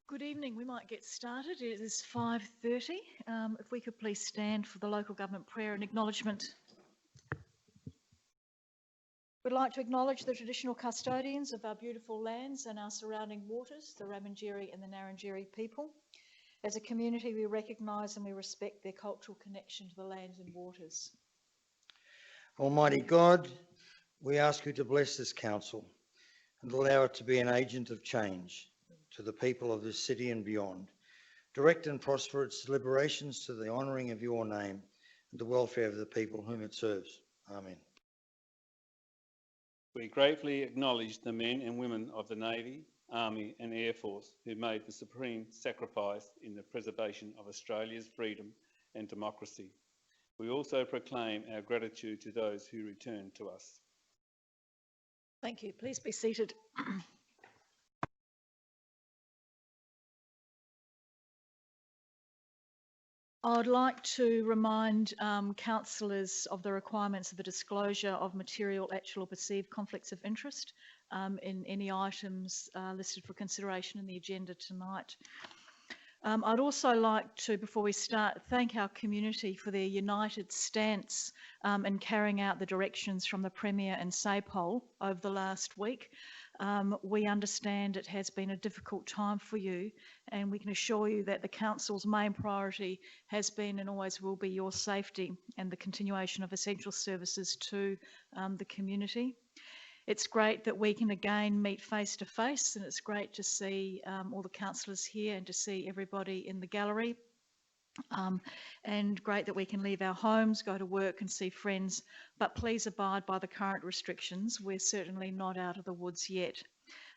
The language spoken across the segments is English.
Good evening. We might get started. It is 5:30. If we could please stand for the local government prayer and acknowledgement. We'd like to acknowledge the traditional custodians of our beautiful lands and our surrounding waters, the Ramangeri and the Ngarrindjeri people. As a community, we recognise and we respect their cultural connection to the lands and waters. Almighty God, we ask you to bless this council and allow it to be an agent of change to the people of this city and beyond. Direct and prosper its deliberations to the honouring of your name and the welfare of the people whom it serves. Amen. We gratefully acknowledge the men and women of the Navy, Army and Air Force who made the supreme sacrifice in the preservation of Australia's freedom and democracy. We also proclaim our gratitude to those who return to us. Thank you. Please be seated. I'd like to remind councillors of the requirements of the disclosure of material, actual or perceived conflicts of interest in any items listed for consideration in the agenda tonight. I'd also like to, before we start, thank our community for their united stance in carrying out the directions from the Premier and SAPOL over the last week. We understand it has been a difficult time for you, and we can assure you that the Council's main priority has been and always will be your safety and the continuation of essential services to the community. It's great that we can again meet face to face, and it's great to see all the councillors here and to see everybody in the gallery. And great that we can leave our homes, go to work and see friends, but please abide by the current restrictions. We're certainly not out of the woods yet.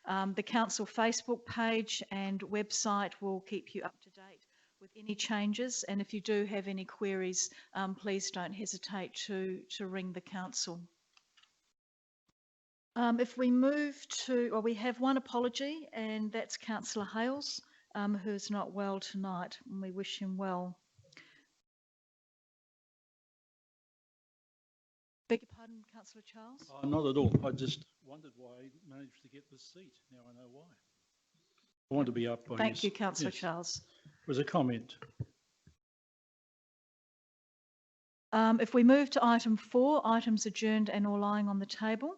The Council Facebook page and website will keep you up to date with any changes, and if you do have any queries, please don't hesitate to ring the Council. If we move to, well, we have one apology, and that's Councillor Hales, who's not well tonight, and we wish him well. Beg your pardon, Councillor Charles? Oh, not at all. I just wondered why he managed to get the seat. Now I know why. I want to be up by Thank you, Councillor yes. Charles. It was a comment. If we move to item 4, items adjourned and or lying on the table.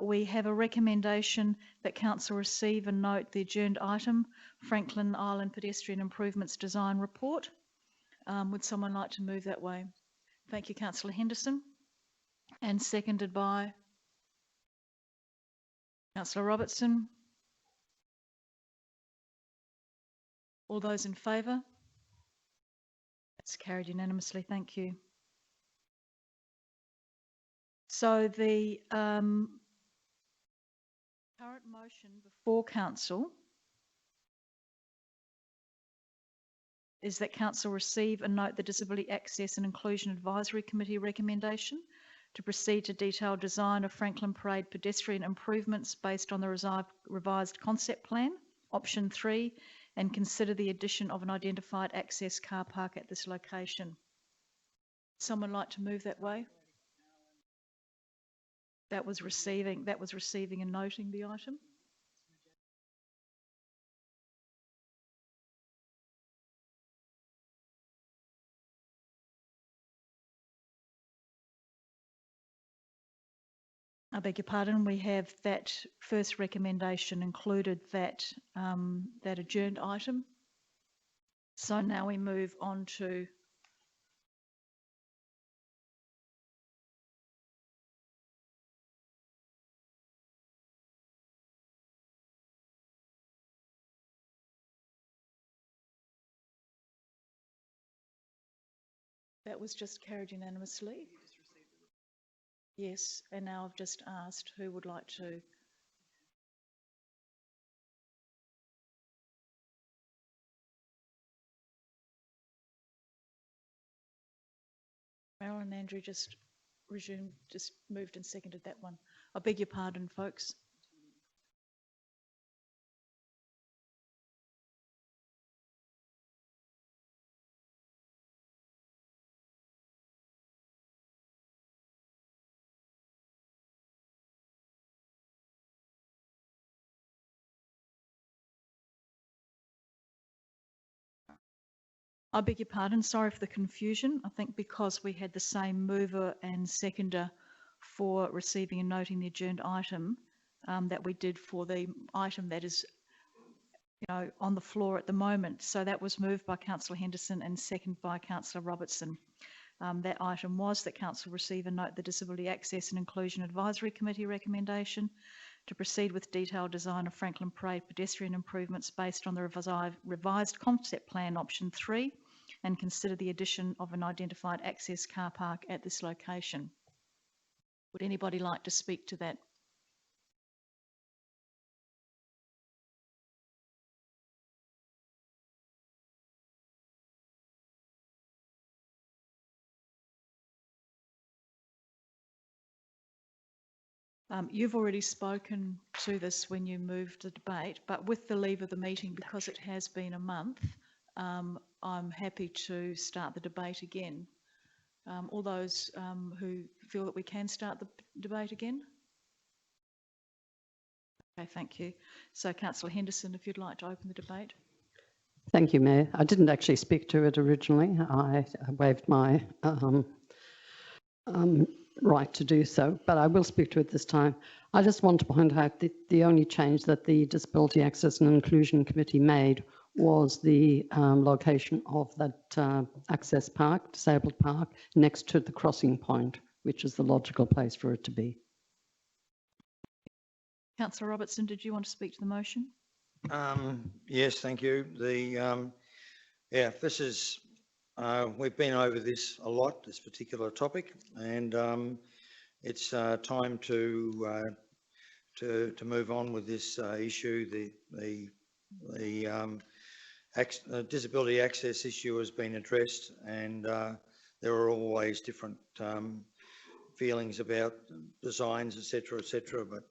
We have a recommendation that Council receive and note the adjourned item, Franklin Island Pedestrian Improvements Design Report. Would someone like to move that way? Thank you, Councillor Henderson. And seconded by Councillor Robertson. All those in favour? That's carried unanimously, thank you. So the current motion before Council is that Council receive and note the Disability Access and Inclusion Advisory Committee recommendation to proceed to detailed design of Franklin Parade pedestrian improvements based on the revised concept plan, option 3, and consider the addition of an identified access car park at this location. Someone like to move that way? That was receiving and noting the item. I beg your pardon, we have that first recommendation included that adjourned item. So now we move on to that was just carried unanimously. Yes, and now I've just asked who would like to. Marilyn and Andrew just moved and seconded that one. I beg your pardon, folks. I beg your pardon, sorry for the confusion. I think because we had the same mover and seconder for receiving and noting the adjourned item that we did for the item that is on the floor at the moment. So that was moved by Councillor Henderson and seconded by Councillor Robertson. That item was that Council receive and note the Disability Access and Inclusion Advisory Committee recommendation to proceed with detailed design of Franklin Parade pedestrian improvements based on the revised concept plan option 3 and consider the addition of an identified access car park at this location. Would anybody like to speak to that? You've already spoken to this when you moved the debate, but with the leave of the meeting, because it has been a month, I'm happy to start the debate again. All those who feel that we can start the debate again? Okay, thank you. So Councillor Henderson, if you'd like to open the debate. Thank you, Mayor. I didn't actually speak to it originally. I waived my right to do so, but I will speak to it this time. I just want to point out that the only change that the Disability Access and Inclusion Committee made was the location of that access park, disabled park, next to the crossing point, which is the logical place for it to be. Councillor Robertson, did you want to speak to the motion? Yes, thank you. Yeah, this is, we've been over this a lot, this particular topic, and it's time to move on with this issue. The disability access issue has been addressed, and there are always different feelings about designs, etc., but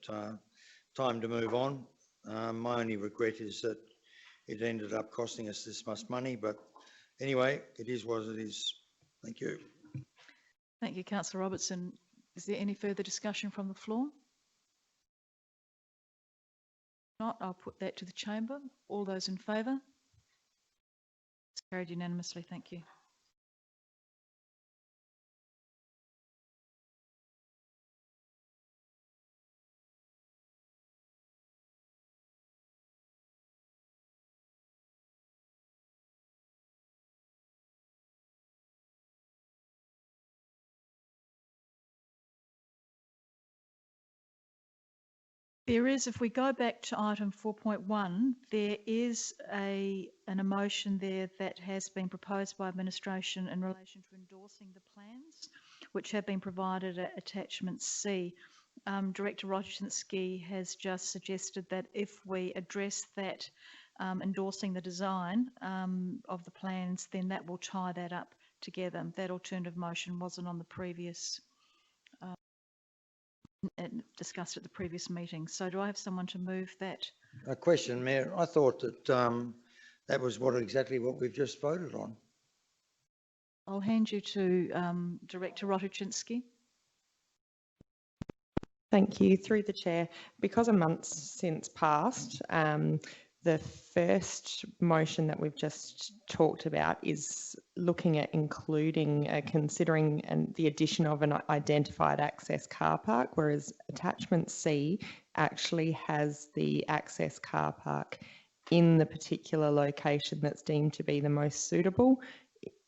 time to move on. My only regret is that it ended up costing us this much money, but anyway, it is what it is. Thank you. Thank you, Councillor Robertson. Is there any further discussion from the floor? If not, I'll put that to the chamber. All those in favour? It's carried unanimously. Thank you. There is, if we go back to item 4.1, there is an emotion there that has been proposed by administration in relation to endorsing the plans, which have been provided at attachment C. Director Rotchinski has just suggested that if we address that endorsing the design of the plans, then that will tie that up together. That alternative motion wasn't on the previous discussed at the previous meeting. So do I have someone to move that? A question, Mayor. I thought that that was exactly what we've just voted on. I'll hand you to Director Rotchinski. Thank you. Through the chair, because a month's since passed, the first motion that we've just talked about is looking at including, considering the addition of an identified access car park, whereas attachment C actually has the access car park in the particular location that's deemed to be the most suitable.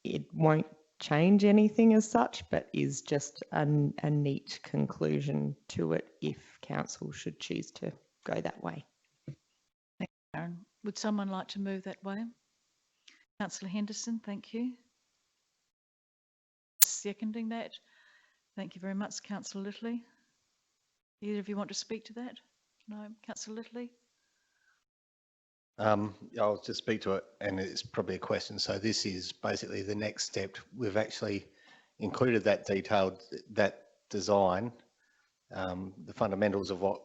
It won't change anything as such, but is just a neat conclusion to it if council should choose to go that way. Aaron, would someone like to move that way? Councillor Henderson, thank you. Seconding that. Thank you very much, Councillor Littley. Either of you want to speak to that? No, Councillor Littley? I'll just speak to it, and it's probably a question. So this is basically the next step. We've actually included that design, the fundamentals of what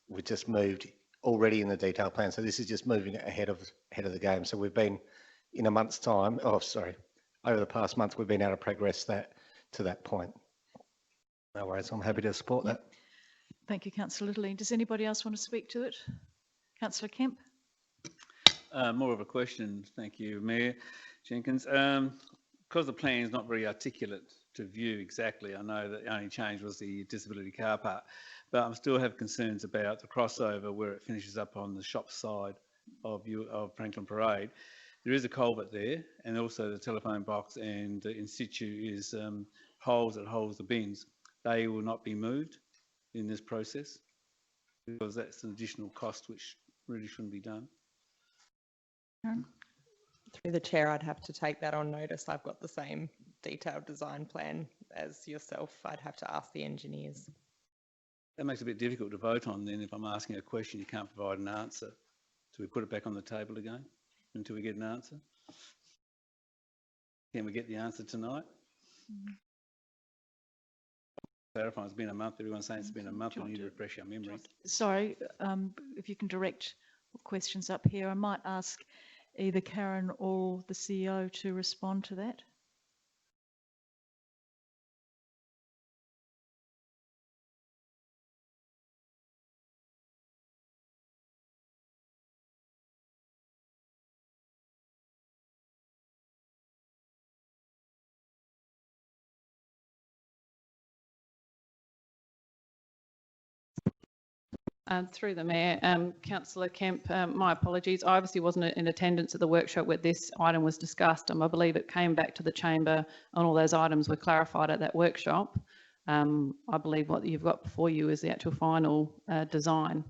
we just moved already in the detailed plan. So this is just moving it ahead of the game. So we've been in a month's time. Oh, sorry, over the past month, we've been able to progress that to that point. No worries. I'm happy to support that. Thank you, Councillor Littley. Does anybody else want to speak to it? Councillor Kemp? More of a question, thank you, Mayor. Jenkins. Because the plan is not very articulate to view exactly, I know that the only change was the disability car park, but I still have concerns about the crossover where it finishes up on the shop side of Franklin Parade. There is a culvert there, and also the telephone box and in situ is holes that holds the bins. They will not be moved in this process because that's an additional cost which really shouldn't be done. Through the chair, I'd have to take that on notice. I've got the same detailed design plan as yourself. I'd have to ask the engineers. That makes it a bit difficult to vote on then if I'm asking a question, you can't provide an answer. Do we put it back on the table again until we get an answer? Can we get the answer tonight? Clarifying, it's been a month. Everyone's saying it's been a month. We need to refresh our memory. Sorry, if you can direct questions up here, I might ask either Karen or the CEO to respond to that. Through the Mayor, Councillor Kemp, my apologies. I obviously wasn't in attendance at the workshop where this item was discussed. I believe it came back to the chamber and all those items were clarified at that workshop. I believe what you've got before you is the actual final design.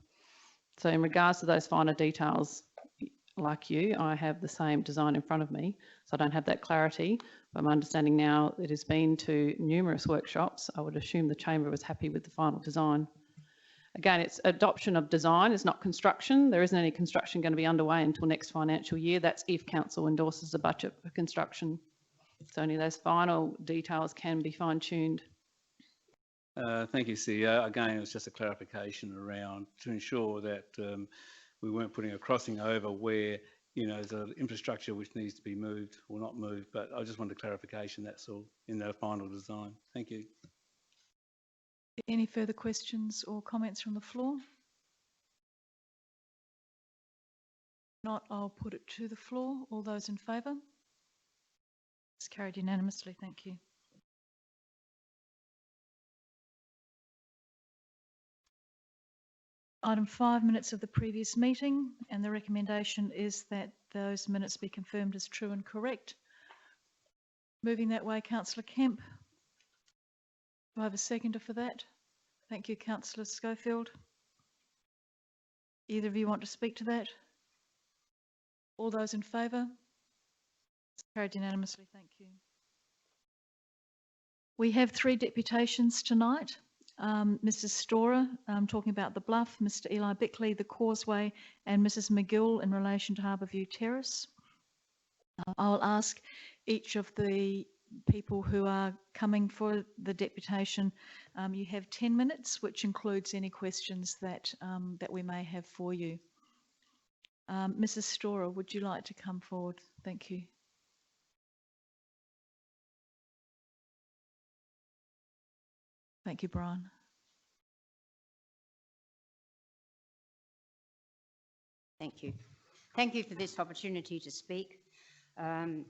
So in regards to those finer details, like you, I have the same design in front of me, so I don't have that clarity. But my understanding now, it has been to numerous workshops. I would assume the chamber was happy with the final design. Again, it's adoption of design, it's not construction. There isn't any construction going to be underway until next financial year. That's if council endorses the budget for construction. So only those final details can be fine-tuned. Thank you, CEO. Again, it was just a clarification around to ensure that we weren't putting a crossing over where, you know, there's an infrastructure which needs to be moved or not moved, but I just wanted clarification, that's all, in the final design. Thank you. Any further questions or comments from the floor? Not, I'll put it to the floor. All those in favour? It's carried unanimously. Thank you. Item 5, minutes of the previous meeting, and the recommendation is that those minutes be confirmed as true and correct. Moving that way, Councillor Kemp. Do I have a seconder for that? Thank you, Councillor Schofield. Either of you want to speak to that? All those in favour? It's carried unanimously. Thank you. We have 3 deputations tonight. Mrs. Storer talking about the Bluff, Mr. Eli Bickley, the Causeway, and Mrs. McGill in relation to Harbourview Terrace. I'll ask each of the people who are coming for the deputation, you have 10 minutes, which includes any questions that that we may have for you. Mrs. Storer, would you like to come forward? Thank you. Thank you, Brian. Thank you. Thank you for this opportunity to speak. I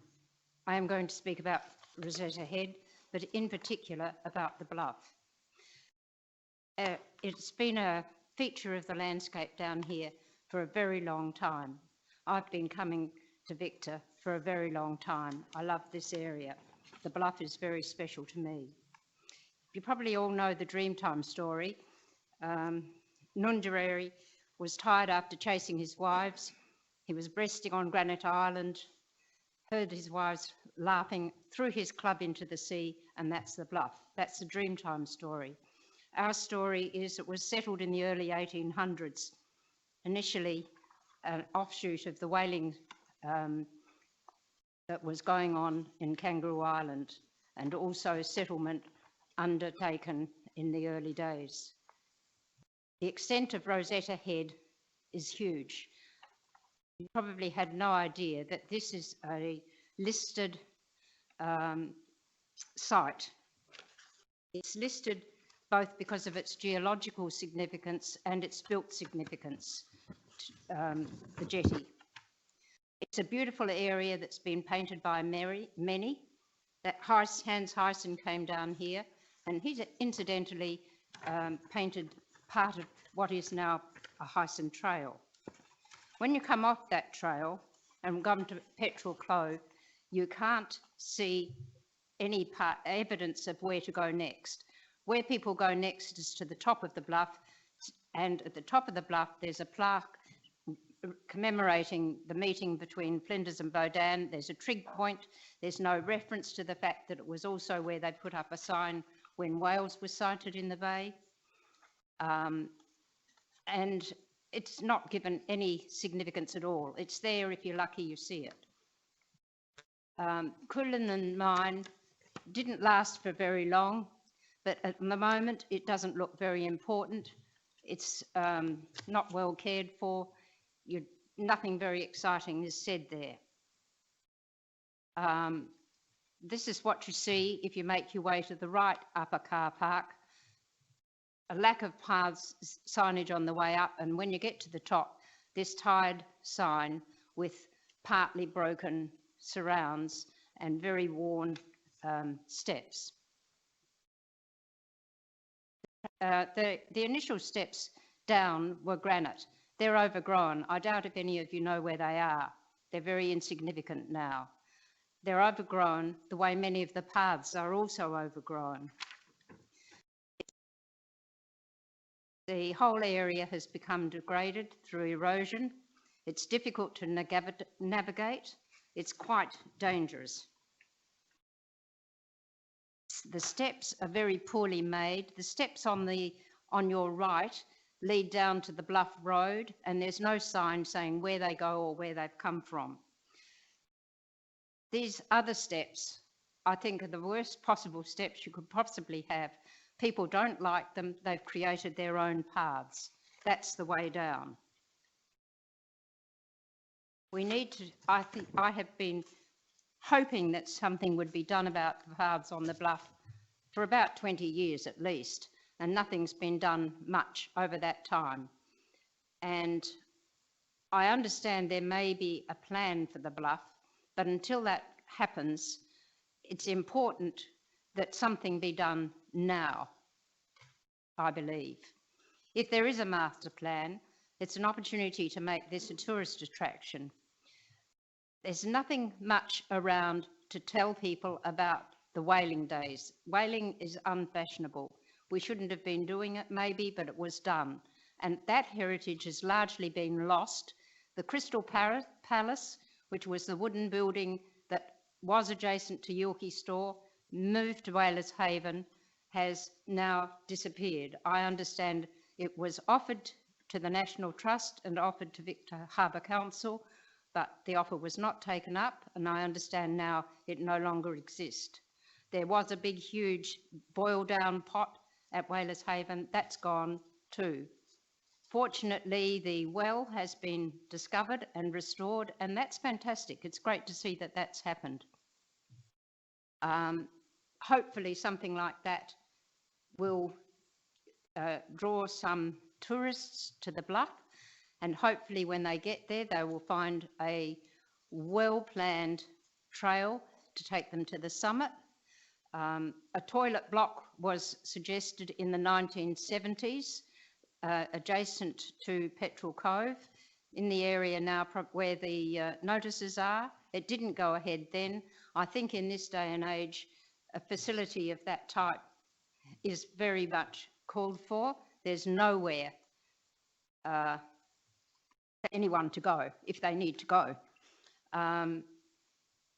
am going to speak about Rosetta Head, but in particular about the Bluff. It's been a feature of the landscape down here for a very long time. I've been coming to Victor for a very long time. I love this area. The Bluff is very special to me. You probably all know the Dreamtime story. Nundareri was tired after chasing his wives. He was breasting on Granite Island, heard his wives laughing, threw his club into the sea, and that's the Bluff. That's the Dreamtime story. Our story is it was settled in the early 1800s, initially an offshoot of the whaling that was going on in Kangaroo Island, and also settlement undertaken in the early days. The extent of Rosetta Head is huge. You probably had no idea that this is a listed site. It's listed both because of its geological significance and its built significance, the jetty. It's a beautiful area that's been painted by many. That Hans Huyssen came down here, and he's incidentally painted part of what is now a Huyssen trail. When you come off that trail and come to Petrel Cove, you can't see any evidence of where to go next. Where people go next is to the top of the bluff, and at the top of the bluff there's a plaque commemorating the meeting between Flinders and Baudin. There's a trig point. There's no reference to the fact that it was also where they put up a sign when whales were sighted in the bay. And it's not given any significance at all. It's there, if you're lucky you see it. Cullinan Mine didn't last for very long, but at the moment it doesn't look very important. It's not well cared for. Nothing very exciting is said there. This is what you see if you make your way to the right upper car park. A lack of paths signage on the way up, and when you get to the top, this tied sign with partly broken surrounds and very worn steps. The initial steps down were granite. They're overgrown. I doubt if any of you know where they are. They're very insignificant now. They're overgrown the way many of the paths are also overgrown. The whole area has become degraded through erosion. It's difficult to navigate. It's quite dangerous. The steps are very poorly made. The steps on your right lead down to the Bluff Road, and there's no sign saying where they go or where they've come from. These other steps, I think, are the worst possible steps you could possibly have. People don't like them. They've created their own paths. That's the way down. We need to, I have been hoping that something would be done about the paths on the bluff for about 20 years at least, and nothing's been done much over that time. And I understand there may be a plan for the bluff, but until that happens, it's important that something be done now, I believe. If there is a master plan, it's an opportunity to make this a tourist attraction. There's nothing much around to tell people about the whaling days. Whaling is unfashionable. We shouldn't have been doing it maybe, but it was done. And that heritage has largely been lost. The Crystal Palace, which was the wooden building that was adjacent to Yorkie Store, moved to Whalers Haven, has now disappeared. I understand it was offered to the National Trust and offered to Victor Harbour Council, but the offer was not taken up, and I understand now it no longer exists. There was a big, huge boil-down pot at Whalers Haven. That's gone too. Fortunately, the well has been discovered and restored, and that's fantastic. It's great to see that that's happened. Hopefully something like that will draw some tourists to the bluff, and hopefully when they get there they will find a well-planned trail to take them to the summit. A toilet block was suggested in the 1970s adjacent to Petrel Cove in the area now where the notices are. It didn't go ahead then. I think in this day and age a facility of that type is very much called for. There's nowhere for anyone to go if they need to go.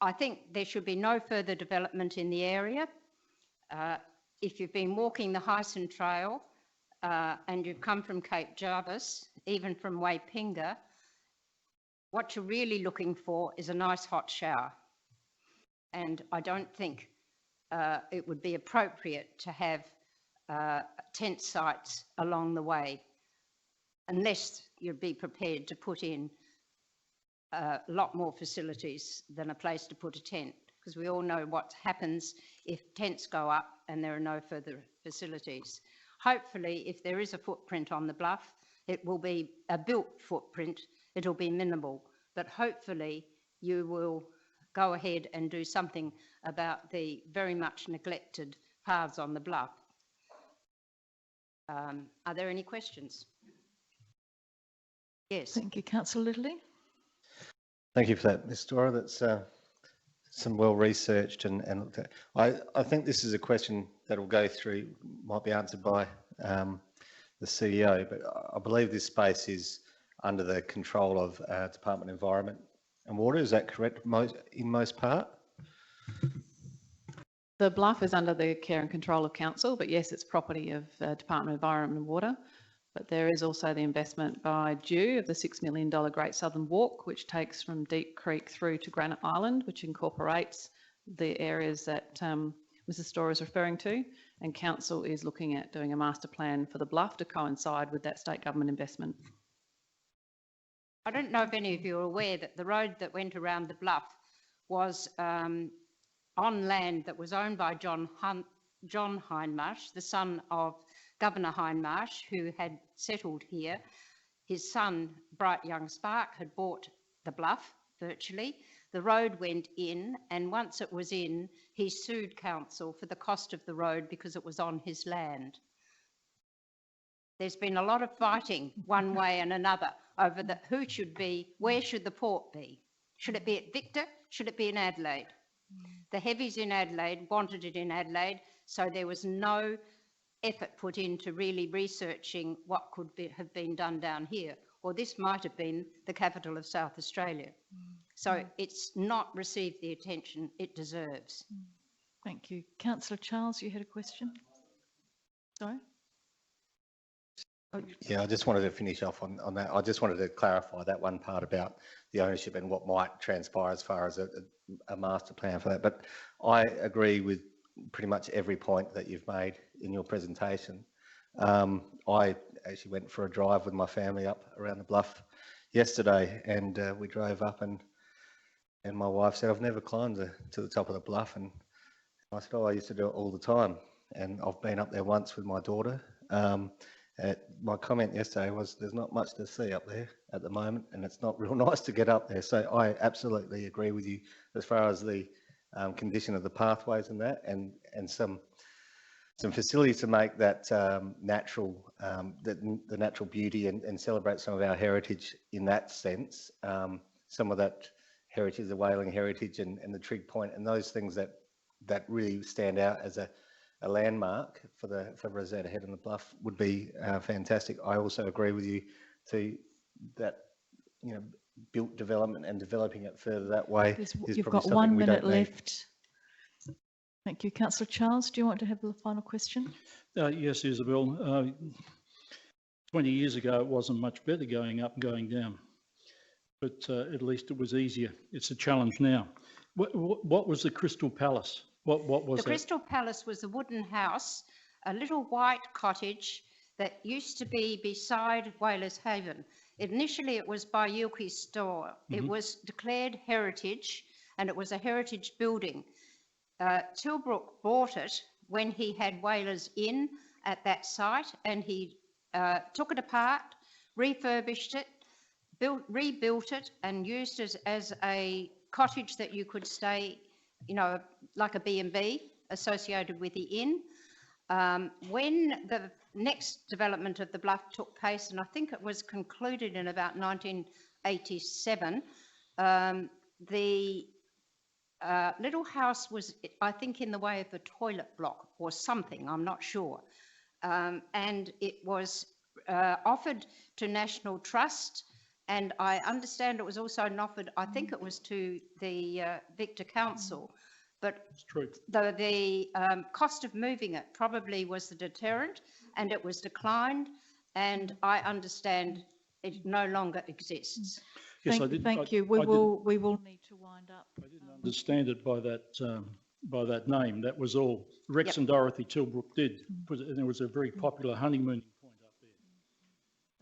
I think there should be no further development in the area. If you've been walking the Huyssen Trail and you've come from Cape Jarvis, even from Waipinga, what you're really looking for is a nice hot shower. And I don't think it would be appropriate to have tent sites along the way, unless you'd be prepared to put in a lot more facilities than a place to put a tent, because we all know what happens if tents go up and there are no further facilities. Hopefully, if there is a footprint on the bluff, it will be a built footprint. It'll be minimal, but hopefully you will go ahead and do something about the very much neglected paths on the bluff. Are there any questions? Yes. Thank you, councillor Litterly. Thank you for that, Ms. Dora. That's some well researched and looked at. I think this is a question that will go through, might be answered by the CEO, but I believe this space is under the control of Department of Environment and Water. Is that correct in most part? The bluff is under the care and control of council, but yes, it's property of Department of Environment and Water. But there is also the investment by Dew of the $6 million Great Southern Walk, which takes from Deep Creek through to Granite Island, which incorporates the areas that Mrs. Storr is referring to. And council is looking at doing a master plan for the bluff to coincide with that state government investment. I don't know if any of you are aware that the road that went around the bluff was on land that was owned by John Hindmarsh, the son of Governor Hindmarsh, who had settled here. His son, Bright Young Spark, had bought the bluff virtually. The road went in, and once it was in, he sued council for the cost of the road because it was on his land. There's been a lot of fighting one way and another over who should be, where should the port be? Should it be at Victor? Should it be in Adelaide? The heavies in Adelaide wanted it in Adelaide, so there was no effort put into really researching what could have been done down here, or this might have been the capital of South Australia. So it's not received the attention it deserves. Thank you. Councillor Charles, you had a question? Sorry? Yeah, I just wanted to finish off on that. I just wanted to clarify that one part about the ownership and what might transpire as far as a master plan for that. But I agree with pretty much every point that you've made in your presentation. I actually went for a drive with my family up around the bluff yesterday, and we drove up, and my wife said, "I've never climbed to the top of the bluff," and I said, "Oh, I used to do it all the time," and I've been up there once with my daughter. My comment yesterday was there's not much to see up there at the moment, and it's not real nice to get up there. So I absolutely agree with you as far as the condition of the pathways and that, and some facilities to make that natural, the natural beauty and celebrate some of our heritage in that sense. Some of that heritage, the whaling heritage and the Trig Point, and those things that really stand out as a landmark for Rosetta Head and the Bluff would be fantastic. I also agree with you to that, built development and developing it further that way. You've got 1 minute left. Thank you. Councillor Charles, do you want to have the final question? Yes, Isabel. 20 years ago, it wasn't much better going up and going down, but at least it was easier. It's a challenge now. What was the Crystal Palace? What was the Crystal Palace was a wooden house, a little white cottage that used to be beside Whalers Haven. Initially, it was by Yilkes Store. It was declared heritage, and it was a heritage building. Tilbrook bought it when he had Whalers Inn at that site, and he took it apart, refurbished it, rebuilt it, and used it as a cottage that you could stay, like a B&B associated with the inn. When the next development of the Bluff took place, and I think it was concluded in about 1987, the little house was, I think, in the way of a toilet block or something, I'm not sure. And it was offered to National Trust, and I understand it was also offered, I think it was to the Victor Council. But the cost of moving it probably was the deterrent, and it was declined, and I understand it no longer exists. Yes, Thank you. We will need to wind up. I didn't understand it by that name. That was all Rex and Dorothy Tilbrook did, and it was a very popular honeymooning point up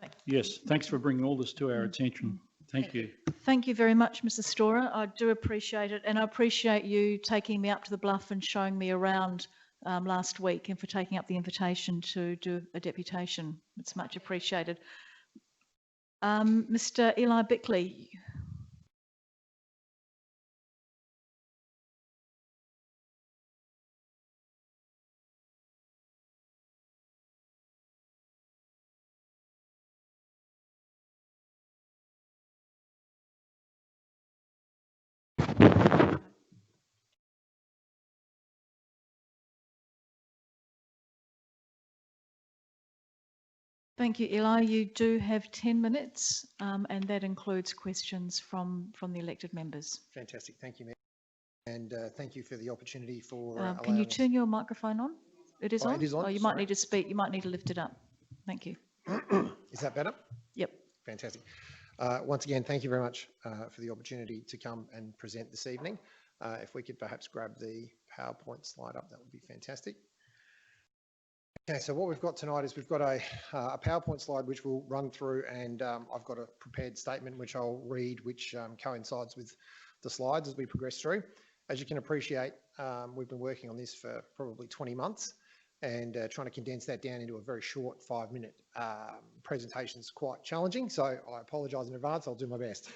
there. Yes, thanks for bringing all this to our attention. Thank you. Thank you very much, Mrs. Storer. I do appreciate it, and I appreciate you taking me up to the Bluff and showing me around last week, and for taking up the invitation to do a deputation. It's much appreciated. Mr. Eli Bickley. Thank you, Eli. You do have 10 minutes, and that includes questions from the elected members. Fantastic. Thank you, Mayor. And thank you for the opportunity for Can you allowing us- turn your microphone on? It is Oh, on? it is on, Oh, you might sorry. need to speak. You might need to lift it up. Thank you. Is that better? Yep. Fantastic. Once again, thank you very much for the opportunity to come and present this evening. If we could perhaps grab the PowerPoint slide up, that would be fantastic. Okay, so what we've got tonight is we've got a PowerPoint slide which we'll run through, and I've got a prepared statement which I'll read, which coincides with the slides as we progress through. As you can appreciate, we've been working on this for probably 20 months, and trying to condense that down into a very short 5-minute presentation is quite challenging, so I apologise in advance. I'll do my best.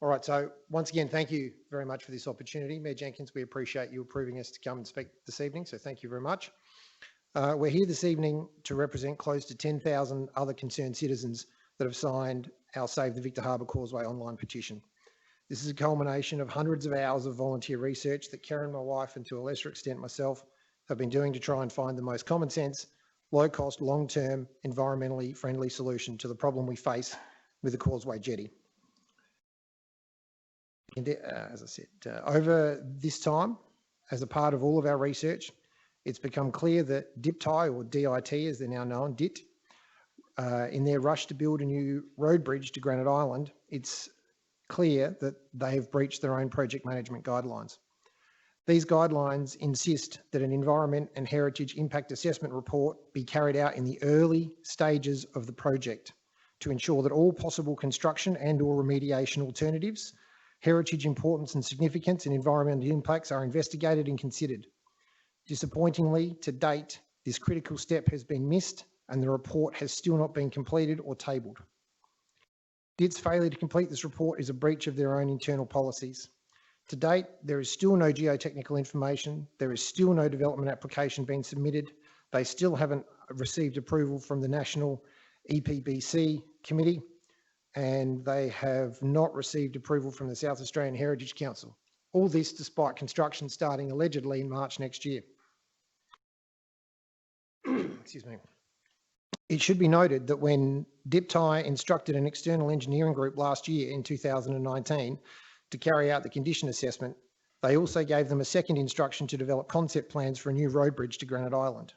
All right, so once again, thank you very much for this opportunity. Mayor Jenkins, we appreciate you approving us to come and speak this evening, so thank you very much. We're here this evening to represent close to 10,000 other concerned citizens that have signed our Save the Victor Harbour Causeway online petition. This is a culmination of hundreds of hours of volunteer research that Karen, my wife, and to a lesser extent myself, have been doing to try and find the most common sense, low cost, long-term, environmentally friendly solution to the problem we face with the Causeway Jetty. And, as I said, over this time, as a part of all of our research, it's become clear that DIPTI, or DIT as they're now known, DIT, in their rush to build a new road bridge to Granite Island, it's clear that they have breached their own project management guidelines. These guidelines insist that an environment and heritage impact assessment report be carried out in the early stages of the project to ensure that all possible construction and/or remediation alternatives, heritage importance and significance, and environmental impacts are investigated and considered. Disappointingly, to date, this critical step has been missed and the report has still not been completed or tabled. DIT's failure to complete this report is a breach of their own internal policies. To date, there is still no geotechnical information. There is still no development application being submitted. They still haven't received approval from the National EPBC Committee, and they have not received approval from the South Australian Heritage Council. All this despite construction starting allegedly in March next year. Excuse me. It should be noted that when DIPTI instructed an external engineering group last year in 2019 to carry out the condition assessment, they also gave them a second instruction to develop concept plans for a new road bridge to Granite Island.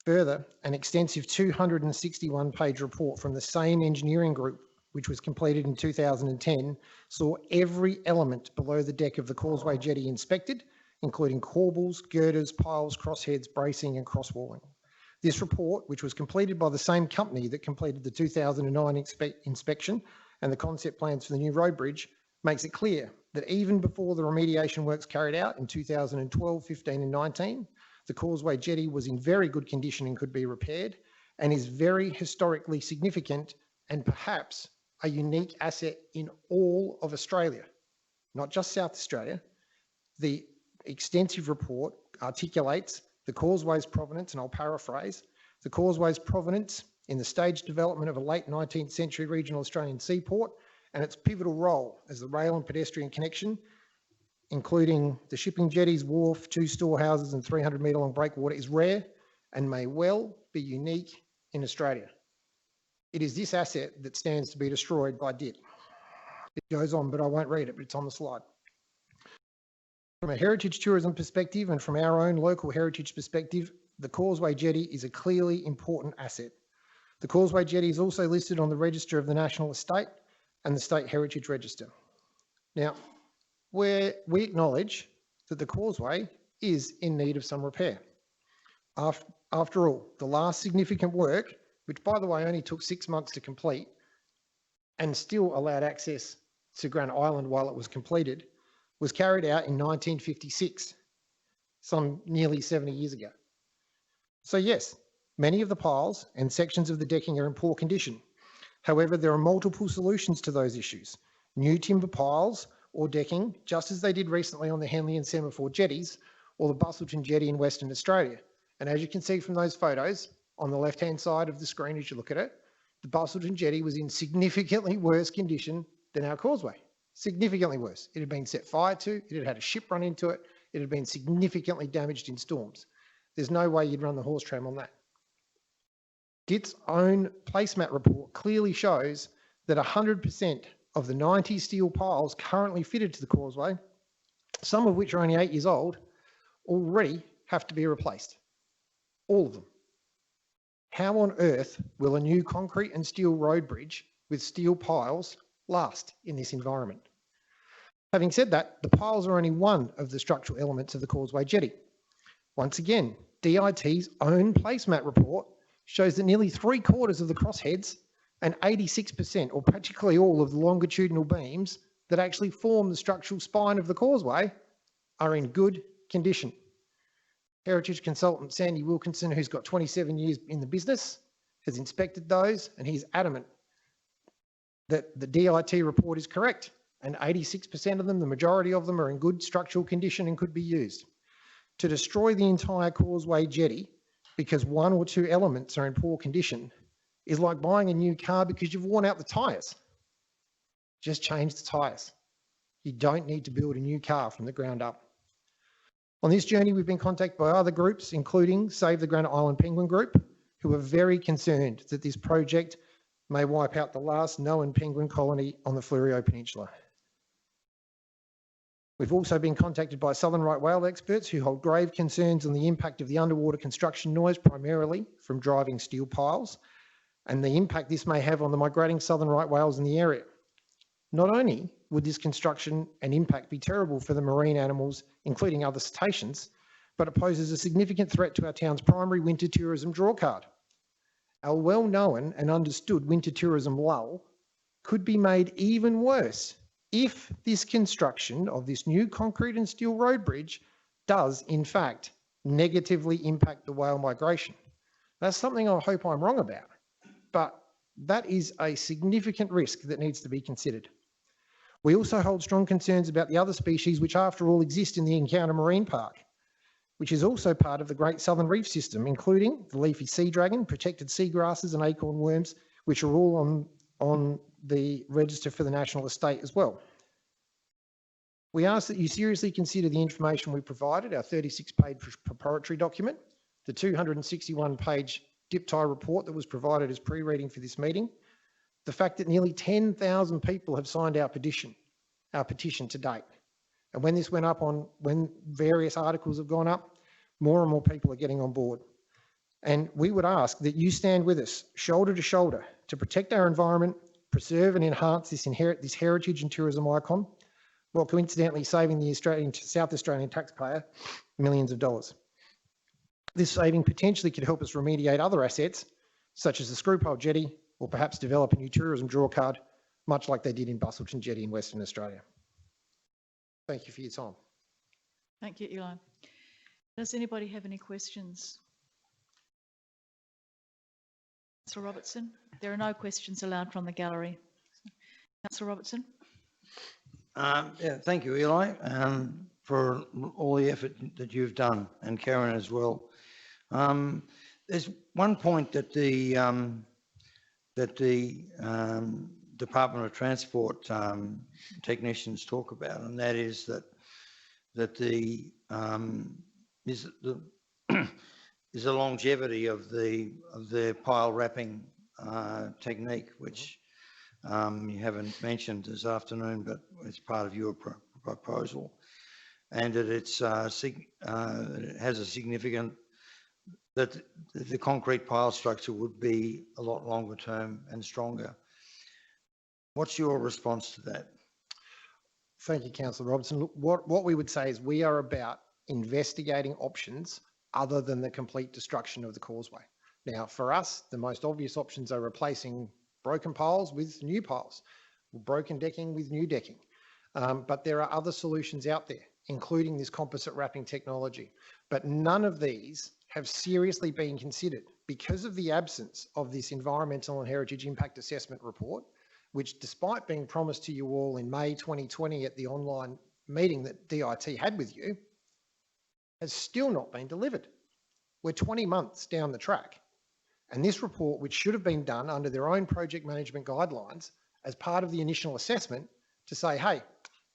Further, an extensive 261-page report from the same engineering group, which was completed in 2010, saw every element below the deck of the Causeway Jetty inspected, including corbels, girders, piles, crossheads, bracing and crosswalling. This report, which was completed by the same company that completed the 2009 inspection and the concept plans for the new road bridge, makes it clear that even before the remediation works carried out in 2012, 15 and 19, the Causeway Jetty was in very good condition and could be repaired, and is very historically significant and perhaps a unique asset in all of Australia, not just South Australia. The extensive report articulates the Causeway's provenance, and I'll paraphrase, the Causeway's provenance in the staged development of a late 19th century regional Australian seaport and its pivotal role as the rail and pedestrian connection, including the shipping jetties, wharf, 2 storehouses and 300-metre long breakwater, is rare and may well be unique in Australia. It is this asset that stands to be destroyed by DIT. It goes on, but I won't read it, but it's on the slide. From a heritage tourism perspective and from our own local heritage perspective, the Causeway Jetty is a clearly important asset. The Causeway Jetty is also listed on the Register of the National Estate and the State Heritage Register. Now, we acknowledge that the Causeway is in need of some repair. After all, the last significant work, which by the way only took 6 months to complete and still allowed access to Granite Island while it was completed, was carried out in 1956, some nearly 70 years ago. So yes, many of the piles and sections of the decking are in poor condition. However, there are multiple solutions to those issues. New timber piles or decking, just as they did recently on the Henley and Semaphore jetties or the Busselton Jetty in Western Australia. And as you can see from those photos, on the left-hand side of the screen as you look at it, the Busselton Jetty was in significantly worse condition than our Causeway. Significantly worse. It had been set fire to, it had had a ship run into it, it had been significantly damaged in storms. There's no way you'd run the horse tram on that. DIT's own placemat report clearly shows that 100% of the 90 steel piles currently fitted to the causeway, some of which are only 8 years old, already have to be replaced. All of them. How on earth will a new concrete and steel road bridge with steel piles last in this environment? Having said that, the piles are only one of the structural elements of the causeway jetty. Once again, DIT's own placemat report shows that nearly 3/4 of the crossheads and 86% or practically all of the longitudinal beams that actually form the structural spine of the causeway are in good condition. Heritage consultant Sandy Wilkinson, who's got 27 years in the business, has inspected those, and he's adamant that the DIT report is correct, and 86% of them, the majority of them, are in good structural condition and could be used. To destroy the entire causeway jetty because one or two elements are in poor condition is like buying a new car because you've worn out the tyres. Just change the tyres. You don't need to build a new car from the ground up. On this journey, we've been contacted by other groups, including Save the Granite Island Penguin Group, who are very concerned that this project may wipe out the last known penguin colony on the Fleurieu Peninsula. We've also been contacted by southern right whale experts who hold grave concerns on the impact of the underwater construction noise, primarily from driving steel piles, and the impact this may have on the migrating southern right whales in the area. Not only would this construction and impact be terrible for the marine animals, including other cetaceans, but it poses a significant threat to our town's primary winter tourism drawcard. Our well-known and understood winter tourism lull could be made even worse if this construction of this new concrete and steel road bridge does, in fact, negatively impact the whale migration. That's something I hope I'm wrong about, but that is a significant risk that needs to be considered. We also hold strong concerns about the other species which, after all, exist in the Encounter Marine Park, which is also part of the Great Southern Reef System, including the leafy sea dragon, protected seagrasses and acorn worms, which are all on the register for the National Estate as well. We ask that you seriously consider the information we provided, our 36-page preparatory document, the 261-page DIPTI report that was provided as pre-reading for this meeting, the fact that nearly 10,000 people have signed our petition to date. And when this went up when various articles have gone up, more and more people are getting on board. And we would ask that you stand with us, shoulder to shoulder, to protect our environment, preserve and enhance this heritage and tourism icon, while coincidentally saving the South Australian taxpayer millions of dollars. This saving potentially could help us remediate other assets, such as the Screwpole Jetty, or perhaps develop a new tourism drawcard, much like they did in Busselton Jetty in Western Australia. Thank you for your time. Thank you, Eli. Does anybody have any questions? Councillor Robertson? There are no questions allowed from the gallery. Councillor Robertson? Yeah, thank you, Eli, for all the effort that you've done, and Karen as well. There's one point that the Department of Transport technicians talk about, and that is that the is the longevity of the pile wrapping technique, which you haven't mentioned this afternoon, but it's part of your proposal, and that it has a significant, that the concrete pile structure would be a lot longer term and stronger. What's your response to that? Thank you, Councillor Robertson. Look, what we would say is we are about investigating options other than the complete destruction of the causeway. Now, for us, the most obvious options are replacing broken piles with new piles, broken decking with new decking. But there are other solutions out there, including this composite wrapping technology. But none of these have seriously been considered because of the absence of this environmental and heritage impact assessment report, which, despite being promised to you all in May 2020 at the online meeting that DIT had with you, has still not been delivered. We're 20 months down the track. And this report, which should have been done under their own project management guidelines as part of the initial assessment to say, hey,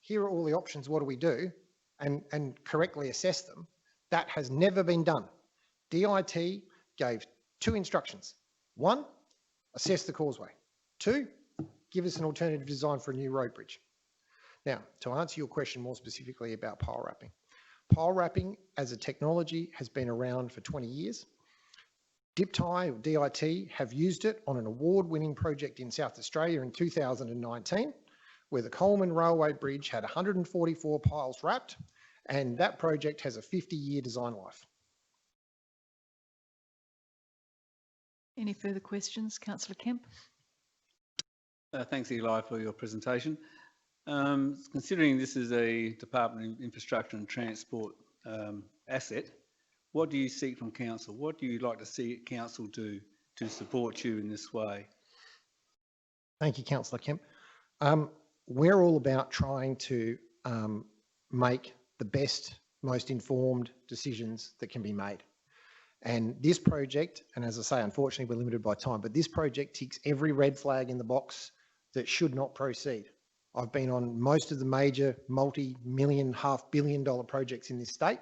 here are all the options, what do we do? And correctly assess them, that has never been done. DIT gave two instructions. One, assess the causeway. Two, give us an alternative design for a new road bridge. Now, to answer your question more specifically about pile wrapping. Pile wrapping as a technology has been around for 20 years. DIPTI or DIT have used it on an award-winning project in South Australia in 2019, where the Coleman Railway Bridge had 144 piles wrapped, and that project has a 50-year design life. Any further questions? Councillor Kemp? Thanks, Eli, for your presentation. Considering this is a Department of Infrastructure and Transport asset, what do you seek from council? What do you like to see council do to support you in this way? Thank you, Councillor Kemp. We're all about trying to make the best, most informed decisions that can be made. And this project, and as I say, unfortunately, we're limited by time, but this project ticks every red flag in the box that should not proceed. I've been on most of the major multi-million, $500 million projects in this state,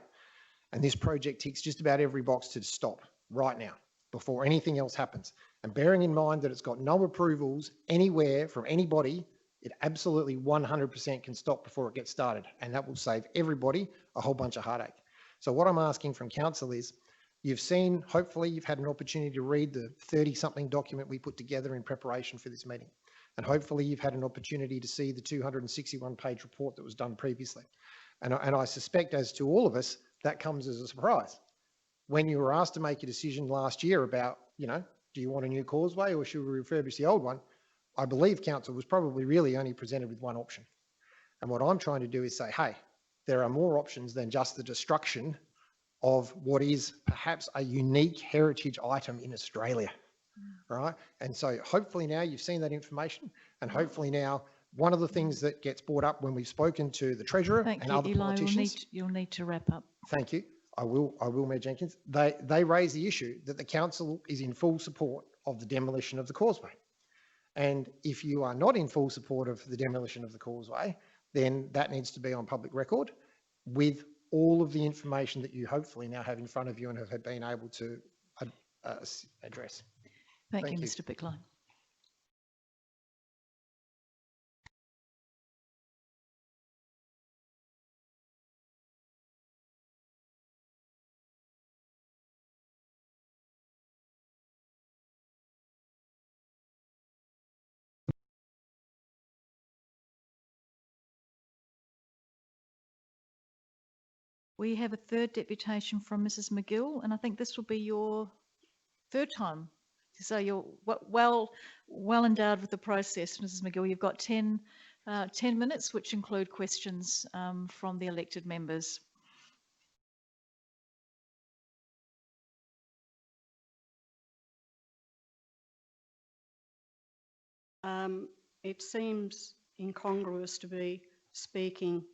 and this project ticks just about every box to stop right now before anything else happens. And bearing in mind that it's got no approvals anywhere from anybody, it absolutely 100% can stop before it gets started, and that will save everybody a whole bunch of heartache. So what I'm asking from council is, you've seen, hopefully you've had an opportunity to read the 30-something document we put together in preparation for this meeting. And hopefully you've had an opportunity to see the 261-page report that was done previously. And I suspect, as to all of us, that comes as a surprise. When you were asked to make a decision last year about, do you want a new causeway or should we refurbish the old one? I believe council was probably really only presented with one option. And what I'm trying to do is say, hey, there are more options than just the destruction of what is perhaps a unique heritage item in Australia, right? And so hopefully now you've seen that information, and hopefully now one of the things that gets brought up when we've spoken to the Treasurer and other politicians. You'll need to wrap up. Thank you. I will, Mayor Jenkins. They raise the issue that the council is in full support of the demolition of the causeway. And if you are not in full support of the demolition of the causeway, then that needs to be on public record with all of the information that you hopefully now have in front of you and have been able to address. Thank you, you. Mr. Bickline. We have a third deputation from Mrs. McGill, and I think this will be your third time. So you're well endowed with the process, Mrs. McGill. You've got 10 minutes, which include questions from the elected members. It seems incongruous to be speaking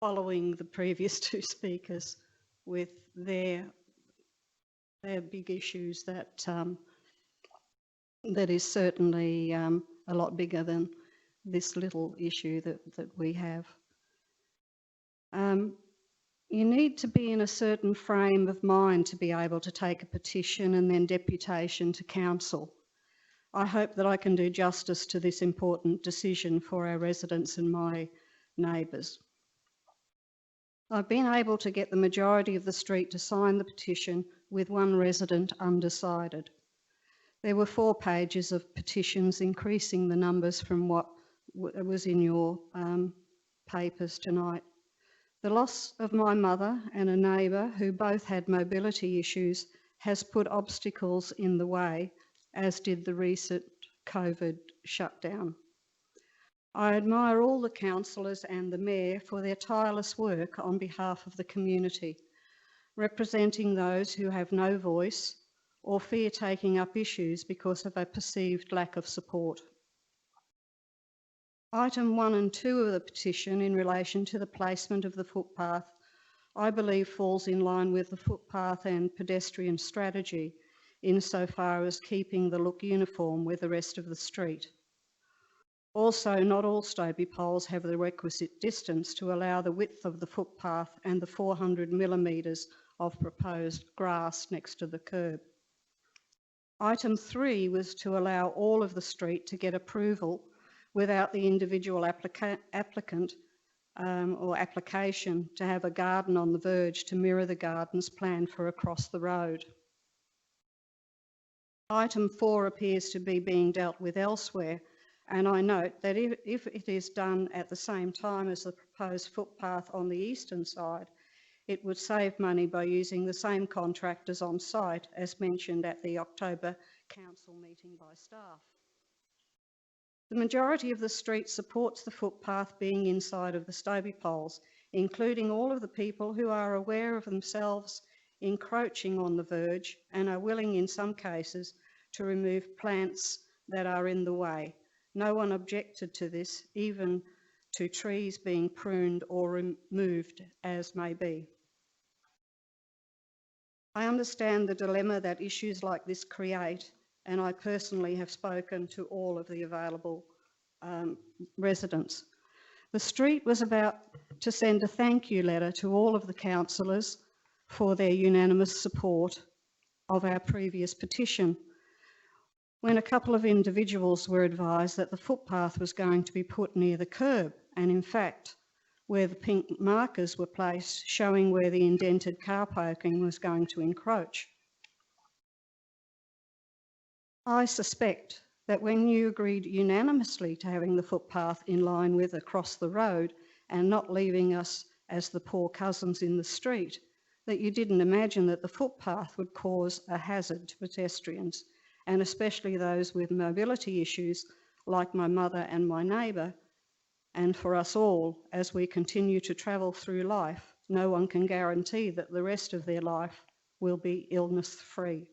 following the previous two speakers with their big issues that is certainly a lot bigger than this little issue that we have. You need to be in a certain frame of mind to be able to take a petition and then deputation to council. I hope that I can do justice to this important decision for our residents and my neighbours. I've been able to get the majority of the street to sign the petition with one resident undecided. There were 4 pages of petitions, increasing the numbers from what was in your papers tonight. The loss of my mother and a neighbour who both had mobility issues has put obstacles in the way, as did the recent COVID shutdown. I admire all the councillors and the Mayor for their tireless work on behalf of the community, representing those who have no voice or fear taking up issues because of a perceived lack of support. Item 1 and 2 of the petition in relation to the placement of the footpath, I believe falls in line with the footpath and pedestrian strategy insofar as keeping the look uniform with the rest of the street. Also, not all Stobie poles have the requisite distance to allow the width of the footpath and the 400 millimetres of proposed grass next to the curb. Item 3 was to allow all of the street to get approval without the individual applicant or application to have a garden on the verge to mirror the gardens planned for across the road. Item 4 appears to be being dealt with elsewhere, and I note that if it is done at the same time as the proposed footpath on the eastern side, it would save money by using the same contractors on site as mentioned at the October council meeting by staff. The majority of the street supports the footpath being inside of the Stobie poles, including all of the people who are aware of themselves encroaching on the verge and are willing in some cases to remove plants that are in the way. No one objected to this, even to trees being pruned or removed as may be. I understand the dilemma that issues like this create, and I personally have spoken to all of the available residents. The street was about to send a thank you letter to all of the councillors for their unanimous support of our previous petition, when a couple of individuals were advised that the footpath was going to be put near the curb, and in fact, where the pink markers were placed showing where the indented car parking was going to encroach. I suspect that when you agreed unanimously to having the footpath in line with across the road and not leaving us as the poor cousins in the street, that you didn't imagine that the footpath would cause a hazard to pedestrians, and especially those with mobility issues like my mother and my neighbour. And for us all, as we continue to travel through life, no one can guarantee that the rest of their life will be illness-free.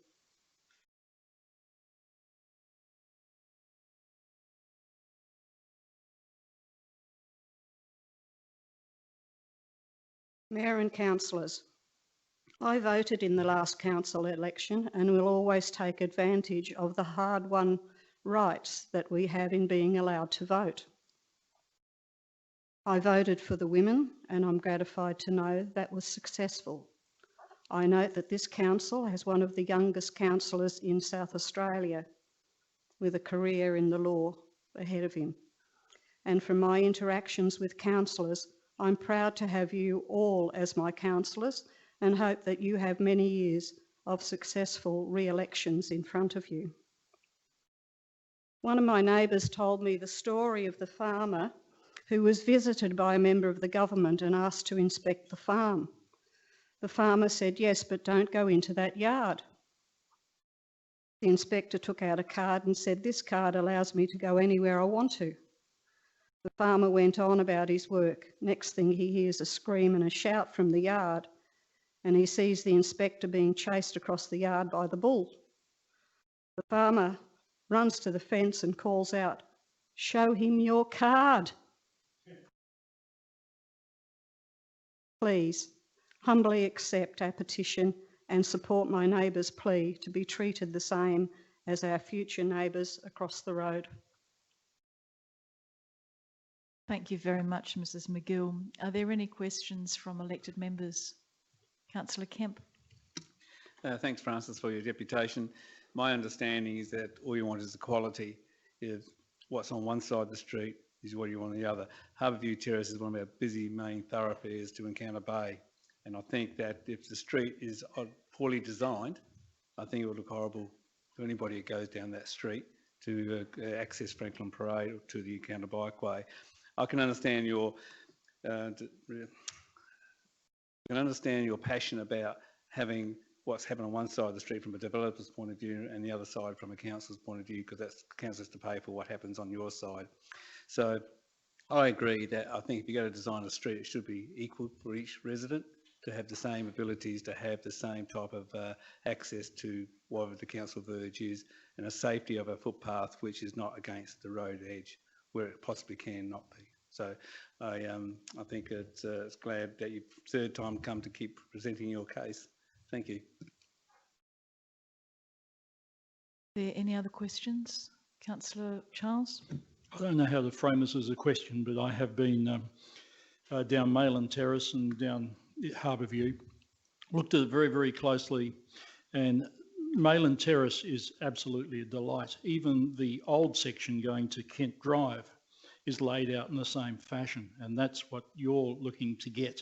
Mayor and councillors, I voted in the last council election and will always take advantage of the hard-won rights that we have in being allowed to vote. I voted for the women, and I'm gratified to know that was successful. I note that this council has one of the youngest councillors in South Australia with a career in the law ahead of him. And from my interactions with councillors, I'm proud to have you all as my councillors and hope that you have many years of successful re-elections in front of you. One of my neighbours told me the story of the farmer who was visited by a member of the government and asked to inspect the farm. The farmer said, "Yes, but don't go into that yard." The inspector took out a card and said, "This card allows me to go anywhere I want to." The farmer went on about his work. Next thing, he hears a scream and a shout from the yard, and he sees the inspector being chased across the yard by the bull. The farmer runs to the fence and calls out, "Show him your card." Please humbly accept our petition and support my neighbour's plea to be treated the same as our future neighbours across the road. Thank you very much, Mrs McGill. Are there any questions from elected members? Councillor Kemp. Thanks, Francis, for your deputation. My understanding is that all you want is equality. Is what's on one side of the street is what you want on the other. Harbourview Terrace is one of our busy main thoroughfares to Encounter Bay, and I think that if the street is poorly designed, I think it would look horrible to anybody who goes down that street to access Franklin Parade or to the Encounter Bikeway. I can understand your passion about having what's happened on one side of the street from a developer's point of view and the other side from a council's point of view, because that's council's to pay for what happens on your side. So I agree that I think if you're going to design a street, it should be equal for each resident to have the same abilities, to have the same type of access to whatever the council verge is, and a safety of a footpath which is not against the road edge where it possibly can not be. So I think it's glad that you've third time come to keep presenting your case. Thank you. Are there any other questions? Councillor Charles? I don't know how to frame this as a question, but I have been down Mayland Terrace and down Harbourview, looked at it very, very closely, and Mayland Terrace is absolutely a delight. Even the old section going to Kent Drive is laid out in the same fashion, and that's what you're looking to get.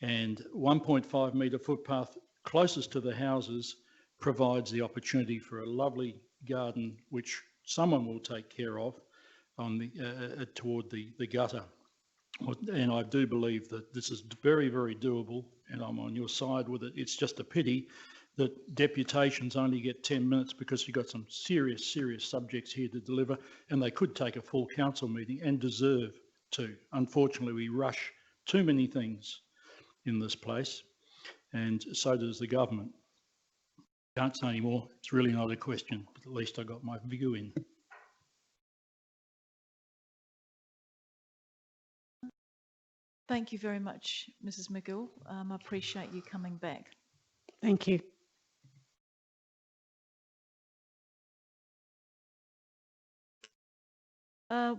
And 1.5 metre footpath closest to the houses provides the opportunity for a lovely garden, which someone will take care of on the toward the gutter. And I do believe that this is very, very doable, and I'm on your side with it. It's just a pity that deputations only get 10 minutes because you've got some serious, serious subjects here to deliver, and they could take a full council meeting and deserve to. Unfortunately, we rush too many things in this place, and so does the government. Can't say any more. It's really not a question, but at least I got my view in. Thank you very much, Mrs. McGill. I appreciate you coming back. Thank you.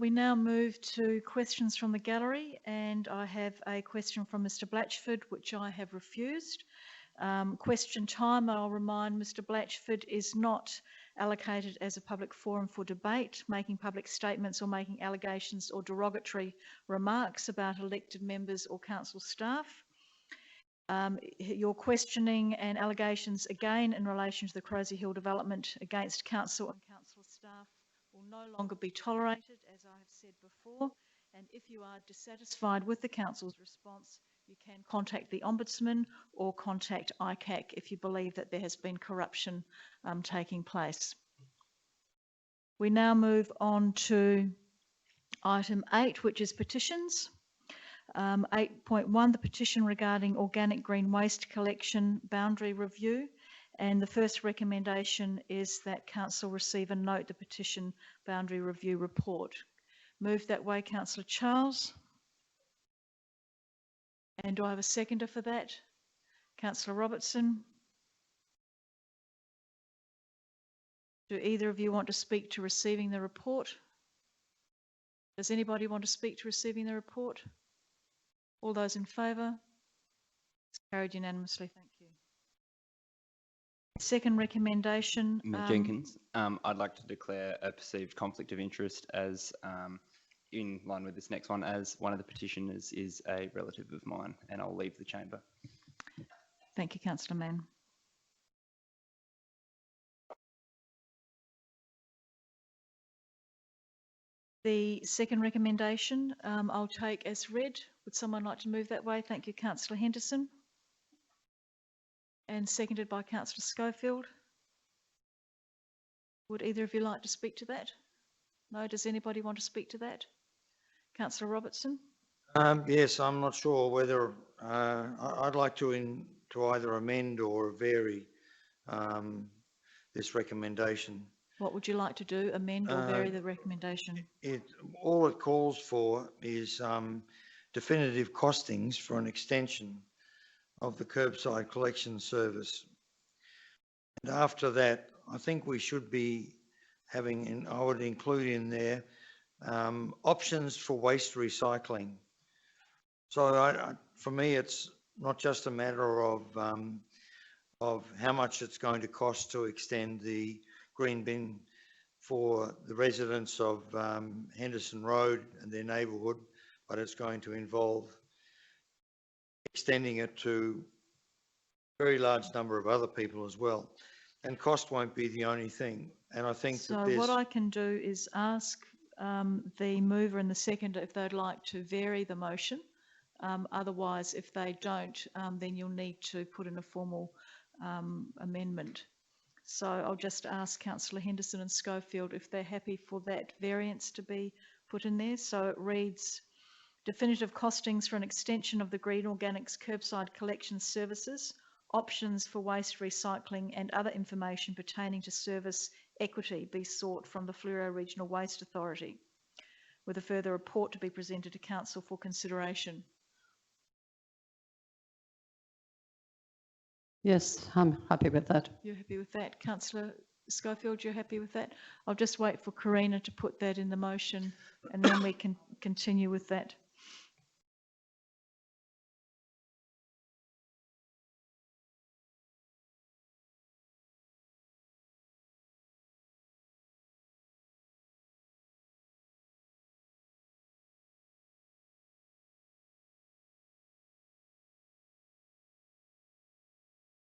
We now move to questions from the gallery, and I have a question from Mr. Blatchford, which I have refused. Question time, I'll remind Mr. Blatchford, is not allocated as a public forum for debate, making public statements or making allegations or derogatory remarks about elected members or council staff. Your questioning and allegations again in relation to the Crozier Hill development against council and council staff will no longer be tolerated, as I have said before, and if you are dissatisfied with the council's response, you can contact the Ombudsman or contact ICAC if you believe that there has been corruption taking place. We now move on to item 8, which is petitions. 8.1, the petition regarding organic green waste collection boundary review. And the first recommendation is that council receive and note the petition boundary review report. Move that way, Councillor Charles. And do I have a seconder for that? Councillor Robertson. Do either of you want to speak to receiving the report? Does anybody want to speak to receiving the report? All those in favour? It's carried unanimously, thank you. Second recommendation. Jenkins, I'd like to declare a perceived conflict of interest as in line with this next one, as one of the petitioners is a relative of mine, and I'll leave the chamber. Thank you, Councillor Mann. The second recommendation I'll take as read. Would someone like to move that way? Thank you, Councillor Henderson. And seconded by Councillor Schofield. Would either of you like to speak to that? No, does anybody want to speak to that? Councillor Robertson? Yes, I'm not sure whether I'd like to either amend or vary this recommendation. What would you like to do? Amend or vary the recommendation? All it calls for is definitive costings for an extension of the curbside collection service. And after that, I think we should be having, and I would include in there, options for waste recycling. So for me, it's not just a matter of how much it's going to cost to extend the green bin for the residents of Henderson Road and their neighbourhood, but it's going to involve extending it to a very large number of other people as well. And cost won't be the only thing. And I think so that what I can do is ask the mover and the seconder if they'd like to vary the motion. Otherwise, if they don't, then you'll need to put in a formal amendment. So I'll just ask Councillor Henderson and Schofield if they're happy for that variance to be put in there. So it reads, definitive costings for an extension of the Green Organics curbside collection services, options for waste recycling and other information pertaining to service equity be sought from the Fleurieu Regional Waste Authority, with a further report to be presented to Council for consideration. Yes, I'm happy with that. You're happy with that? Councillor Schofield, you're happy with that? I'll just wait for Karina to put that in the motion and then we can continue with that.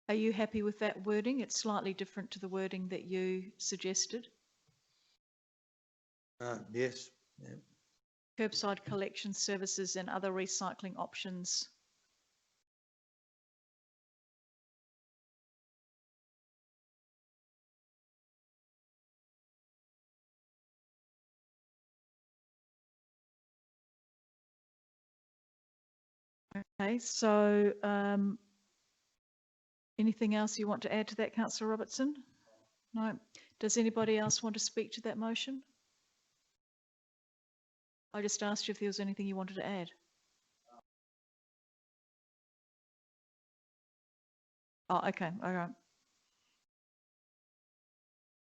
Are you happy with that wording? It's slightly different to the wording that you suggested. Yes. Yeah. Curbside collection services and other recycling options. Okay, so anything else you want to add to that, Councillor Robertson? No. Does anybody else want to speak to that motion? I just asked you if there was anything you wanted to add. Oh, okay, all right.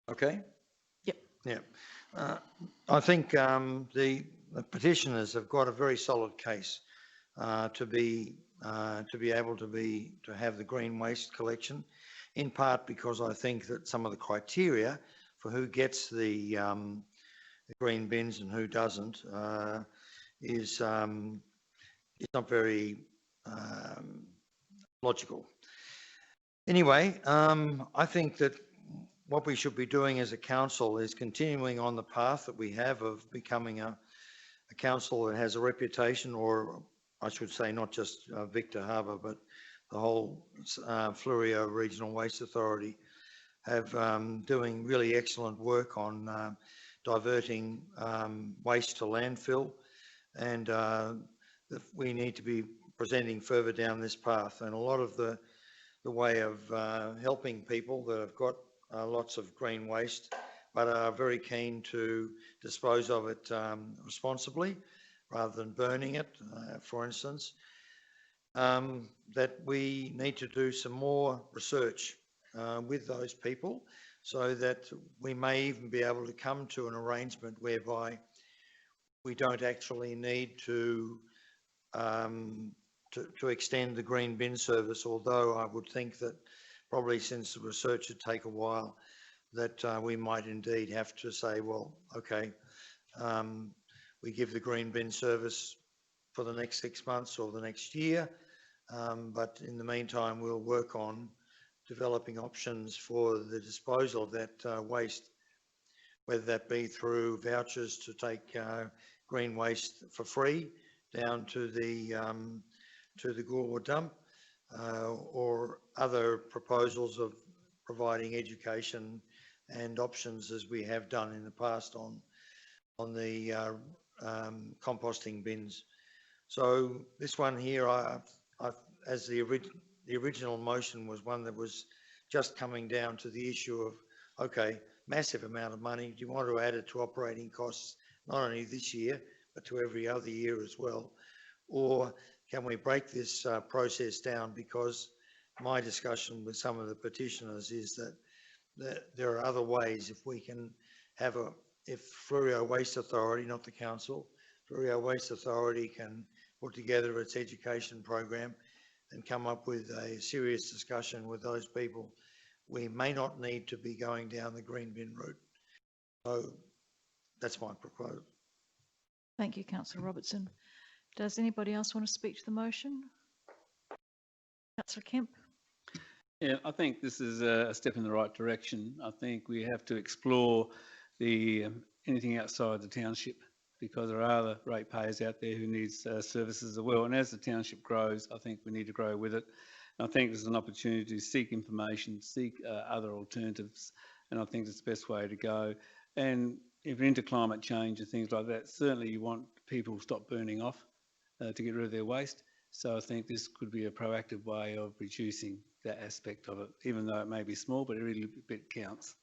Okay. Yep. Yeah. I think the petitioners have got a very solid case to be able to have the green waste collection, in part because I think that some of the criteria for who gets the green bins and who doesn't is not very logical. Anyway, I think that what we should be doing as a council is continuing on the path that we have of becoming a council that has a reputation, or I should say not just Victor Harbour, but the whole Fleurieu Regional Waste Authority have doing really excellent work on diverting waste to landfill, and we need to be presenting further down this path. And a lot of the way of helping people that have got lots of green waste but are very keen to dispose of it responsibly rather than burning it, for instance, that we need to do some more research with those people, so that we may even be able to come to an arrangement whereby we don't actually need to extend the green bin service, although I would think that probably, since the research would take a while, that we might indeed have to say, well, okay, we give the green bin service for the next 6 months or the next year, but in the meantime we'll work on developing options for the disposal of that waste, whether that be through vouchers to take green waste for free down to the Goolwa dump, or other proposals of providing education and options, as we have done in the past on the composting bins. So this one here, as the original motion was one that was just coming down to the issue of, okay, massive amount of money, do you want to add it to operating costs, not only this year, but to every other year as well? Or can we break this process down? Because my discussion with some of the petitioners is that there are other ways. If we can have if Fleurieu Waste Authority, not the council, Fleurieu Waste Authority can put together its education program and come up with a serious discussion with those people, we may not need to be going down the green bin route. So that's my proposal. Thank you, Councillor Robertson. Does anybody else want to speak to the motion? Councillor Kemp. Yeah, I think this is a step in the right direction. I think we have to explore anything outside the township, because there are other ratepayers out there who need services as well. And as the township grows, I think we need to grow with it. And I think there's an opportunity to seek information, seek other alternatives, and I think it's the best way to go. And if we're into climate change and things like that, certainly you want people to stop burning off to get rid of their waste. So I think this could be a proactive way of reducing that aspect of it, even though it may be small, but every little bit counts.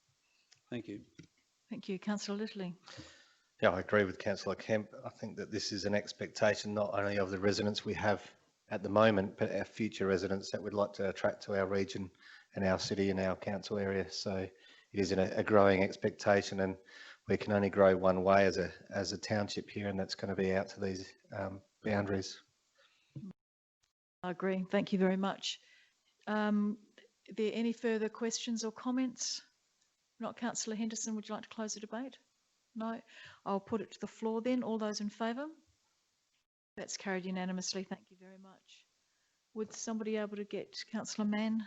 Thank you. Thank you. Councillor Litterly. Yeah, I agree with Councillor Kemp. I think that this is an expectation not only of the residents we have at the moment, but our future residents that we'd like to attract to our region and our city and our council area. So it is a growing expectation, and we can only grow one way as a township here, and that's going to be out to these boundaries. I agree. Thank you very much. Are there any further questions or comments? Not. Councillor Henderson, would you like to close the debate? No. I'll put it to the floor then. All those in favour? That's carried unanimously. Thank you very much. Would somebody able to get Councillor Mann?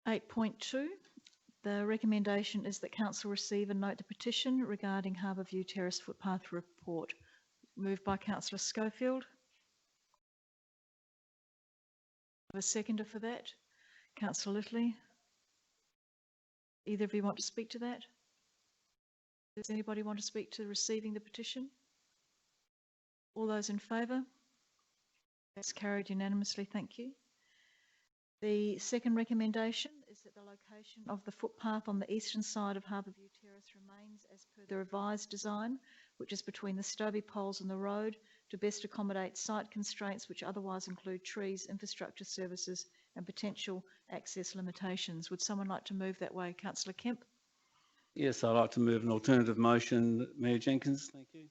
8.2, the recommendation is that council receive and note the petition regarding Harbourview Terrace footpath report. Moved by councillor Schofield. Have a seconder for that? Councillor Littley. Either of you want to speak to that? Does anybody want to speak to receiving the petition? All those in favour? That's carried unanimously, thank you. The second recommendation is that the location of the footpath on the eastern side of Harbourview Terrace remains as per the revised design, which is between the Stobie poles and the road, to best accommodate site constraints which otherwise include trees, infrastructure services and potential access limitations. Would someone like to move that way? Councillor Kemp? Yes, I'd like to move an alternative motion, Mayor Jenkins. Thank you.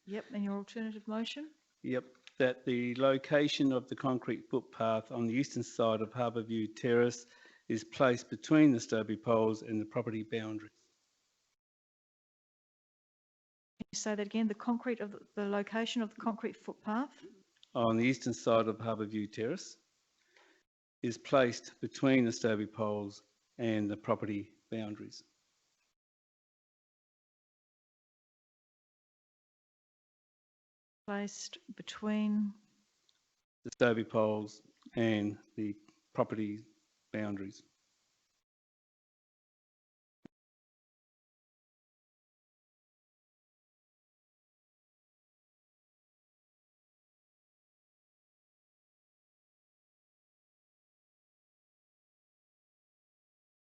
Yep, and your alternative motion? Yep, that the location of the concrete footpath on the eastern side of Harbourview Terrace is placed between the Stobie poles and the property boundary. Can you say that again? The location of the concrete footpath On the eastern side of Harbourview Terrace is placed between the Stobie poles and the property boundaries. placed between The Stobie poles and the property boundaries.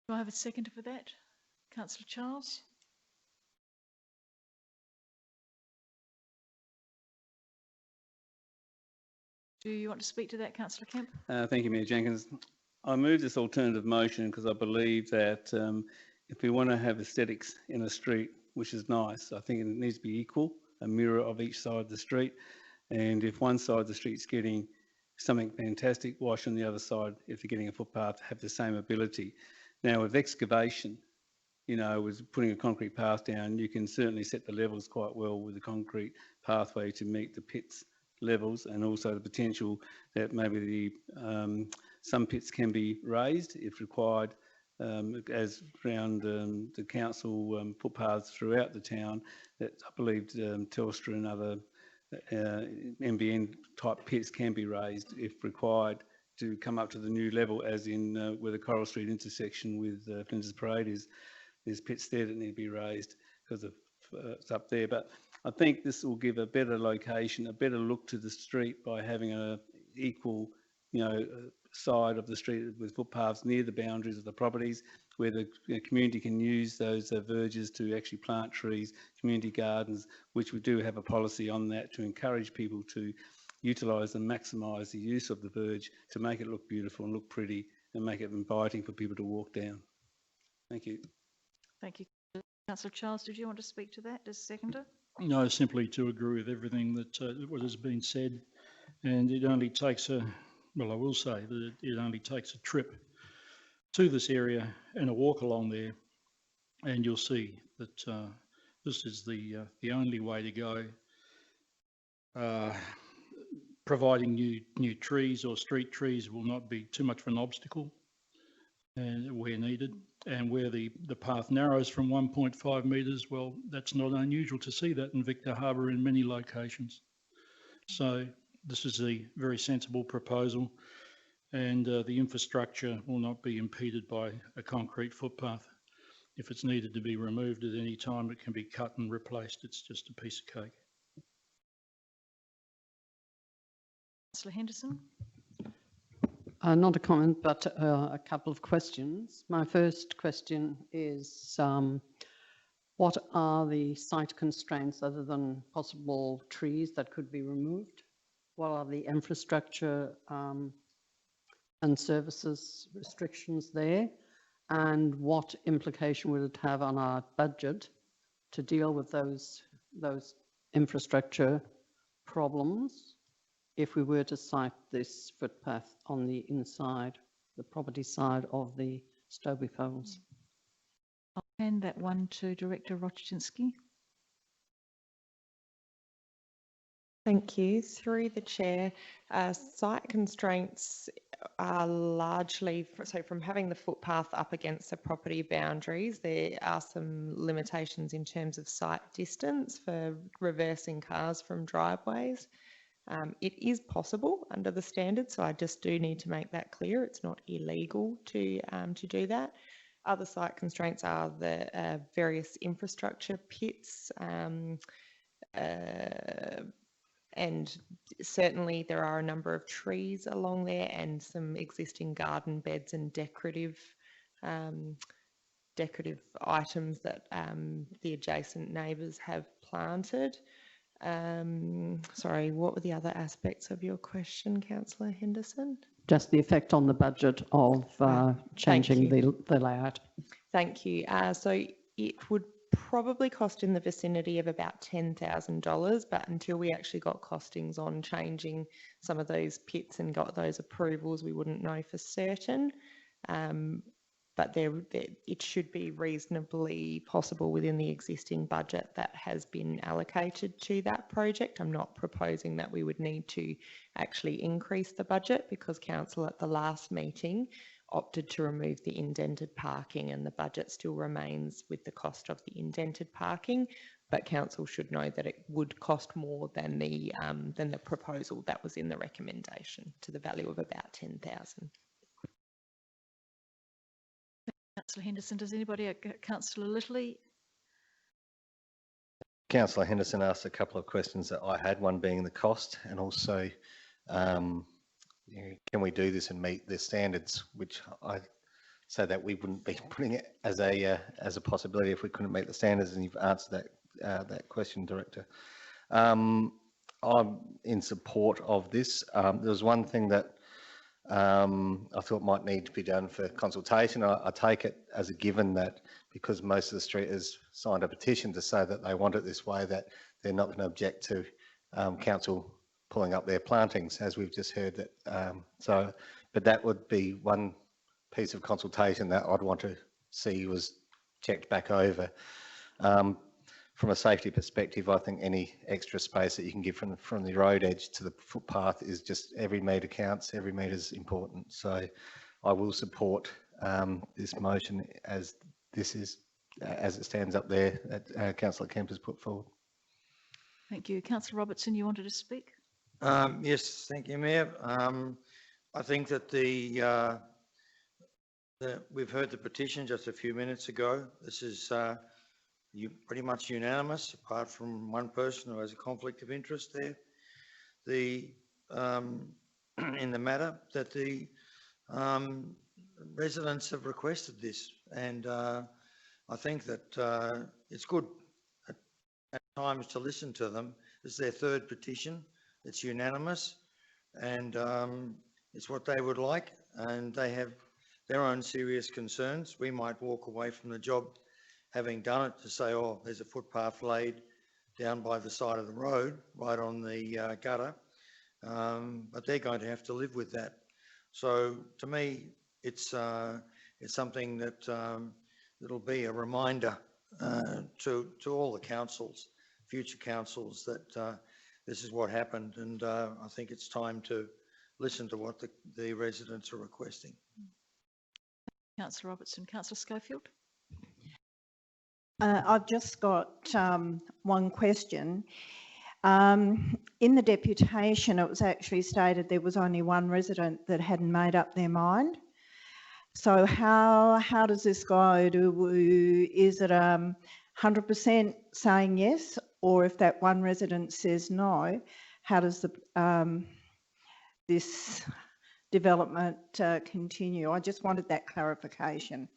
Do I have a seconder for that? Councillor Charles? Do you want to speak to that, Councillor Kemp? Thank you, Mayor Jenkins. I move this alternative motion because I believe that if we want to have aesthetics in a street, which is nice, I think it needs to be equal, a mirror of each side of the street. And if one side of the street's getting something fantastic, why shouldn't the other side, if they're getting a footpath, have the same ability? Now, with excavation, with putting a concrete path down, you can certainly set the levels quite well with the concrete pathway to meet the pits levels, and also the potential that maybe some pits can be raised if required, as around the council footpaths throughout the town. That I believe Telstra and other NBN type pits can be raised if required to come up to the new level, as in where the Coral Street intersection with Flinders Parade is. There's pits there that need to be raised because of it's up there. But I think this will give a better location, a better look to the street by having a equal, side of the street with footpaths near the boundaries of the properties, where the community can use those verges to actually plant trees, community gardens, which we do have a policy on that to encourage people to utilise and maximise the use of the verge to make it look beautiful and look pretty and make it inviting for people to walk down. Thank you. Thank you. Councillor Charles, did you want to speak to that as seconder? No, simply to agree with everything that what has been said. And it only takes I will say that it only takes a trip to this area and a walk along there, and you'll see that this is the only way to go. Providing new trees or street trees will not be too much of an obstacle, and where needed. And where the path narrows from 1.5 metres, well, that's not unusual to see that in Victor Harbour in many locations. So this is a very sensible proposal, and the infrastructure will not be impeded by a concrete footpath. If it's needed to be removed at any time, it can be cut and replaced. It's just a piece of cake. Councillor Henderson? Not a comment, but a couple of questions. My first question is, what are the site constraints other than possible trees that could be removed? What are the infrastructure and services restrictions there? And what implication would it have on our budget to deal with those infrastructure problems if we were to site this footpath on the inside, the property side of the Stobie poles? I'll hand that one to Director Rotchinsky. Thank you. Through the chair, site constraints are largely, so from having the footpath up against the property boundaries, there are some limitations in terms of sight distance for reversing cars from driveways. It is possible under the standards, so I just do need to make that clear. It's not illegal to do that. Other site constraints are the various infrastructure pits, and certainly there are a number of trees along there and some existing garden beds and decorative items that the adjacent neighbours have planted. Sorry, what were the other aspects of your question, Councillor Henderson? Just the effect on the budget of changing the layout. Thank you. So it would probably cost in the vicinity of about $10,000, but until we actually got costings on changing some of those pits and got those approvals, we wouldn't know for certain. But it should be reasonably possible within the existing budget that has been allocated to that project. I'm not proposing that we would need to actually increase the budget because Council at the last meeting opted to remove the indented parking, and the budget still remains with the cost of the indented parking. But Council should know that it would cost more than the proposal that was in the recommendation, to the value of about $10,000. Councillor Henderson, does anybody, Councillor Littley? Councillor Henderson asked a couple of questions that I had, one being the cost, and also can we do this and meet the standards, which I say that we wouldn't be putting it as a possibility if we couldn't meet the standards, and you've answered that question, Director. I'm in support of this. There was one thing that I thought might need to be done for consultation. I take it as a given that because most of the streeters signed a petition to say that they want it this way, that they're not going to object to council pulling up their plantings, as we've just heard. That but that would be one piece of consultation that I'd want to see was checked back over. From a safety perspective, I think any extra space that you can give from the road edge to the footpath is just, every metre counts, every metre is important. So I will support this motion as it stands up there that Councillor Kemp has put forward. Thank you. Councillor Robertson, you wanted to speak? Yes, thank you, Mayor. I think that we've heard the petition just a few minutes ago. This is pretty much unanimous, apart from one person who has a conflict of interest there. In the matter that the residents have requested this, and I think that it's good at times to listen to them. This is their third petition. It's unanimous, and it's what they would like, and they have their own serious concerns. We might walk away from the job having done it to say, oh, there's a footpath laid down by the side of the road, right on the gutter, but they're going to have to live with that. So to me, it's something that it'll be a reminder to all the councils, future councils, that this is what happened, and I think it's time to listen to what the residents are requesting. Councillor Robertson. Councillor Schofield. I've just got one question. In the deputation, it was actually stated there was only one resident that hadn't made up their mind. So how does this go? Is it 100% saying yes, or if that one resident says no, how does this development continue? I just wanted that clarification.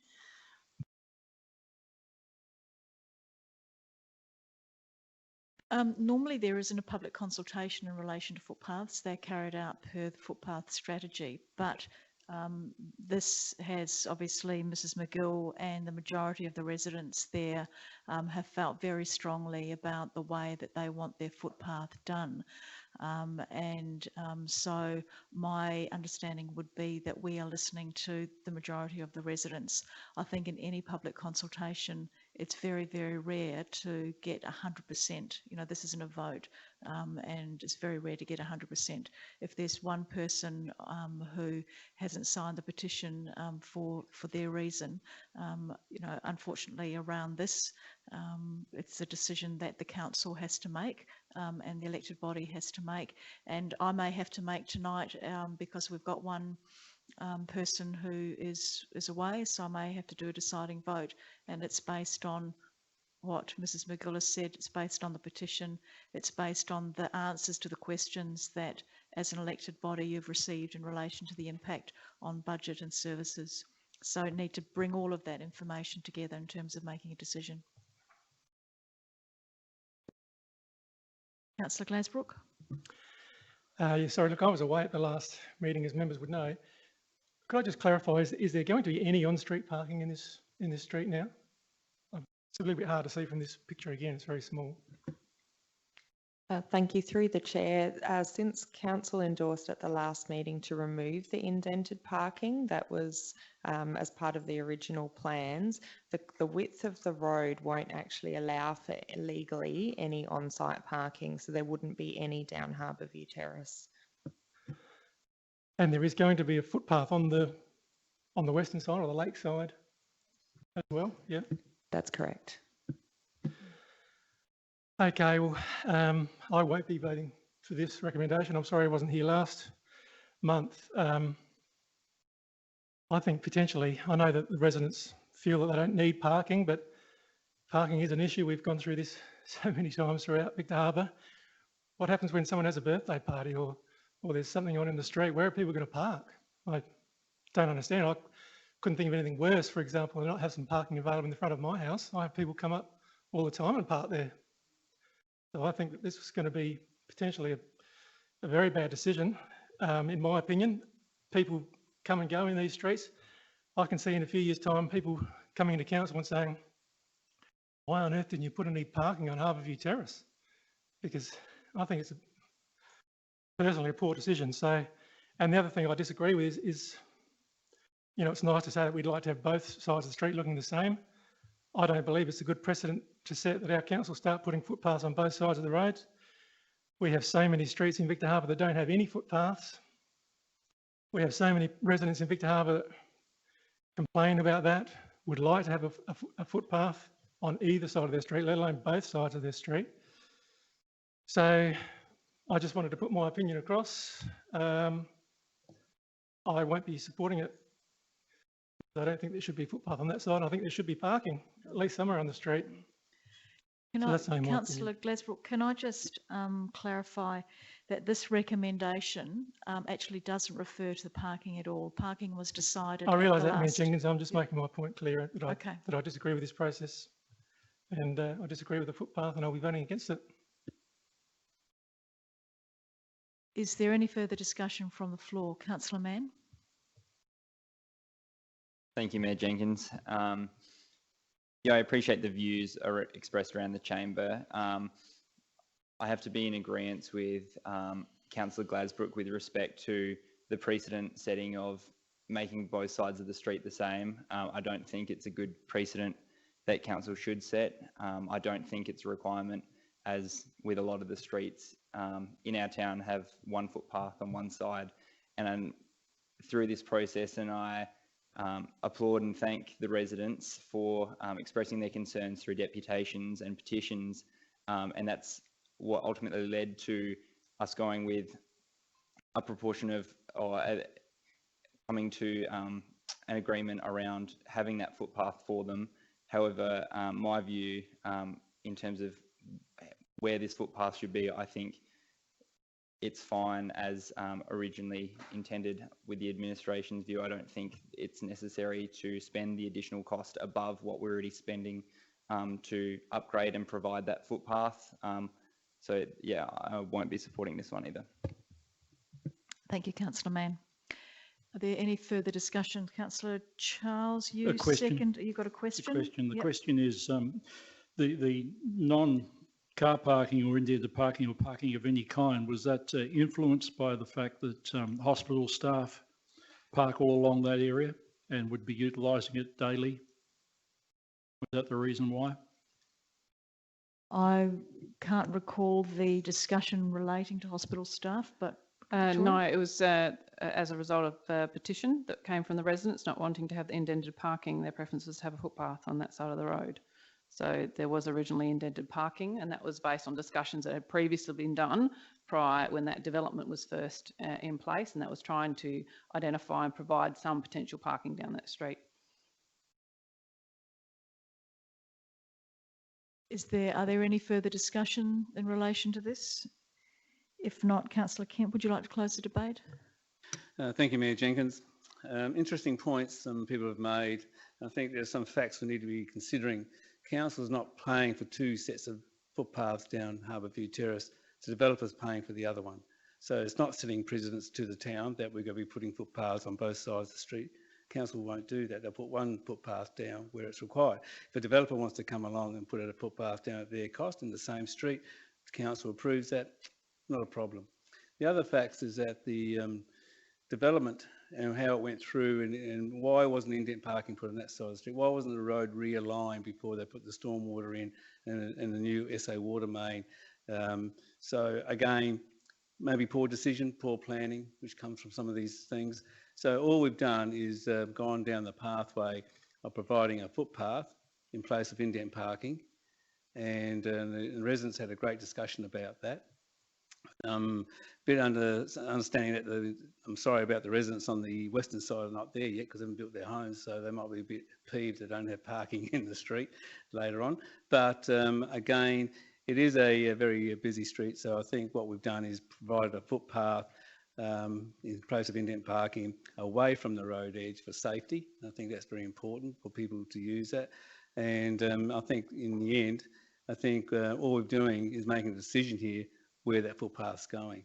Normally there isn't a public consultation in relation to footpaths. They're carried out per the footpath strategy, but this has obviously Mrs McGill and the majority of the residents there have felt very strongly about the way that they want their footpath done. So my understanding would be that we are listening to the majority of the residents. I think in any public consultation, it's very, very rare to get 100%. You know, this isn't a vote, and it's very rare to get 100%. If there's one person who hasn't signed the petition for their reason, you know, unfortunately around this, it's a decision that the council has to make and the elected body has to make. And I may have to make tonight because we've got one person who is away, so I may have to do a deciding vote, and it's based on what Mrs. McGillis said. It's based on the petition. It's based on the answers to the questions that as an elected body you've received in relation to the impact on budget and services. So I need to bring all of that information together in terms of making a decision. Councillor Glasbrook. Yeah, sorry, look, I was away at the last meeting, as members would know. Could I just clarify, is there going to be any on-street parking in this street now? It's a little bit hard to see from this picture again, it's very small. Thank you. Through the chair, since council endorsed at the last meeting to remove the indented parking that was as part of the original plans, the width of the road won't actually allow for legally any on-site parking, so there wouldn't be any down Harbourview Terrace. And there is going to be a footpath on the western side or the lake side as well, yeah? That's correct. Okay, well, I won't be voting for this recommendation. I'm sorry I wasn't here last month. I think potentially, I know that the residents feel that they don't need parking, but parking is an issue. We've gone through this so many times throughout Victor Harbour. What happens when someone has a birthday party or there's something on in the street? Where are people going to park? I don't understand. I couldn't think of anything worse, for example, than not have some parking available in the front of my house. I have people come up all the time and park there. So I think that this was going to be potentially a very bad decision. In my opinion, people come and go in these streets. I can see in a few years' time people coming into council and saying, why on earth didn't you put any parking on Harbourview Terrace? Because I think it's personally a poor decision. So, and the other thing I disagree with is, you know, it's nice to say that we'd like to have both sides of the street looking the same. I don't believe it's a good precedent to set that our council start putting footpaths on both sides of the road. We have so many streets in Victor Harbour that don't have any footpaths. We have so many residents in Victor Harbour that complain about that, would like to have a footpath on either side of their street, let alone both sides of their street. So I just wanted to put my opinion across. I won't be supporting it. I don't think there should be footpath on that side. I think there should be parking, at least somewhere on the street. Councillor Glasbrook, can I just clarify that this recommendation actually doesn't refer to the parking at all? Parking was decided. I realise that, Mayor Jenkins. I'm just making my point clear that, okay. That I disagree with this process, and I disagree with the footpath, and I'll be voting against it. Is there any further discussion from the floor? Councillor Mann. Thank you, Mayor Jenkins. Yeah, I appreciate the views are expressed around the chamber. I have to be in agreement with Councillor Glasbrook with respect to the precedent setting of making both sides of the street the same. I don't think it's a good precedent that council should set. I don't think it's a requirement, as with a lot of the streets in our town, have one footpath on one side. And through this process, and I applaud and thank the residents for expressing their concerns through deputations and petitions, and that's what ultimately led to us going with a proportion of, or coming to an agreement around having that footpath for them. However, my view in terms of where this footpath should be, I think it's fine as originally intended with the administration's view. I don't think it's necessary to spend the additional cost above what we're already spending to upgrade and provide that footpath. So yeah, I won't be supporting this one either. Thank you, Councillor Mann. Are there any further discussion? Councillor Charles, you second. You got a question? The question is the non-car parking, or indeed the parking or parking of any kind, was that influenced by the fact that hospital staff park all along that area and would be utilising it daily? Was that the reason why? I can't recall the discussion relating to hospital staff, but No, Victoria? it was as a result of a petition that came from the residents not wanting to have the indented parking. Their preference was to have a footpath on that side of the road. So there was originally indented parking, and that was based on discussions that had previously been done prior when that development was first in place, and that was trying to identify and provide some potential parking down that street. Are there any further discussion in relation to this? If not, Councillor Kemp, would you like to close the debate? Thank you, Mayor Jenkins. Interesting points some people have made. I think there's some facts we need to be considering. Council is not paying for 2 sets of footpaths down Harbourview Terrace. The developer's paying for the other one. So it's not setting precedents to the town that we're going to be putting footpaths on both sides of the street. Council won't do that. They'll put one footpath down where it's required. If a developer wants to come along and put a footpath down at their cost in the same street, the council approves that, not a problem. The other facts is that the development and how it went through and why wasn't indent parking put on that side of the street? Why wasn't the road realigned before they put the stormwater in and the new SA water main? So again, maybe poor decision, poor planning, which comes from some of these things. So all we've done is gone down the pathway of providing a footpath in place of indent parking, and the residents had a great discussion about that. Bit understanding that I'm sorry about the residents on the western side are not there yet because they haven't built their homes, so they might be a bit peeved they don't have parking in the street later on. But again, it is a very busy street, so I think what we've done is provided a footpath in place of indent parking away from the road edge for safety. I think that's very important for people to use that. And I think in the end, I think all we're doing is making a decision here where that footpath's going.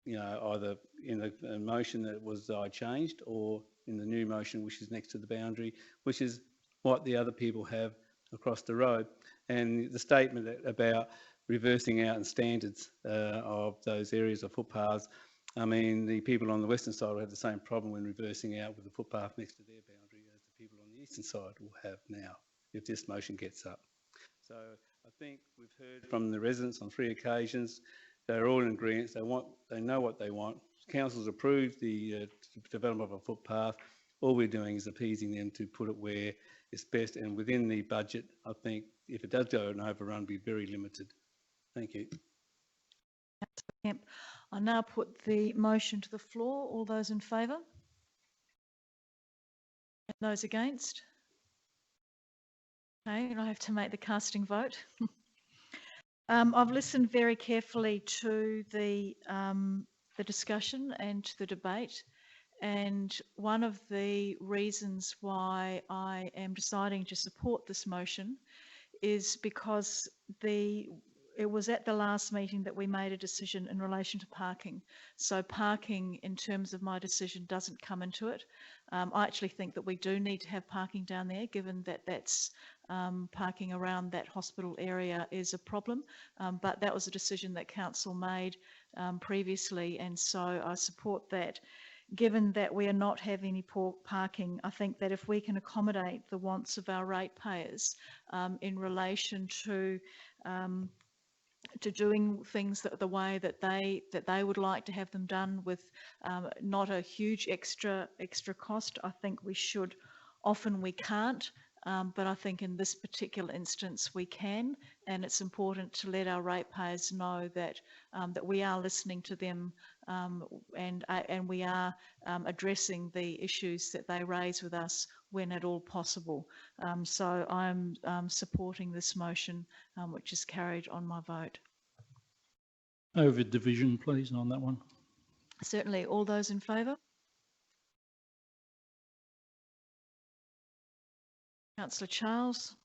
You know, either in the motion that was I changed or in the new motion, which is next to the boundary, which is what the other people have across the road. And the statement about reversing out and standards of those areas of footpaths, I mean, the people on the western side will have the same problem when reversing out with the footpath next to their boundary as the people on the eastern side will have now, if this motion gets up. So I think we've heard from the residents on 3 occasions. They're all in agreement. They know what they want. Council's approved the development of a footpath. All we're doing is appeasing them to put it where it's best, and within the budget, I think if it does go an overrun, be very limited. Thank you. Kemp. I now put the motion to the floor. All those in favour? Those against? Okay, and I have to make the casting vote. I've listened very carefully to the discussion and to the debate, and one of the reasons why I am deciding to support this motion is because it was at the last meeting that we made a decision in relation to parking. So parking, in terms of my decision, doesn't come into it. I actually think that we do need to have parking down there, given that that's parking around that hospital area is a problem. But that was a decision that council made previously, and so I support that. Given that we are not having any poor parking, I think that if we can accommodate the wants of our ratepayers in relation to doing things the way that they would like to have them done, with not a huge extra cost, I think we should. Often we can't, but I think in this particular instance we can, and it's important to let our ratepayers know that that we are listening to them, and we are addressing the issues that they raise with us when at all possible. So I'm supporting this motion, which is carried on my vote. Over division, please, on that one. Certainly. All those in favour? Councillor Charles.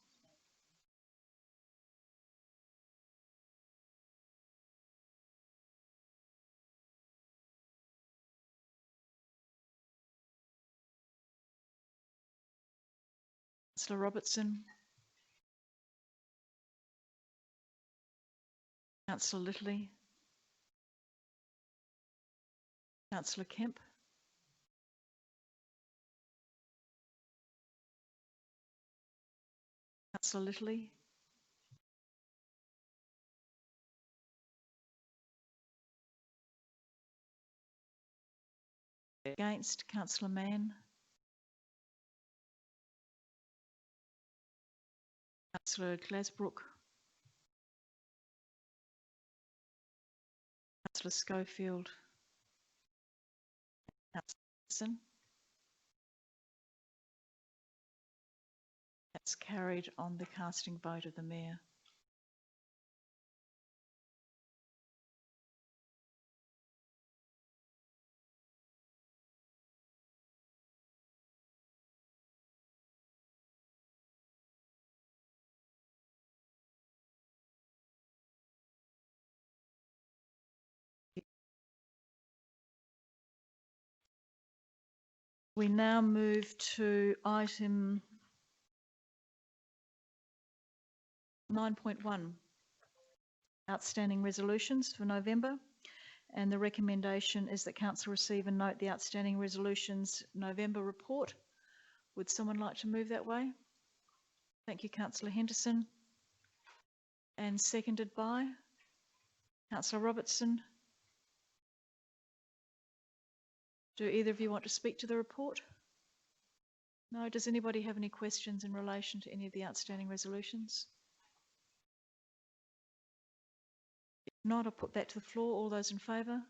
Councillor Robertson. Councillor Littley. Councillor Kemp. Councillor Littley. Against, Councillor Mann. Councillor Glasbrook. Councillor Schofield. Councillor Henderson. That's carried on the casting vote of the Mayor. We now move to item 9.1, outstanding resolutions for November. And the recommendation is that Council receive and note the outstanding resolutions November report. Would someone like to move that way? Thank you, Councillor Henderson. And seconded by Councillor Robertson. Do either of you want to speak to the report? No. Does anybody have any questions in relation to any of the outstanding resolutions? If not, I'll put that to the floor. All those in favour?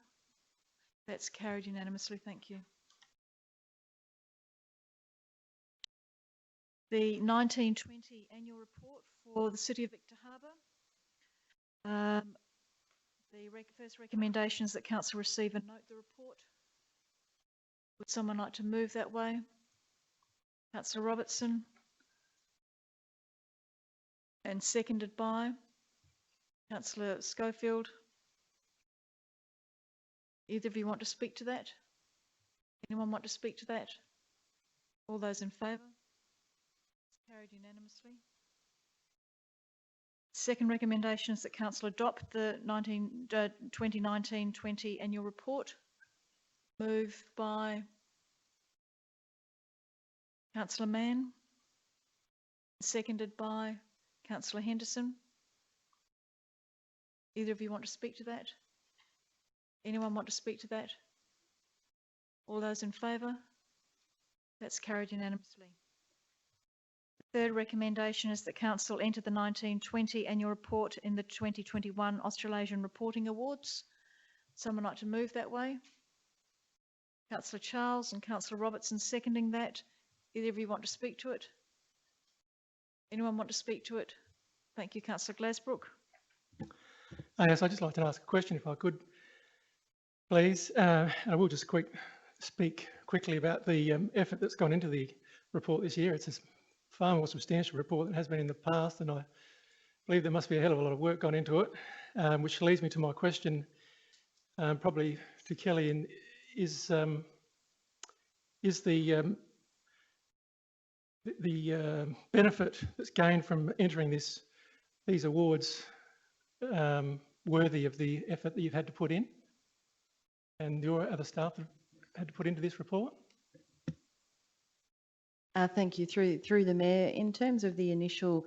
That's carried unanimously. Thank you. The 1920 annual report for the City of Victor Harbor. The first recommendation is that Council receive and note the report. Would someone like to move that way? Councillor Robertson. And seconded by Councillor Schofield. Either of you want to speak to that? Anyone want to speak to that? All those in favour? It's carried unanimously. Second recommendation is that Council adopt the 2019-20 annual report. Moved by Councillor Mann, seconded by Councillor Henderson. Either of you want to speak to that? Anyone want to speak to that? All those in favour? That's carried unanimously. The third recommendation is that Council enter the 1920 annual report in the 2021 Australasian Reporting Awards. Someone like to move that way? Councillor Charles and Councillor Robertson seconding that. Either of you want to speak to it? Anyone want to speak to it? Thank you, Councillor Glasbrook. Yes, I'd just like to ask a question if I could, please. I will just speak quickly about the effort that's gone into the report this year. It's a far more substantial report than has been in the past, and I believe there must be a hell of a lot of work gone into it, which leads me to my question, probably to Kelly, and is the benefit that's gained from entering these awards worthy of the effort that you've had to put in and your other staff have had to put into this report? Thank you. Through the Mayor, in terms of the initial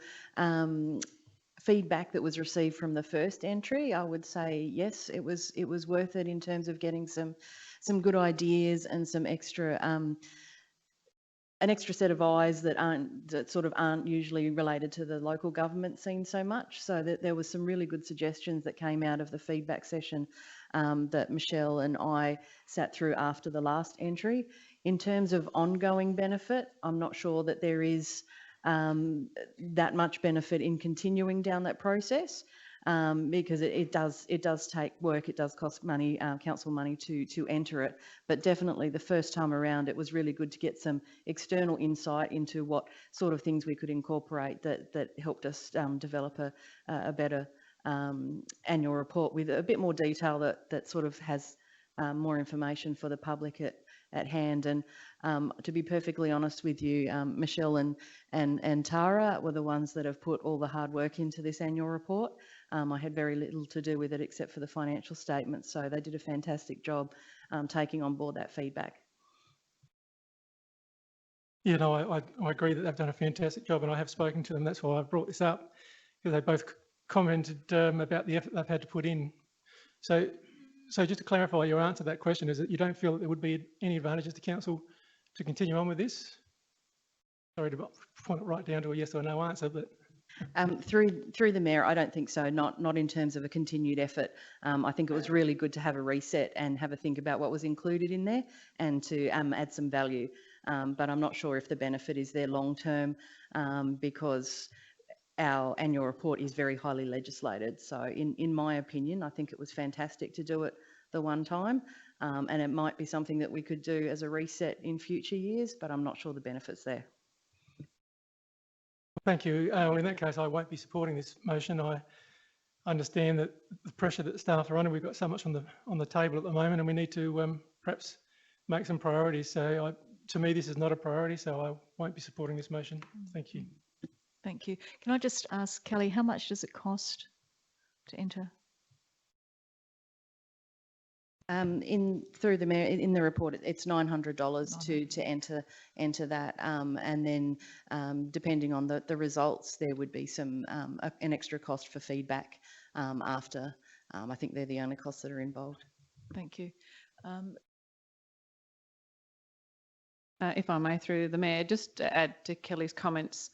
feedback that was received from the first entry, I would say yes, it was worth it in terms of getting some good ideas and some extra an extra set of eyes that aren't usually related to the local government scene so much. So that there was some really good suggestions that came out of the feedback session that Michelle and I sat through after the last entry. In terms of ongoing benefit, I'm not sure that there is that much benefit in continuing down that process. Because it does take work, it does cost money, council money to enter it. But definitely the first time around, it was really good to get some external insight into what sort of things we could incorporate that helped us develop a better annual report with a bit more detail that sort of has more information for the public at hand. And to be perfectly honest with you, Michelle and Tara were the ones that have put all the hard work into this annual report. I had very little to do with it except for the financial statements, so they did a fantastic job taking on board that feedback. Yeah, no, I agree that they've done a fantastic job, and I have spoken to them. That's why I've brought this up, because they both commented about the effort they've had to put in. So just to clarify your answer to that question, is that you don't feel that there would be any advantages to council to continue on with this? Sorry to point it right down to a yes or no answer, but. Through the Mayor, I don't think so, not in terms of a continued effort. I think it was really good to have a reset and have a think about what was included in there and to add some value. But I'm not sure if the benefit is there long term, because our annual report is very highly legislated. So in my opinion, I think it was fantastic to do it the one time, and it might be something that we could do as a reset in future years, but I'm not sure the benefit's there. Thank you. In that case, I won't be supporting this motion. I understand that the pressure that staff are under, we've got so much on the table at the moment, and we need to perhaps make some priorities. So to me, this is not a priority, so I won't be supporting this motion. Thank you. Thank you. Can I just ask Kelly, how much does it cost to enter? Through the Mayor, in the report, it's $900 to enter that, and then depending on the results, there would be some an extra cost for feedback after. I think they're the only costs that are involved. Thank you. If I may, through the Mayor, just to add to Kelly's comments,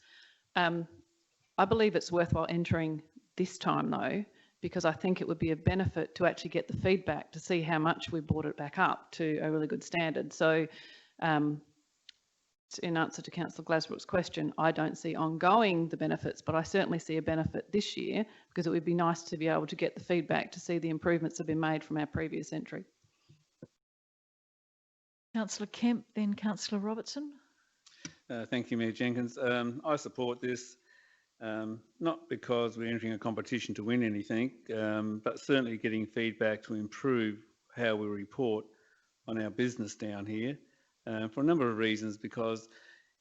I believe it's worthwhile entering this time though, because I think it would be a benefit to actually get the feedback to see how much we brought it back up to a really good standard. So in answer to Councillor Glasbrook's question, I don't see ongoing the benefits, but I certainly see a benefit this year, because it would be nice to be able to get the feedback to see the improvements that have been made from our previous entry. Councillor Kemp, then Councillor Robertson. Thank you, Mayor Jenkins. I support this, not because we're entering a competition to win anything, but certainly getting feedback to improve how we report on our business down here, for a number of reasons. Because,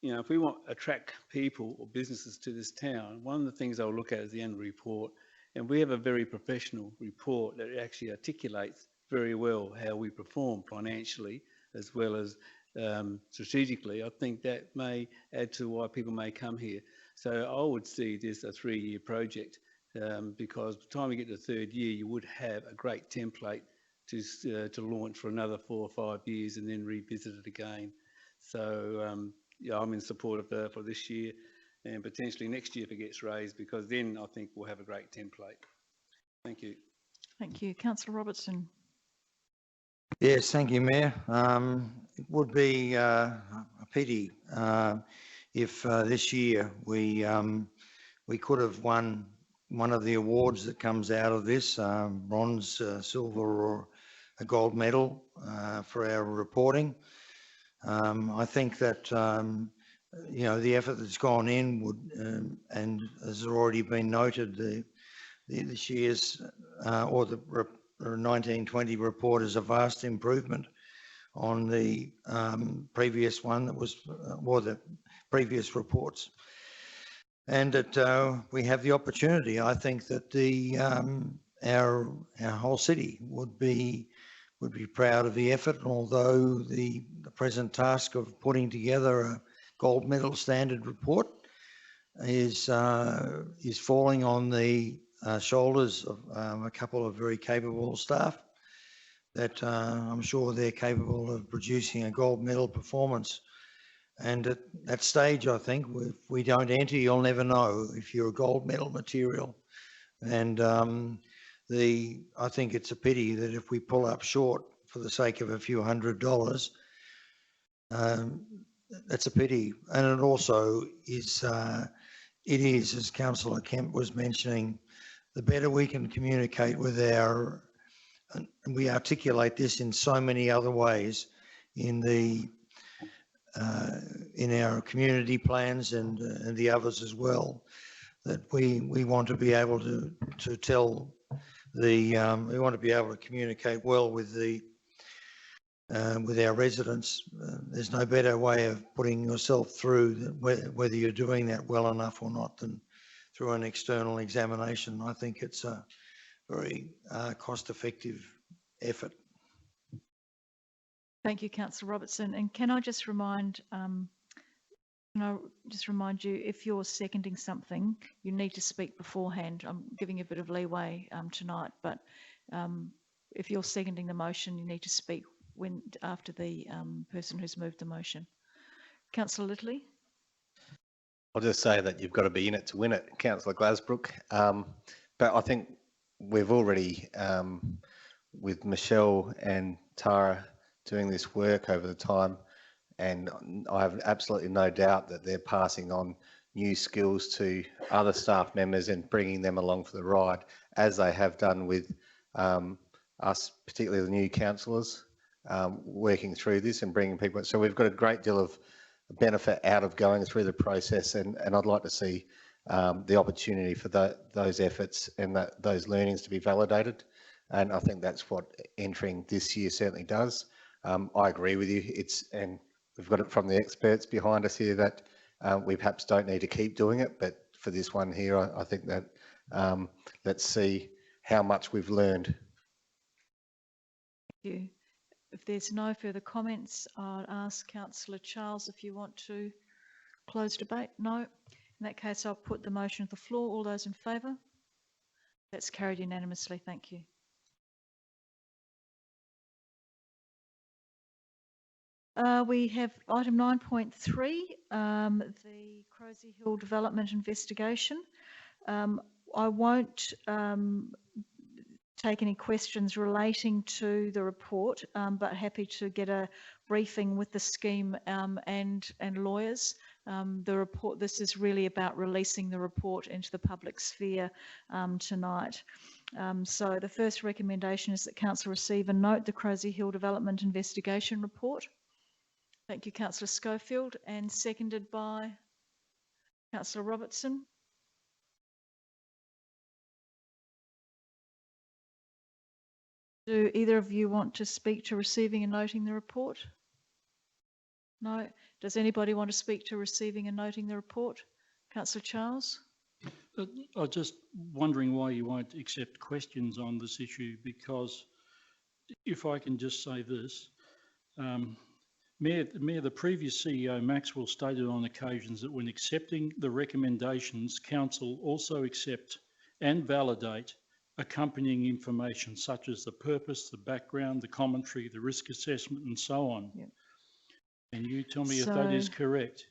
you know, if we want to attract people or businesses to this town, one of the things I'll look at is the annual report, and we have a very professional report that actually articulates very well how we perform financially as well as strategically. I think that may add to why people may come here. So I would see this a 3-year project, because by the time we get to the 3rd year, you would have a great template to launch for another 4 or 5 years and then revisit it again. So yeah, I'm in support of for this year and potentially next year if it gets raised, because then I think we'll have a great template. Thank you. Thank you. Councillor Robertson. Yes, thank you, Mayor. It would be a pity if this year we could have won one of the awards that comes out of this, bronze, silver or a gold medal for our reporting. I think that, you know, the effort that's gone in would, and has already been noted, this year's or the 1920 report is a vast improvement on the previous one that was, or the previous reports. And that we have the opportunity. I think that the our whole city would be proud of the effort, although the present task of putting together a gold medal standard report is falling on the shoulders of a couple of very capable staff that I'm sure they're capable of producing a gold medal performance. And at that stage, I think, if we don't enter, you'll never know if you're a gold medal material. And I think it's a pity that if we pull up short for the sake of a few $100s, that's a pity. And it also is, as Councillor Kemp was mentioning, the better we can communicate with our, and we articulate this in so many other ways in our community plans and the others as well, that we want to be able to tell the, we want to be able to communicate well with our residents. There's no better way of putting yourself through whether you're doing that well enough or not than through an external examination. I think it's a very cost-effective effort. Thank you, Councillor Robertson. And can I just remind Can I just remind you, if you're seconding something, you need to speak beforehand. I'm giving you a bit of leeway tonight, but if you're seconding the motion, you need to speak after the person who's moved the motion. Councillor Littley? I'll just say that you've got to be in it to win it, Councillor Glasbrook. But I think we've already, with Michelle and Tara doing this work over the time, and I have absolutely no doubt that they're passing on new skills to other staff members and bringing them along for the ride, as they have done with us, particularly the new councillors, working through this and bringing people. So we've got a great deal of benefit out of going through the process, and I'd like to see the opportunity for those efforts and those learnings to be validated. And I think that's what entering this year certainly does. I agree with you. And we've got it from the experts behind us here that we perhaps don't need to keep doing it, but for this one here, I think that let's see how much we've learned. Thank you. If there's no further comments, I'll ask Councillor Charles if you want to close debate. No. In that case, I'll put the motion to the floor. All those in favour? That's carried unanimously. Thank you. We have item 9.3, the Crosy Hill Development Investigation. I won't take any questions relating to the report, but happy to get a briefing with the scheme and lawyers. The report, this is really about releasing the report into the public sphere tonight. So the first recommendation is that Council receive and note the Crosy Hill Development Investigation Report. Thank you, Councillor Schofield, and seconded by Councillor Robertson. Do either of you want to speak to receiving and noting the report? No. Does anybody want to speak to receiving and noting the report? Councillor Charles? I'm just wondering why you won't accept questions on this issue, because if I can just say this, Mayor, the previous CEO Maxwell stated on occasions that when accepting the recommendations, Council also accept and validate accompanying information such as the purpose, the background, the commentary, the risk assessment and so on. Yep. Can you tell me if that is correct?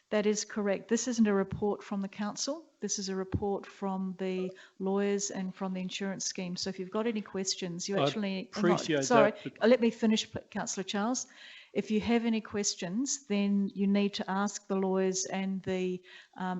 That is correct. This isn't a report from the council. This is a report from the lawyers and from the insurance scheme. So if you've got any questions, you actually... appreciate sorry, that, let me finish, Councillor Charles. If you have any questions, then you need to ask the lawyers and the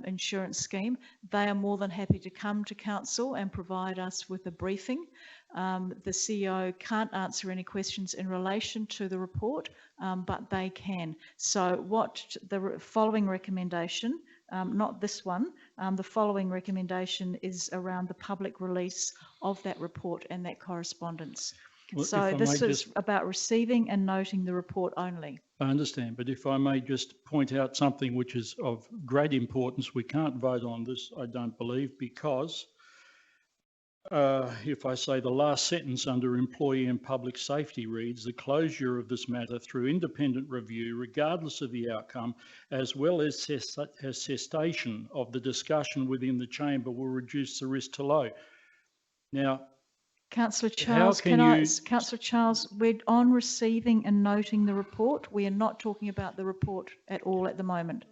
insurance scheme. They are more than happy to come to council and provide us with a briefing. The CEO can't answer any questions in relation to the report, but they can. So what the following recommendation, not this one, the following recommendation is around the public release of that report and that correspondence. Well, so this is about receiving and noting the report only. I understand, but if I may just point out something which is of great importance, we can't vote on this, I don't believe, because if I say the last sentence under employee and public safety reads, the closure of this matter through independent review, regardless of the outcome, as well as cessation of the discussion within the chamber will reduce the risk to low. Now, Councillor Charles, Councillor Charles, we're on receiving and noting the report. We are not talking about the report at all at the moment.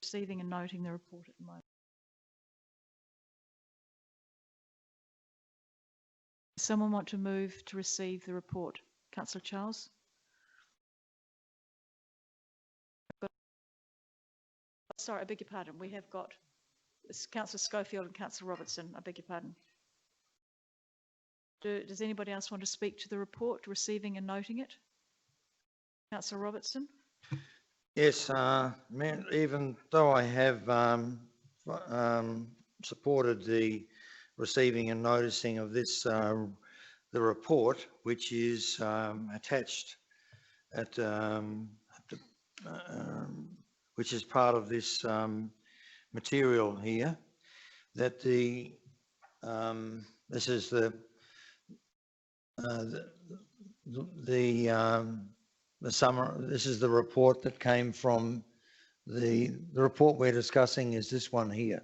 Receiving and noting the report at the moment. Someone want to move to receive the report? Councillor Charles? Sorry, I beg your pardon. We have got Councillor Schofield and Councillor Robertson. I beg your pardon. Does anybody else want to speak to the report, receiving and noting it? Councillor Robertson? Yes, man, even though I have supported the receiving and noticing of this, the report, which is attached at, which is part of this material here, that this is the summary. This is the report that came from the report we're discussing is this one here.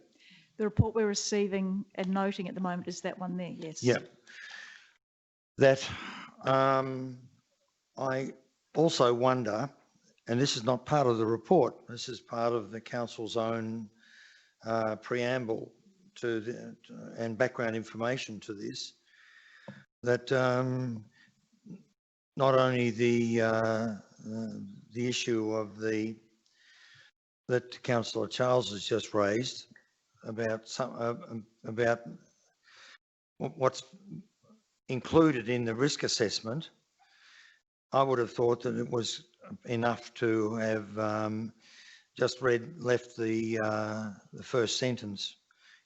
The report we're receiving and noting at the moment is that one there, yes. Yep. That I also wonder, and this is not part of the report, this is part of the council's own preamble to and background information to this, that not only the issue of that Councillor Charles has just raised about about what's included in the risk assessment. I would have thought that it was enough to have just left the first sentence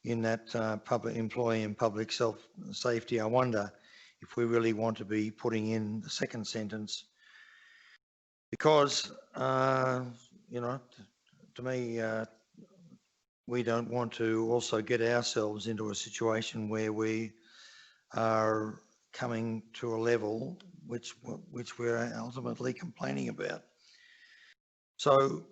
in that public employee and public safety. I wonder if we really want to be putting in the second sentence, because you know, to me, we don't want to also get ourselves into a situation where we are coming to a level which we're ultimately complaining about. So,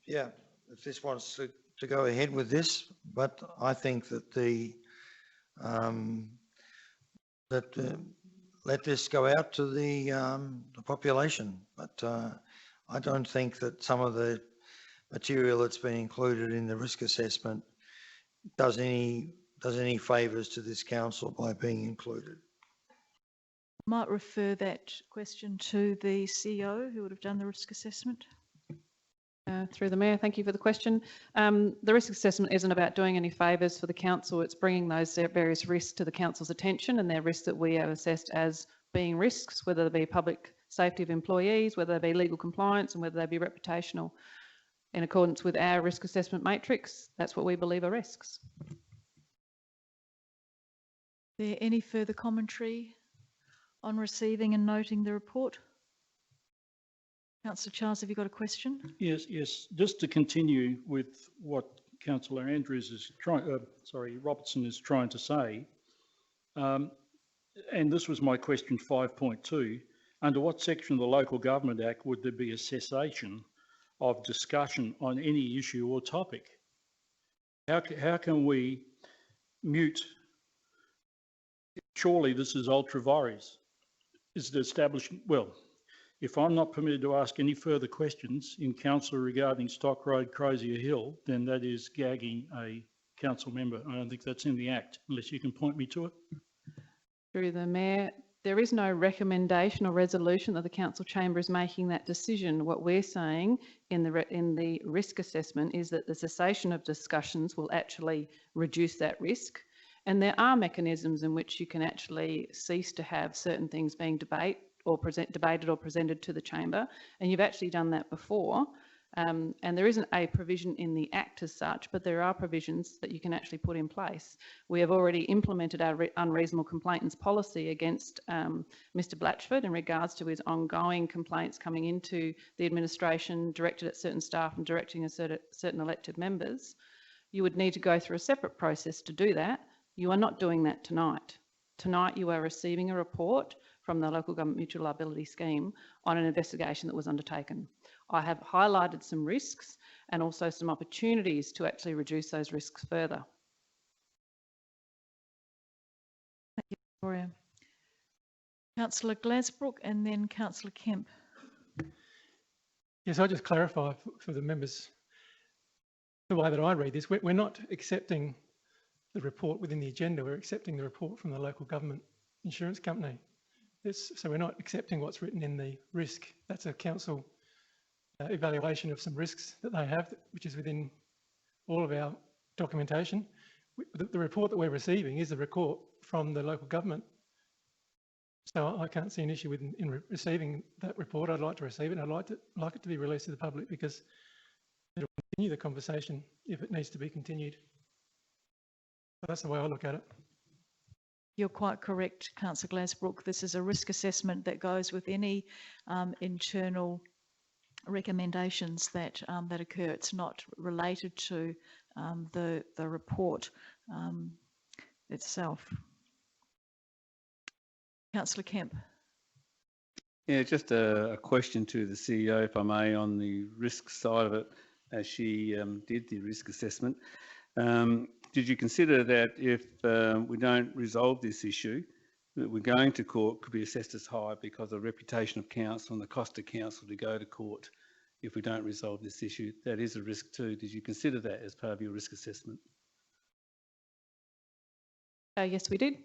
yeah, if this wants to go ahead with this, but I think that let this go out to the population. But I don't think that some of the material that's been included in the risk assessment does any favours to this council by being included. Might refer that question to the CEO who would have done the risk assessment. Through the Mayor, thank you for the question. The risk assessment isn't about doing any favours for the council. It's bringing those various risks to the council's attention, and they're risks that we have assessed as being risks, whether they be public safety of employees, whether they be legal compliance, and whether they be reputational. In accordance with our risk assessment matrix, that's what we believe are risks. There any further commentary on receiving and noting the report? Councillor Charles, have you got a question? Yes. Just to continue with what Councillor Andrews is Robertson is trying to say, and this was my question 5.2. Under what section of the Local Government Act would there be a cessation of discussion on any issue or topic? How can we mute? Surely this is ultra vires. Is it established? Well, if I'm not permitted to ask any further questions in council regarding Stock Road, Crozier Hill, then that is gagging a council member. I don't think that's in the Act, unless you can point me to it. Through the Mayor, there is no recommendation or resolution that the council chamber is making that decision. What we're saying in the risk assessment is that the cessation of discussions will actually reduce that risk. And there are mechanisms in which you can actually cease to have certain things being debated or presented to the chamber. And you've actually done that before. And there isn't a provision in the Act as such, but there are provisions that you can actually put in place. We have already implemented our unreasonable complainants policy against Mr Blatchford in regards to his ongoing complaints coming into the administration directed at certain staff and directing at certain elected members. You would need to go through a separate process to do that. You are not doing that tonight. Tonight you are receiving a report from the Local Government Mutual Liability Scheme on an investigation that was undertaken. I have highlighted some risks and also some opportunities to actually reduce those risks further. Thank you, Victoria. Councillor Glasbrook and then Councillor Kemp. Yes, I'll just clarify for the members the way that I read this. We're not accepting the report within the agenda, we're accepting the report from the local government insurance company. So we're not accepting what's written in the risk. That's a council evaluation of some risks that they have, which is within all of our documentation. The report that we're receiving is the report from the local government. So I can't see an issue in receiving that report. I'd like to receive it. I'd like it to be released to the public because it'll continue the conversation if it needs to be continued. So that's the way I look at it. You're quite correct, Councillor Glasbrook. This is a risk assessment that goes with any internal recommendations that that occur. It's not related to the report itself. Councillor Kemp. Yeah, just a question to the CEO, if I may, on the risk side of it, as she did the risk assessment. Did you consider that if we don't resolve this issue, that we're going to court could be assessed as high because of the reputation of council and the cost of council to go to court if we don't resolve this issue? That is a risk too. Did you consider that as part of your risk assessment? Yes, we did.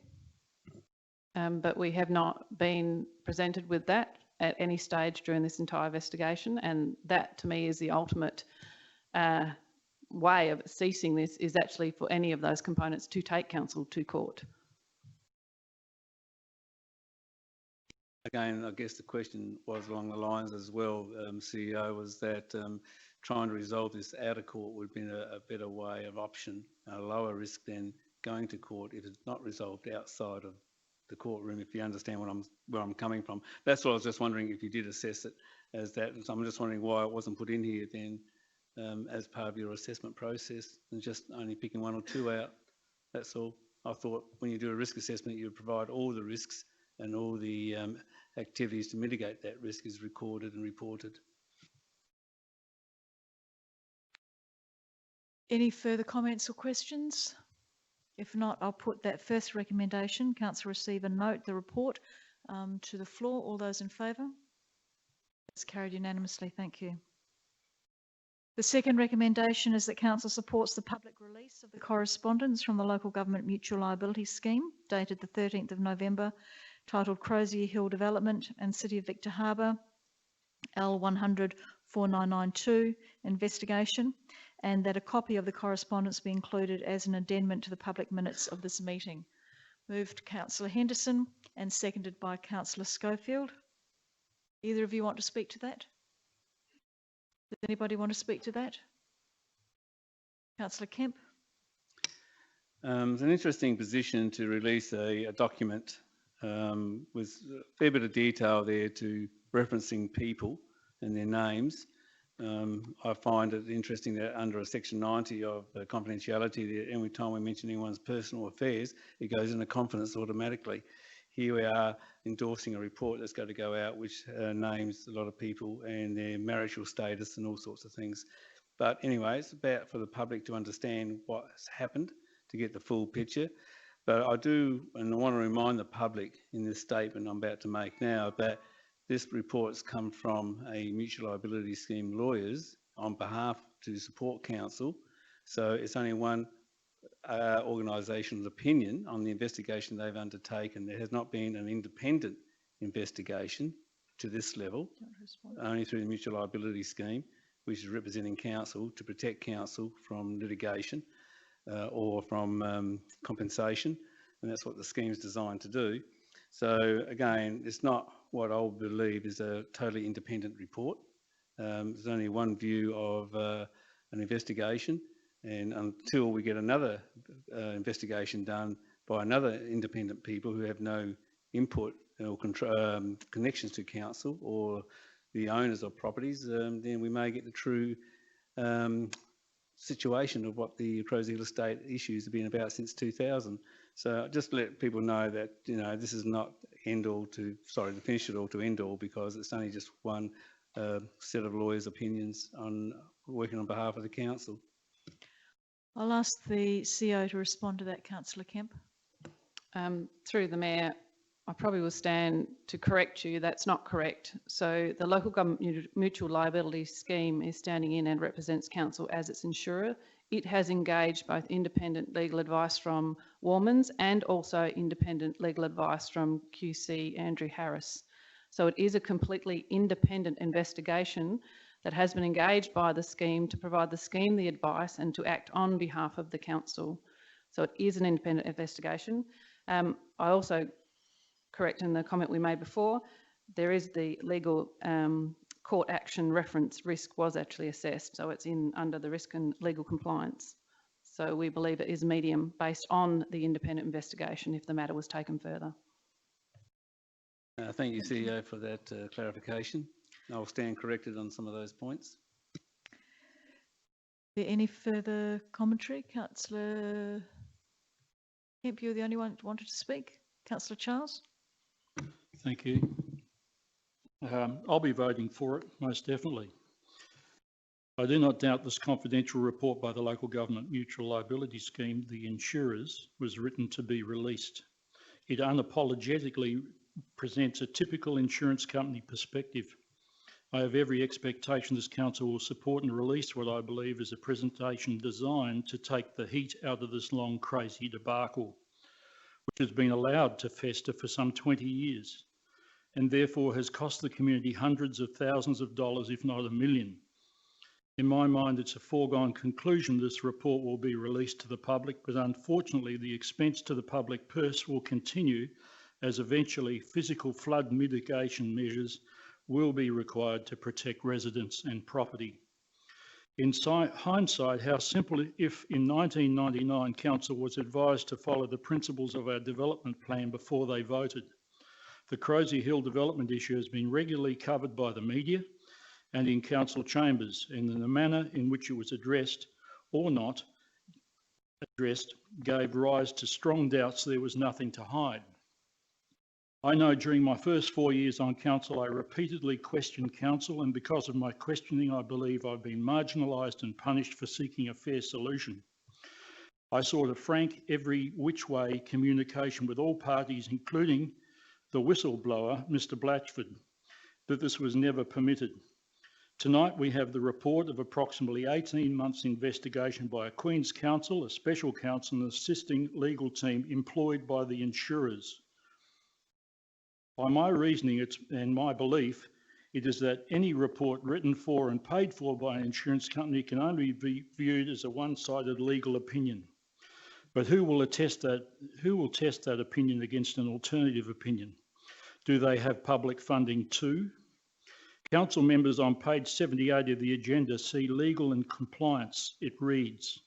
But we have not been presented with that at any stage during this entire investigation, and that to me is the ultimate way of ceasing this, is actually for any of those components to take council to court. Again, I guess the question was along the lines as well, CEO, was that trying to resolve this out of court would have been a better way of option, a lower risk than going to court if it's not resolved outside of the courtroom, if you understand where I'm coming from. That's what I was just wondering, if you did assess it as that. And so I'm just wondering why it wasn't put in here then as part of your assessment process, and just only picking one or two out. That's all. I thought when you do a risk assessment, you provide all the risks and all the activities to mitigate that risk is recorded and reported. Any further comments or questions? If not, I'll put that first recommendation, council receive and note the report, to the floor. All those in favour? It's carried unanimously. Thank you. The second recommendation is that council supports the public release of the correspondence from the Local Government Mutual Liability Scheme dated the 13th of November, titled Crozier Hill Development and City of Victor Harbor, L100 4992 investigation, and that a copy of the correspondence be included as an addendum to the public minutes of this meeting. Moved Councillor Henderson and seconded by Councillor Schofield. Either of you want to speak to that? Does anybody want to speak to that? Councillor Kemp. It's an interesting position to release a document with a fair bit of detail there to referencing people and their names. I find it interesting that under a section 90 of confidentiality, that every time we mention anyone's personal affairs, it goes into confidence automatically. Here we are endorsing a report that's going to go out which names a lot of people and their marital status and all sorts of things. But anyway, it's about for the public to understand what's happened, to get the full picture. But I do, and I want to remind the public in this statement I'm about to make now, that this report's come from a mutual liability scheme lawyers on behalf to support council. So it's only one organisation's opinion on the investigation they've undertaken. There has not been an independent investigation to this level, only through the mutual liability scheme, which is representing council to protect council from litigation or from compensation. And that's what the scheme is designed to do. So again, it's not what I believe is a totally independent report. There's only one view of an investigation, and until we get another investigation done by another independent people who have no input or connections to council or the owners of properties, then we may get the true situation of what the Crozier Hill Estate issues have been about since 2000. So just let people know that, you know, this is not end all to, sorry, to finish it all to end all, because it's only just one set of lawyers' opinions on working on behalf of the council. I'll ask the CEO to respond to that, Councillor Kemp. Through the Mayor, I probably will stand to correct you. That's not correct. So the Local Government Mutual Liability Scheme is standing in and represents council as its insurer. It has engaged both independent legal advice from Warmans and also independent legal advice from QC Andrew Harris. So it is a completely independent investigation that has been engaged by the scheme to provide the scheme the advice and to act on behalf of the council. So it is an independent investigation. I also correct in the comment we made before, there is the legal court action reference risk was actually assessed, so it's in under the risk and legal compliance. So we believe it is medium based on the independent investigation if the matter was taken further. Thank you, CEO, for that clarification. I'll stand corrected on some of those points. There any further commentary? Councillor Kemp, you're the only one that wanted to speak. Councillor Charles? Thank you. I'll be voting for it, most definitely. I do not doubt this confidential report by the Local Government Mutual Liability Scheme, the insurers, was written to be released. It unapologetically presents a typical insurance company perspective. I have every expectation this council will support and release what I believe is a presentation designed to take the heat out of this long, crazy debacle, which has been allowed to fester for some 20 years and therefore has cost the community hundreds of thousands of dollars, if not $1 million. In my mind, it's a foregone conclusion this report will be released to the public, but unfortunately the expense to the public purse will continue as eventually physical flood mitigation measures will be required to protect residents and property. In hindsight, how simple if in 1999 Council was advised to follow the principles of our development plan before they voted. The Crozier Hill development issue has been regularly covered by the media and in council chambers, and in the manner in which it was addressed or not addressed gave rise to strong doubts there was nothing to hide. I know during my first 4 years on council, I repeatedly questioned council, and because of my questioning, I believe I've been marginalised and punished for seeking a fair solution. I sought a frank, every which way communication with all parties, including the whistleblower, Mr. Blatchford, but this was never permitted. Tonight we have the report of approximately 18 months investigation by a Queen's Counsel, a special counsel and assisting legal team employed by the insurers. By my reasoning and my belief, it is that any report written for and paid for by an insurance company can only be viewed as a one-sided legal opinion. But who will test that opinion against an alternative opinion? Do they have public funding too? Council members on page 78 of the agenda see legal and compliance. It reads,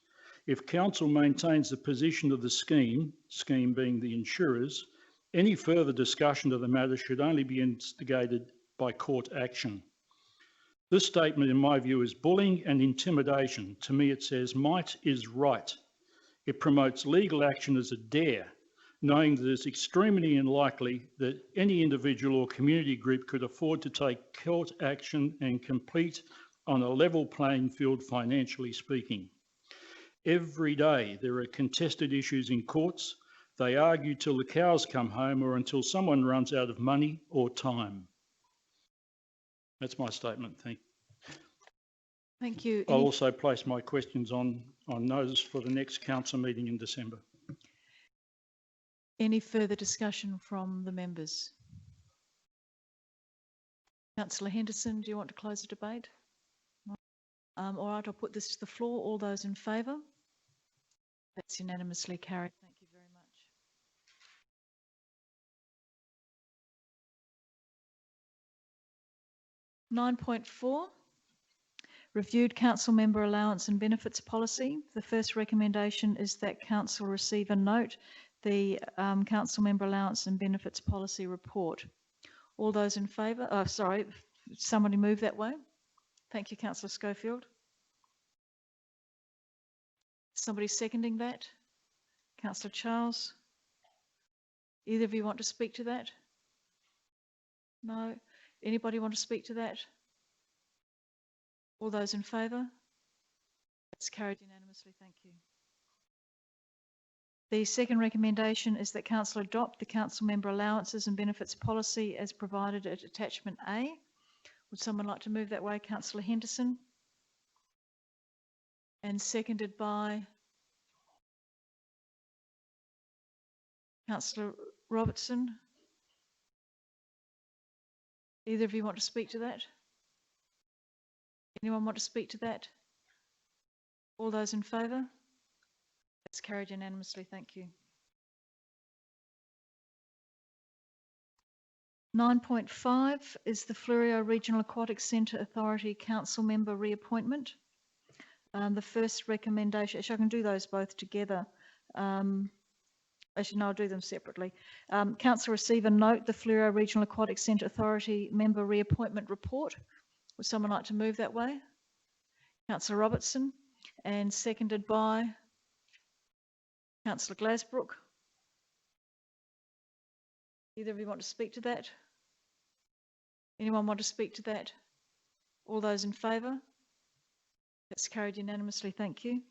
if council maintains the position of the scheme being the insurers, any further discussion of the matter should only be instigated by court action. This statement, in my view, is bullying and intimidation. To me, it says might is right. It promotes legal action as a dare, knowing that it's extremely unlikely that any individual or community group could afford to take court action and compete on a level playing field, financially speaking. Every day there are contested issues in courts. They argue till the cows come home or until someone runs out of money or time. That's my statement. Thank you. Thank you. I'll also place my questions on notice for the next council meeting in December. Any further discussion from the members? Councillor Henderson, do you want to close the debate? All right, I'll put this to the floor. All those in favour? That's unanimously carried. Thank you very much. 9.4, reviewed council member allowance and benefits policy. The first recommendation is that council receive and note the council member allowance and benefits policy report. All those in favour? Oh, sorry, somebody move that way. Thank you, Councillor Schofield. Somebody seconding that? Councillor Charles? Either of you want to speak to that? No? Anybody want to speak to that? All those in favour? That's carried unanimously, thank you. The second recommendation is that council adopt the council member allowances and benefits policy as provided at attachment A. Would someone like to move that way? Councillor Henderson? And seconded by Councillor Robertson. Either of you want to speak to that? Anyone want to speak to that? All those in favour? That's carried unanimously, thank you. 9.5 is the Fleurieu Regional Aquatic Centre Authority Council member reappointment. The first recommendation, actually I can do those both together. Actually, no, I'll do them separately. Councillor Receiver, note the Fleurieu Regional Aquatic Centre Authority member reappointment report. Would someone like to move that way? Councillor Robertson, and seconded by Councillor Glasbrook. Either of you want to speak to that? Anyone want to speak to that? All those in favour? That's carried unanimously, thank you.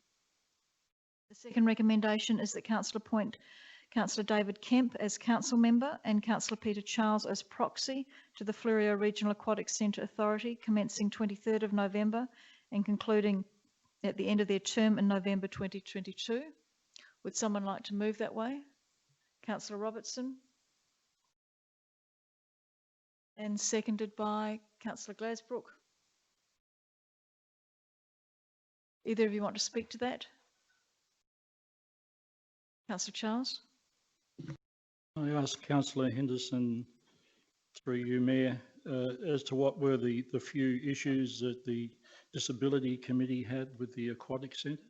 The second recommendation is that Council appoint Councillor David Kemp as council member and Councillor Peter Charles as proxy to the Fleurieu Regional Aquatic Centre Authority commencing 23rd of November and concluding at the end of their term in November 2022. Would someone like to move that way? Councillor Robertson. And seconded by Councillor Glasbrook. Either of you want to speak to that? Councillor Charles. I asked Councillor Henderson, through you, Mayor, as to what were the few issues that the Disability Committee had with the Aquatic Centre.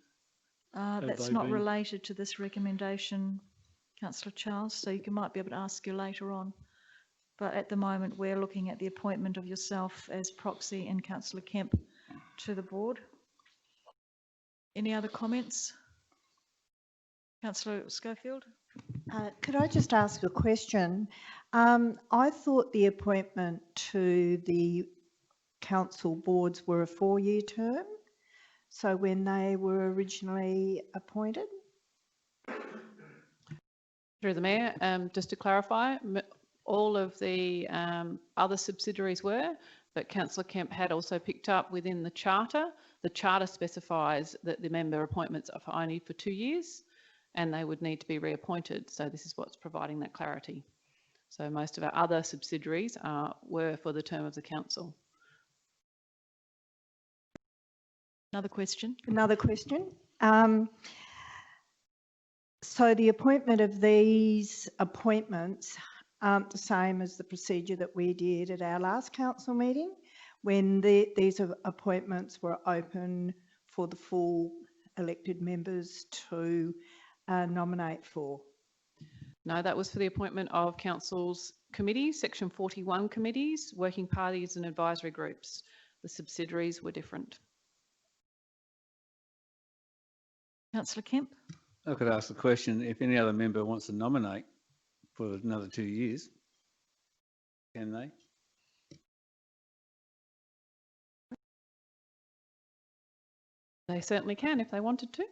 That's not related to this recommendation, Councillor Charles, so you might be able to ask you later on. But at the moment, we're looking at the appointment of yourself as proxy and Councillor Kemp to the board. Any other comments? Councillor Schofield? Could I just ask a question? I thought the appointment to the council boards were a 4-year term. So when they were originally appointed? Through the Mayor, just to clarify, all of the other subsidiaries were, but Councillor Kemp had also picked up within the charter. The charter specifies that the member appointments are only for 2 years and they would need to be reappointed. So this is what's providing that clarity. So most of our other subsidiaries were for the term of the council. Another question? Another question. So the appointment of these appointments aren't the same as the procedure that we did at our last council meeting when these appointments were open for the full elected members to nominate for. No, that was for the appointment of council's committees, section 41 committees, working parties and advisory groups. The subsidiaries were different. Councillor Kemp? I could ask the question, if any other member wants to nominate for another 2 years, can they? They certainly can if they wanted to.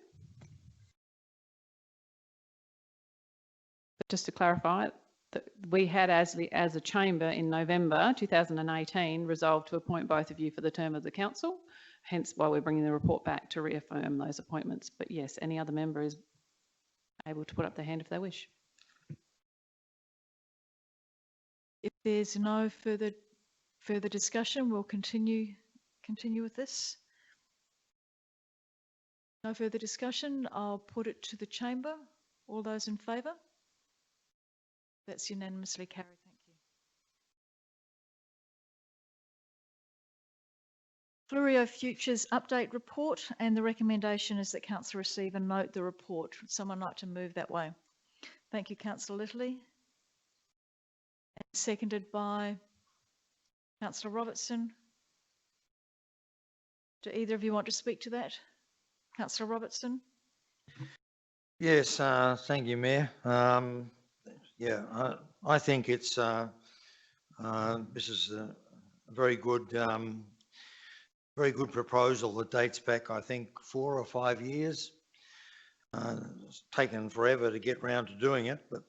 But just to clarify, that we had as a chamber in November 2018 resolved to appoint both of you for the term of the council, hence why we're bringing the report back to reaffirm those appointments. But yes, any other member is able to put up their hand if they wish. If there's no further discussion, we'll continue with this. No further discussion, I'll put it to the chamber. All those in favour? That's unanimously carried, thank you. Fleurieu Futures Update Report, and the recommendation is that Councillor receive and note the report. Would someone like to move that way? Thank you, Councillor Littley. And seconded by Councillor Robertson. Do either of you want to speak to that? Councillor Robertson? Yes, thank you, Mayor. Yeah, I think it's this is a very good proposal that dates back, I think, 4 or 5 years. It's taken forever to get round to doing it, but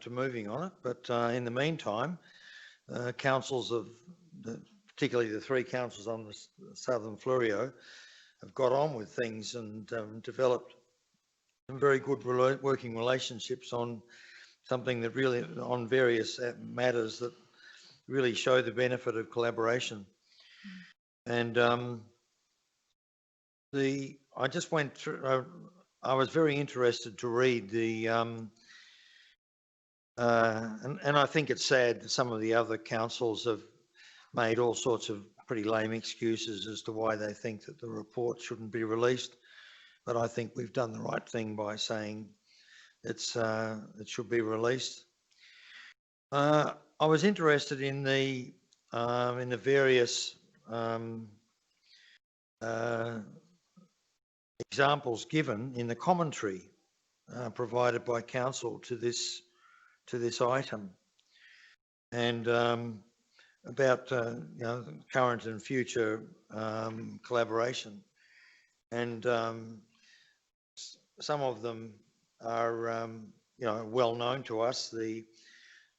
to moving on it. But in the meantime, councils of, particularly the 3 councils on the Southern Fleurieu, have got on with things and developed some very good working relationships on something that really, on various matters that really show the benefit of collaboration. And I just went through, I was very interested to read the, and I think it's sad that some of the other councils have made all sorts of pretty lame excuses as to why they think that the report shouldn't be released. But I think we've done the right thing by saying it should be released. I was interested in the various examples given in the commentary provided by council to this item, and about current and future collaboration, and some of them are well known to us. The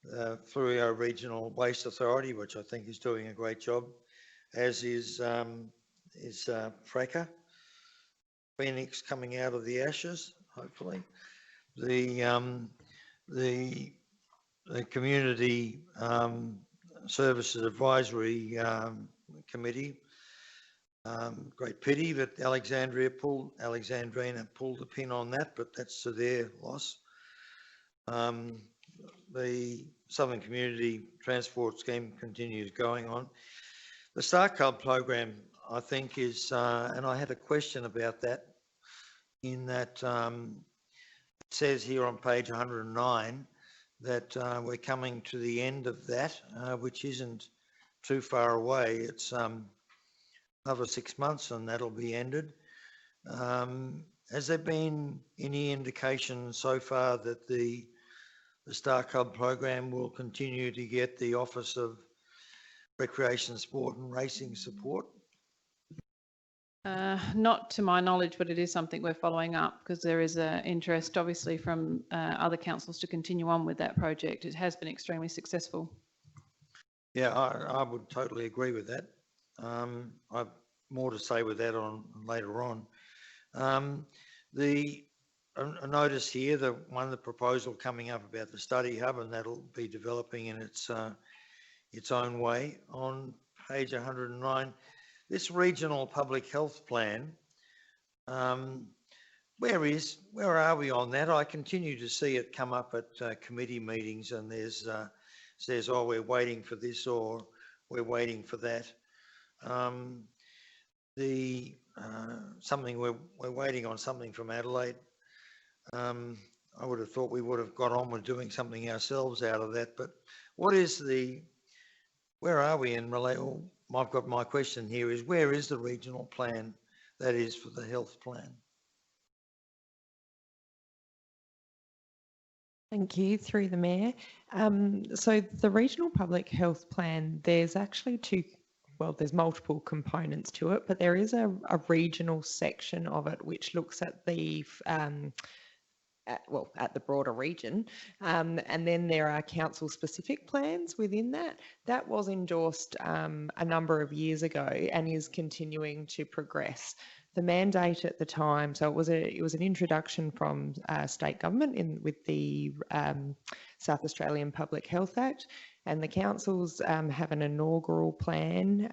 Fleurieu Regional Waste Authority, which I think is doing a great job, as is FRECA, Phoenix coming out of the ashes, hopefully. The Community Services Advisory Committee. Great pity that Alexandrina pulled the pin on that, but that's to their loss. The Southern Community Transport Scheme continues going on. The Star Club program, I think, is, and I had a question about that, in that it says here on page 109 that we're coming to the end of that, which isn't too far away. It's another 6 months and that'll be ended. Has there been any indication so far that the Star Club program will continue to get the Office of Recreation, Sport and Racing support? Not to my knowledge, but it is something we're following up, because there is an interest, obviously, from other councils to continue on with that project. It has been extremely successful. Yeah, I would totally agree with that. I've more to say with that on later on. A notice here, the proposal coming up about the study hub, and that'll be developing in its own way. On page 109, this regional public health plan, where are we on that? I continue to see it come up at committee meetings, and there's says, oh, we're waiting for this or we're waiting for that. Something we're waiting on something from Adelaide. I would have thought we would have got on with doing something ourselves out of that, but where are we in relation? I've got my question here is, where is the regional plan that is for the health plan? Thank you, through the Mayor. So the Regional Public Health Plan, there's actually there's multiple components to it, but there is a regional section of it which looks at the at the broader region, and then there are council specific plans within that. That was endorsed a number of years ago and is continuing to progress. The mandate at the time, so it was an introduction from state government with the South Australian Public Health Act, and the councils have an inaugural plan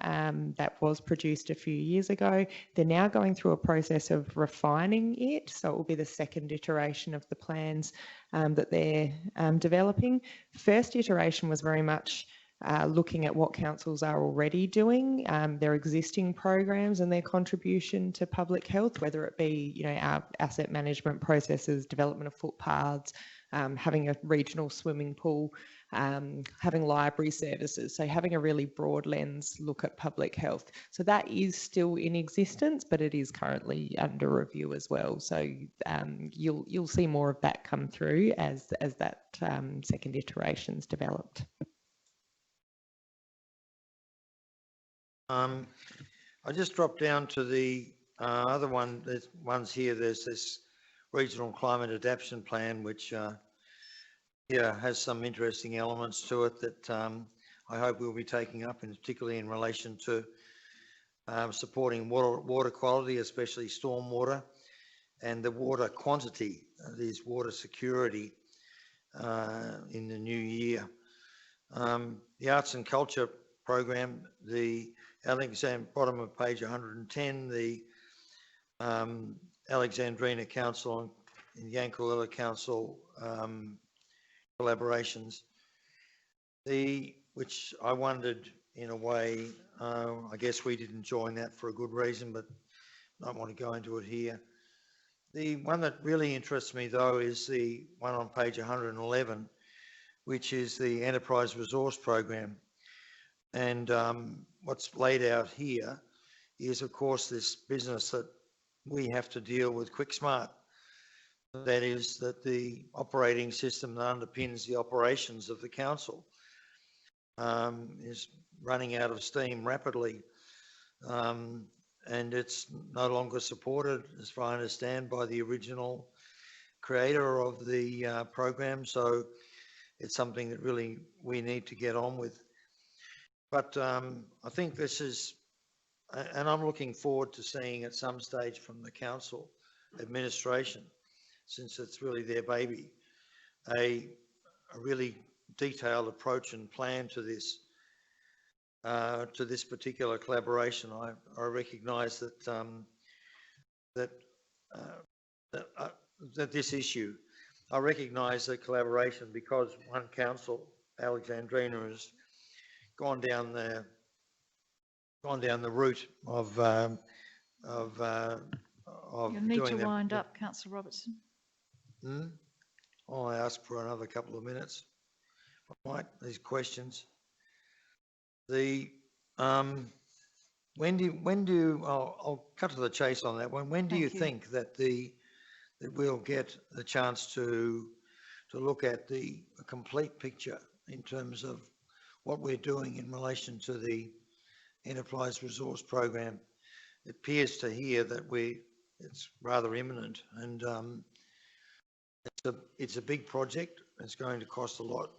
that was produced a few years ago. They're now going through a process of refining it, so it will be the second iteration of the plans that they're developing. First iteration was very much looking at what councils are already doing, their existing programs and their contribution to public health, whether it be our asset management processes, development of footpaths, having a regional swimming pool, having library services, so having a really broad lens look at public health. So that is still in existence, but it is currently under review as well. So you'll see more of that come through as that second iteration's developed. I just dropped down to the other one. There's ones here. There's this regional climate adaptation plan, which has some interesting elements to it that I hope we'll be taking up, and particularly in relation to supporting water quality, especially stormwater, and the water quantity, these water security in the new year. The arts and culture program, the bottom of page 110, the Alexandrina Council and Yankalilla Council collaborations, which I wondered in a way, I guess we didn't join that for a good reason, but I don't want to go into it here. The one that really interests me, though, is the one on page 111, which is the Enterprise Resource Program. And what's laid out here is, of course, this business that we have to deal with, QuickSmart. That is, that the operating system that underpins the operations of the council is running out of steam rapidly. And it's no longer supported, as far as I understand, by the original creator of the program. So it's something that really we need to get on with. But I think this is, and I'm looking forward to seeing at some stage from the council administration, since it's really their baby, a really detailed approach and plan to this particular collaboration. I recognise that this issue, I recognise that collaboration, because one council, Alexandrina, has gone down the route of You need to doing them. wind up, Councillor Robertson. I'll ask for another couple of minutes. Right, these questions. The when do I'll cut to the chase on that one. When do you think that that we'll get the chance to look at the complete picture in terms of what we're doing in relation to the Enterprise Resource Program? It appears to here that it's rather imminent, and it's a big project. It's going to cost a lot.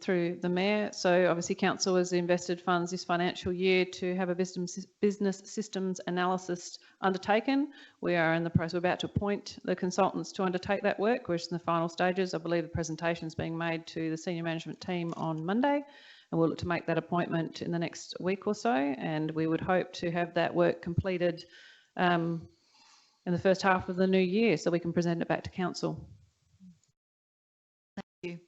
Through the Mayor. So obviously Council has invested funds this financial year to have a business systems analysis undertaken. We are in the process, we're about to appoint the consultants to undertake that work. We're just in the final stages. I believe the presentation is being made to the senior management team on Monday, and we'll look to make that appointment in the next week or so. And we would hope to have that work completed in the first half of the new year, so we can present it back to Council. Thank you.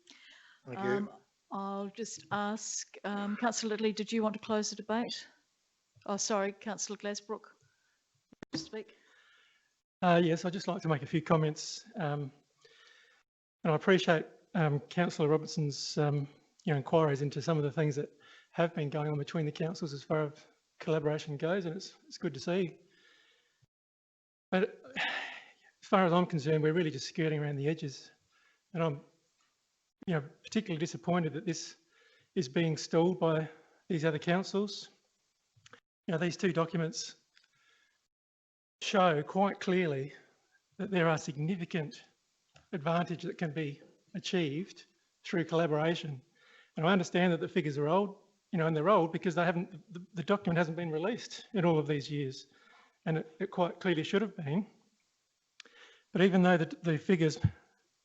Thank you. I'll just ask, Councillor Lidley, did you want to close the debate? Oh, sorry, Councillor Glasbrook, to speak. Yes, I'd just like to make a few comments. And I appreciate Councillor Robertson's inquiries into some of the things that have been going on between the councils as far as collaboration goes, and it's good to see. But as far as I'm concerned, we're really just skirting around the edges, and I'm particularly disappointed that this is being stalled by these other councils. These two documents show quite clearly that there are significant advantages that can be achieved through collaboration. And I understand that the figures are old, and they're old because they haven't, the document hasn't been released in all of these years, and it quite clearly should have been. But even though the figures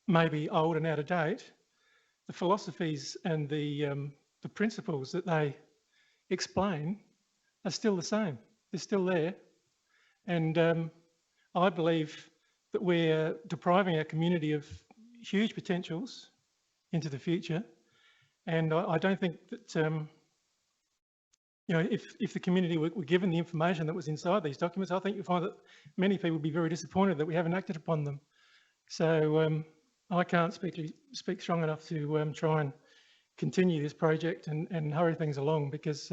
may be old and out of date, the philosophies and the principles that they explain are still the same. They're still there. And I believe that we're depriving our community of huge potentials into the future. And I don't think that, if the community were given the information that was inside these documents, I think you'll find that many people would be very disappointed that we haven't acted upon them. So I can't speak strong enough to try and continue this project and hurry things along, because,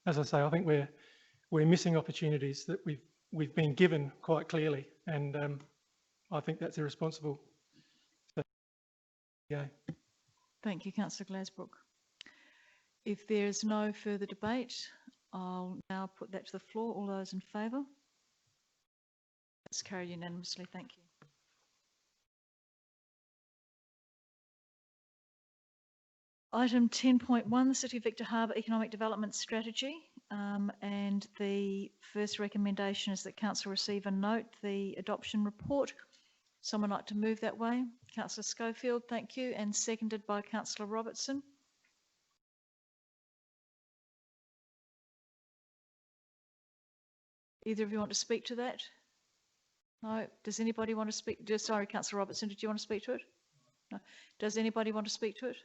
as I say, I think we're missing opportunities that we've been given quite clearly, and I think that's irresponsible. So, yeah. Thank you, Councillor Glasbrook. If there is no further debate, I'll now put that to the floor. All those in favour? That's carried unanimously. Thank you. Item 10.1, the City of Victor Harbor Economic Development Strategy. And the first recommendation is that Council receive and note the adoption report. Someone like to move that way? Councillor Schofield, thank you. And seconded by Councillor Robertson. Either of you want to speak to that? No? Does anybody want to speak? Sorry, Councillor Robertson, did you want to speak to it? No. Does anybody want to speak to it?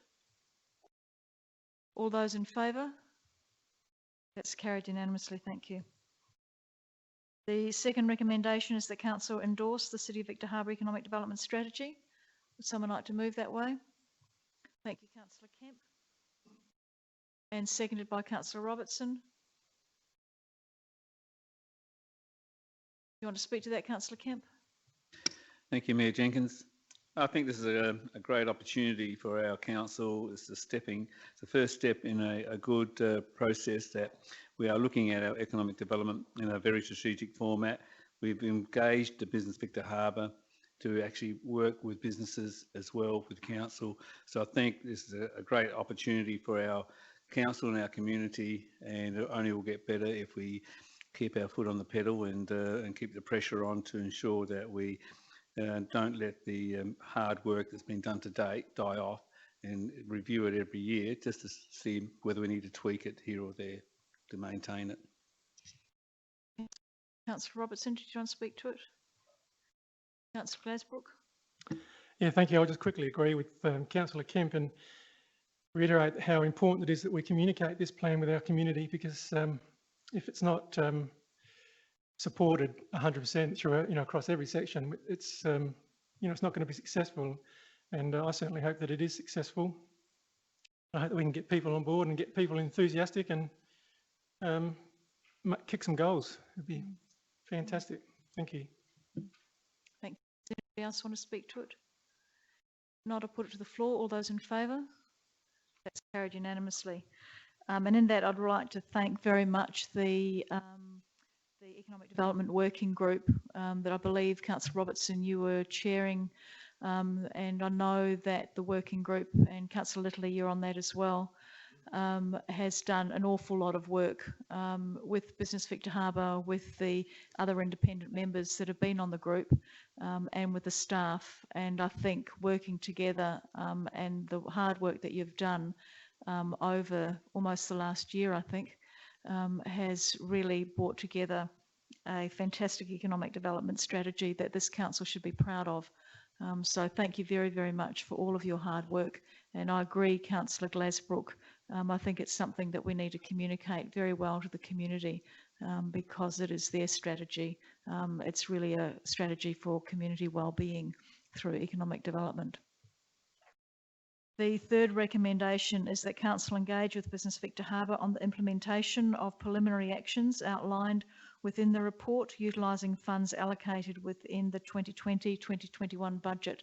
All those in favour? That's carried unanimously. Thank you. The second recommendation is that council endorse the City of Victor Harbor Economic Development Strategy. Would someone like to move that way? Thank you, Councillor Kemp. And seconded by Councillor Robertson. You want to speak to that, Councillor Kemp? Thank you, Mayor Jenkins. I think this is a great opportunity for our council. It's the first step in a good process that we are looking at our economic development in a very strategic format. We've engaged the Business Victor Harbor to actually work with businesses as well with council. So I think this is a great opportunity for our council and our community, and it only will get better if we keep our foot on the pedal and keep the pressure on to ensure that we don't let the hard work that's been done to date die off, and review it every year just to see whether we need to tweak it here or there to maintain it. Councillor Robertson, did you want to speak to it? Councillor Glasbrook? Yeah, thank you. I'll just quickly agree with Councillor Kemp and reiterate how important it is that we communicate this plan with our community, because if it's not supported 100% through, across every section, it's, it's not going to be successful. And I certainly hope that it is successful. I hope that we can get people on board and get people enthusiastic and kick some goals. It'd be fantastic. Thank you. Thank you. Does anybody else want to speak to it? Not, I'll put it to the floor. All those in favour? That's carried unanimously. And in that, I'd like to thank very much the Economic Development Working Group that I believe, Councillor Robertson, you were chairing, and I know that the working group, and Councillor Littley, you're on that as well, has done an awful lot of work with Business Victor Harbor, with the other independent members that have been on the group, and with the staff. And I think working together and the hard work that you've done over almost the last year, I think, has really brought together a fantastic economic development strategy that this council should be proud of. So thank you very, very much for all of your hard work. And I agree, Councillor Glasbrook, I think it's something that we need to communicate very well to the community because it is their strategy. It's really a strategy for community well-being through economic development. The third recommendation is that council engage with Business Victor Harbor on the implementation of preliminary actions outlined within the report, utilising funds allocated within the 2020-2021 budget.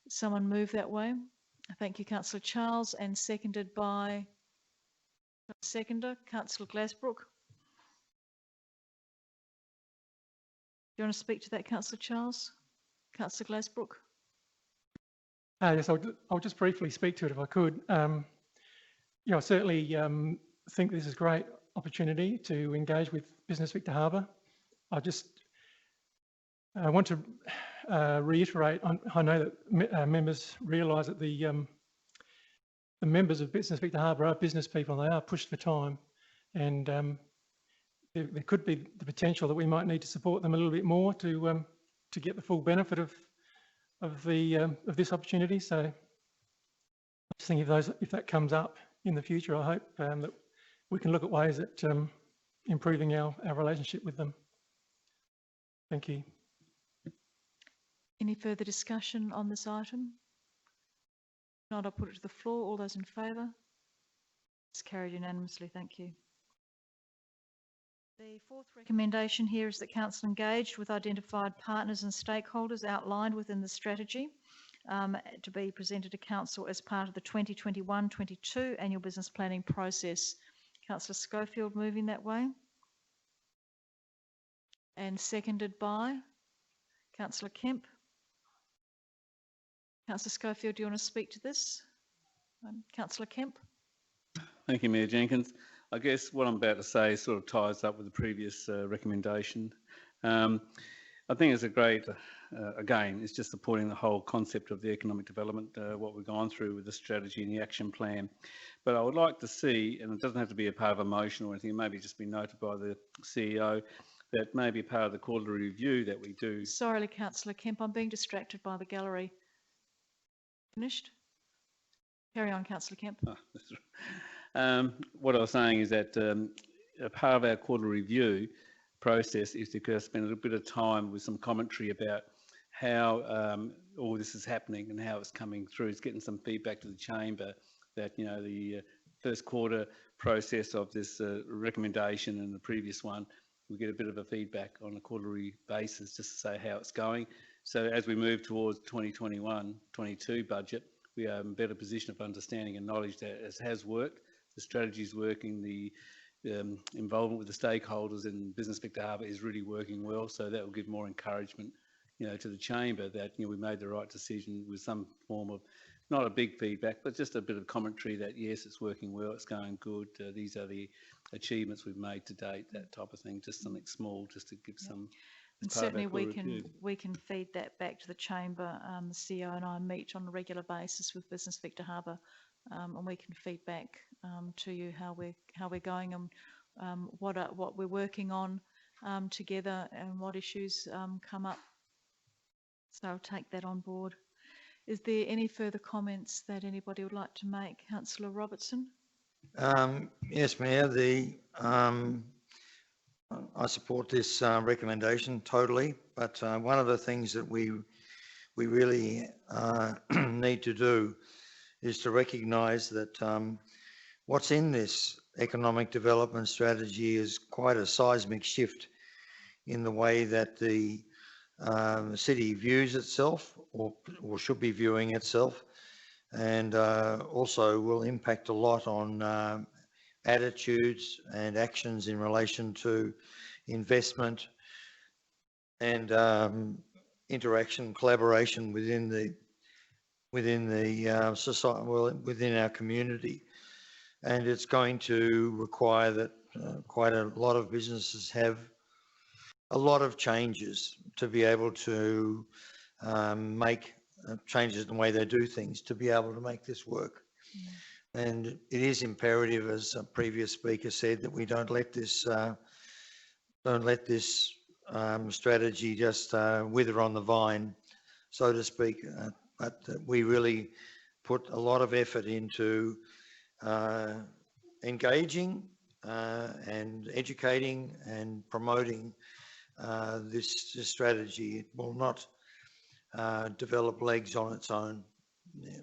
Someone move that way. Thank you, Councillor Charles, and seconded by Councillor Glasbrook. Do you want to speak to that, Councillor Charles? Councillor Glasbrook? Yes, I'll just briefly speak to it if I could. I certainly think this is a great opportunity to engage with Business Victor Harbor. I want to reiterate, I know that members realise that the members of Business Victor Harbor are business people and they are pushed for time, and there could be the potential that we might need to support them a little bit more to get the full benefit of this opportunity. So I just think if that comes up in the future, I hope that we can look at ways at improving our relationship with them. Thank you. Any further discussion on this item? If not, I'll put it to the floor. All those in favour? It's carried unanimously. Thank you. The fourth recommendation here is that council engaged with identified partners and stakeholders outlined within the strategy to be presented to council as part of the 2021-22 annual business planning process. Councillor Schofield moving that way. And seconded by Councillor Kemp. Councillor Schofield, do you want to speak to this? Councillor Kemp. Thank you, Mayor Jenkins. I guess what I'm about to say sort of ties up with the previous recommendation. I think it's a great, again, it's just supporting the whole concept of the economic development, what we've gone through with the strategy and the action plan. But I would like to see, and it doesn't have to be a part of a motion or anything, maybe just be noted by the CEO, that maybe part of the quarterly review that we do. Sorry, Councillor Kemp, I'm being distracted by the gallery. Finished? Carry on, Councillor Kemp. Oh, that's right. What I was saying is that a part of our quarterly review, process is to spend a little bit of time with some commentary about how all this is happening and how it's coming through. It's getting some feedback to the chamber that, you know, the first quarter process of this recommendation and the previous one, we get a bit of a feedback on a quarterly basis just to say how it's going. So as we move towards 2021-22 budget, we are in a better position of understanding and knowledge that it has worked, the strategy is working, the involvement with the stakeholders in Business Victor Harbor is really working well. So that will give more encouragement, you know, to the chamber that, you know, we made the right decision with some form of, not a big feedback, but just a bit of commentary that yes, it's working well, it's going good. These are the achievements we've made to date, that type of thing. Just something small, just to give some. And certainly we can feed that back to the chamber. The CEO and I meet on a regular basis with Business Victor Harbor, and we can feed back to you how we're going and what we're working on together and what issues come up. So I'll take that on board. Is there any further comments that anybody would like to make? Councillor Robertson? Yes, Mayor. I support this recommendation totally, but one of the things that we really need to do is to recognise that what's in this economic development strategy is quite a seismic shift in the way that the city views itself or should be viewing itself, and also will impact a lot on attitudes and actions in relation to investment and interaction, collaboration within the society, well, within our community. And it's going to require that quite a lot of businesses have a lot of changes to be able to make changes in the way they do things to be able to make this work. And it is imperative, as a previous speaker said, that we don't let this strategy just wither on the vine, so to speak, but that we really put a lot of effort into engaging and educating and promoting this strategy. It will not develop legs on its own. Yeah.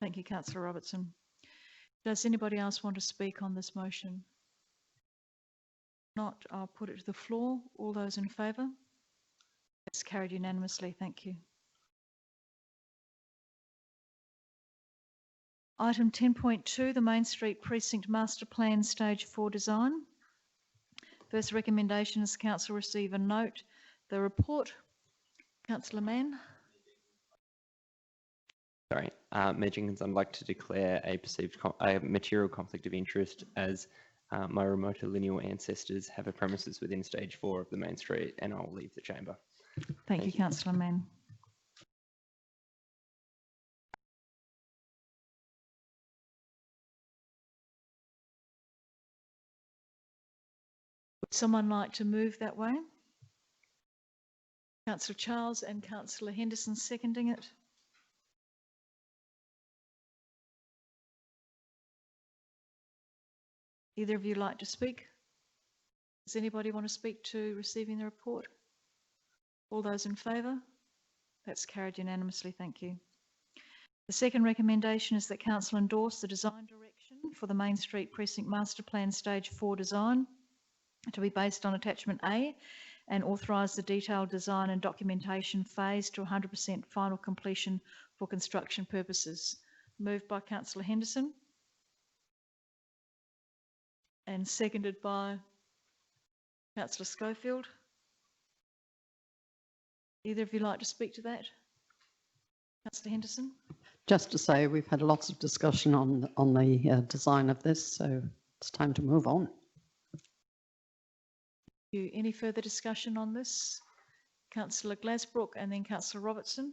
Thank you, Councillor Robertson. Does anybody else want to speak on this motion? Not, I'll put it to the floor. All those in favour? It's carried unanimously. Thank you. Item 10.2, the Main Street Precinct Master Plan Stage 4 Design. First recommendation is Council receive and note the report. Councillor Mann. Sorry, Mayor Jenkins, I'd like to declare a perceived material conflict of interest as my remote lineal ancestors have a premises within stage 4 of the Main Street, and I'll leave the chamber. Thank you, Councillor Mann. Would someone like to move that way? Councillor Charles and Councillor Henderson seconding it. Either of you like to speak? Does anybody want to speak to receiving the report? All those in favour? That's carried unanimously. Thank you. The second recommendation is that Council endorse the design direction for the Main Street Precinct Master Plan Stage 4 design to be based on Attachment A and authorise the detailed design and documentation phase to 100% final completion for construction purposes. Moved by Councillor Henderson and seconded by Councillor Schofield. Either of you like to speak to that? Councillor Henderson? Just to say, we've had lots of discussion on the design of this, so it's time to move on. Any further discussion on this? Councillor Glasbrook and then Councillor Robertson.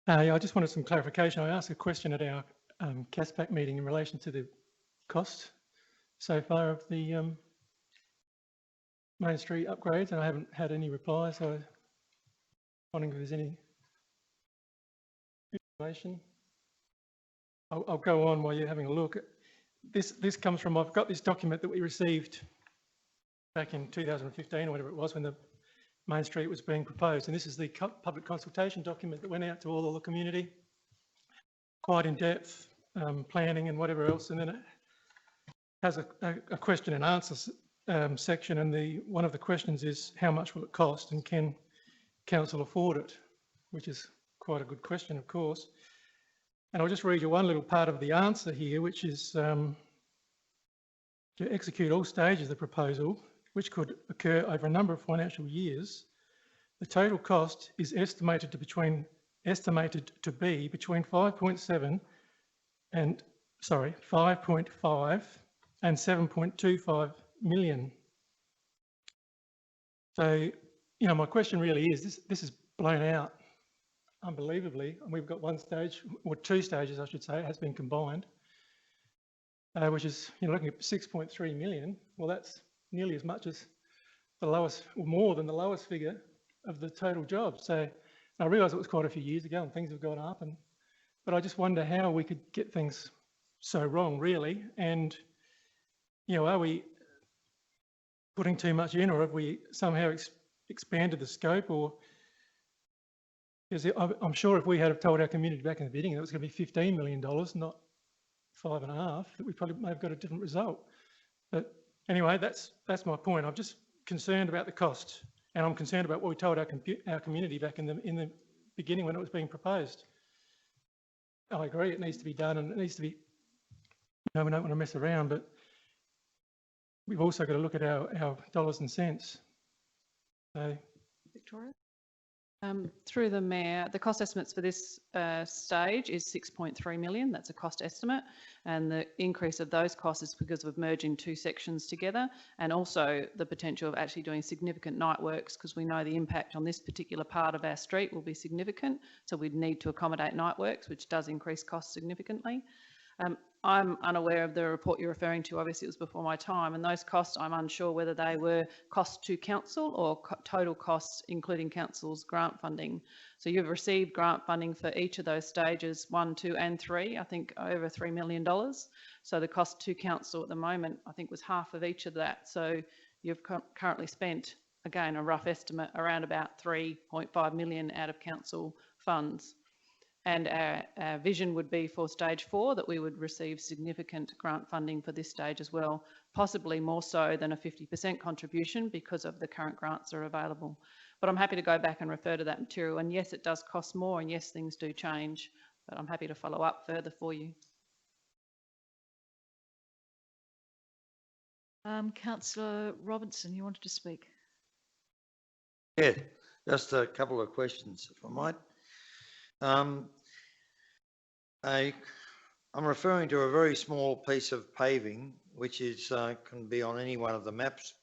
Yeah, I just wanted some clarification. I asked a question at our CASPAC meeting in relation to the cost so far of the Main Street upgrades, and I haven't had any replies, so I'm wondering if there's any information. I'll go on while you're having a look. This comes from, I've got this document that we received back in 2015 or whatever it was when the Main Street was being proposed. And this is the public consultation document that went out to all the community, quite in depth, planning and whatever else. And then it has a question and answer section, and one of the questions is how much will it cost and can council afford it, which is quite a good question, of course. And I'll just read you one little part of the answer here, which is to execute all stages of the proposal, which could occur over a number of financial years. The total cost is estimated to be between 5.5 and 7.25 million. So, you know, my question really is, this is blown out unbelievably, and we've got one stage, or two stages I should say, has been combined, which is, you know, looking at 6.3 million. Well, that's nearly as much as the lowest, or more than the lowest figure of the total job. So I realise it was quite a few years ago and things have gone up, but I just wonder how we could get things so wrong, really. And, you know, are we putting too much in, or have we somehow expanded the scope? Or, because I'm sure if we had told our community back in the beginning that it was going to be $15 million, not 5.5, that we probably may have got a different result. But anyway, that's my point. I'm just concerned about the cost, and I'm concerned about what we told our community back in the beginning when it was being proposed. I agree, it needs to be done, and it needs to be, you know, we don't want to mess around, but we've also got to look at our dollars and cents. So, Victoria? Through the Mayor, the cost estimates for this stage is 6.3 million. That's a cost estimate, and the increase of those costs is because of merging two sections together, and also the potential of actually doing significant night works, because we know the impact on this particular part of our street will be significant, so we'd need to accommodate night works, which does increase costs significantly. I'm unaware of the report you're referring to. Obviously, it was before my time, and those costs, I'm unsure whether they were cost to council or total costs, including council's grant funding. So you've received grant funding for each of those stages, 1, 2 and 3, I think over $3 million. So the cost to council at the moment, I think, was half of each of that. So you've currently spent, again, a rough estimate, around about 3.5 million out of council funds. And our vision would be for stage 4 that we would receive significant grant funding for this stage as well, possibly more so than a 50% contribution because of the current grants that are available. But I'm happy to go back and refer to that material. And yes, it does cost more, and yes, things do change, but I'm happy to follow up further for you. Councillor Robinson, you wanted to speak? Yeah, just a couple of questions, if I might. I'm referring to a very small piece of paving, which is can be on any one of the maps.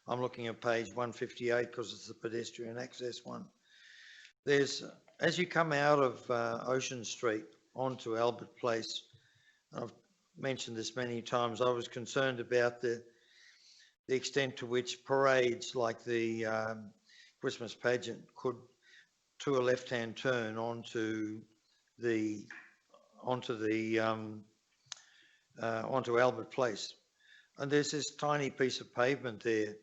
I'm looking at page 158 because it's the pedestrian access one. There's, as you come out of Ocean Street onto Albert Place, I've mentioned this many times, I was concerned about the extent to which parades like the Christmas pageant could, to a left-hand turn onto Albert Place, and there's this tiny piece of pavement there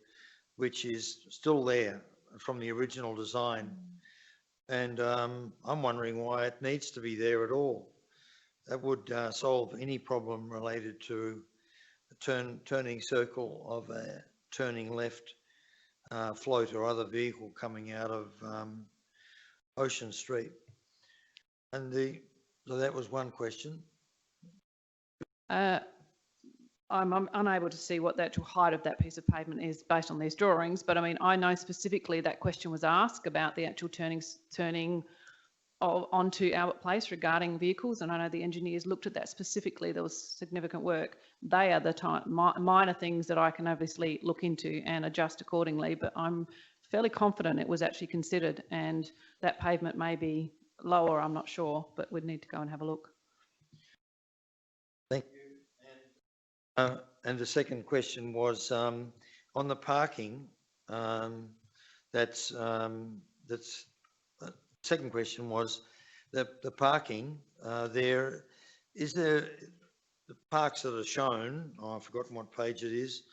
which is still there from the original design, and I'm wondering why it needs to be there at all. That would solve any problem related to a turning circle of a turning left float or other vehicle coming out of Ocean Street. And so that was one question. I'm unable to see what the actual height of that piece of pavement is based on these drawings, but I mean, I know specifically that question was asked about the actual turning onto Albert Place regarding vehicles, and I know the engineers looked at that specifically. There was significant work. They are the minor things that I can obviously look into and adjust accordingly, but I'm fairly confident it was actually considered, and that pavement may be lower, I'm not sure, but we'd need to go and have a look. Thank you. And the second question was on the parking. Second question was that the parking the parks that are shown, I've forgotten what page it is,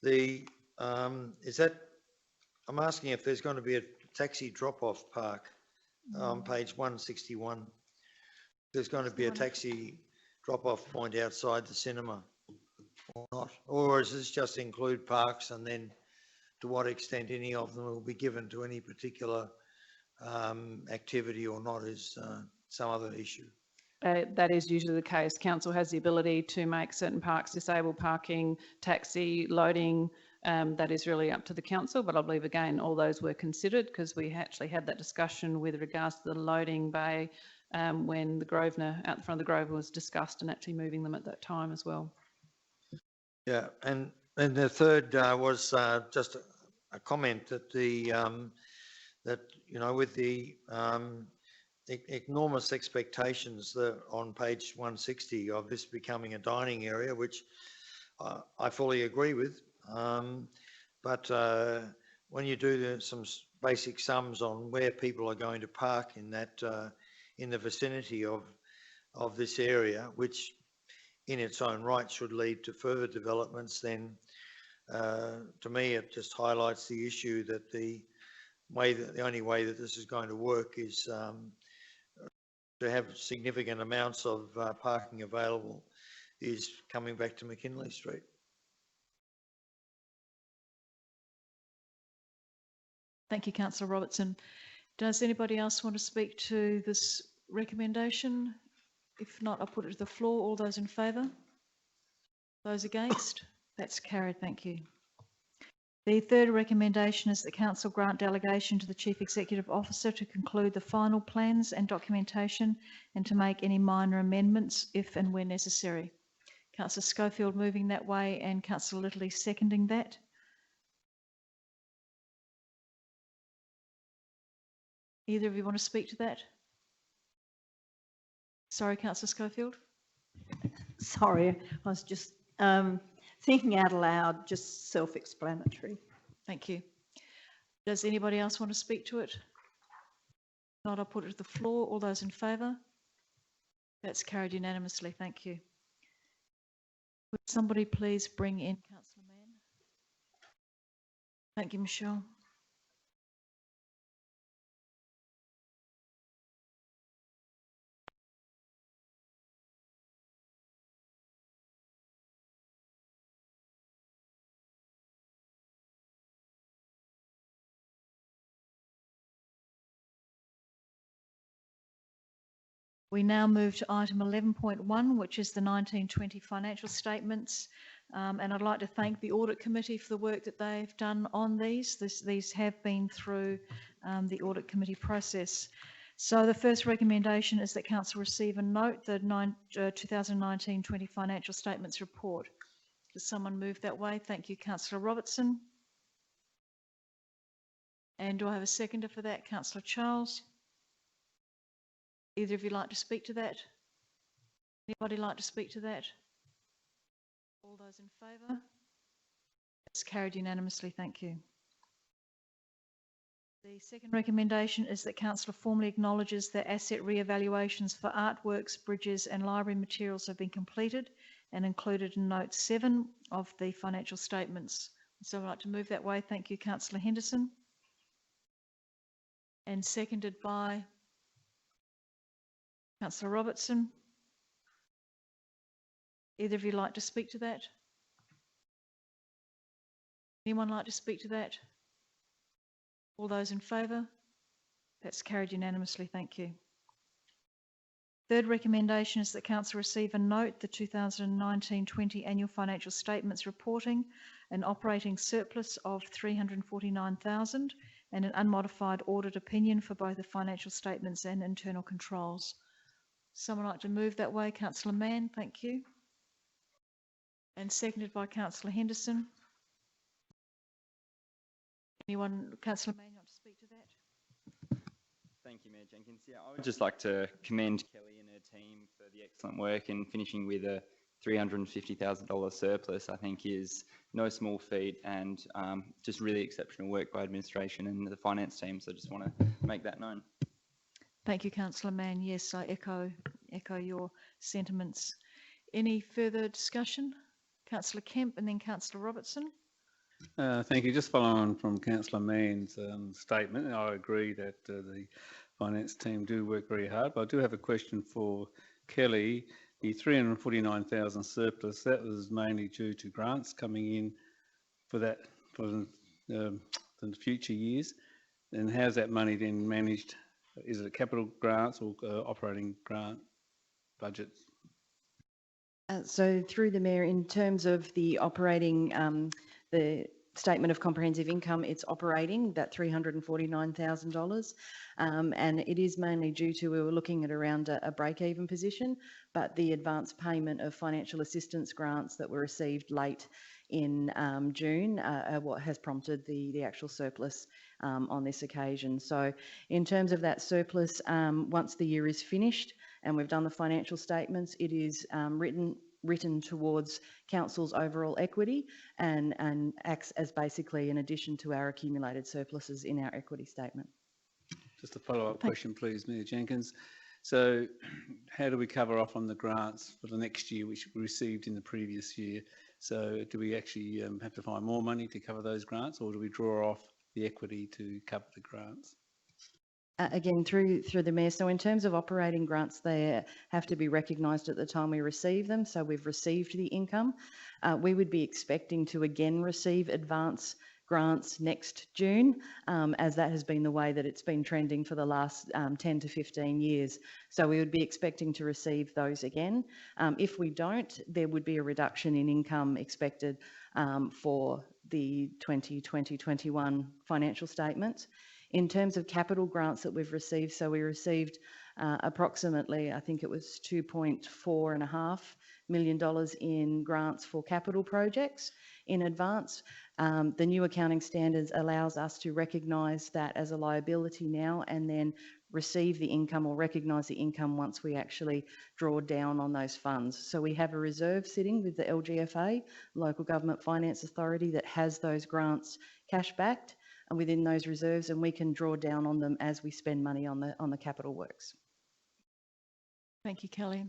the is that, I'm asking if there's going to be a taxi drop-off park on page 161. There's going to be a taxi drop-off point outside the cinema or not? Or does this just include parks, and then to what extent any of them will be given to any particular activity or not is some other issue? That is usually the case. Council has the ability to make certain parks disabled parking, taxi, loading. That is really up to the council, but I believe again all those were considered because we actually had that discussion with regards to the loading bay when the Grosvenor, out the front of the Grosvenor was discussed, and actually moving them at that time as well. Yeah, and the third was just a comment that the that with the enormous expectations on page 160 of this becoming a dining area, which I fully agree with. But when you do some basic sums on where people are going to park in that in the vicinity of this area, which in its own right should lead to further developments, then to me it just highlights the issue that the only way that this is going to work is to have significant amounts of parking available is coming back to McKinley Street. Thank you, Councillor Robertson. Does anybody else want to speak to this recommendation? If not, I'll put it to the floor. All those in favour? Those against? That's carried. Thank you. The third recommendation is that Council grant delegation to the Chief Executive Officer to conclude the final plans and documentation and to make any minor amendments if and when necessary. Councillor Schofield moving that way and Councillor Littley seconding that. Either of you want to speak to that? Sorry, Councillor Schofield. Sorry, I was just thinking out aloud, just self-explanatory. Thank you. Does anybody else want to speak to it? If not, I'll put it to the floor. All those in favour? That's carried unanimously. Thank you. Would somebody please bring in Councillor Mann? Thank you, Michelle. We now move to item 11.1, which is the 1920 financial statements. And I'd like to thank the Audit Committee for the work that they've done on these. These have been through the Audit Committee process. So the first recommendation is that Council receive and note the 2019-20 financial statements report. Does someone move that way? Thank you, Councillor Robertson. And do I have a seconder for that? Councillor Charles. Either of you like to speak to that? Anybody like to speak to that? All those in favour? It's carried unanimously. Thank you. The second recommendation is that Council formally acknowledges that asset re-evaluations for artworks, bridges and library materials have been completed and included in note 7 of the financial statements. So I'd like to move that way. Thank you, Councillor Henderson. And seconded by Councillor Robertson. Either of you like to speak to that? Anyone like to speak to that? All those in favour? That's carried unanimously. Thank you. Third recommendation is that Council receive and note the 2019-20 annual financial statements reporting an operating surplus of $349,000 and an unmodified audit opinion for both the financial statements and internal controls. Someone like to move that way? Councillor Mann, thank you. And seconded by Councillor Henderson. Anyone, Councillor Mann, you want to speak to that? Thank you, Mayor Jenkins. Yeah, I would just like to commend Kelly and her team for the excellent work, and finishing with a $350,000 surplus, I think, is no small feat, and just really exceptional work by administration and the finance team. So I just want to make that known. Thank you, Councillor Mann. Yes, I echo your sentiments. Any further discussion? Councillor Kemp and then Councillor Robertson. Thank you. Just following on from Councillor Mann's statement, I agree that the finance team do work very hard, but I do have a question for Kelly. The 349,000 surplus, that was mainly due to grants coming in for that for the future years. And how's that money then managed? Is it capital grants or operating grant budgets? So through the Mayor, in terms of the operating, the statement of comprehensive income, it's operating that $349,000. And it is mainly due to, we were looking at around a break-even position, but the advance payment of financial assistance grants that were received late in June are what has prompted the actual surplus on this occasion. So in terms of that surplus, once the year is finished and we've done the financial statements, it is written towards council's overall equity and acts as basically an addition to our accumulated surpluses in our equity statement. Just a follow-up question, please, Mayor Jenkins. So how do we cover off on the grants for the next year, which we received in the previous year? So do we actually have to find more money to cover those grants, or do we draw off the equity to cover the grants? Again, through the Mayor, so in terms of operating grants, they have to be recognised at the time we receive them. So we've received the income. We would be expecting to again receive advance grants next June, as that has been the way that it's been trending for the last 10 to 15 years. So we would be expecting to receive those again. If we don't, there would be a reduction in income expected for the 2020-21 financial statements. In terms of capital grants that we've received, so we received approximately, I think it was $2.45 million in grants for capital projects in advance. The new accounting standards allows us to recognise that as a liability now and then receive the income or recognise the income once we actually draw down on those funds. So we have a reserve sitting with the LGFA, Local Government Finance Authority, that has those grants cash backed and within those reserves, and we can draw down on them as we spend money on the capital works. Thank you, Kelly.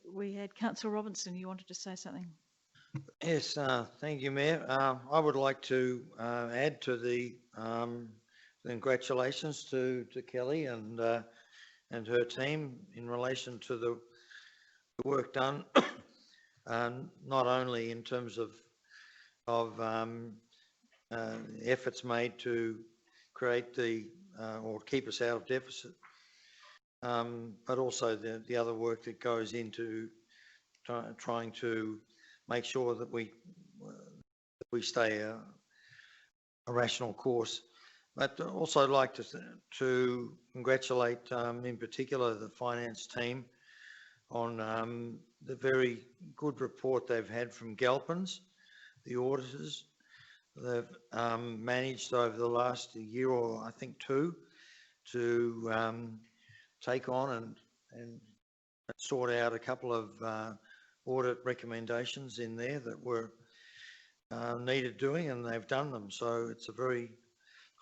We had Councillor Robinson. You wanted to say something? Yes, thank you, Mayor. I would like to add to the congratulations to Kelly and her team in relation to the work done, not only in terms of efforts made to create or keep us out of deficit, but also the other work that goes into trying to make sure that we stay a rational course. But also I'd like to congratulate in particular the finance team on the very good report they've had from Galpins, the auditors. They've managed over the last year or I think two to take on and sort out a couple of audit recommendations in there that were needed doing, and they've done them. So it's a very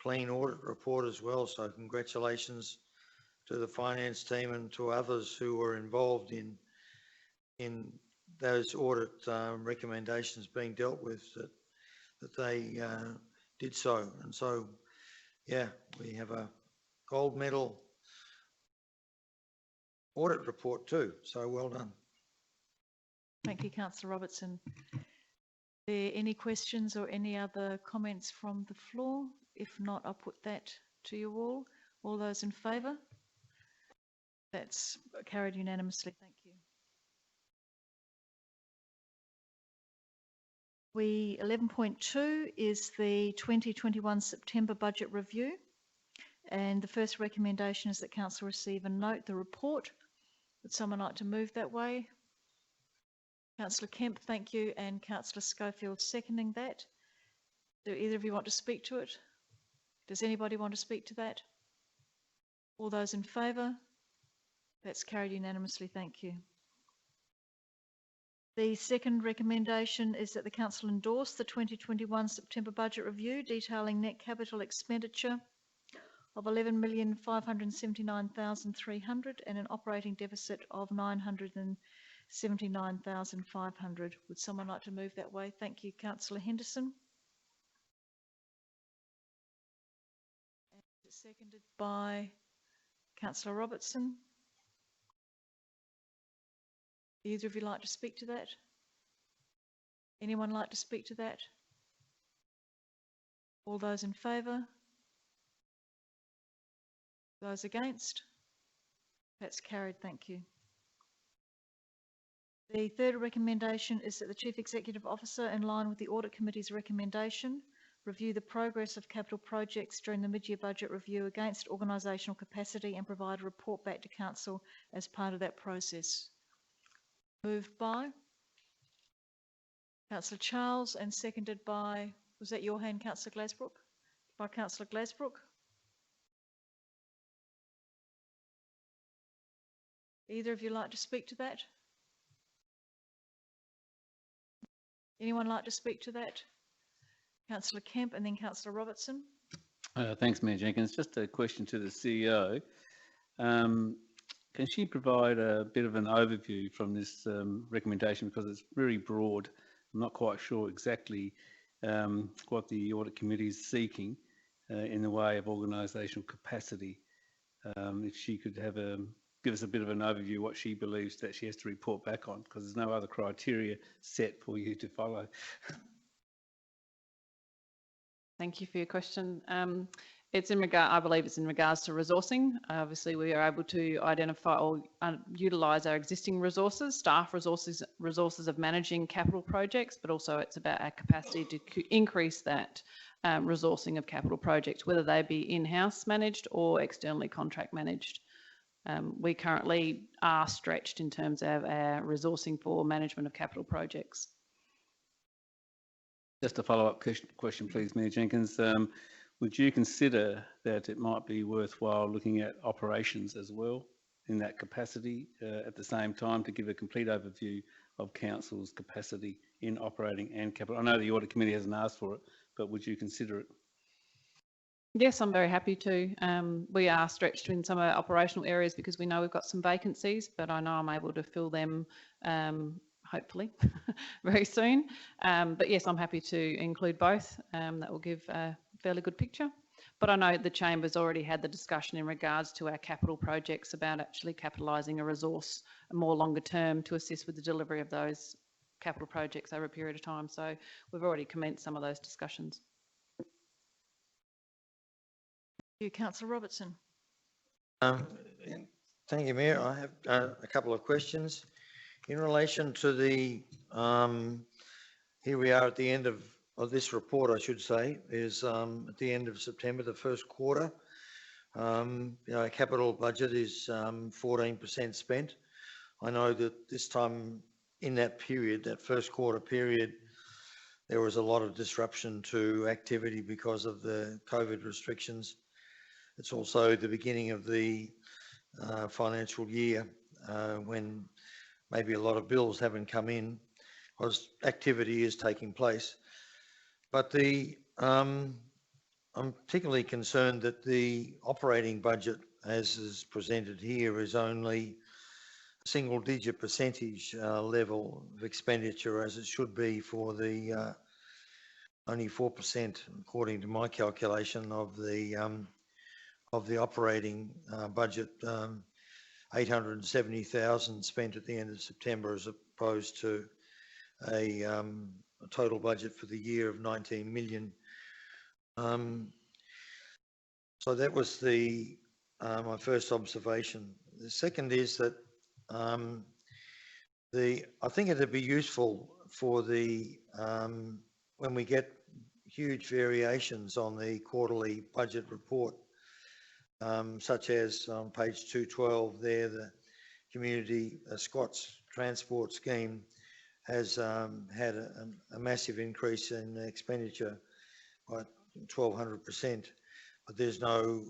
clean audit report as well. So congratulations to the finance team and to others who were involved in those audit recommendations being dealt with, that they did so. And so, yeah, we have a gold medal audit report too. So well done. Thank you, Councillor Robertson. Are there any questions or any other comments from the floor? If not, I'll put that to you all. All those in favour? That's carried unanimously. Thank you. 11.2 is the 2021 September budget review, and the first recommendation is that Council receive and note the report. Would someone like to move that way? Councillor Kemp, thank you, and Councillor Schofield seconding that. Do either of you want to speak to it? Does anybody want to speak to that? All those in favour? That's carried unanimously. Thank you. The second recommendation is that the Council endorse the 2021 September budget review detailing net capital expenditure of $11,579,300 and an operating deficit of $976,000. $79,500. Would someone like to move that way? Thank you, Councillor Henderson. And seconded by Councillor Robertson. Either of you like to speak to that? Anyone like to speak to that? All those in favour? Those against? That's carried, thank you. The third recommendation is that the Chief Executive Officer, in line with the Audit Committee's recommendation, review the progress of capital projects during the mid-year budget review against organisational capacity and provide a report back to Council as part of that process. Moved by Councillor Charles and seconded by, was that your hand, Councillor Glasbrook? By Councillor Glasbrook. Either of you like to speak to that? Anyone like to speak to that? Councillor Kemp and then Councillor Robertson. Thanks, Mayor Jenkins. Just a question to the CEO. Can she provide a bit of an overview from this recommendation, because it's very broad. I'm not quite sure exactly what the Audit Committee is seeking in the way of organisational capacity. If she could have give us a bit of an overview what she believes that she has to report back on, because there's no other criteria set for you to follow. Thank you for your question. I believe it's in regards to resourcing. Obviously, we are able to identify or utilise our existing resources, staff resources of managing capital projects, but also it's about our capacity to increase that resourcing of capital projects, whether they be in-house managed or externally contract managed. We currently are stretched in terms of our resourcing for management of capital projects. Just a follow-up question, please, Mayor Jenkins. Would you consider that it might be worthwhile looking at operations as well in that capacity at the same time to give a complete overview of Council's capacity in operating and capital? I know the Audit Committee hasn't asked for it, but would you consider it? Yes, I'm very happy to. We are stretched in some of our operational areas because we know we've got some vacancies, but I know I'm able to fill them hopefully very soon. But yes, I'm happy to include both. That will give a fairly good picture. But I know the Chamber's already had the discussion in regards to our capital projects about actually capitalising a resource more longer term to assist with the delivery of those capital projects over a period of time. So we've already commenced some of those discussions. Thank you, Councillor Robertson. Thank you, Mayor. I have a couple of questions. In relation to the, here we are at the end of this report, I should say, is at the end of September, the first quarter. Capital budget is 14% spent. I know that this time in that period, that first quarter period, there was a lot of disruption to activity because of the COVID restrictions. It's also the beginning of the financial year when maybe a lot of bills haven't come in because activity is taking place. But I'm particularly concerned that the operating budget, as is presented here, is only a single-digit percentage level of expenditure, as it should be for the only 4%, according to my calculation, of the operating budget. 870,000 spent at the end of September, as opposed to a total budget for the year of 19 million. So that was my first observation. The second is that I think it'd be useful for when we get huge variations on the quarterly budget report, such as on page 212 there, the Community Scots Transport Scheme has had a massive increase in expenditure by 1,200%, but there's no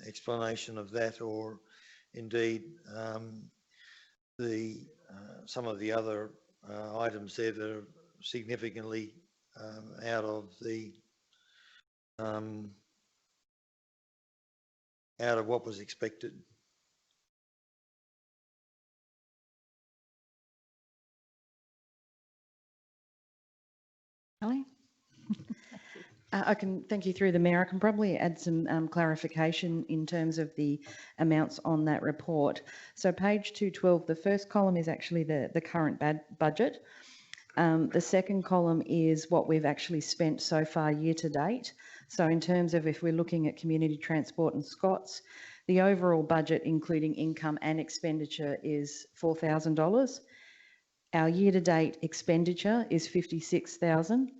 explanation of that, or indeed some of the other items there that are significantly out of what was expected. Kelly? I can, thank you through the Mayor. I can probably add some clarification in terms of the amounts on that report. So page 212, the first column is actually the current budget. The second column is what we've actually spent so far year to date. So in terms of if we're looking at community transport and Scots, the overall budget, including income and expenditure, is $4,000. Our year to date expenditure is 56,000.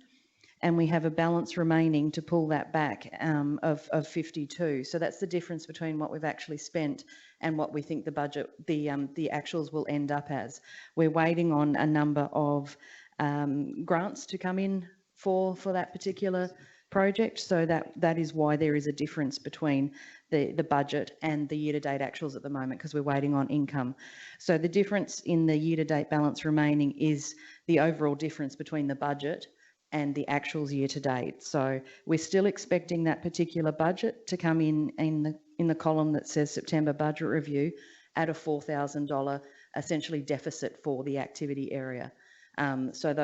And we have a balance remaining to pull that back of 52. So that's the difference between what we've actually spent and what we think the budget, the actuals will end up as. We're waiting on a number of grants to come in for that particular project. So that is why there is a difference between the budget and the year-to-date actuals at the moment, because we're waiting on income. So the difference in the year-to-date balance remaining is the overall difference between the budget and the actuals year to date. So we're still expecting that particular budget to come in the column that says September budget review at a $4,000 essentially deficit for the activity area. So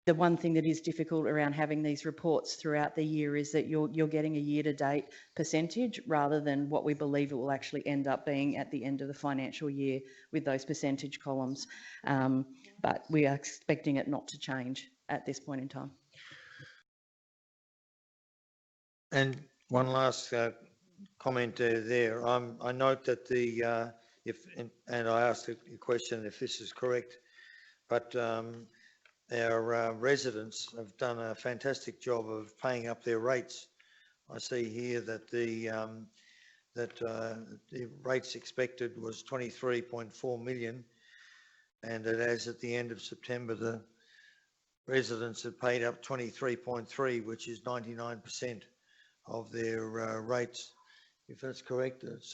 the one thing that is difficult around having these reports throughout the year is that you're getting a year to date percentage rather than what we believe it will actually end up being at the end of the financial year with those percentage columns. But we are expecting it not to change at this point in time. And one last comment there. I note that and I asked the question if this is correct, but our residents have done a fantastic job of paying up their rates. I see here that the rates expected was 23.4 million, and that as at the end of September, the residents have paid up 23.3, which is 99% of their rates. If that's correct, it's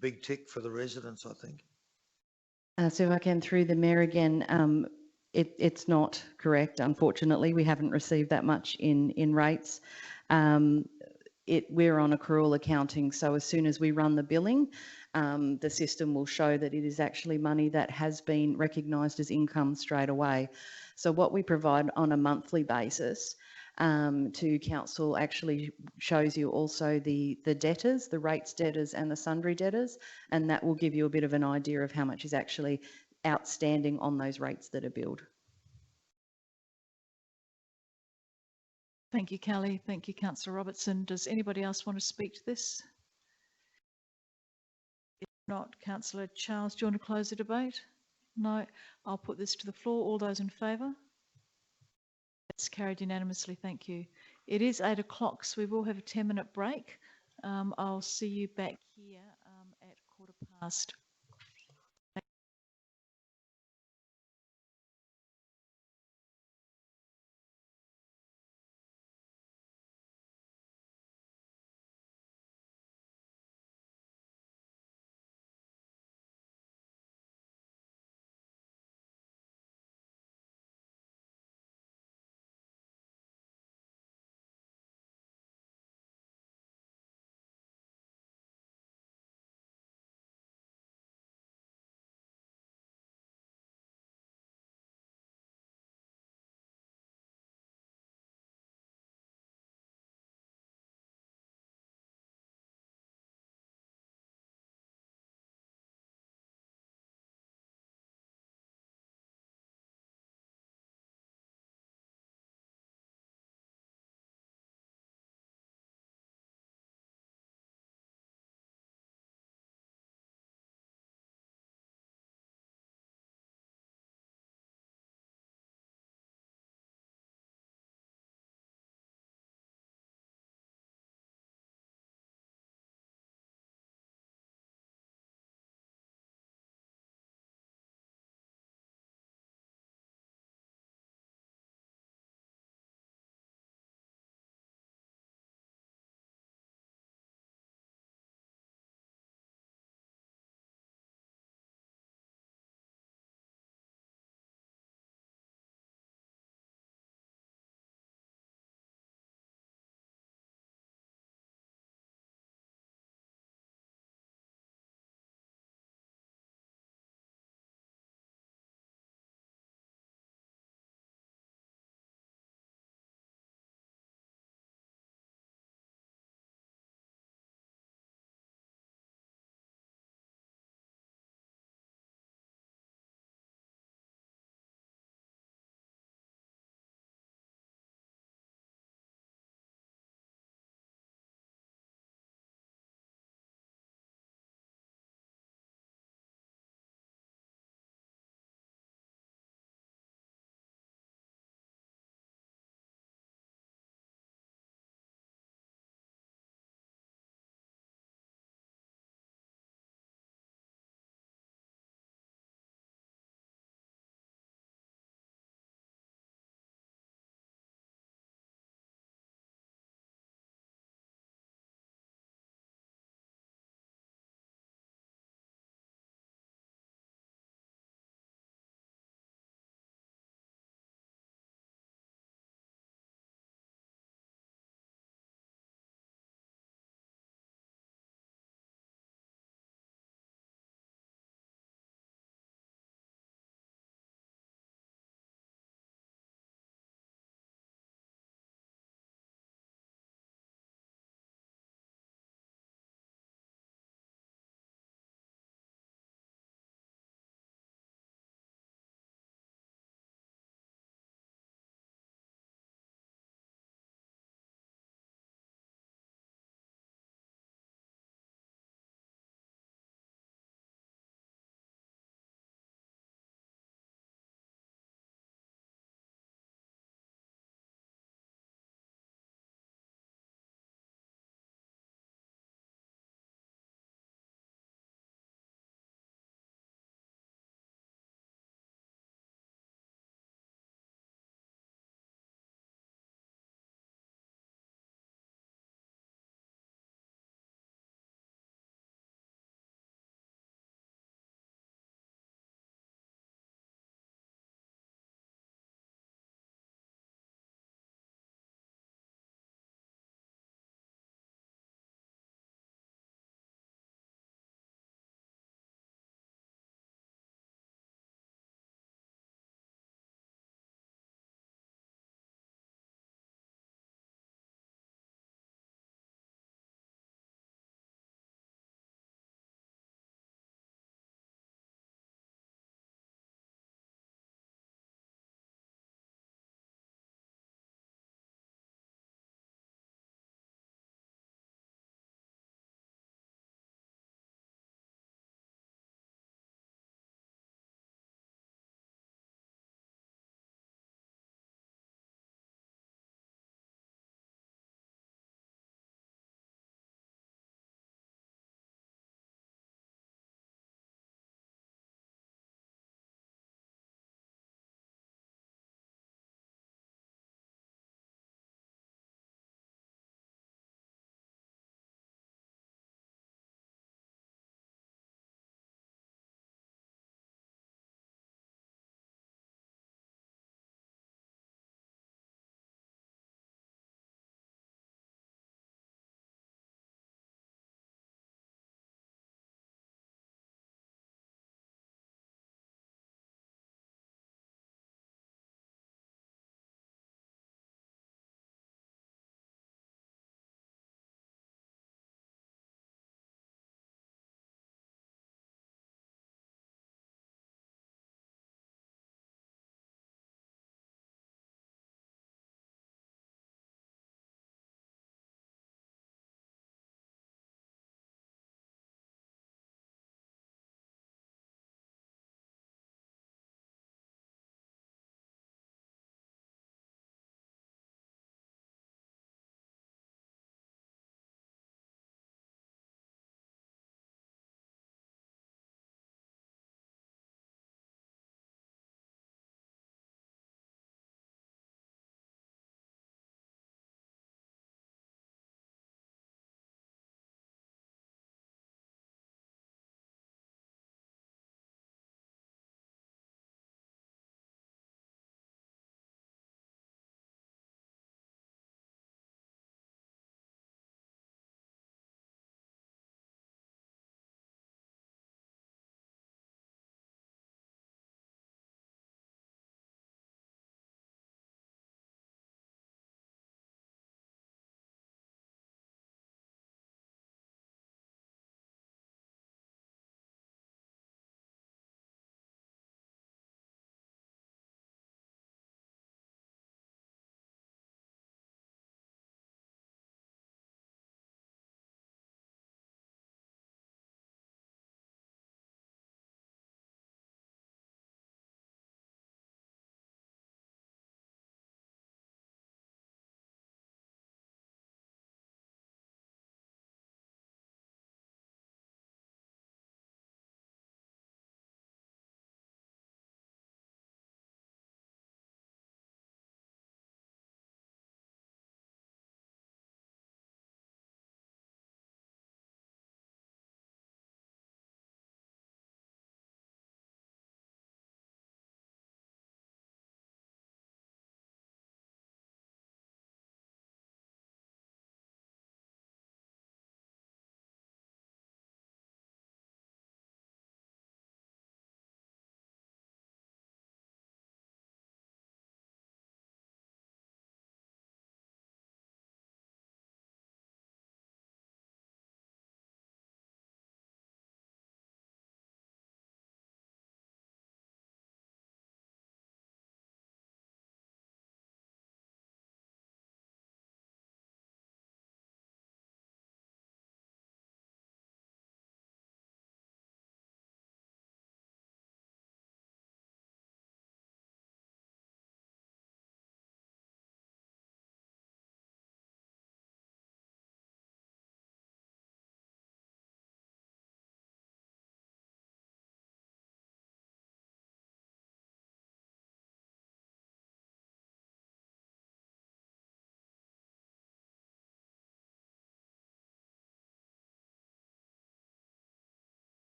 big tick for the residents, I think. So if I can, through the Mayor again, it's not correct. Unfortunately, we haven't received that much in rates. We're on accrual accounting, so as soon as we run the billing, the system will show that it is actually money that has been recognised as income straight away. So what we provide on a monthly basis to council actually shows you also the debtors, the rates debtors and the sundry debtors, and that will give you a bit of an idea of how much is actually outstanding on those rates that are billed. Thank you, Kelly. Thank you, Councillor Robertson. Does anybody else want to speak to this? If not, Councillor Charles, do you want to close the debate? No. I'll put this to the floor. All those in favour? It's carried unanimously. Thank you. It is 8 o'clock, so we will have a 10-minute break. I'll see you back here at 15:15.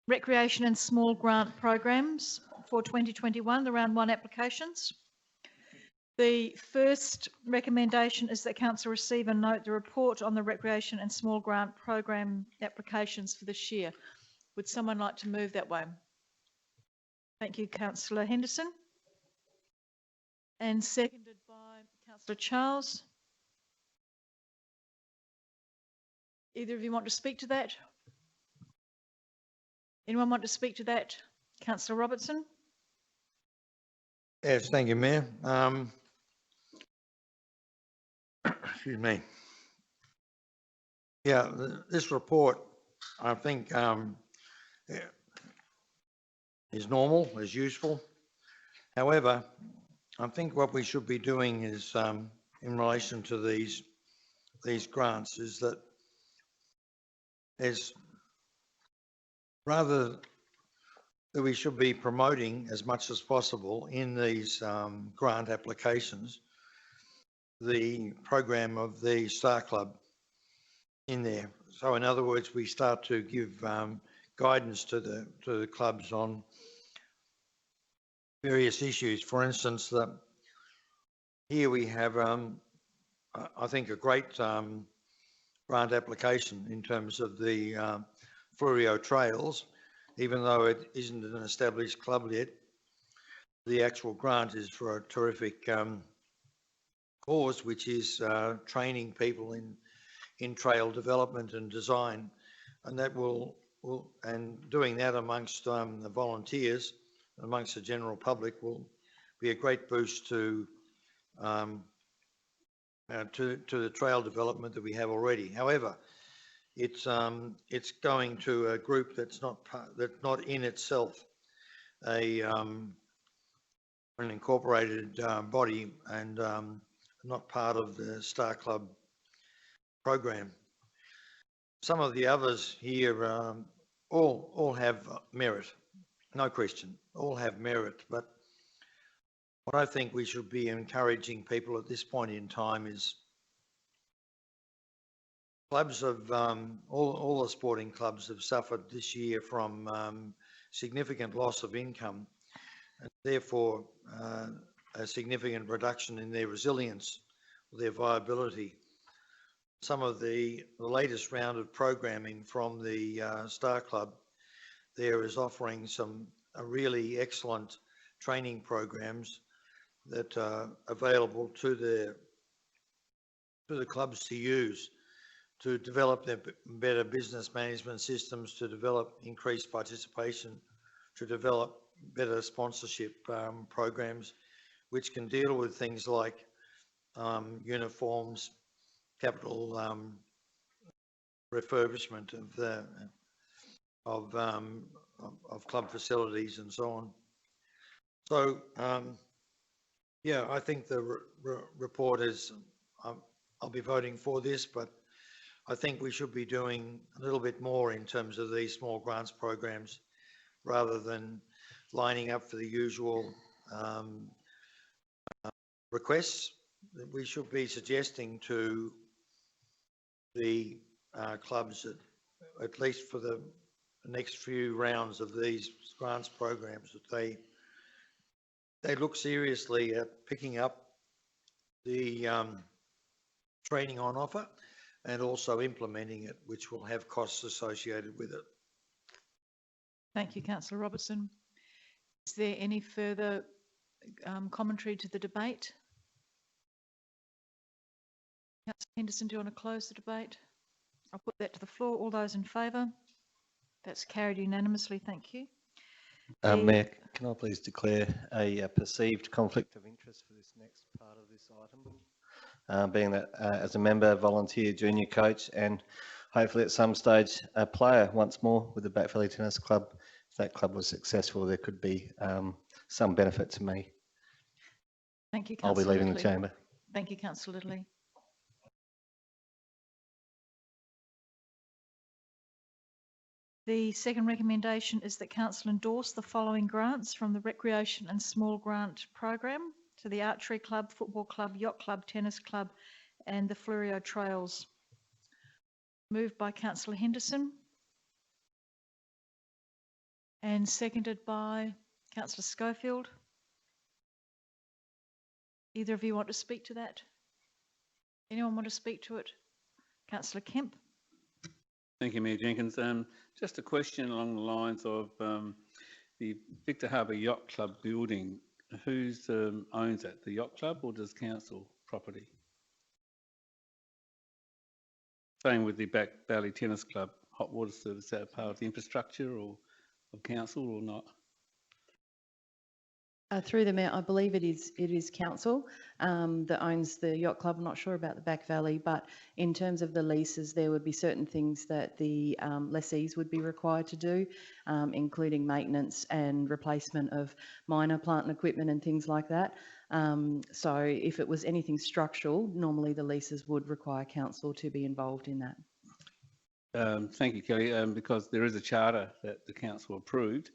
Recreation and small grant programs for 2021, the round 1 applications. The first recommendation is that council receive and note the report on the recreation and small grant program applications for this year. Would someone like to move that way? Thank you, Councillor Henderson. And seconded by Councillor Charles. Either of you want to speak to that? Anyone want to speak to that? Councillor Robertson? Yes, thank you, Mayor. Excuse me. Yeah, this report, I think, is normal, is useful. However, I think what we should be doing is, in relation to these grants, is that there's rather that we should be promoting as much as possible in these grant applications the program of the Star Club in there. So in other words, we start to give guidance to the clubs on various issues. For instance, here we have, I think, a great grant application in terms of the Fleurieu Trails. Even though it isn't an established club yet, the actual grant is for a terrific cause, which is training people in trail development and design, and that and doing that amongst the volunteers, amongst the general public, will be a great boost to the trail development that we have already. However, it's going to a group that's not in itself an incorporated body and not part of the Star Club program. Some of the others here all have merit, no question, all have merit. But what I think we should be encouraging people at this point in time is clubs of all the sporting clubs have suffered this year from significant loss of income, and therefore a significant reduction in their resilience, their viability. Some of the latest round of programming from the Star Club there is offering some really excellent training programs that are available to the clubs to use, to develop their better business management systems, to develop increased participation, to develop better sponsorship programs, which can deal with things like uniforms, capital refurbishment of club facilities and so on. So yeah, I think the report is, I'll be voting for this, but I think we should be doing a little bit more in terms of these small grants programs rather than lining up for the usual requests. We should be suggesting to the clubs that, at least for the next few rounds of these grants programs, that they look seriously at picking up the training on offer and also implementing it, which will have costs associated with it. Thank you, Councillor Robertson. Is there any further commentary to the debate? Councillor Henderson, do you want to close the debate? I'll put that to the floor. All those in favour? That's carried unanimously. Thank you. Mayor, can I please declare a perceived conflict of interest for this next part of this item? Being that as a member, volunteer, junior coach, and hopefully at some stage a player once more with the Back Valley Tennis Club, if that club was successful, there could be some benefit to me. Thank you, I'll Councillor be leaving Lidley. the chamber. Thank you, Councillor Lidley. The second recommendation is that Council endorse the following grants from the Recreation and Small Grant Program to the Archery Club, Football Club, Yacht Club, Tennis Club and the Fleurieu Trails. Moved by Councillor Henderson. And seconded by councillor Schofield. Either of you want to speak to that? Anyone want to speak to it? Councillor Kemp. Thank you, Mayor Jenkins. Just a question along the lines of the Victor Harbour Yacht Club building. Who's owns that? The yacht club or does council property? Same with the Back Valley Tennis Club, hot water service. Is that part of the infrastructure or of council or not? Through the Mayor, I believe it is council that owns the yacht club. I'm not sure about the Back Valley, but in terms of the leases, there would be certain things that the lessees would be required to do, including maintenance and replacement of minor plant and equipment and things like that. So if it was anything structural, normally the leases would require council to be involved in that. Thank you, Kelly, because there is a charter that the council approved,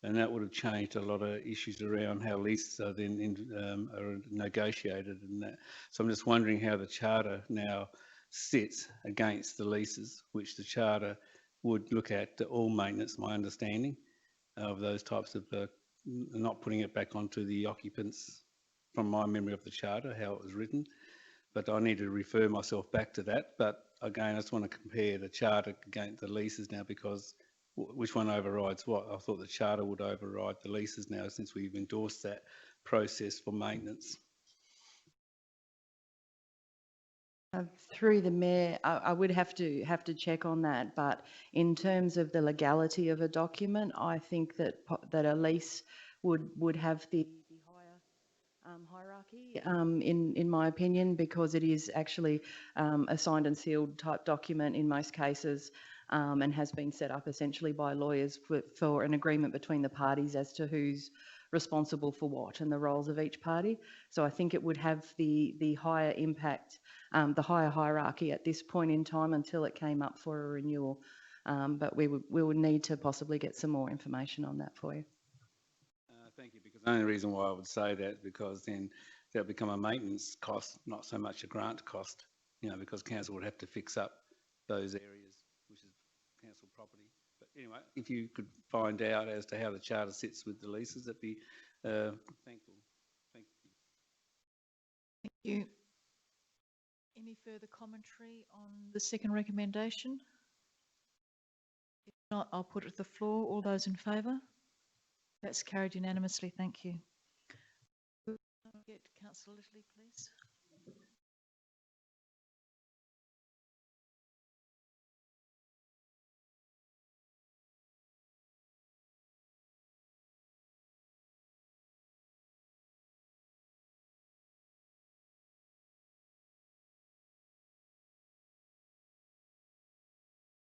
and that would have changed a lot of issues around how leases are then are negotiated and that. So I'm just wondering how the charter now sits against the leases, which the charter would look at all maintenance, my understanding, of those types of, not putting it back onto the occupants from my memory of the charter, how it was written. But I need to refer myself back to that. But again, I just want to compare the charter against the leases now, because which one overrides what? I thought the charter would override the leases now, since we've endorsed that process for maintenance. Through the Mayor, I would have to check on that, but in terms of the legality of a document, I think that a lease would have the higher hierarchy, in my opinion, because it is actually a signed and sealed type document in most cases. And has been set up essentially by lawyers for an agreement between the parties as to who's responsible for what and the roles of each party. So I think it would have the higher impact, the higher hierarchy at this point in time until it came up for a renewal. But we would need to possibly get some more information on that for you. Thank you, because the only reason why I would say that is because then that'll become a maintenance cost, not so much a grant cost, because council would have to fix up those areas, which is council property. But anyway, if you could find out as to how the charter sits with the leases, that'd be thankful. Thank you. Thank you. Any further commentary on the second recommendation? If not, I'll put it to the floor. All those in favour? That's carried unanimously. Thank you. Get Councillor Littley, please.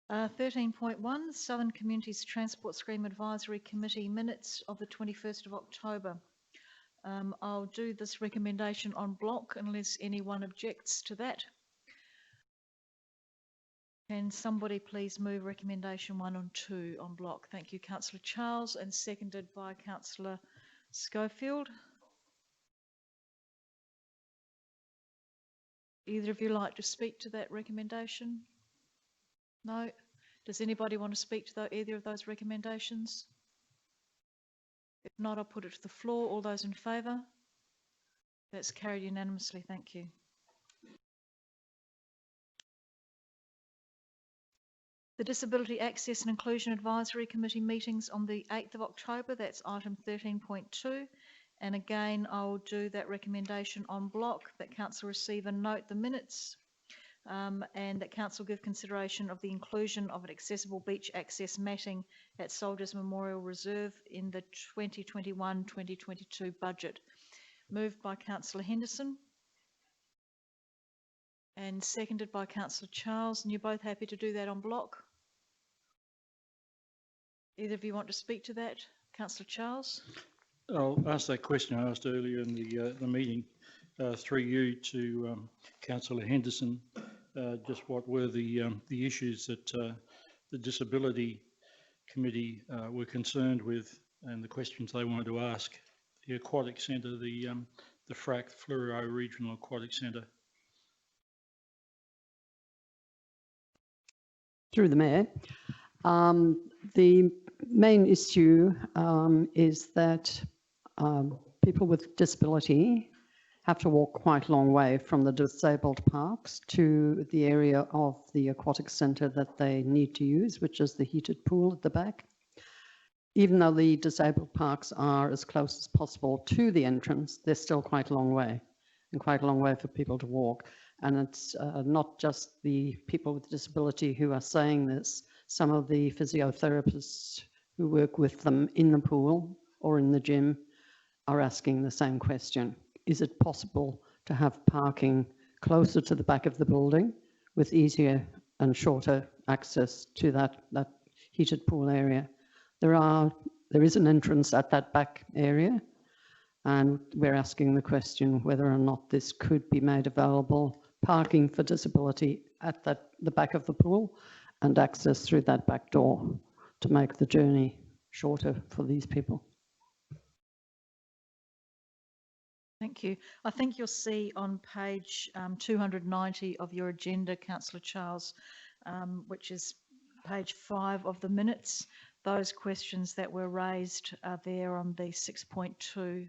Uh, 13.1, Southern Communities Transport Scheme Advisory Committee minutes of the 21st of October. I'll do this recommendation en bloc unless anyone objects to that. Can somebody please move recommendation 1 and 2 en bloc? Thank you, Councillor Charles, and seconded by Councillor Schofield. Either of you like to speak to that recommendation? No? Does anybody want to speak to either of those recommendations? If not, I'll put it to the floor. All those in favour? That's carried unanimously. Thank you. The Disability Access and Inclusion Advisory Committee meetings on the 8th of October, that's item 13.2. And again, I'll do that recommendation en bloc, that Council receive and note the minutes. And that Council give consideration of the inclusion of an accessible beach access matting at Soldiers Memorial Reserve in the 2021-2022 budget. Moved by Councillor Henderson and seconded by Councillor Charles. And you're both happy to do that en bloc? Either of you want to speak to that? Councillor Charles? I'll ask that question I asked earlier in the meeting through you to Councillor Henderson. Just what were the issues that the Disability Committee were concerned with, and the questions they wanted to ask the Aquatic Centre, the FRAC, Fleurieu Regional Aquatic Centre. Through the Mayor, the main issue is that people with disability have to walk quite a long way from the disabled parks to the area of the aquatic centre that they need to use, which is the heated pool at the back. Even though the disabled parks are as close as possible to the entrance, they're still quite a long way, and quite a long way for people to walk. And it's not just the people with disability who are saying this. Some of the physiotherapists who work with them in the pool or in the gym are asking the same question. Is it possible to have parking closer to the back of the building with easier and shorter access to that heated pool area? There is an entrance at that back area, and we're asking the question whether or not this could be made available, parking for disability at the back of the pool and access through that back door to make the journey shorter for these people. Thank you. I think you'll see on page 290 of your agenda, Councillor Charles, which is page 5 of the minutes. Those questions that were raised are there on the 6.2.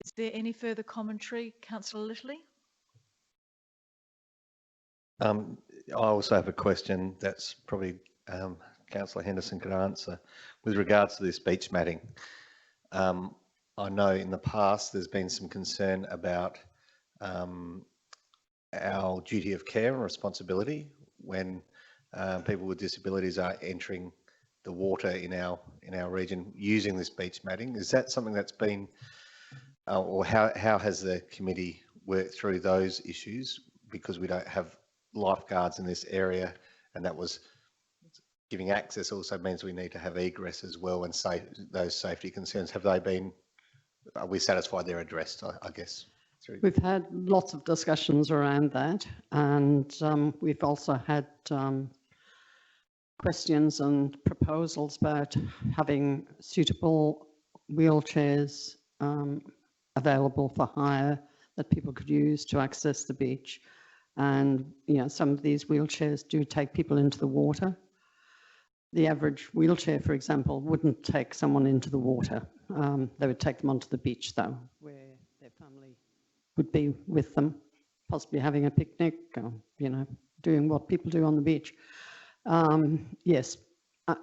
Is there any further commentary, Councillor Littley? I also have a question that's probably Councillor Henderson could answer with regards to this beach matting. I know in the past there's been some concern about our duty of care and responsibility when people with disabilities are entering the water in our region using this beach matting. Is that something that's been, or how has the committee worked through those issues? Because we don't have lifeguards in this area, and that was giving access also means we need to have egress as well, and those safety concerns, have they been, are we satisfied they're addressed, I guess? We've had lots of discussions around that, and we've also had questions and proposals about having suitable wheelchairs available for hire that people could use to access the beach. And, you know, some of these wheelchairs do take people into the water. The average wheelchair, for example, wouldn't take someone into the water. They would take them onto the beach, though, where their family would be with them, possibly having a picnic, or, you know, doing what people do on the beach. Yes,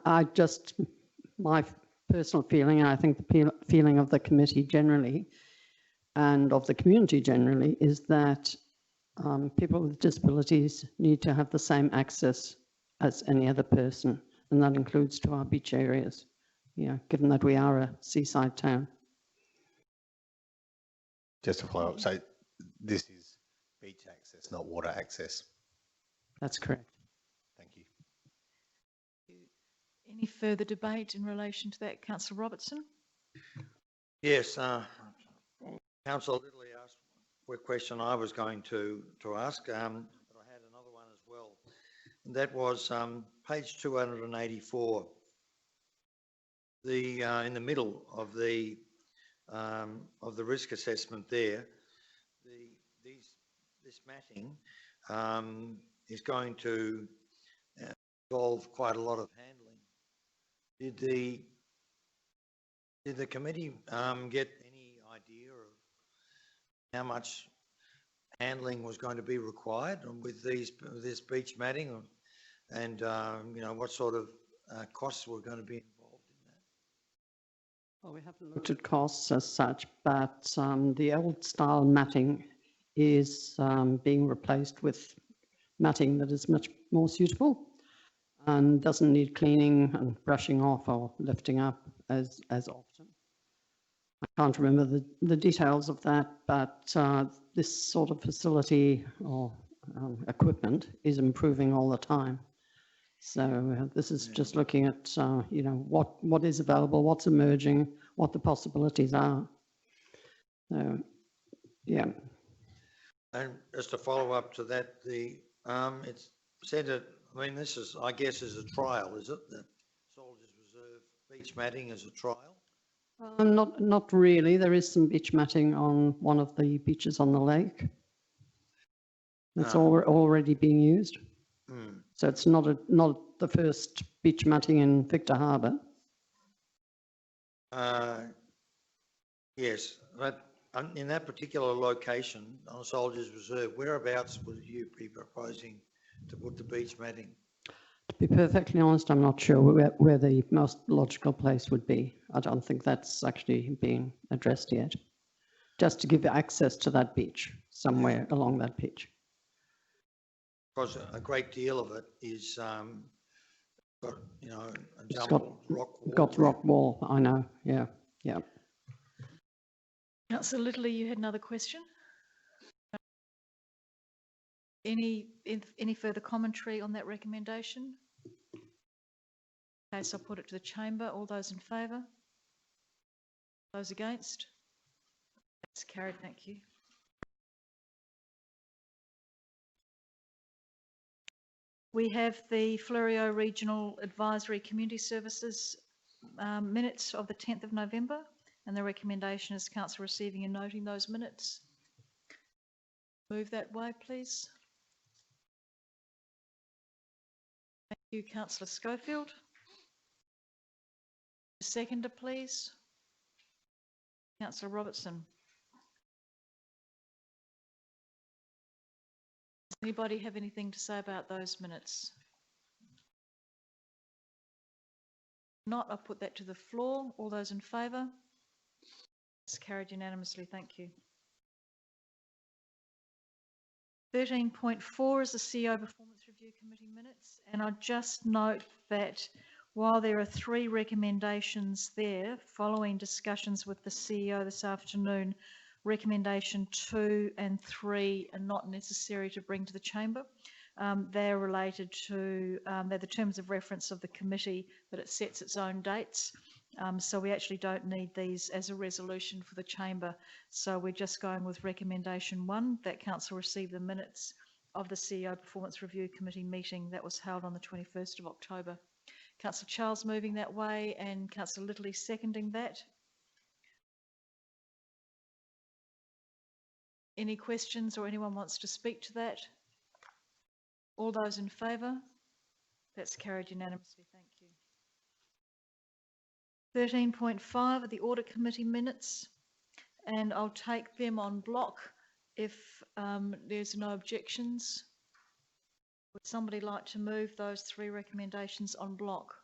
I just, my personal feeling, and I think the feeling of the committee generally, and of the community generally, is that people with disabilities need to have the same access as any other person, and that includes to our beach areas, you know, given that we are a seaside town. Just to follow up, so this is beach access, not water access? That's correct. Thank you. Any further debate in relation to that, Councillor Robertson? Yes, Councillor Littley asked a question I was going to ask, but I had another one as well. And that was page 284. In the middle of the risk assessment there, this matting is going to involve quite a lot of handling. Did the committee get any idea of how much handling was going to be required with this beach matting, and you know, what sort of costs were going to be involved in that? Well, we haven't looked at costs as such, but the old style matting is being replaced with matting that is much more suitable and doesn't need cleaning and brushing off or lifting up as often. I can't remember the details of that, but this sort of facility or equipment is improving all the time. So this is just looking at, you know, what is available, what's emerging, what the possibilities are. So, yeah. And just to follow up to that, it's said that, I mean, this is, I guess, is a trial, is it? The Soldiers Reserve beach matting is a trial? Not really. There is some beach matting on one of the beaches on the lake. It's already being used. So it's not the first beach matting in Victor Harbour? Yes, but in that particular location on Soldiers Reserve, whereabouts would you be proposing to put the beach matting? To be perfectly honest, I'm not sure where the most logical place would be. I don't think that's actually been addressed yet. Just to give access to that beach, somewhere along that beach. Because a great deal of it is got, you know, a It's jumble rock wall. got rock wall, I know, yeah, yeah. Councillor Little, you had another question? Any further commentary on that recommendation? Okay, so I'll put it to the chamber. All those in favour? Those against? That's carried, thank you. We have the Fleurieu Regional Advisory Community Services minutes of the 10th of November, and the recommendation is council receiving and noting those minutes. Move that way, please. Thank you, Councillor Schofield. Seconder, please. Councillor Robertson. Does anybody have anything to say about those minutes? Not, I'll put that to the floor. All those in favour? It's carried unanimously, thank you. 13.4 is the CEO Performance Review Committee minutes, and I'll just note that while there are 3 recommendations there, following discussions with the CEO this afternoon, recommendation 2 and 3 are not necessary to bring to the chamber. They're related to, they're the terms of reference of the committee, but it sets its own dates. So we actually don't need these as a resolution for the chamber. So we're just going with recommendation 1, that council receive the minutes of the CEO Performance Review Committee meeting that was held on the 21st of October. Councillor Charles moving that way and Councillor Little seconding that. Any questions or anyone wants to speak to that? All those in favour? That's carried unanimously, thank you. 13.5 are the Audit Committee minutes, and I'll take them on block if there's no objections. Would somebody like to move those 3 recommendations on block?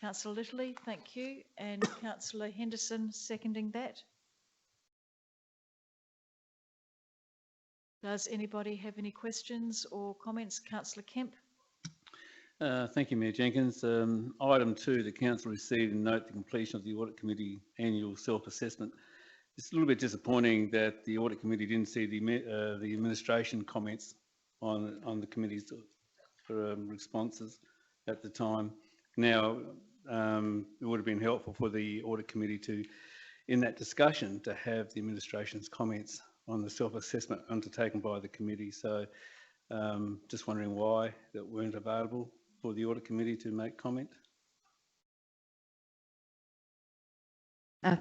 Councillor Little, thank you, and Councillor Henderson seconding that. Does anybody have any questions or comments? Councillor Kemp. Thank you, Mayor Jenkins. Item 2, the council received and note the completion of the Audit Committee annual self-assessment. It's a little bit disappointing that the Audit Committee didn't see the administration comments on the committee's responses at the time. Now, it would have been helpful for the Audit Committee to, in that discussion, to have the administration's comments on the self-assessment undertaken by the committee. So just wondering why that weren't available for the Audit Committee to make comment.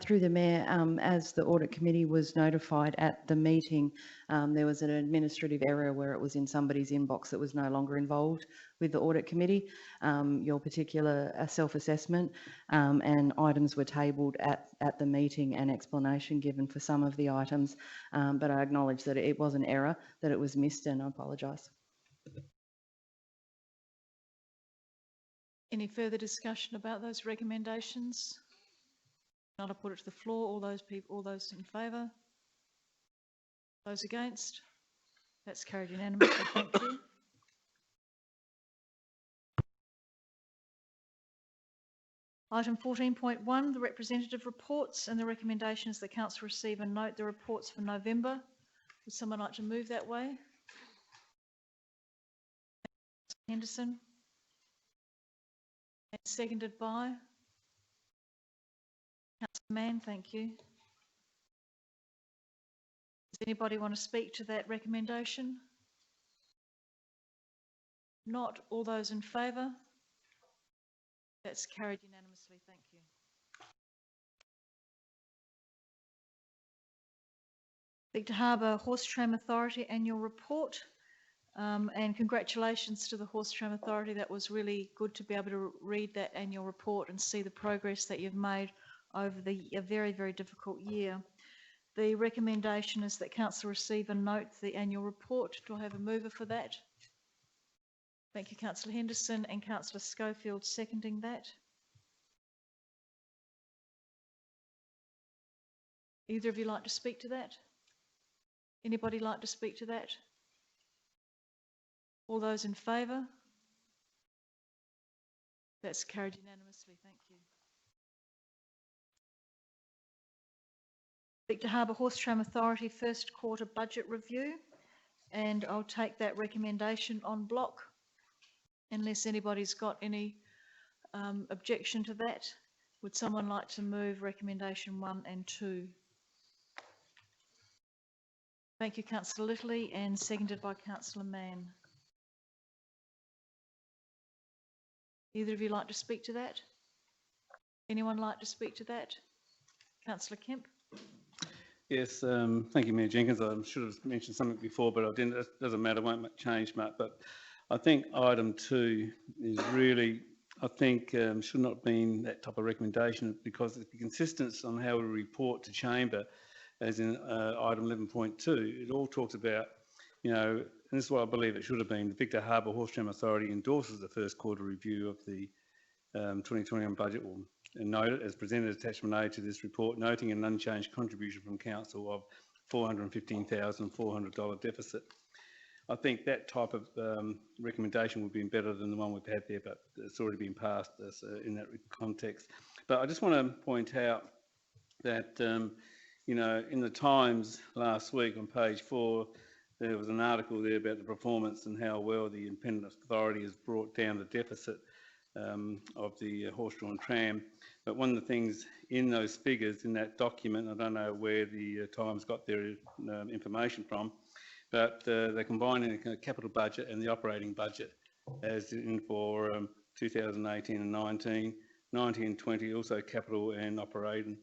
Through the Mayor, as the Audit Committee was notified at the meeting, there was an administrative error where it was in somebody's inbox that was no longer involved with the Audit Committee. Your particular self-assessment and items were tabled at the meeting and explanation given for some of the items, but I acknowledge that it was an error, that it was missed, and I apologise. Any further discussion about those recommendations? Not, I'll put it to the floor. All those people, all those in favour? Those against? That's carried unanimously. Thank you. Item 14.1, the representative reports, and the recommendation is that council receive and note the reports for November. Would someone like to move that way? Henderson. And seconded by Councillor Mann, thank you. Does anybody want to speak to that recommendation? Not. All those in favour? That's carried unanimously, thank you. Victor Harbour Horse Tram Authority Annual Report. And congratulations to the Horse Tram Authority. That was really good to be able to read that annual report and see the progress that you've made over a very, very difficult year. The recommendation is that council receive and note the annual report. Do I have a mover for that? Thank you, Councillor Henderson, and Councillor Schofield seconding that. Either of you like to speak to that? Anybody like to speak to that? All those in favour? That's carried unanimously. Thank you. Victor Harbour Horse Tram Authority first quarter budget review, and I'll take that recommendation on block unless anybody's got any objection to that. Would someone like to move recommendation 1 and 2? Thank you, Councillor Littley, and seconded by Councillor Mann. Either of you like to speak to that? Anyone like to speak to that? Councillor Kemp? Yes, thank you, Mayor Jenkins. I should have mentioned something before, but I didn't. It doesn't matter, won't change much. But I think item 2 is really, I think, should not have been that type of recommendation, because it's consistent on how we report to Chamber, as in item 11.2. It all talks about, you know, and this is what I believe it should have been. The Victor Harbour Horse Tram Authority endorses the first quarter review of the 2021 budget, and note it as presented attachment A to this report, noting an unchanged contribution from council of $415,400 deficit. I think that type of recommendation would be better than the one we've had there, but it's already been passed in that context. But I just want to point out that, you know, in the Times last week on page 4, there was an article there about the performance and how well the independent authority has brought down the deficit of the horse-drawn tram. But one of the things in those figures in that document, I don't know where the Times got their information from, but they're combining the capital budget and the operating budget, as in for 2018 and 19, 19 and 20 also capital and operating,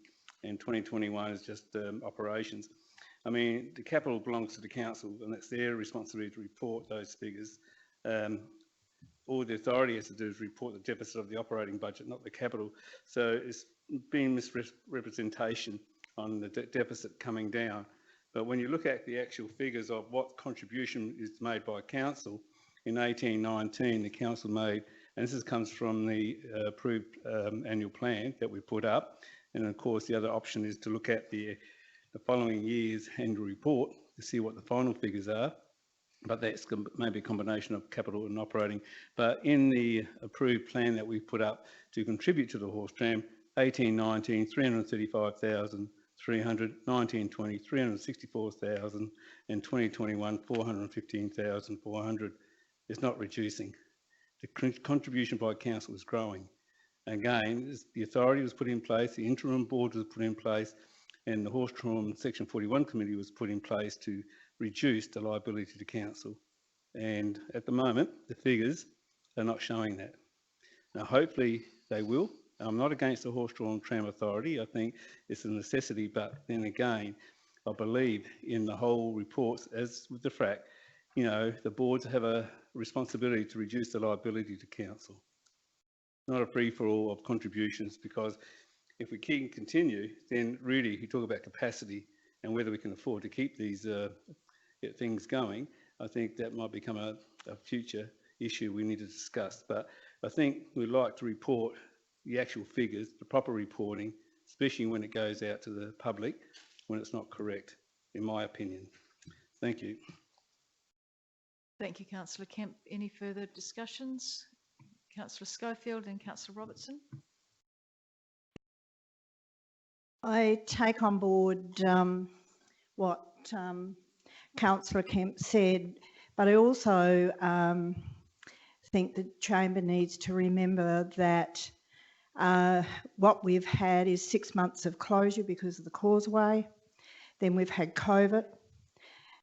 and 2021 is just operations. I mean, the capital belongs to the council, and it's their responsibility to report those figures. All the authority has to do is report the deficit of the operating budget, not the capital. So it's been misrepresentation on the deficit coming down. But when you look at the actual figures of what contribution is made by council, in 18-19 the council made, and this comes from the approved annual plan that we put up, and of course the other option is to look at the following year's annual report to see what the final figures are. But that's maybe a combination of capital and operating. But in the approved plan that we put up to contribute to the horse tram, 18-19, 335,300, 19-20, 364,000, and 2021, 415,400. It's not reducing. The contribution by council is growing. Again, the authority was put in place, the interim board was put in place, and the Horse Tram Section 41 committee was put in place to reduce the liability to the council. And at the moment, the figures are not showing that. Now, hopefully they will. I'm not against the Horse Drawn Tram Authority. I think it's a necessity, but then again, I believe in the whole reports, as with the FRAC, you know, the boards have a responsibility to reduce the liability to council. Not a free-for-all of contributions, because if we can continue, then really you talk about capacity and whether we can afford to keep these things going. I think that might become a future issue we need to discuss. But I think we'd like to report the actual figures, the proper reporting, especially when it goes out to the public, when it's not correct, in my opinion. Thank you. Thank you, Councillor Kemp. Any further discussions? Councillor Schofield and Councillor Robertson. I take on board what Councillor Kemp said, but I also think the Chamber needs to remember that what we've had is 6 months of closure because of the causeway. Then we've had COVID.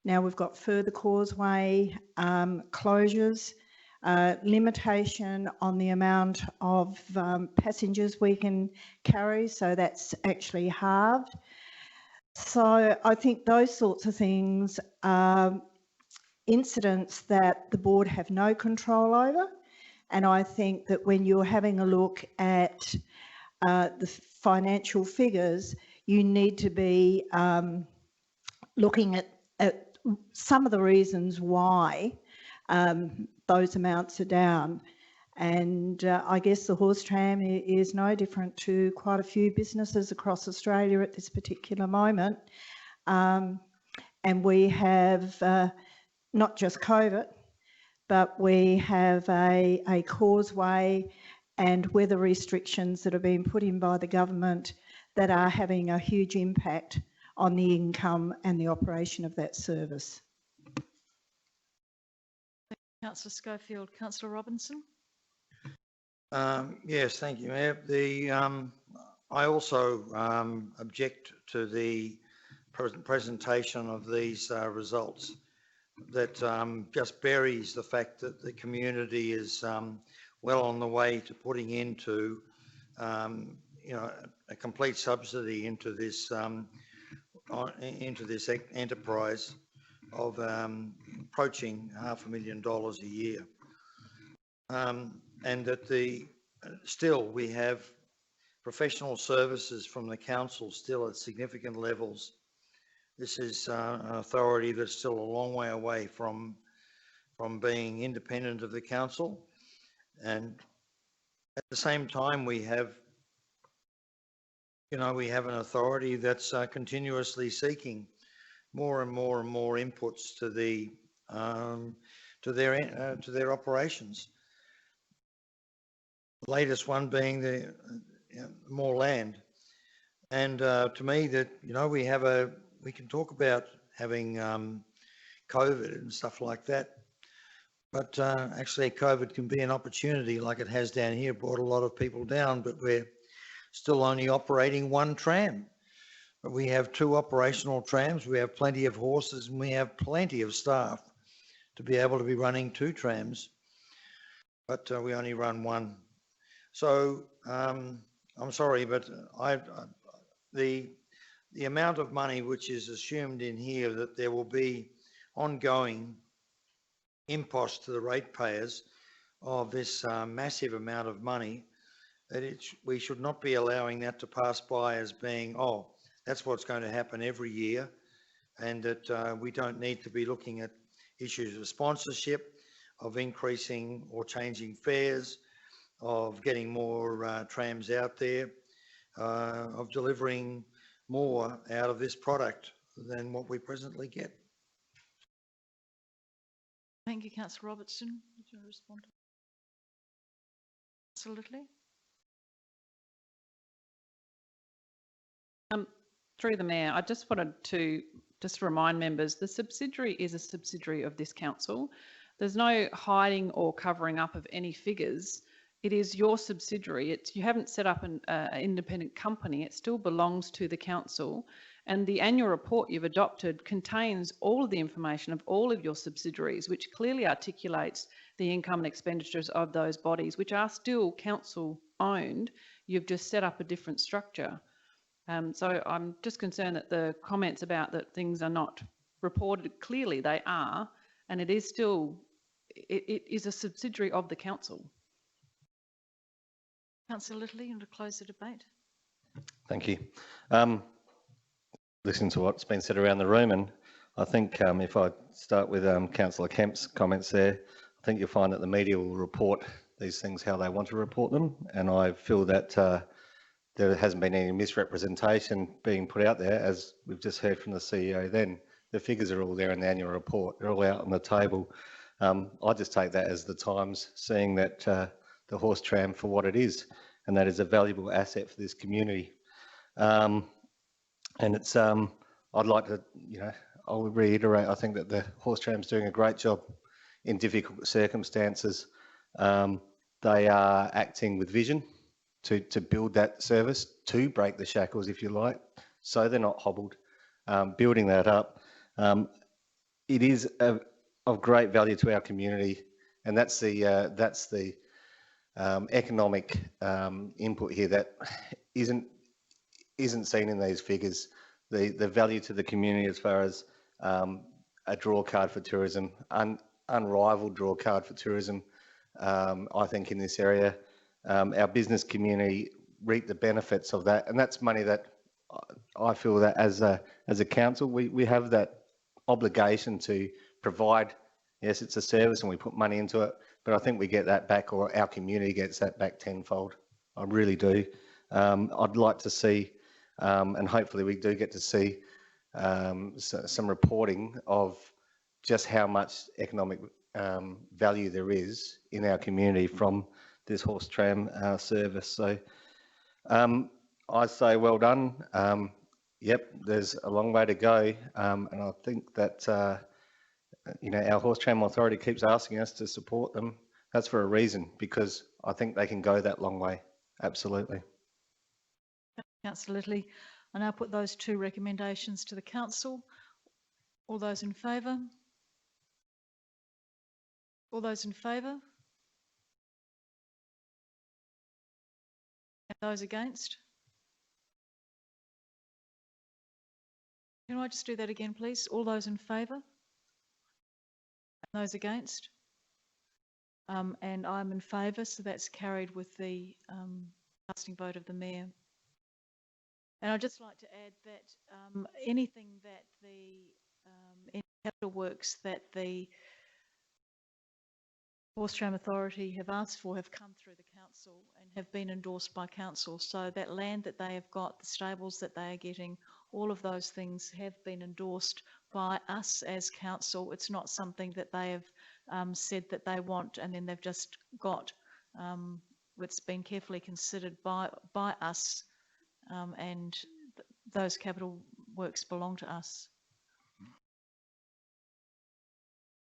Now we've got further causeway closures, limitation on the amount of passengers we can carry, so that's actually halved. So I think those sorts of things incidents that the board have no control over. And I think that when you're having a look at the financial figures, you need to be looking at some of the reasons why those amounts are down. And I guess the horse tram is no different to quite a few businesses across Australia at this particular moment. And we have not just COVID, but we have a causeway and weather restrictions that have been put in by the government that are having a huge impact on the income and the operation of that service. Councillor Schofield. Councillor Robinson. Yes, thank you, Mayor. I also object to the presentation of these results. That just buries the fact that the community is well on the way to putting into, a complete subsidy into this enterprise of approaching $500,000 a year, and that still we have professional services from the council still at significant levels. This is an authority that's still a long way away from being independent of the council, and at the same time we have an authority that's continuously seeking more and more and more inputs to their operations. The latest one being the more land, and to me that we can talk about having COVID and stuff like that, but actually COVID can be an opportunity, like it has down here, brought a lot of people down, but we're still only operating one tram. But we have 2 operational trams, we have plenty of horses, and we have plenty of staff to be able to be running 2 trams, but we only run one. So I'm sorry, but the amount of money which is assumed in here, that there will be ongoing impost to the ratepayers of this massive amount of money, that we should not be allowing that to pass by as being, oh, that's what's going to happen every year, and that we don't need to be looking at issues of sponsorship, of increasing or changing fares, of getting more trams out there, of delivering more out of this product than what we presently get. Thank you, Councillor Robertson. Would you respond? Councillor Littley. Through the Mayor, I just wanted to remind members, the subsidiary is a subsidiary of this council. There's no hiding or covering up of any figures. It is your subsidiary. You haven't set up an independent company. It still belongs to the council. And the annual report you've adopted contains all of the information of all of your subsidiaries, which clearly articulates the income and expenditures of those bodies, which are still council owned. You've just set up a different structure. So I'm just concerned that the comments about that things are not reported clearly, they are, and it is still, it is a subsidiary of the council. Councillor Littley, and to close the debate. Thank you. Listen to what's been said around the room, and I think if I start with Councillor Kemp's comments there, I think you'll find that the media will report these things how they want to report them, and I feel that there hasn't been any misrepresentation being put out there, as we've just heard from the CEO then. The figures are all there in the annual report, they're all out on the table. I just take that as the Times seeing that the horse tram for what it is, and that is a valuable asset for this community. And it's, I'd like to, I'll reiterate, I think that the horse tram's doing a great job in difficult circumstances. They are acting with vision to build that service, to break the shackles, if you like, so they're not hobbled. Building that up, it is of great value to our community, and that's the economic input here that isn't seen in these figures. The value to the community as far as a draw card for tourism, unrivaled draw card for tourism. I think in this area, our business community reap the benefits of that, and that's money that I feel that as a council we have that obligation to provide. Yes, it's a service and we put money into it, but I think we get that back, or our community gets that back tenfold. I really do. I'd like to see, and hopefully we do get to see, some reporting of just how much economic value there is in our community from this horse tram service. So I say well done. Yep, there's a long way to go, and I think that you know, our Horse Tram Authority keeps asking us to support them. That's for a reason, because I think they can go that long way. Absolutely. Councillor Littley, I now put those two recommendations to the council. All those in favour? All those in favour? And those against? Can I just do that again, please? All those in favour? And those against? And I'm in favour, so that's carried with the casting vote of the Mayor. And I'd just like to add that anything that any capital works that the Horse Tram Authority have asked for have come through the council and have been endorsed by council. So that land that they have got, the stables that they are getting, all of those things have been endorsed by us as council. It's not something that they have said that they want and then they've just got. It's been carefully considered by us, and those capital works belong to us.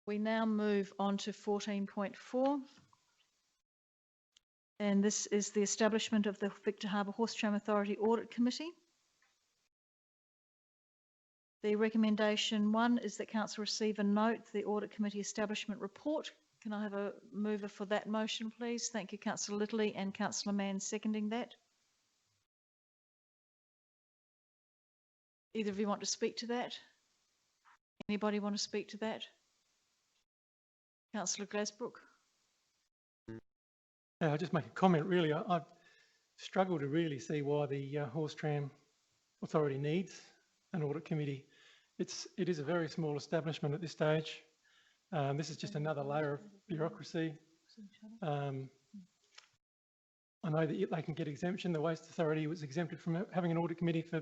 We now move on to 14.4, and this is the establishment of the Victor Harbor Horse Tram Authority Audit Committee. The recommendation 1 is that council receive and note the Audit Committee establishment report. Can I have a mover for that motion, please? Thank you, Councillor Littley, and Councillor Mann seconding that. Either of you want to speak to that? Anybody want to speak to that? Councillor Glasbrook. I'll just make a comment really. I struggle to really see why the Horse Tram Authority needs an audit committee. It is a very small establishment at this stage. This is just another layer of bureaucracy. I know that they can get exemption. The Waste Authority was exempted from having an audit committee for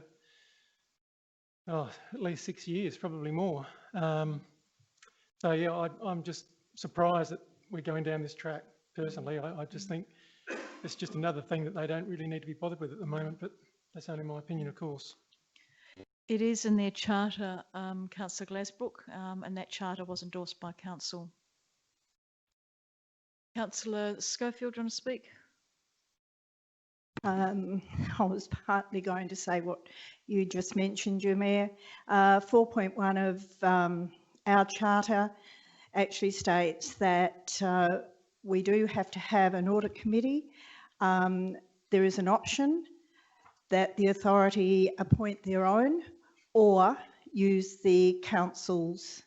at least 6 years, probably more. So yeah, I'm just surprised that we're going down this track. Personally, I just think it's just another thing that they don't really need to be bothered with at the moment, but that's only my opinion, of course. It is in their charter, Councillor Glasbrook, and that charter was endorsed by council. Councillor Schofield, do you want to speak? I was partly going to say what you just mentioned, your Mayor. 4.1 of our charter actually states that we do have to have an audit committee. There is an option that the authority appoint their own or use the council's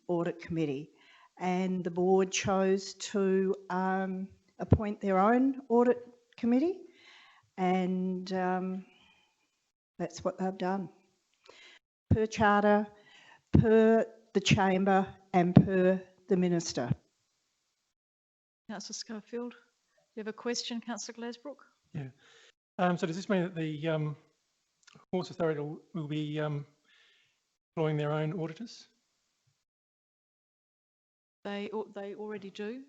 audit committee. And the board chose to appoint their own audit committee, and that's what they've done. Per charter, per the chamber and per the minister. Councillor Schofield, do you have a question, Councillor Glasbrook? Yeah. So does this mean that the Horse Authority will be employing their own auditors? They already do.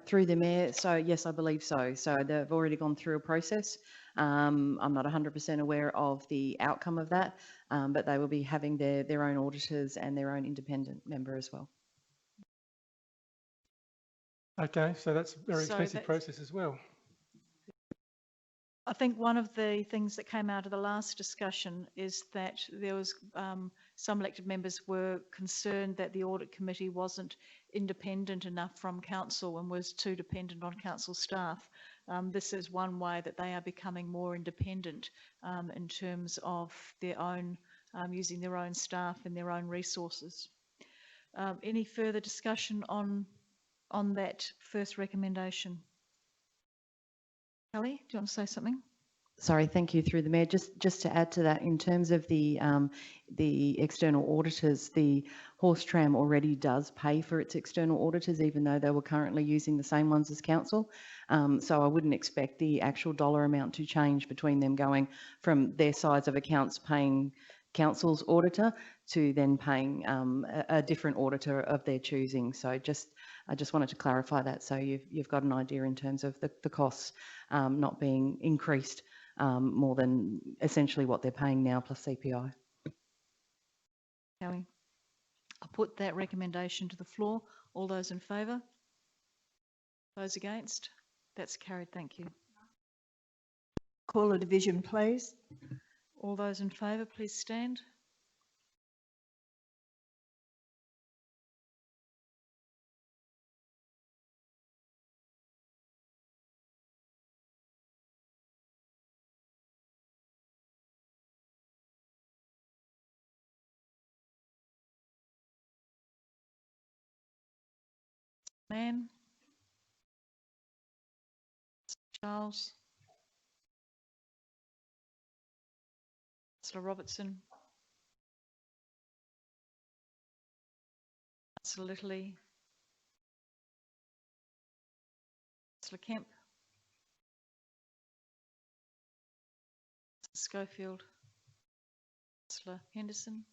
Through the Mayor, so yes, I believe so. So they've already gone through a process. I'm not 100% aware of the outcome of that, but they will be having their own auditors and their own independent member as well. Okay, so that's a very expensive process as well. I think one of the things that came out of the last discussion is that there was some elected members were concerned that the audit committee wasn't independent enough from council and was too dependent on council staff. This is one way that they are becoming more independent in terms of their own using their own staff and their own resources. Any further discussion on that first recommendation? Kelly, do you want to say something? Sorry, thank you through the Mayor. Just to add to that, in terms of the external auditors, the Horse Tram already does pay for its external auditors, even though they were currently using the same ones as council. So I wouldn't expect the actual dollar amount to change between them going from their sides of accounts paying council's auditor to then paying a different auditor of their choosing. So I just wanted to clarify that, so you've got an idea in terms of the costs not being increased more than essentially what they're paying now plus CPI. Kelly, I'll put that recommendation to the floor. All those in favour? Those against? That's carried. Thank you. Call a division, please. All those in favour, please stand. Mann, Charles, Councillor Robertson, Councillor Littley, Councillor Kemp, Schofield, Councillor Henderson.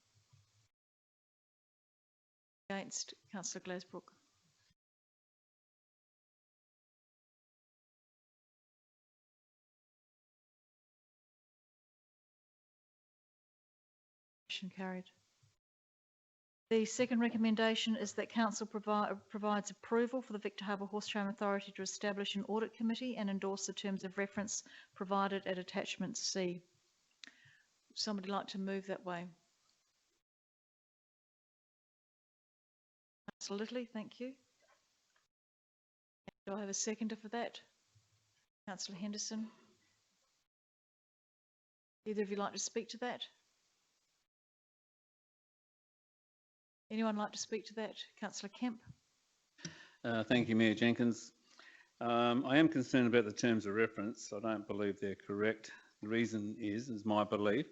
Against, Councillor Glasbrook. Motion carried. The second recommendation is that Council provides approval for the Victor Harbour Horse Tram Authority to establish an audit committee and endorse the terms of reference provided at attachment C. Would somebody like to move that way? Councillor Littley, thank you. Do I have a seconder for that? Councillor Henderson. Either of you like to speak to that? Anyone like to speak to that? Councillor Kemp. Thank you, Mayor Jenkins. I am concerned about the terms of reference. I don't believe they're correct. The reason is my belief,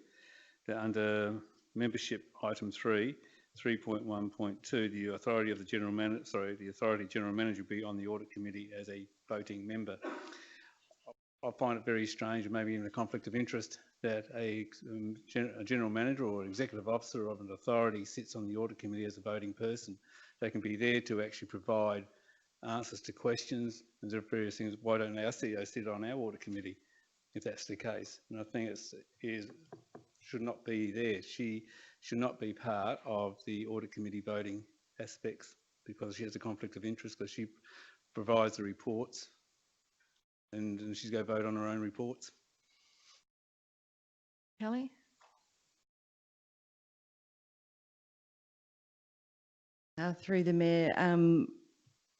that under membership item 3, 3.1.2, the authority of the general manager, the authority general manager will be on the audit committee as a voting member. I find it very strange, and maybe even a conflict of interest, that a general manager or executive officer of an authority sits on the audit committee as a voting person. They can be there to actually provide answers to questions and various things. Why don't our CEO sit on our audit committee if that's the case? And I think it should not be there. She should not be part of the audit committee voting aspects, because she has a conflict of interest, because she provides the reports and she's going to vote on her own reports. Kelly? Through the Mayor,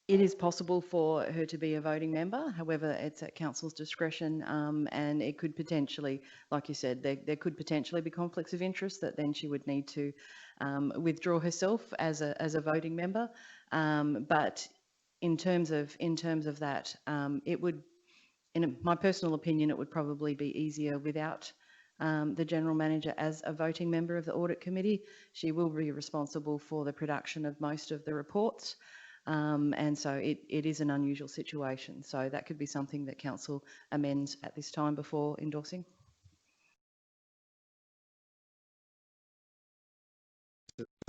it is possible for her to be a voting member. However, it's at council's discretion, and it could potentially, like you said, there could potentially be conflicts of interest that then she would need to withdraw herself as a voting member. But in terms of that, it would, in my personal opinion, it would probably be easier without the General Manager as a voting member of the Audit Committee. She will be responsible for the production of most of the reports, and so it is an unusual situation. So that could be something that Council amends at this time before endorsing.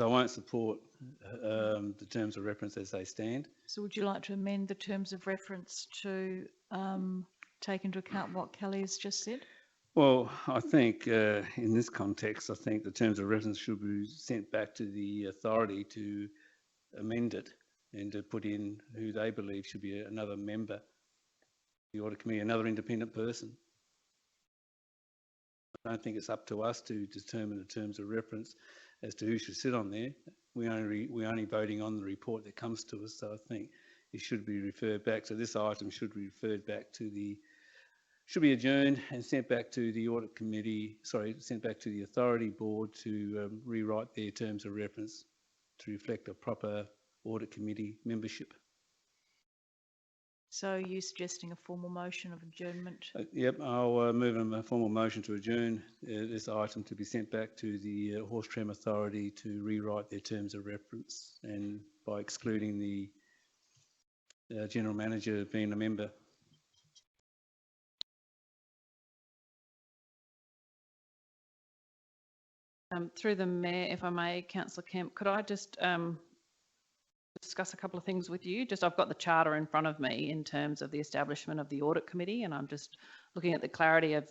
I won't support the terms of reference as they stand. So would you like to amend the terms of reference to take into account what Kelly has just said? Well, I think in this context, I think the terms of reference should be sent back to the authority to amend it and to put in who they believe should be another member of the audit committee, another independent person. I don't think it's up to us to determine the terms of reference as to who should sit on there. We're only voting on the report that comes to us, so I think it should be referred back. So this item should be referred back to the should be adjourned and sent back to the audit committee, sent back to the authority board to rewrite their terms of reference to reflect a proper audit committee membership. So are you suggesting a formal motion of adjournment? Yep, I'll move a formal motion to adjourn this item to be sent back to the Horse Tram Authority to rewrite their terms of reference, and by excluding the General Manager being a member. Through the Mayor, if I may, Councillor Kemp, could I just discuss a couple of things with you? I've got the charter in front of me in terms of the establishment of the audit committee, and I'm just looking at the clarity of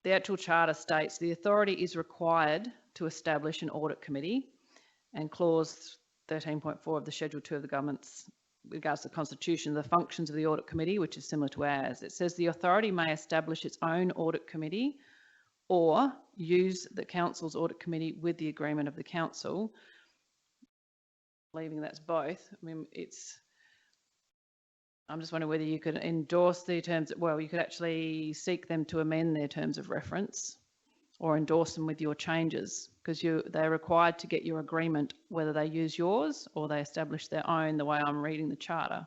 the actual charter states the authority is required to establish an audit committee, and clause 13.4 of the Schedule 2 of the government's regards to the Constitution, the functions of the audit committee, which is similar to ours. It says the authority may establish its own audit committee or use the council's audit committee with the agreement of the council. Believing that's both. I mean, I'm just wondering whether you could endorse the terms, well, you could actually seek them to amend their terms of reference or endorse them with your changes, because they're required to get your agreement whether they use yours or they establish their own, the way I'm reading the charter.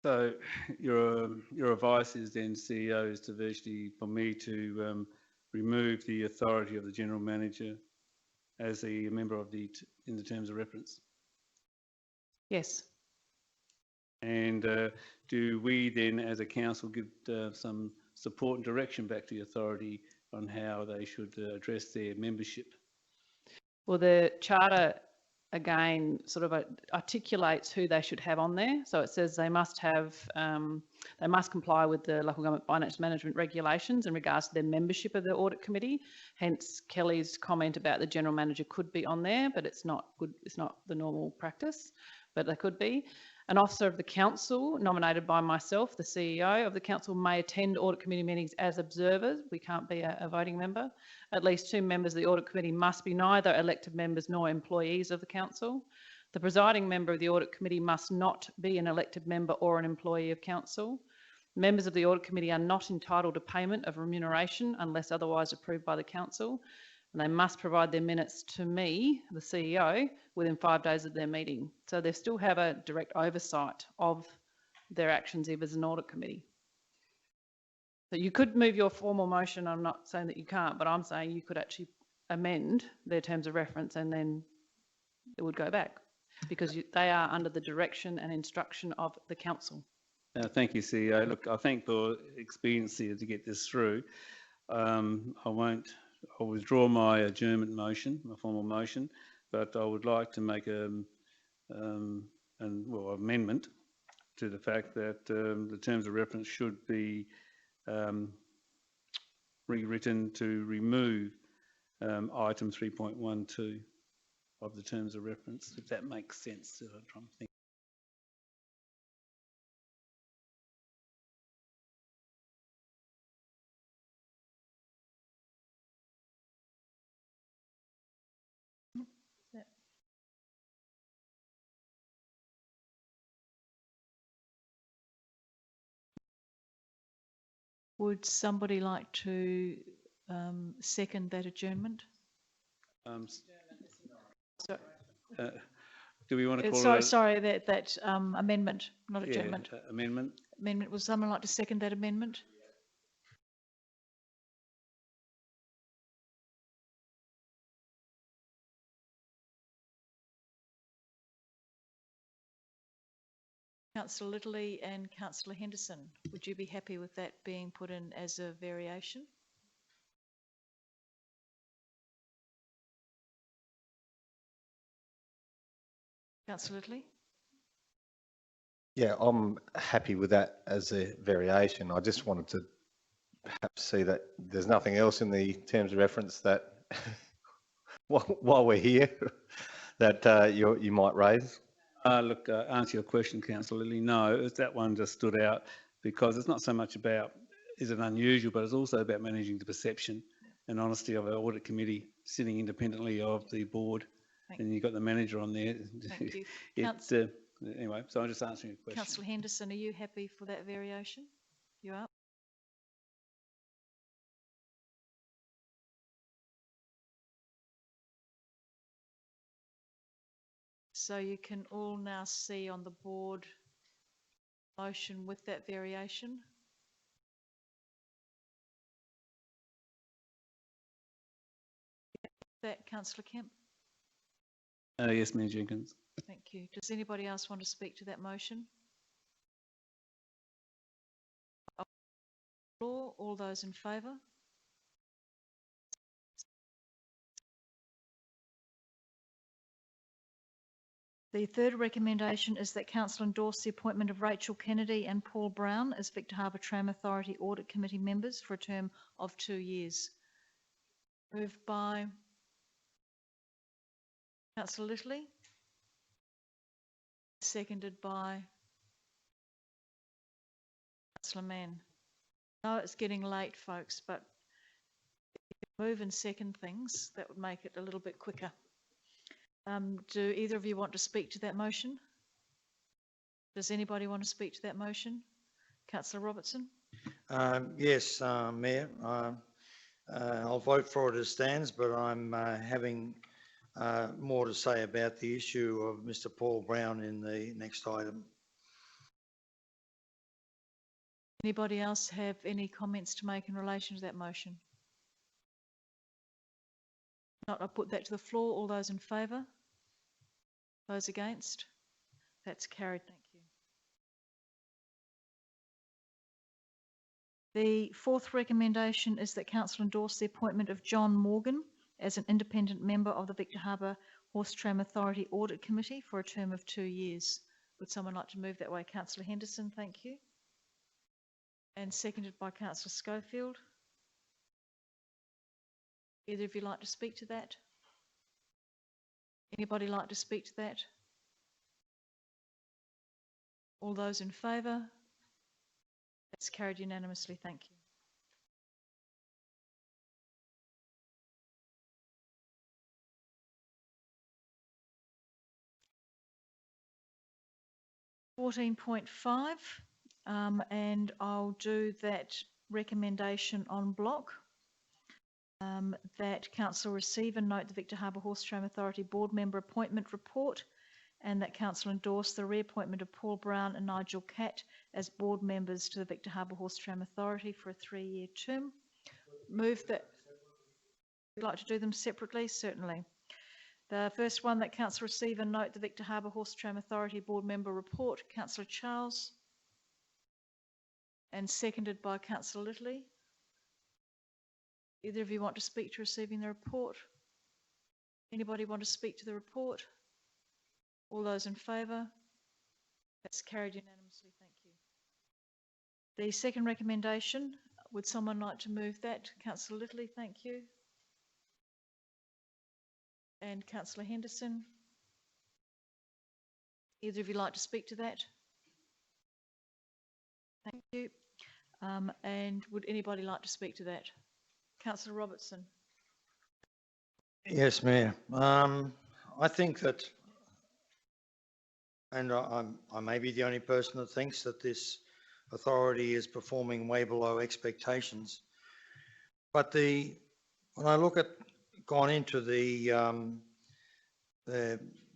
So your advice is then, CEO, is to virtually for me to remove the authority of the General Manager as a member of in the terms of reference. Yes. And do we then, as a council, give some support and direction back to the authority on how they should address their membership? Well, the charter again sort of articulates who they should have on there. So it says they must have, they must comply with the local government finance management regulations in regards to their membership of the audit committee. Hence Kelly's comment about the General Manager could be on there, but it's not good. It's not the normal practice, but they could be. An officer of the council nominated by myself, the CEO of the council, may attend audit committee meetings as observers. We can't be a voting member. At least 2 members of the audit committee must be neither elected members nor employees of the council. The presiding member of the audit committee must not be an elected member or an employee of council. Members of the audit committee are not entitled to payment of remuneration unless otherwise approved by the council. And they must provide their minutes to me, the CEO, within 5 days of their meeting. So they still have a direct oversight of their actions if as an audit committee. So you could move your formal motion. I'm not saying that you can't, but I'm saying you could actually amend their terms of reference and then it would go back because they are under the direction and instruction of the council. Thank you, CEO. Look, I think for expediency to get this through, I'll withdraw my adjournment motion, my formal motion, but I would like to make amendment to the fact that the terms of reference should be rewritten to remove item 3.12 of the terms of reference, if that makes sense. I'm trying to think. Would somebody like to second that adjournment? Do we want to call it? Sorry, that amendment, not adjournment. Yeah, amendment. Amendment. Would someone like to second that amendment? Councillor Littley and Councillor Henderson, would you be happy with that being put in as a variation? Councillor Littley? Yeah, I'm happy with that as a variation. I just wanted to perhaps see that there's nothing else in the terms of reference that while we're here that you might raise. Look, answer your question, Councillor Lilly. No, that one just stood out because it's not so much about is it unusual, but it's also about managing the perception and honesty of our audit committee sitting independently of the board. And you've got the manager on there. Thank you. Anyway, so I'm just answering your question. Councillor Henderson, are you happy for that variation? You are? So you can all now see on the board motion with that variation. That, Councillor Kemp? Yes, Mayor Jenkins. Thank you. Does anybody else want to speak to that motion? Floor, all those in favour? The third recommendation is that Council endorse the appointment of Rachel Kennedy and Paul Brown as Victor Harbor Tram Authority Audit Committee members for a term of 2 years. Moved by Councillor Littley. Seconded by Councillor Mann. No, it's getting late, folks, but if you move and second things, that would make it a little bit quicker. Do either of you want to speak to that motion? Does anybody want to speak to that motion? Councillor Robertson? Yes, Mayor. I'll vote for it as stands, but I'm having more to say about the issue of Mr. Paul Brown in the next item. Anybody else have any comments to make in relation to that motion? Not, I'll put that to the floor. All those in favour? Those against? That's carried. Thank you. The fourth recommendation is that Council endorse the appointment of John Morgan as an independent member of the Victor Harbor Horse Tram Authority Audit Committee for a term of 2 years. Would someone like to move that way? Councillor Henderson, thank you. And seconded by Councillor Schofield. Either of you like to speak to that? Anybody like to speak to that? All those in favour? That's carried unanimously. Thank you. (14.5) and I'll do that recommendation en bloc. That Council receive and note the Victor Harbor Horse Tram Authority Board Member Appointment Report, and that Council endorse the reappointment of Paul Brown and Nigel Catt as board members to the Victor Harbor Horse Tram Authority for a 3-year term. Move that. Would you like to do them separately? Certainly. The first one, that Council receive and note the Victor Harbor Horse Tram Authority Board Member Report. Councillor Charles. And seconded by Councillor Littley. Either of you want to speak to receiving the report? Anybody want to speak to the report? All those in favour? That's carried unanimously. Thank you. The second recommendation, would someone like to move that? Councillor Littley, thank you. And Councillor Henderson. Either of you like to speak to that? Thank you. And would anybody like to speak to that? Councillor Robertson. Yes, Mayor. I think that, and I may be the only person that thinks that this authority is performing way below expectations. But when I look at gone into the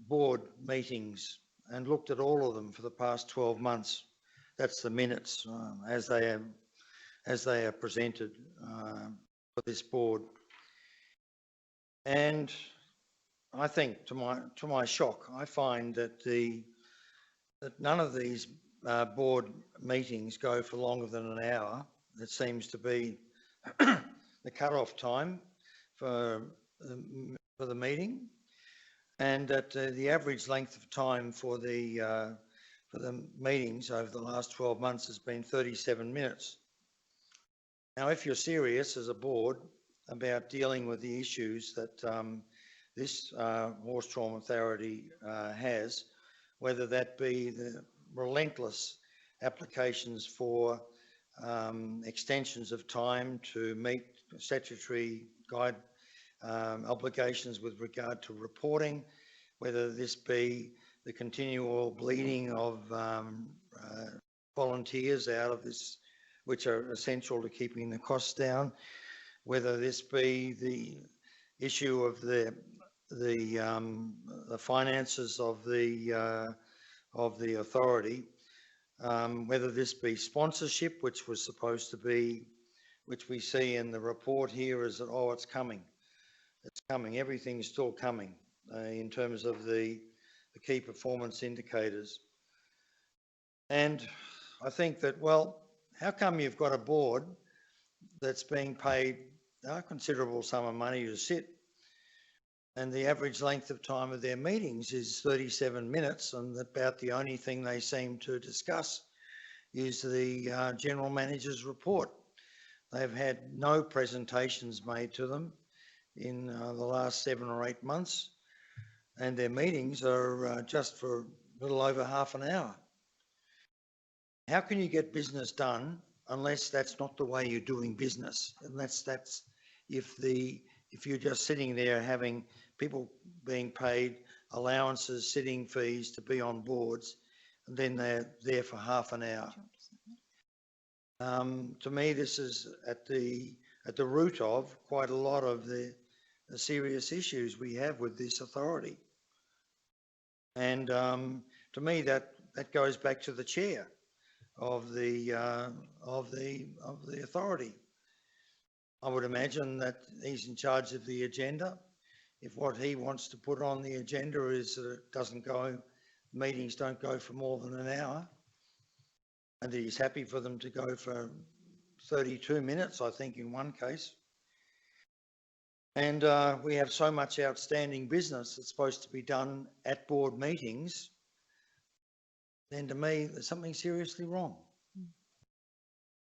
board meetings and looked at all of them for the past 12 months, that's the minutes as they are presented for this board. And I think, to my shock, I find that that none of these board meetings go for longer than an hour. That seems to be the cut-off time for the meeting, and that the average length of time for the meetings over the last 12 months has been 37 minutes. Now, if you're serious as a board about dealing with the issues that this Horse Tram Authority has, whether that be the relentless applications for extensions of time to meet statutory guide obligations with regard to reporting, whether this be the continual bleeding of volunteers out of this, which are essential to keeping the costs down, whether this be the issue of the finances of the authority, whether this be sponsorship, which was supposed to be, which we see in the report here is that, oh, it's coming. It's coming. Everything's still coming in terms of the key performance indicators. And I think that, well, how come you've got a board that's being paid a considerable sum of money to sit, and the average length of time of their meetings is 37 minutes, and about the only thing they seem to discuss is the general manager's report. They've had no presentations made to them in the last 7 or 8 months, and their meetings are just for a little over half an hour. How can you get business done unless that's not the way you're doing business? Unless that's if you're just sitting there having people being paid allowances, sitting fees to be on boards, and then they're there for half an hour. To me, this is at the root of quite a lot of the serious issues we have with this authority. And to me, that goes back to the chair of the authority. I would imagine that he's in charge of the agenda. If what he wants to put on the agenda is that it doesn't go, meetings don't go for more than an hour, and that he's happy for them to go for 32 minutes, I think, in one case. And we have so much outstanding business that's supposed to be done at board meetings, then to me, there's something seriously wrong.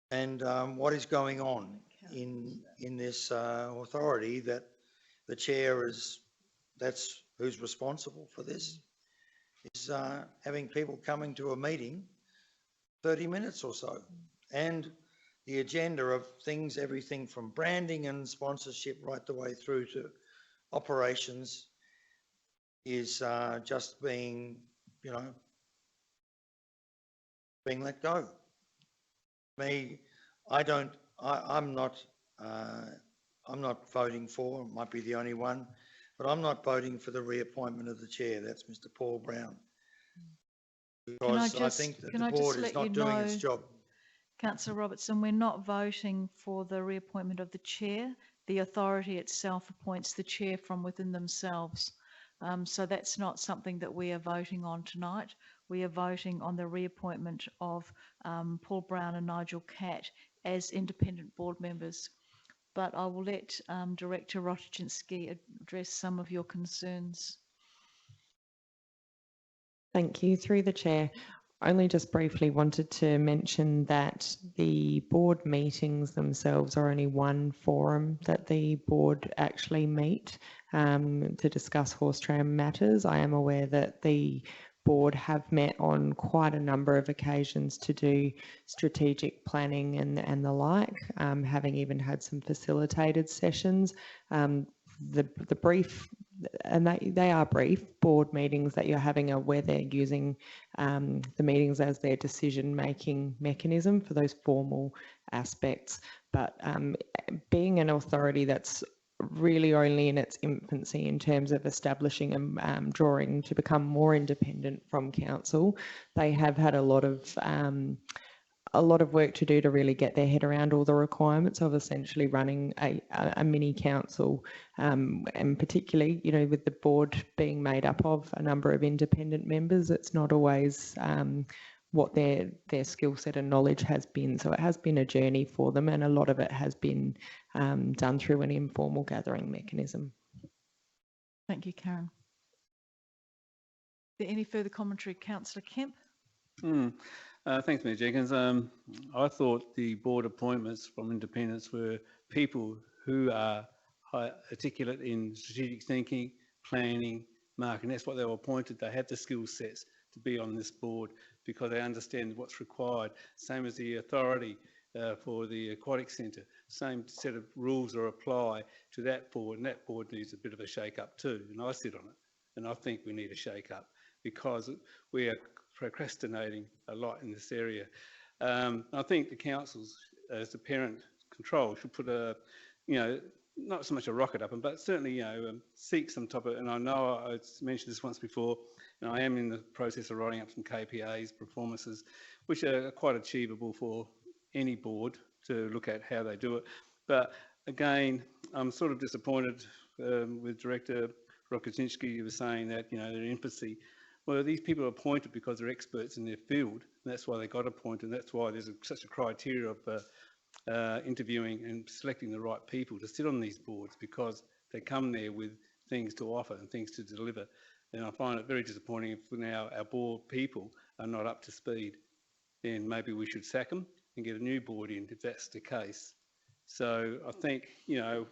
And what is going on in this authority that the chair is, that's who's responsible for this, is having people coming to a meeting 30 minutes or so. And the agenda of things, everything from branding and sponsorship right the way through to operations is just being, you know, being let go. Me, I'm not voting for, might be the only one, but I'm not voting for the reappointment of the chair. That's Mr. Paul Brown. Because I think that the board is not doing its job. Councillor Robertson, we're not voting for the reappointment of the chair. The authority itself appoints the chair from within themselves. So that's not something that we are voting on tonight. We are voting on the reappointment of Paul Brown and Nigel Catt as independent board members. But I will let Director Rotoczynski address some of your concerns. Thank you. Through the chair, only just briefly wanted to mention that the board meetings themselves are only one forum that the board actually meet to discuss horse tram matters. I am aware that the board have met on quite a number of occasions to do strategic planning and the like, having even had some facilitated sessions. The brief, and they are brief board meetings that you're having, are where they're using the meetings as their decision-making mechanism for those formal aspects. But being an authority that's really only in its infancy in terms of establishing and drawing to become more independent from council, they have had a lot of work to do to really get their head around all the requirements of essentially running a mini council, and particularly, you know, with the board being made up of a number of independent members, it's not always what their skill set and knowledge has been. So it has been a journey for them, and a lot of it has been done through an informal gathering mechanism. Thank you, Karen. Is there any further commentary? Councillor Kemp. Thanks, Mayor Jenkins. I thought the board appointments from independents were people who are articulate in strategic thinking, planning, marketing. That's what they were appointed. They have the skill sets to be on this board because they understand what's required. Same as the authority for the aquatic centre. Same set of rules are applied to that board, and that board needs a bit of a shake-up too. And I sit on it, and I think we need a shake-up. because we are procrastinating a lot in this area. I think the councils, as the parent control, should put a, not so much a rocket up, but certainly, seek some type of, and I know I mentioned this once before, and I am in the process of writing up some KPAs, performances, which are quite achievable for any board to look at how they do it. But again, I'm sort of disappointed with Director Rokoczynski. He was saying that, their empathy. Well, these people are appointed because they're experts in their field, and that's why they got appointed, and that's why there's such a criteria of interviewing and selecting the right people to sit on these boards, because they come there with things to offer and things to deliver. And I find it very disappointing if now our board people are not up to speed. Then maybe we should sack them and get a new board in if that's the case. So I think, they're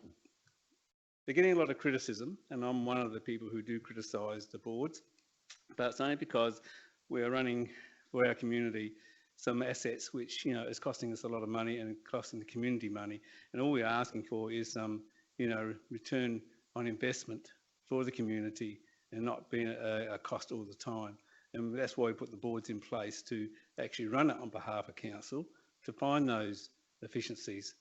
getting a lot of criticism, and I'm one of the people who do criticise the boards, but it's only because we're running for our community some assets which, is costing us a lot of money and costing the community money. And all we're asking for is some, return on investment for the community and not being a cost all the time. And that's why we put the boards in place, to actually run it on behalf of council, to find those efficiencies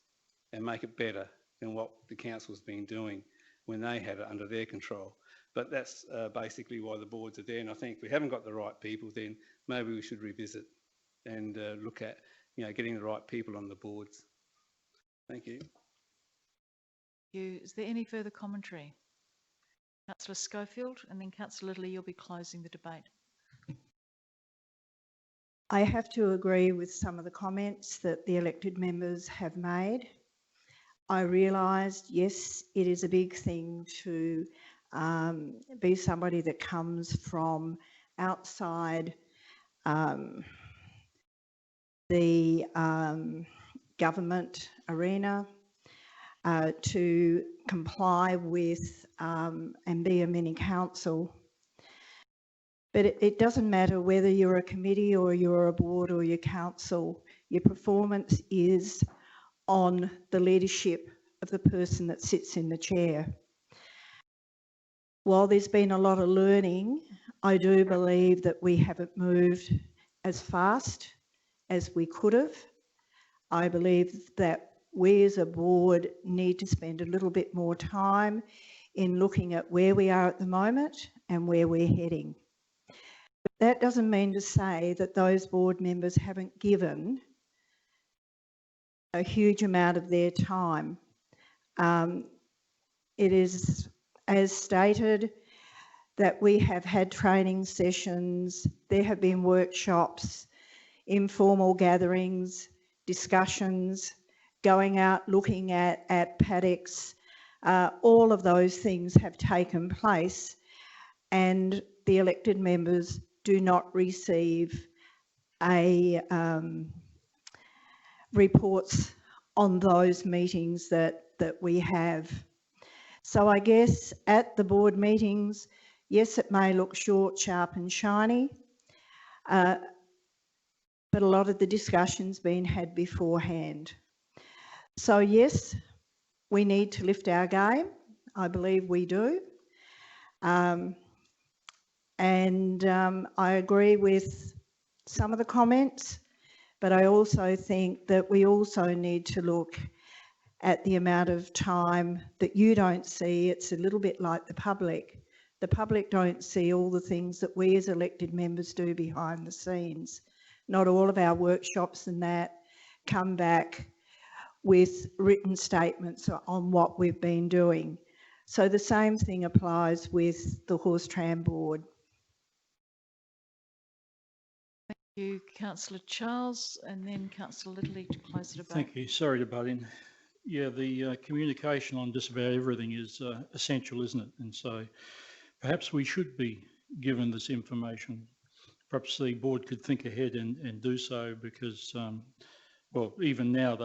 and make it better than what the council's been doing when they had it under their control. But that's basically why the boards are there. And I think if we haven't got the right people, then maybe we should revisit and look at, getting the right people on the boards. Thank you. Is there any further commentary? Councillor Schofield, and then Councillor Little, you'll be closing the debate. I have to agree with some of the comments that the elected members have made. I realised, yes, it is a big thing to be somebody that comes from outside the government arena to comply with and be a mini council. But it doesn't matter whether you're a committee or you're a board or your council, your performance is on the leadership of the person that sits in the chair. While there's been a lot of learning, I do believe that we haven't moved as fast as we could have. I believe that we as a board need to spend a little bit more time in looking at where we are at the moment and where we're heading. But that doesn't mean to say that those board members haven't given a huge amount of their time. It is, as stated, that we have had training sessions, there have been workshops, informal gatherings, discussions, going out looking at paddocks, all of those things have taken place, and the elected members do not receive reports on those meetings that we have. So I guess at the board meetings, yes, it may look short, sharp and shiny, but a lot of the discussion's been had beforehand. So yes, we need to lift our game. I believe we do. I agree with some of the comments, but I also think that we also need to look at the amount of time that you don't see. It's a little bit like the public. The public don't see all the things that we as elected members do behind the scenes. Not all of our workshops and that come back with written statements on what we've been doing. So the same thing applies with the Horse Tram Board. Thank you, Councillor Charles, and then Councillor Little to close the debate. Thank you. Sorry to butt in. Yeah, the communication on just about everything is essential, isn't it? And so perhaps we should be given this information. Perhaps the board could think ahead and do so, because, well, even now,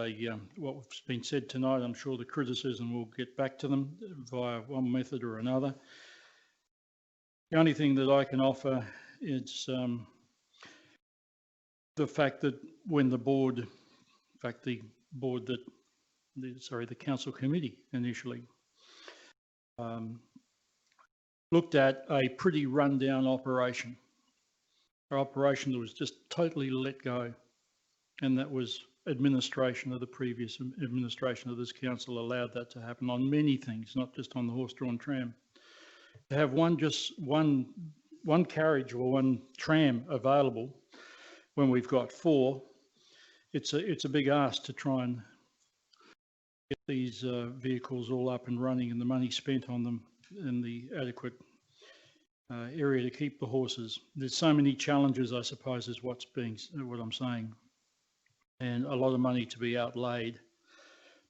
what's been said tonight, I'm sure the criticism will get back to them via one method or another. The only thing that I can offer is the fact that when the board, in fact, the council committee initially looked at a pretty rundown operation operation that was just totally let go. And that was administration of the previous administration of this council allowed that to happen on many things, not just on the horse-drawn tram. To have one carriage or one tram available when we've got 4, it's a big ask to try and get these vehicles all up and running and the money spent on them and the adequate area to keep the horses. There's so many challenges, I suppose, is what I'm saying, and a lot of money to be outlaid.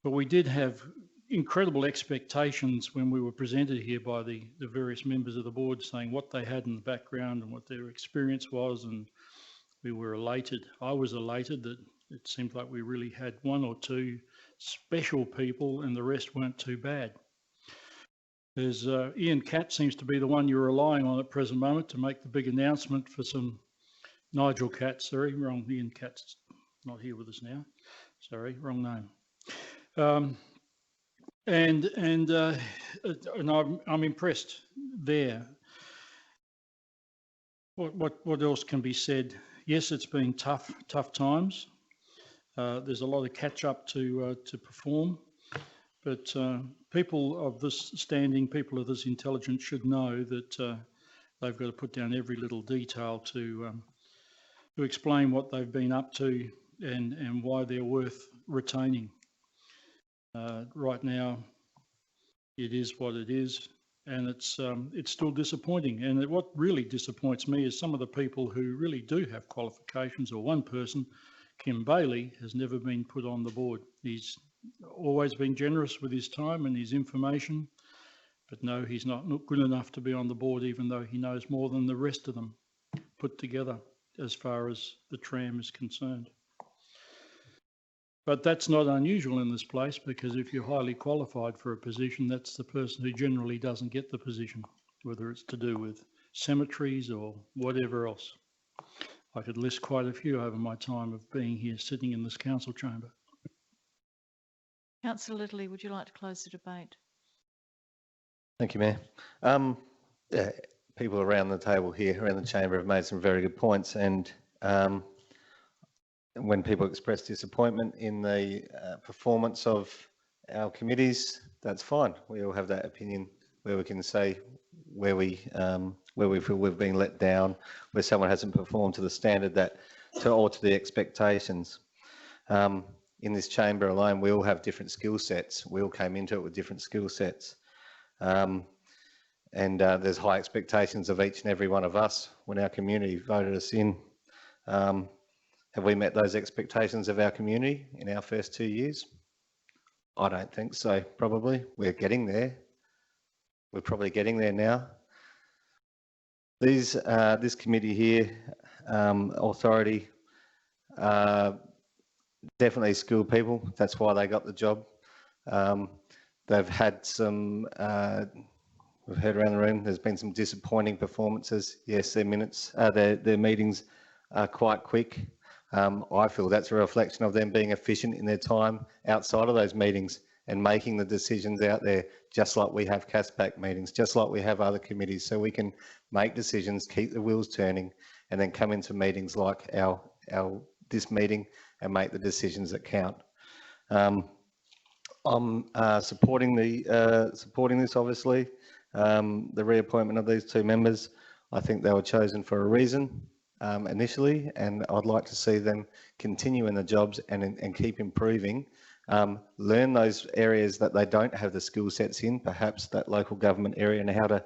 But we did have incredible expectations when we were presented here by the various members of the board saying what they had in the background and what their experience was, and we were elated. I was elated that it seemed like we really had 1 or 2 special people and the rest weren't too bad. There's Ian Catt seems to be the one you're relying on at present moment to make the big announcement for some Nigel Catt, sorry, wrong, Ian Catt's not here with us now, sorry, wrong name. And I'm impressed there. What else can be said? Yes, it's been tough times. There's a lot of catch up to perform, but people of this standing, people of this intelligence should know that they've got to put down every little detail to explain what they've been up to and why they're worth retaining. Right now, it is what it is, and it's still disappointing. And what really disappoints me is some of the people who really do have qualifications, or one person, Kim Bailey, has never been put on the board. He's always been generous with his time and his information, but no, he's not good enough to be on the board, even though he knows more than the rest of them put together as far as the tram is concerned. But that's not unusual in this place, because if you're highly qualified for a position, that's the person who generally doesn't get the position, whether it's to do with cemeteries or whatever else. I could list quite a few over my time of being here, sitting in this council chamber. Councillor Littley, would you like to close the debate? Thank you, Mayor. Yeah, people around the table here, around the chamber, have made some very good points, and when people express disappointment in the performance of our committees, that's fine. We all have that opinion where we can say where we feel we've been let down, where someone hasn't performed to the standard or to the expectations. In this chamber alone, we all have different skill sets. We all came into it with different skill sets. And there's high expectations of each and every one of us when our community voted us in. Have we met those expectations of our community in our first 2 years? I don't think so, probably. We're getting there. We're probably getting there now. This committee here, authority, definitely skilled people. That's why they got the job. They've had some, we've heard around the room, there's been some disappointing performances. Yes, their meetings are quite quick. I feel that's a reflection of them being efficient in their time outside of those meetings and making the decisions out there, just like we have CASPAC meetings, just like we have other committees, so we can make decisions, keep the wheels turning, and then come into meetings like this meeting and make the decisions that count. I'm supporting this, obviously, the reappointment of these 2 members. I think they were chosen for a reason. Initially, and I'd like to see them continue in the jobs and keep improving, learn those areas that they don't have the skill sets in, perhaps that local government area, and how to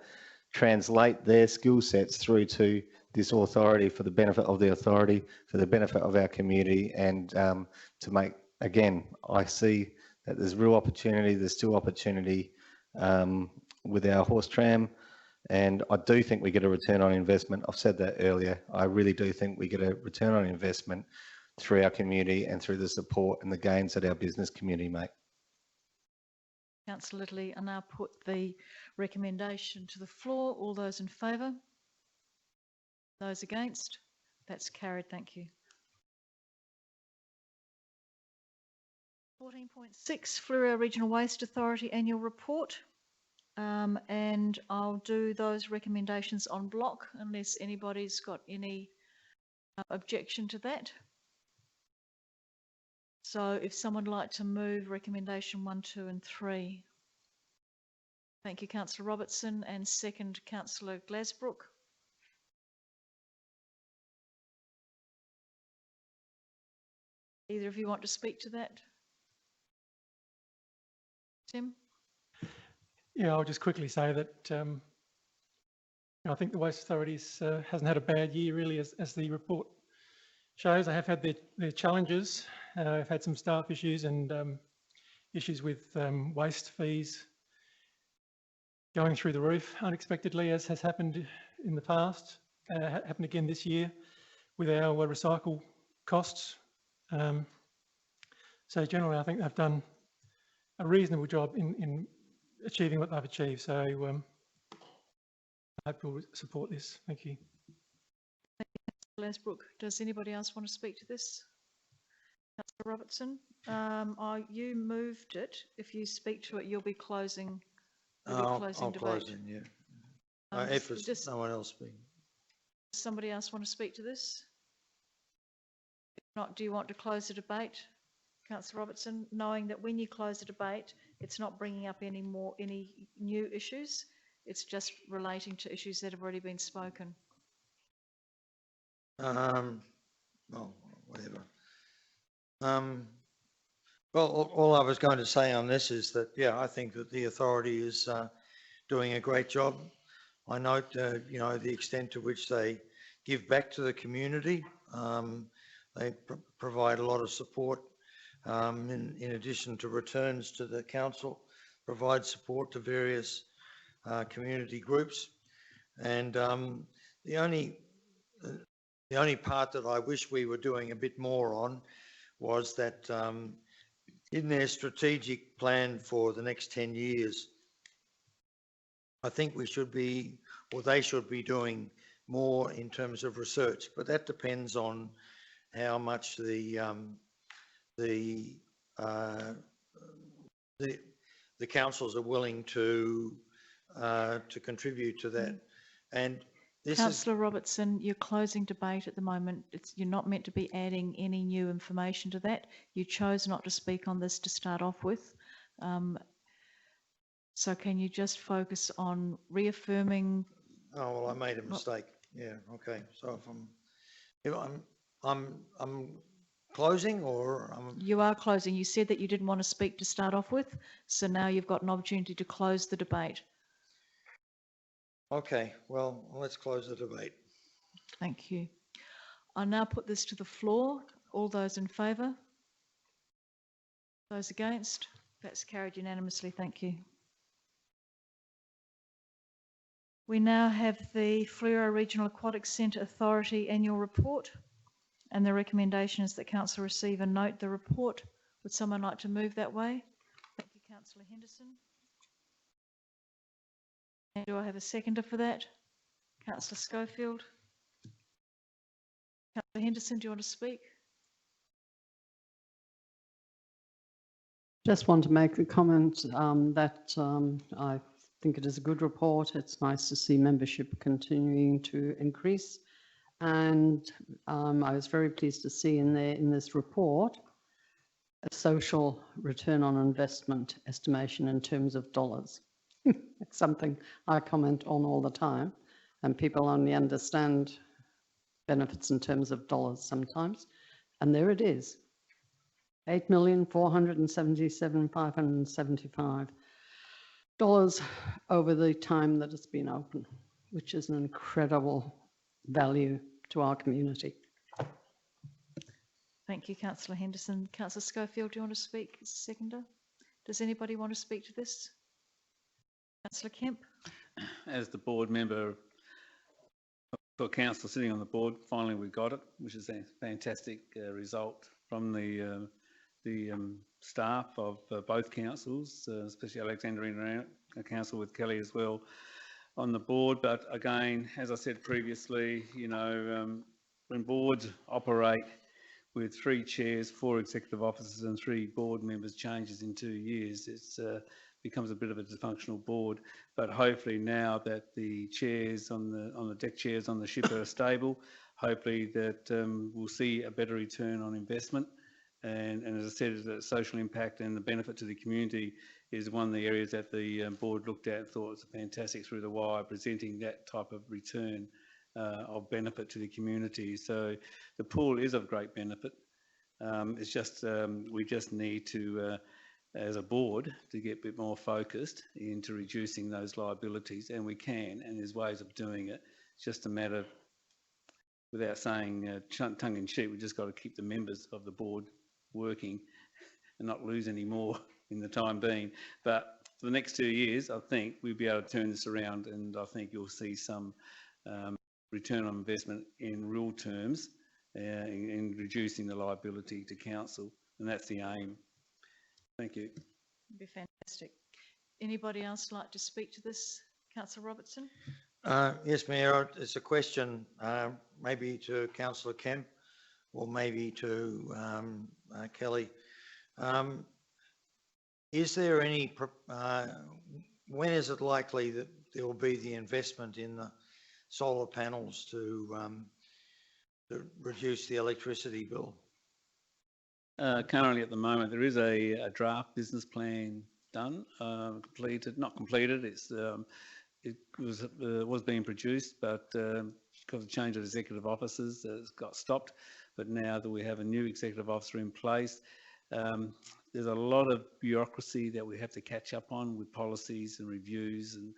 translate their skill sets through to this authority for the benefit of the authority, for the benefit of our community, and to make, again, I see that there's real opportunity, there's still opportunity with our horse tram. And I do think we get a return on investment. I've said that earlier. I really do think we get a return on investment through our community and through the support and the gains that our business community make. Councillor Littley, I now put the recommendation to the floor. All those in favour? Those against? That's carried. Thank you. 14.6, Fleurieu Regional Waste Authority Annual Report. And I'll do those recommendations en bloc unless anybody's got any Objection to that? So if someone would like to move recommendation 1, 2 and 3. Thank you, Councillor Robertson, and second, Councillor Glasbrook. Either of you want to speak to that? Tim? Yeah, I'll just quickly say that I think the Waste Authorities hasn't had a bad year really, as the report shows. They have had their challenges. They've had some staff issues and issues with waste fees going through the roof unexpectedly, as has happened in the past. Happened again this year with our recycle costs. So generally, I think they've done a reasonable job in achieving what they've achieved. So I hope you'll support this. Thank you. Glasbrook, does anybody else want to speak to this? Councillor Robertson, you moved it. If you speak to it, you'll be closing. I'll debate. close in, yeah. If there's no one else speaking. Does somebody else want to speak to this? If not, do you want to close the debate, Councillor Robertson, knowing that when you close the debate, it's not bringing up any new issues, it's just relating to issues that have already been spoken? Well, whatever. Well, all I was going to say on this is that, yeah, I think that the authority is doing a great job. I note, you know, the extent to which they give back to the community. They provide a lot of support in addition to returns to the council, provide support to various community groups. And the only part that I wish we were doing a bit more on was that in their strategic plan for the next 10 years, I think we should be, or they should be doing more in terms of research, but that depends on how much the councils are willing to contribute to that. And this Councillor Robertson, you're closing debate at the moment. You're not meant to be adding any new information to that. You chose not to speak on this to start off with. So can you just focus on reaffirming? Oh, well, I made a mistake. Yeah, okay. So if I'm closing, or You are closing. You said that you didn't want to speak to start off with, so now you've got an opportunity to close the debate. Okay, well, let's close the debate. Thank you. I now put this to the floor. All those in favour? Those against? That's carried unanimously. Thank you. We now have the Fleurieu Regional Aquatic Centre Authority annual report, and the recommendation is that Council receive and note the report. Would someone like to move that way? Thank you, Councillor Henderson. And do I have a seconder for that? Councillor Schofield. Councillor Henderson, do you want to speak? Just want to make the comment that I think it is a good report. It's nice to see membership continuing to increase. And I was very pleased to see in this report a social return on investment estimation in terms of dollars. It's something I comment on all the time, and people only understand benefits in terms of dollars sometimes. And there it is, $8,477,575 over the time that it's been open, which is an incredible value to our community. Thank you, Councillor Henderson. Councillor Schofield, do you want to speak as a seconder? Does anybody want to speak to this? Councillor Kemp. As the board member for council sitting on the board, finally we got it, which is a fantastic result from the staff of both councils, especially Alexandria Council with Kelly as well on the board. But again, as I said previously, you know, when boards operate with 3 chairs, 4 executive officers and 3 board members changes in 2 years, it becomes a bit of a dysfunctional board. But hopefully now that the chairs on the deck chairs on the ship are stable, hopefully that we'll see a better return on investment. And as I said, the social impact and the benefit to the community is one of the areas that the board looked at and thought was fantastic through the wire, presenting that type of return of benefit to the community. So the pool is of great benefit. It's just we just need to, as a board, to get a bit more focused into reducing those liabilities, and we can, and there's ways of doing it. It's just a matter, without saying tongue in cheek, we just got to keep the members of the board working and not lose any more in the time being. But for the next 2 years, I think we'll be able to turn this around, and I think you'll see some return on investment in real terms in reducing the liability to council, and that's the aim. Thank you. It'd be fantastic. Anybody else like to speak to this? Councillor Robertson? Yes, Mayor, it's a question maybe to Councillor Kemp or maybe to Kelly. Is there any, when is it likely that there will be the investment in the solar panels to reduce the electricity bill? Currently, at the moment, there is a draft business plan done, completed, not completed. It was being produced, but because of change of executive officers, it got stopped. But now that we have a new executive officer in place, there's a lot of bureaucracy that we have to catch up on with policies and reviews, and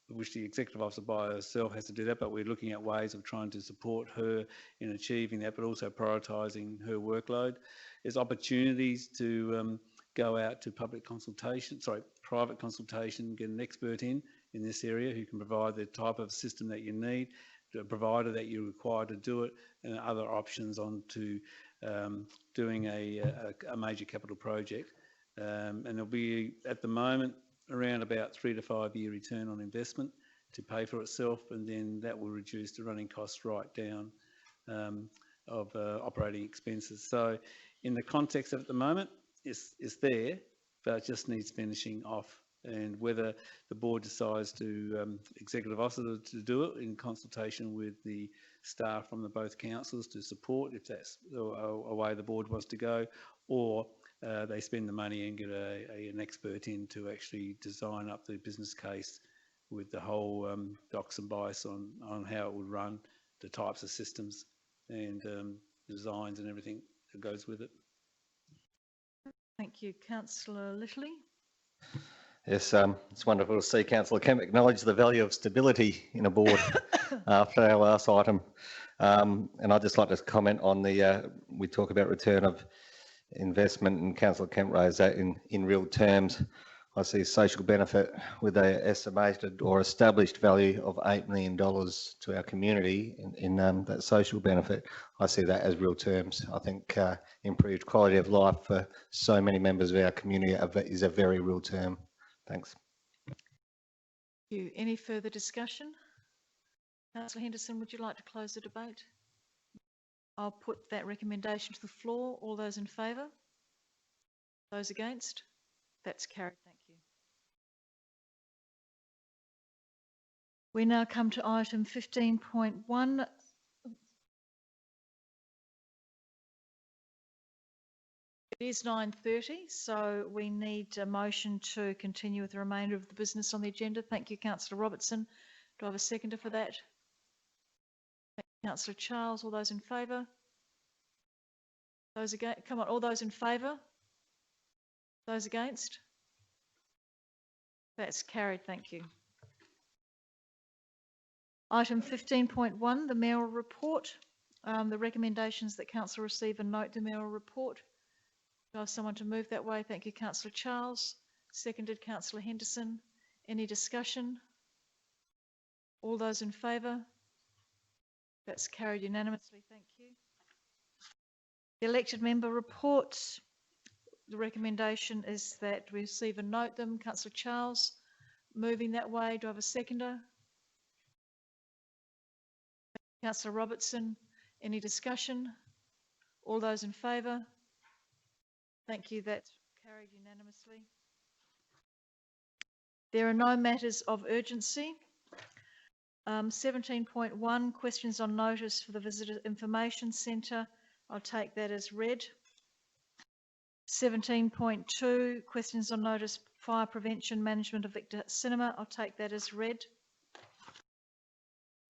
which the executive officer by herself has to do that, but we're looking at ways of trying to support her in achieving that, but also prioritising her workload. There's opportunities to go out to private consultation, get an expert in this area who can provide the type of system that you need, the provider that you're required to do it, and other options on to doing a major capital project. And there'll be, at the moment, around about 3 to 5 year return on investment to pay for itself, and then that will reduce the running costs right down of operating expenses. So in the context of at the moment, it's there, but it just needs finishing off. And whether the board decides to, executive officer to do it in consultation with the staff from both councils to support, if that's a way the board wants to go, or they spend the money and get an expert in to actually design up the business case with the whole docs and bias on how it would run, the types of systems and designs and everything that goes with it. Thank you. Councillor Littley? Yes, it's wonderful to see Councillor Kemp acknowledge the value of stability in a board after our last item. And I'd just like to comment on we talk about return of investment, and Councillor Kemp raised that in real terms. I see social benefit with an estimated or established value of $8 million to our community in that social benefit. I see that as real terms. I think improved quality of life for so many members of our community is a very real term. Thanks. Thank you. Any further discussion? Councillor Henderson, would you like to close the debate? I'll put that recommendation to the floor. All those in favour? Those against? That's carried. Thank you. We now come to item 15.1. It is 9:30, so we need a motion to continue with the remainder of the business on the agenda. Thank you, Councillor Robertson. Do I have a seconder for that? Thank you, Councillor Charles. All those in favour? Those against? Come on, all those in favour? Those against? That's carried. Thank you. Item 15.1, the mayoral report. The recommendations that council receive and note the mayoral report. Do I have someone to move that way? Thank you, Councillor Charles. Seconded, Councillor Henderson. Any discussion? All those in favour? That's carried unanimously. Thank you. The elected member reports. The recommendation is that we receive and note them. Councillor Charles, moving that way. Do I have a seconder? Councillor Robertson. Any discussion? All those in favour? Thank you. That's carried unanimously. There are no matters of urgency. 17.1, questions on notice for the Visitor Information Centre. I'll take that as read. 17.2, questions on notice fire prevention management of Victor Cinema. I'll take that as read.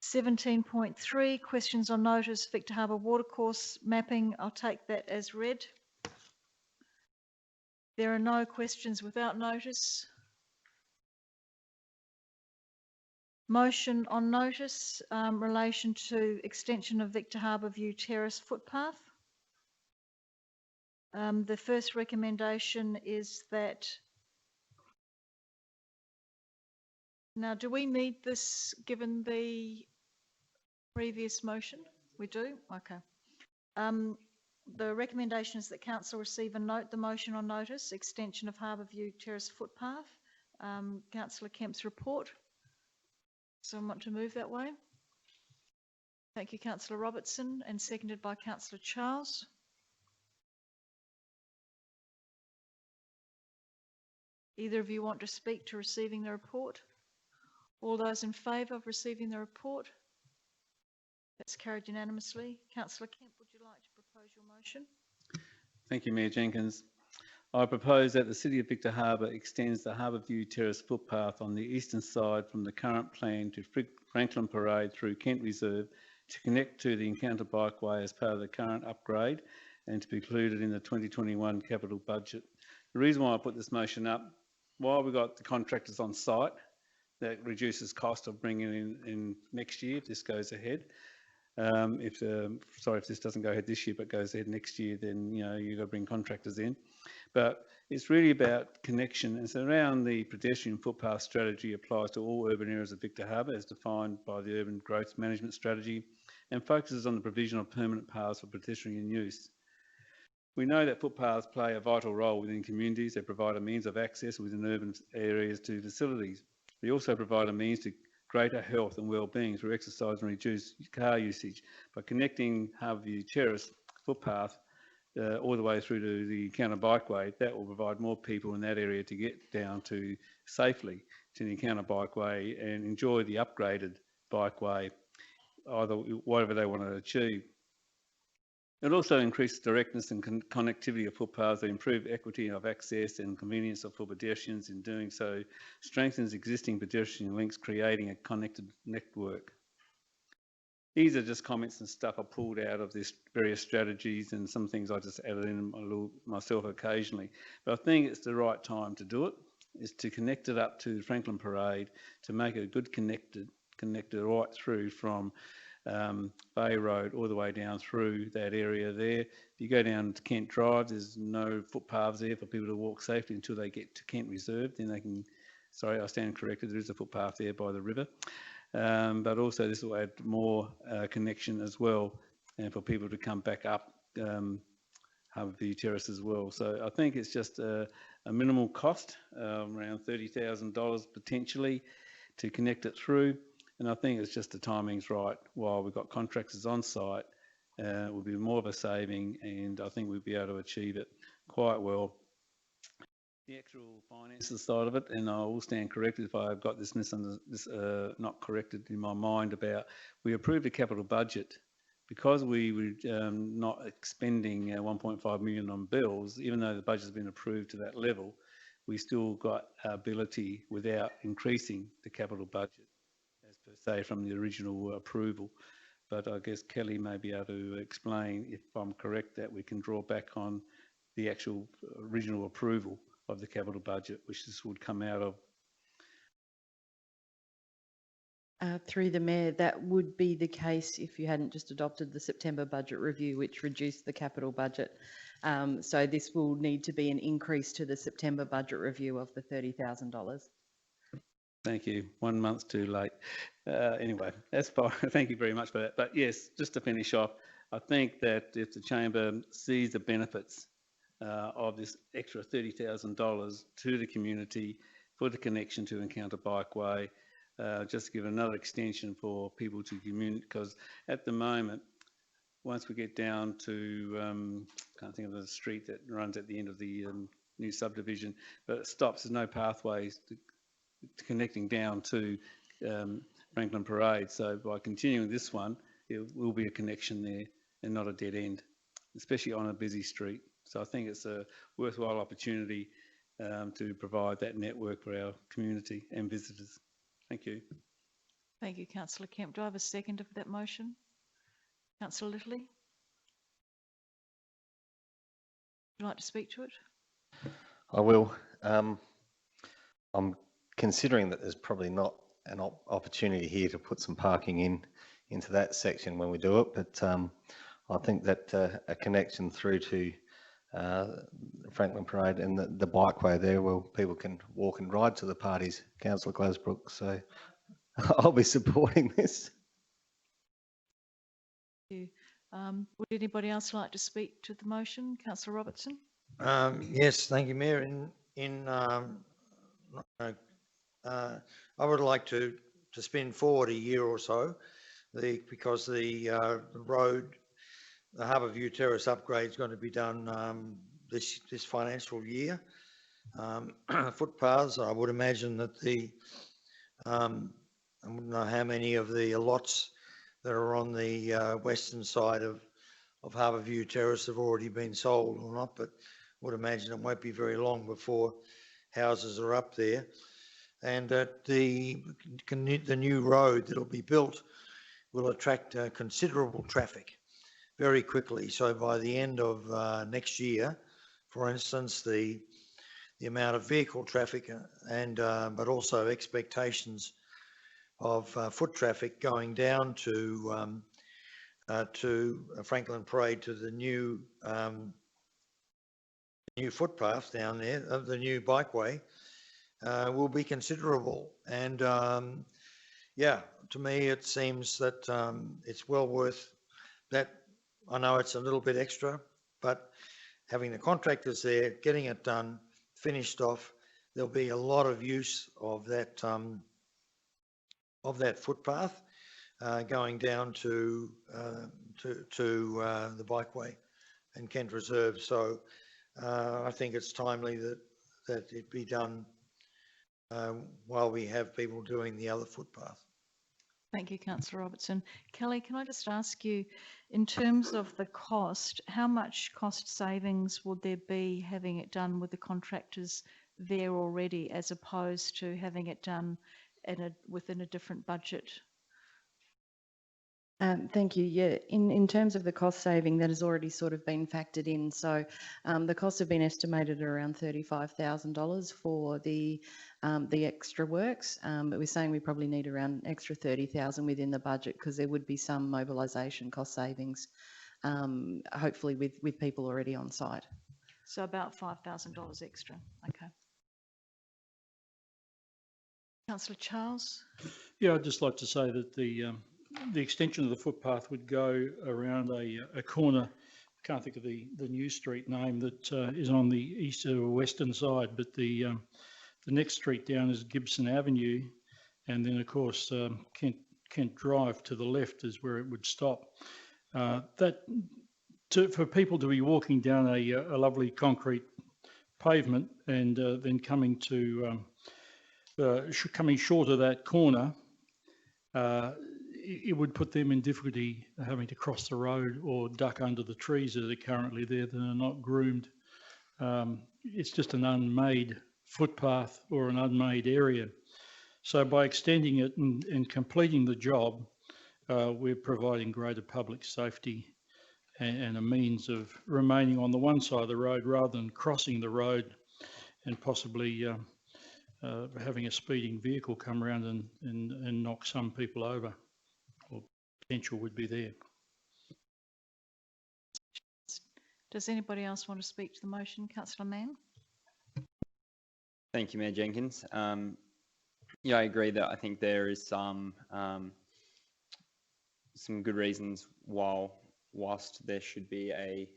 17.3, questions on notice Victor Harbour watercourse mapping. I'll take that as read. There are no questions without notice. Motion on notice, relation to extension of Victor Harbour View Terrace footpath. The first recommendation is that, now do we need this given the previous motion? We do? Okay. The recommendation is that council receive and note the motion on notice, extension of Harbour View Terrace footpath. Councillor Kemp's report. Someone want to move that way? Thank you, Councillor Robertson, and seconded by Councillor Charles. Either of you want to speak to receiving the report? All those in favour of receiving the report? That's carried unanimously. Councillor Kemp, would you like to propose your motion? Thank you, Mayor Jenkins. I propose that the City of Victor Harbour extends the Harbour View Terrace footpath on the eastern side from the current plan to Franklin Parade through Kent Reserve to connect to the Encounter Bikeway as part of the current upgrade and to be included in the 2021 capital budget. The reason why I put this motion up, while we've got the contractors on site, that reduces cost of bringing in next year if this goes ahead. If this doesn't go ahead this year but goes ahead next year, then you've got to bring contractors in. But it's really about connection. It's around the pedestrian footpath strategy applies to all urban areas of Victor Harbour as defined by the Urban Growth Management Strategy and focuses on the provision of permanent paths for pedestrian use. We know that footpaths play a vital role within communities. They provide a means of access within urban areas to facilities. They also provide a means to greater health and well-being through exercise and reduced car usage. By connecting Harbour View Terrace footpath all the way through to the Encounter Bikeway, that will provide more people in that area to get down to safely to the Encounter Bikeway and enjoy the upgraded bikeway, either whatever they want to achieve. It also increases directness and connectivity of footpaths that improve equity of access and convenience for pedestrians. In doing so, strengthens existing pedestrian links, creating a connected network. These are just comments and stuff I pulled out of this various strategies and some things I just added in a little myself occasionally. But I think it's the right time to do it, is to connect it up to Franklin Parade, to make it a good connector right through from Bay Road all the way down through that area there. If you go down to Kent Drive, there's no footpaths there for people to walk safely until they get to Kent Reserve. Then they can, sorry, I stand corrected, there is a footpath there by the river. But also this will add more connection as well, and for people to come back up Harbour View Terrace as well. So I think it's just a minimal cost, around $30,000 potentially to connect it through. And I think it's just the timing's right. While we've got contractors on site, it will be more of a saving, and I think we'll be able to achieve it quite well. The actual finances side of it, and I will stand corrected if I've got this not corrected in my mind about, we approved a capital budget because we were not expending 1.5 million on bills. Even though the budget's been approved to that level, we still got ability without increasing the capital budget as per se from the original approval. But I guess Kelly may be able to explain, if I'm correct, that we can draw back on the actual original approval of the capital budget, which this would come out of. Through the Mayor, that would be the case if you hadn't just adopted the September budget review, which reduced the capital budget. So this will need to be an increase to the September budget review of the $30,000. Thank you. 1 month too late. Anyway, that's fine. Thank you very much for that. But yes, just to finish off, I think that if the Chamber sees the benefits of this extra $30,000 to the community for the connection to Encounter Bikeway, just give another extension for people to communicate, because at the moment, once we get down to, can't think of the street that runs at the end of the new subdivision, but it stops, there's no pathways connecting down to Franklin Parade. So by continuing this one, it will be a connection there and not a dead end, especially on a busy street. So I think it's a worthwhile opportunity to provide that network for our community and visitors. Thank you. Thank you, Councillor Kemp. Do I have a seconder for that motion? Councillor Littley? Would you like to speak to it? I will. I'm considering that there's probably not an opportunity here to put some parking into that section when we do it, but I think that a connection through to Franklin Parade and the bikeway there, where people can walk and ride to the parties, Councillor Glasbrook. So I'll be supporting this. Thank you. Would anybody else like to speak to the motion? Councillor Robertson? Yes, thank you, Mayor. I would like to spin forward a year or so, because the road, the Harbourview Terrace upgrade is going to be done this financial year. Footpaths, I would imagine that I wouldn't know how many of the lots that are on the western side of Harbourview Terrace have already been sold or not, but would imagine it won't be very long before houses are up there. And that the new road that will be built will attract considerable traffic very quickly. So by the end of next year, for instance, the amount of vehicle traffic and but also expectations of foot traffic going down to Franklin Parade, to the new footpath down there, of the new bikeway, will be considerable. And yeah, to me it seems that it's well worth that. I know it's a little bit extra, but having the contractors there, getting it done, finished off, there'll be a lot of use of that footpath going down to the bikeway and Kent Reserve. So I think it's timely that it be done while we have people doing the other footpath. Thank you, Councillor Robertson. Kelly, can I just ask you, in terms of the cost, how much cost savings would there be having it done with the contractors there already, as opposed to having it done within a different budget? Thank you. Yeah, in terms of the cost saving, that has already sort of been factored in. So the costs have been estimated around $35,000 for the extra works, but we're saying we probably need around extra 30,000 within the budget, because there would be some mobilisation cost savings, hopefully with people already on site. So about $5,000 extra. Okay. Councillor Charles? Yeah, I'd just like to say that the extension of the footpath would go around a corner. I can't think of the new street name that is on the east or western side, but the next street down is Gibson Avenue, and then of course Kent Drive to the left is where it would stop. For people to be walking down a lovely concrete pavement and then coming short of that corner, it would put them in difficulty having to cross the road or duck under the trees that are currently there that are not groomed. It's just an unmade footpath or an unmade area. So by extending it and completing the job, we're providing greater public safety and a means of remaining on the one side of the road rather than crossing the road and possibly having a speeding vehicle come around and knock some people over. Or potential would be there. Does anybody else want to speak to the motion? Councillor Mann? Thank you, Mayor Jenkins. Yeah, I agree that I think there is some good reasons whilst there should be a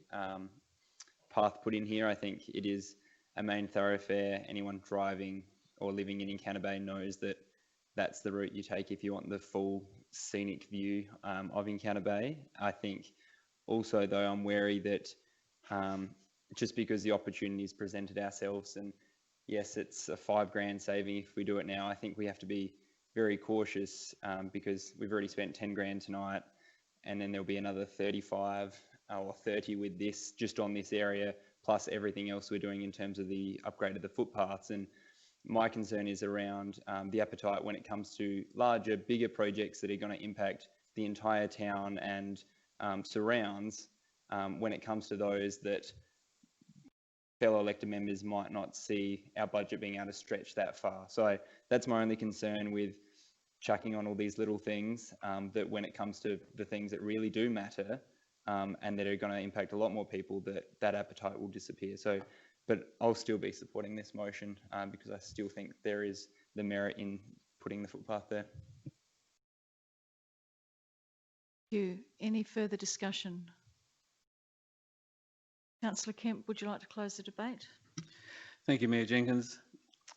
path put in here. I think it is a main thoroughfare. Anyone driving or living in Encounter Bay knows that that's the route you take if you want the full scenic view of Encounter Bay. I think also, though, I'm wary that just because the opportunity is presented ourselves and yes, it's a $5,000 saving if we do it now. I think we have to be very cautious because we've already spent $10,000 tonight, and then there'll be another 35 or 30 with this, just on this area, plus everything else we're doing in terms of the upgrade of the footpaths. And my concern is around the appetite when it comes to larger, bigger projects that are going to impact the entire town and surrounds, when it comes to those that fellow elected members might not see our budget being able to stretch that far. So that's my only concern with chucking on all these little things, that when it comes to the things that really do matter and that are going to impact a lot more people, that appetite will disappear. So, but I'll still be supporting this motion because I still think there is the merit in putting the footpath there. Thank you. Any further discussion? Councillor Kemp, would you like to close the debate? Thank you, Mayor Jenkins.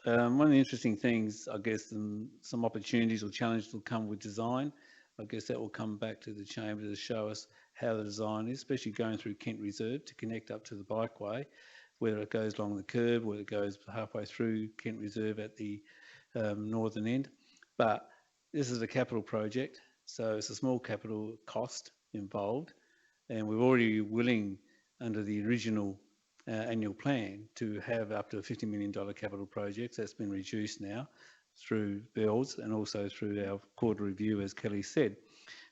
One of the interesting things, I guess, some opportunities or challenges will come with design. I guess that will come back to the Chamber to show us how the design is, especially going through Kent Reserve to connect up to the bikeway, whether it goes along the curb, whether it goes halfway through Kent Reserve at the northern end. But this is a capital project, so it's a small capital cost involved, and we're already willing, under the original annual plan, to have up to a $50 million capital project. That's been reduced now through bills and also through our quarter review, as Kelly said.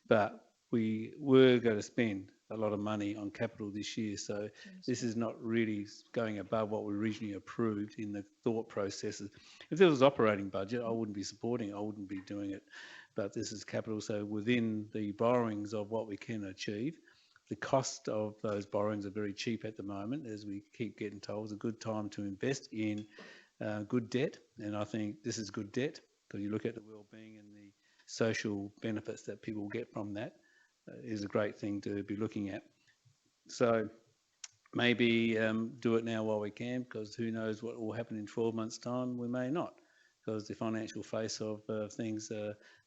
But we were going to spend a lot of money on capital this year, so this is not really going above what we originally approved in the thought processes. If there was operating budget, I wouldn't be supporting it, I wouldn't be doing it. But this is capital, so within the borrowings of what we can achieve. The cost of those borrowings are very cheap at the moment, as we keep getting told. It's a good time to invest in good debt, and I think this is good debt because you look at the well-being and the social benefits that people get from that is a great thing to be looking at. So maybe do it now while we can, because who knows what will happen in 12 months' time. We may not, because the financial face of things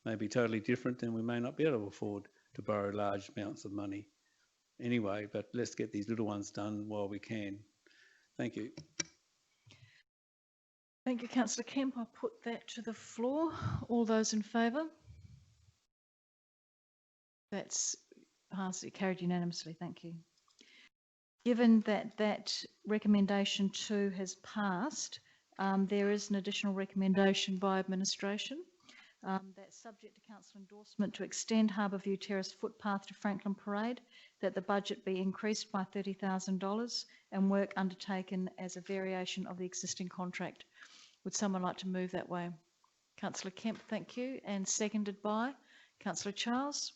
may be totally different, and we may not be able to afford to borrow large amounts of money. Anyway, but let's get these little ones done while we can. Thank you. Thank you, Councillor Kemp. I'll put that to the floor. All those in favour? That's carried unanimously. Thank you. Given that that recommendation 2 has passed, there is an additional recommendation by administration. That's subject to council endorsement to extend Harbourview Terrace footpath to Franklin Parade, that the budget be increased by $30,000 and work undertaken as a variation of the existing contract. Would someone like to move that way? Councillor Kemp, thank you. And seconded by Councillor Charles.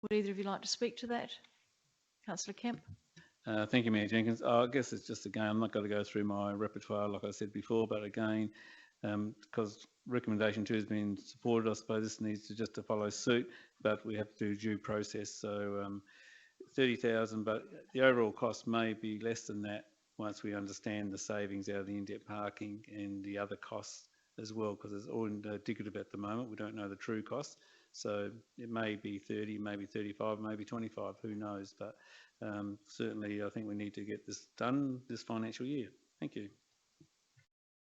Would either of you like to speak to that? Councillor Kemp. Thank you, Mayor Jenkins. I guess it's just, again, I'm not going to go through my repertoire like I said before, but again, because recommendation 2 has been supported, I suppose this needs to just to follow suit, but we have to do due process. So 30,000, but the overall cost may be less than that once we understand the savings out of the in-depth parking and the other costs as well, because it's all indicative at the moment. We don't know the true cost. So it may be 30, maybe 35, maybe 25, who knows? But certainly I think we need to get this done this financial year. Thank you.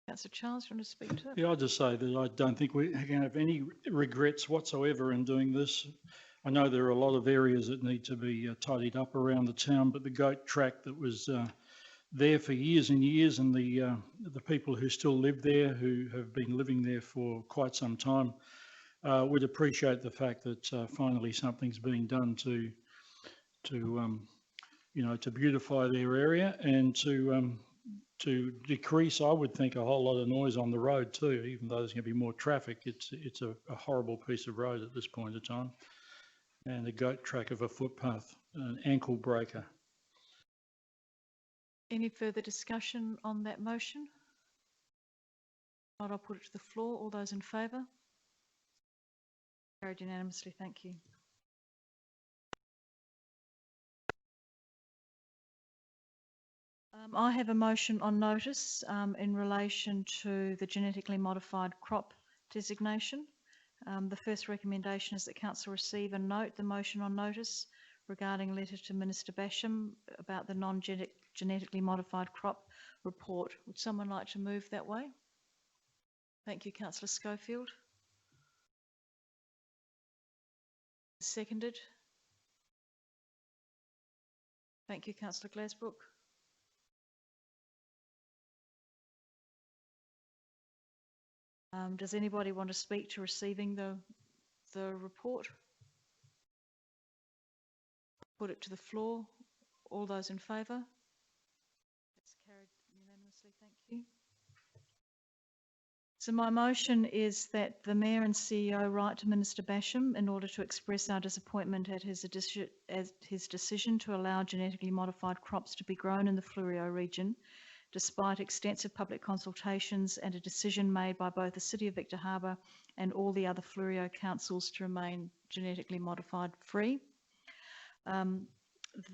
Councillor Charles, you want to speak to it? Yeah, I'll just say that I don't think we can have any regrets whatsoever in doing this. I know there are a lot of areas that need to be tidied up around the town, but the goat track that was there for years and years, and the people who still live there, who have been living there for quite some time, would appreciate the fact that finally something's being done to beautify their area and to decrease, I would think, a whole lot of noise on the road too. Even though there's going to be more traffic, it's a horrible piece of road at this point in time, and a goat track of a footpath, an ankle breaker. Any further discussion on that motion? I'll put it to the floor. All those in favour? Carried unanimously. Thank you. I have a motion on notice in relation to the genetically modified crop designation. The first recommendation is that Council receive and note the motion on notice regarding a letter to Minister Basham about the non-genetically modified crop report. Would someone like to move that way? Thank you, Councillor Schofield. Seconded. Thank you, Councillor Glasbrook. Does anybody want to speak to receiving the report? Put it to the floor. All those in favour? That's carried unanimously. Thank you. So my motion is that the Mayor and CEO write to Minister Basham in order to express our disappointment at his decision to allow genetically modified crops to be grown in the Fleurieu region, despite extensive public consultations and a decision made by both the City of Victor Harbor and all the other Fleurieu councils to remain genetically modified free.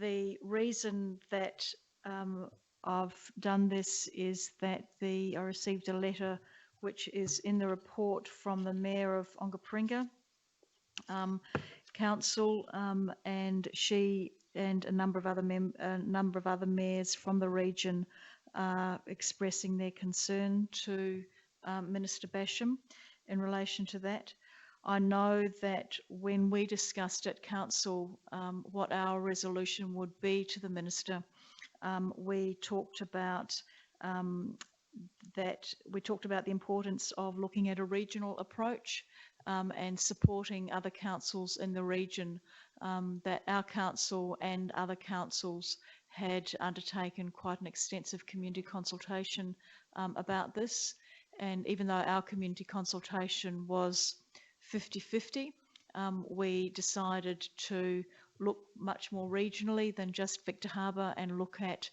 The reason that I've done this is that I received a letter which is in the report from the Mayor of Onkaparinga Council, and she and a number of other mayors from the region expressing their concern to Minister Basham in relation to that. I know that when we discussed at Council what our resolution would be to the Minister, we talked about the importance of looking at a regional approach and supporting other councils in the region, that our council and other councils had undertaken quite an extensive community consultation about this. And even though our community consultation was 50-50, we decided to look much more regionally than just Victor Harbor and look at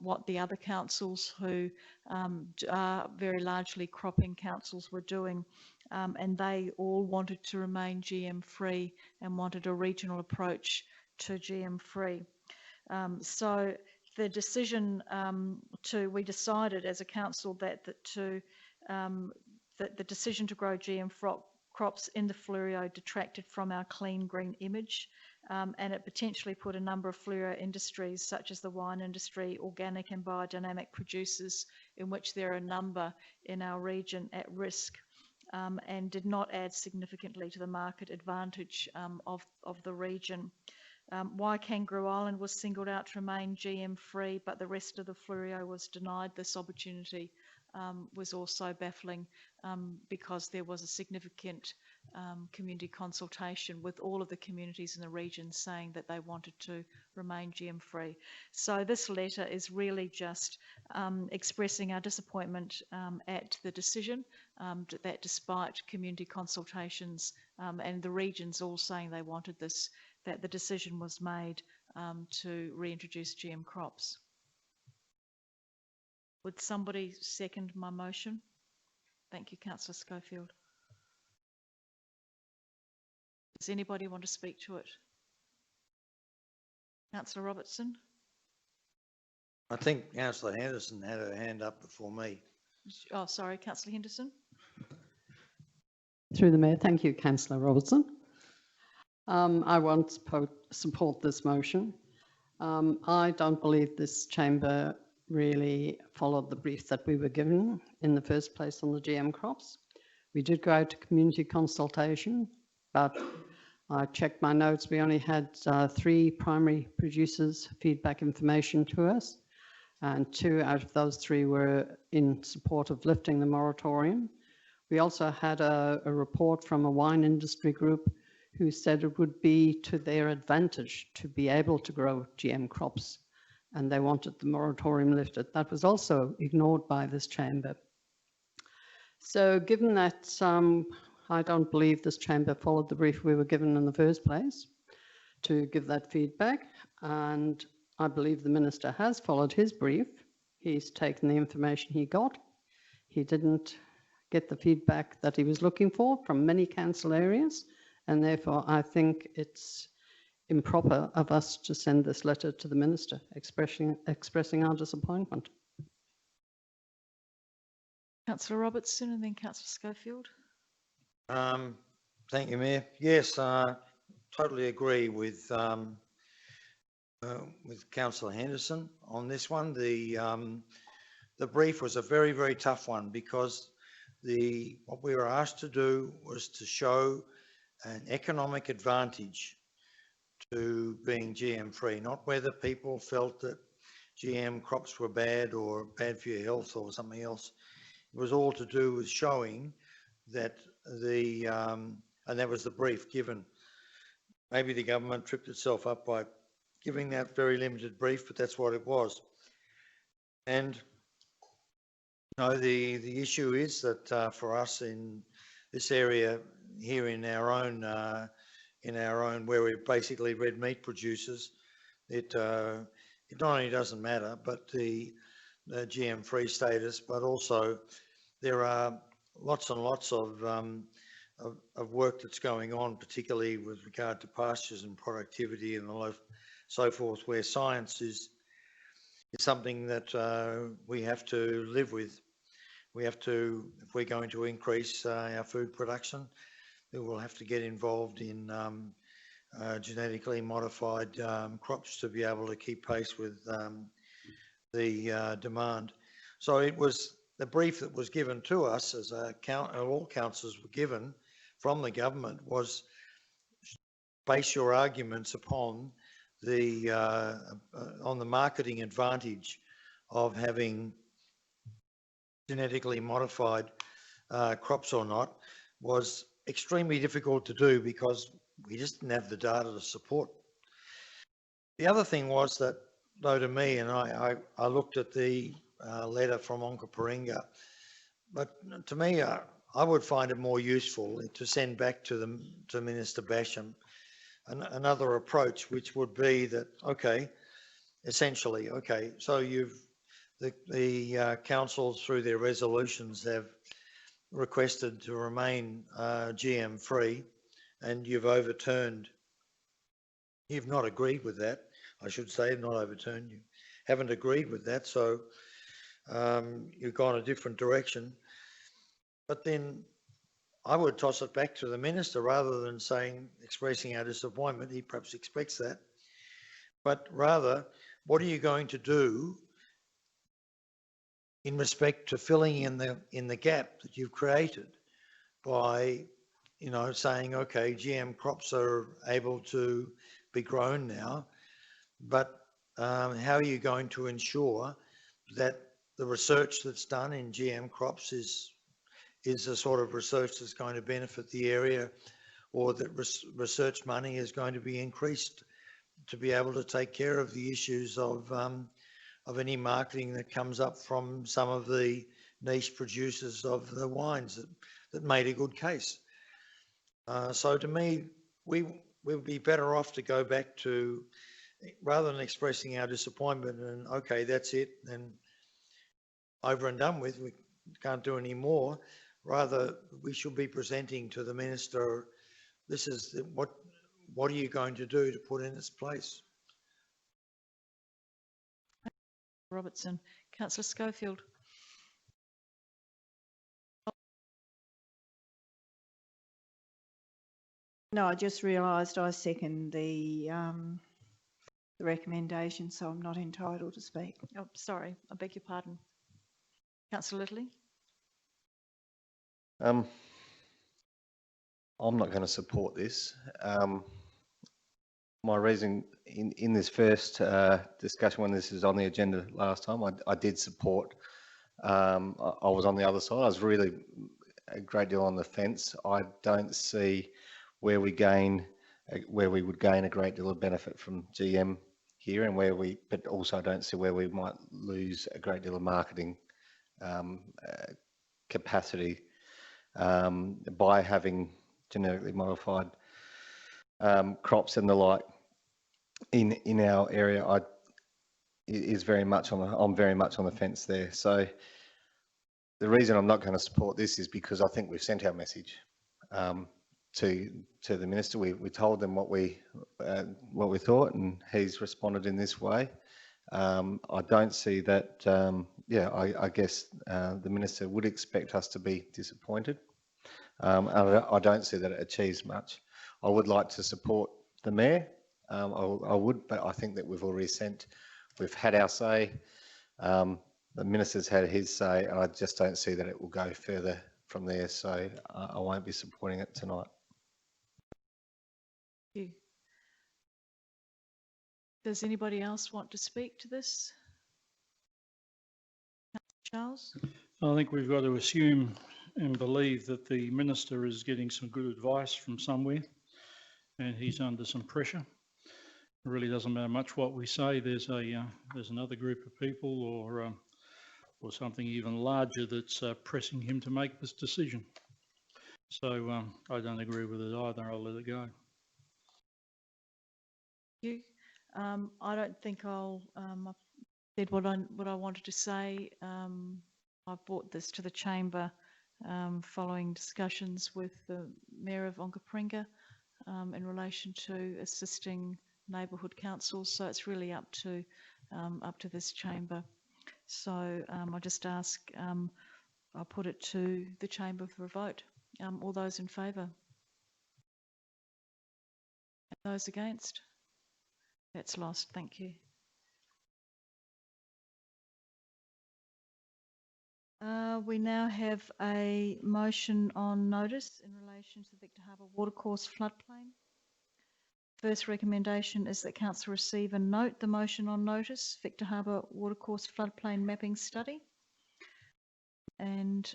what the other councils who are very largely cropping councils were doing. And they all wanted to remain GM free and wanted a regional approach to GM free. So the decision we decided as a council that the decision to grow GM crops in the Fleurieu detracted from our clean green image, and it potentially put a number of Fleurieu industries such as the wine industry, organic and biodynamic producers, in which there are a number in our region, at risk, and did not add significantly to the market advantage of the region. Why Kangaroo Island was singled out to remain GM free, but the rest of the Fleurieu was denied this opportunity was also baffling, because there was a significant community consultation with all of the communities in the region saying that they wanted to remain GM free. So this letter is really just expressing our disappointment at the decision, that despite community consultations and the regions all saying they wanted this, that the decision was made to reintroduce GM crops. Would somebody second my motion? Thank you, Councillor Schofield. Does anybody want to speak to it? Councillor Robertson? I think Councillor Henderson had her hand up before me. Oh, sorry, Councillor Henderson. Through the Mayor, thank you, Councillor Robertson. I want to support this motion. I don't believe this chamber really followed the brief that we were given in the first place on the GM crops. We did go out to community consultation, but I checked my notes. We only had 3 primary producers feedback information to us, and 2 out of those 3 were in support of lifting the moratorium. We also had a report from a wine industry group who said it would be to their advantage to be able to grow GM crops, and they wanted the moratorium lifted. That was also ignored by this chamber. So given that I don't believe this chamber followed the brief we were given in the first place to give that feedback, and I believe the Minister has followed his brief. He's taken the information he got. He didn't get the feedback that he was looking for from many council areas, and therefore I think it's improper of us to send this letter to the Minister expressing our disappointment. Councillor Robertson and then Councillor Schofield. Thank you, Mayor. Yes, I totally agree with with Councillor Henderson on this one. The brief was a very, very tough one because what we were asked to do was to show an economic advantage to being GM free, not whether people felt that GM crops were bad or bad for your health or something else. It was all to do with showing that and that was the brief given. Maybe the government tripped itself up by giving that very limited brief, but that's what it was. And the issue is that for us in this area here in our own where we're basically red meat producers, it not only doesn't matter, but the GM free status, but also there are lots and lots of work that's going on, particularly with regard to pastures and productivity and so forth, where science is something that we have to live with. We have to, if we're going to increase our food production, we will have to get involved in genetically modified crops to be able to keep pace with the demand. So it was the brief that was given to us as all councillors were given from the government was base your arguments upon on the marketing advantage of having genetically modified crops or not was extremely difficult to do because we just didn't have the data to support. The other thing was that, though, to me, and I looked at the letter from Onkaparinga, but to me, I would find it more useful to send back to Minister Basham another approach, which would be that, okay, essentially, okay, so the councils through their resolutions have requested to remain GM free, and you've not agreed with that, I should say, not overturned, you haven't agreed with that, so you've gone a different direction. But then I would toss it back to the minister rather than expressing our disappointment. He perhaps expects that, but rather, what are you going to do in respect to filling in the gap that you've created by, saying, okay, GM crops are able to be grown now, but how are you going to ensure that the research that's done in GM crops is a sort of research that's going to benefit the area, or that research money is going to be increased to be able to take care of the issues of any marketing that comes up from some of the niche producers of the wines that made a good case. So to me, we would be better off to go back to, rather than expressing our disappointment and, okay, that's it, and over and done with, we can't do any more. Rather, we should be presenting to the minister, this is what are you going to do to put in its place? Robertson. Councillor Schofield. No, I just realised I second the recommendation, so I'm not entitled to speak. Oh, sorry, I beg your pardon. Councillor Littley. I'm not going to support this. My reason in this first discussion, when this was on the agenda last time, I did support. I was on the other side. I was really a great deal on the fence. I don't see where we would gain a great deal of benefit from GM here, and but also don't see where we might lose a great deal of marketing capacity by having genetically modified crops and the like in our area. I'm very much on the fence there. So the reason I'm not going to support this is because I think we've sent our message to the minister. We told them what we thought, and he's responded in this way. I don't see that. I guess the minister would expect us to be disappointed. I don't see that it achieves much. I would like to support the mayor I would, but I think that we've had our say. The minister's had his say, and I just don't see that it will go further from there. So I won't be supporting it tonight. Thank you. Does anybody else want to speak to this? Charles? I think we've got to assume and believe that the minister is getting some good advice from somewhere, and he's under some pressure. It really doesn't matter much what we say. There's another group of people or something even larger that's pressing him to make this decision. So I don't agree with it either. I'll let it go. Thank you. I don't think I've said what I wanted to say. I brought this to the chamber following discussions with the Mayor of Onkaparinga in relation to assisting neighbourhood councils. So it's really up to this chamber. So I just ask, I'll put it to the chamber for a vote. All those in favour? Those against? That's lost. Thank you. We now have a motion on notice in relation to the Victor Harbour Watercourse floodplain. First recommendation is that Council receive and note the motion on notice, Victor Harbour Watercourse floodplain mapping study. And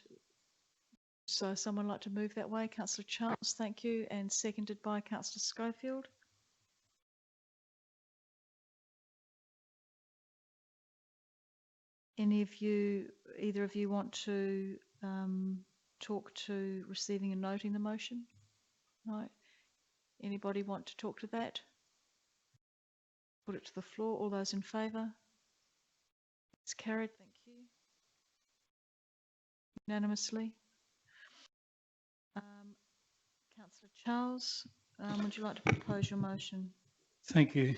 so someone like to move that way? Councillor Charles, thank you, and seconded by Councillor Schofield. Either of you want to talk to receiving and noting the motion? No? Anybody want to talk to that? Put it to the floor. All those in favour? It's carried. Thank you. Unanimously. Councillor Charles, would you like to propose your motion? Thank you.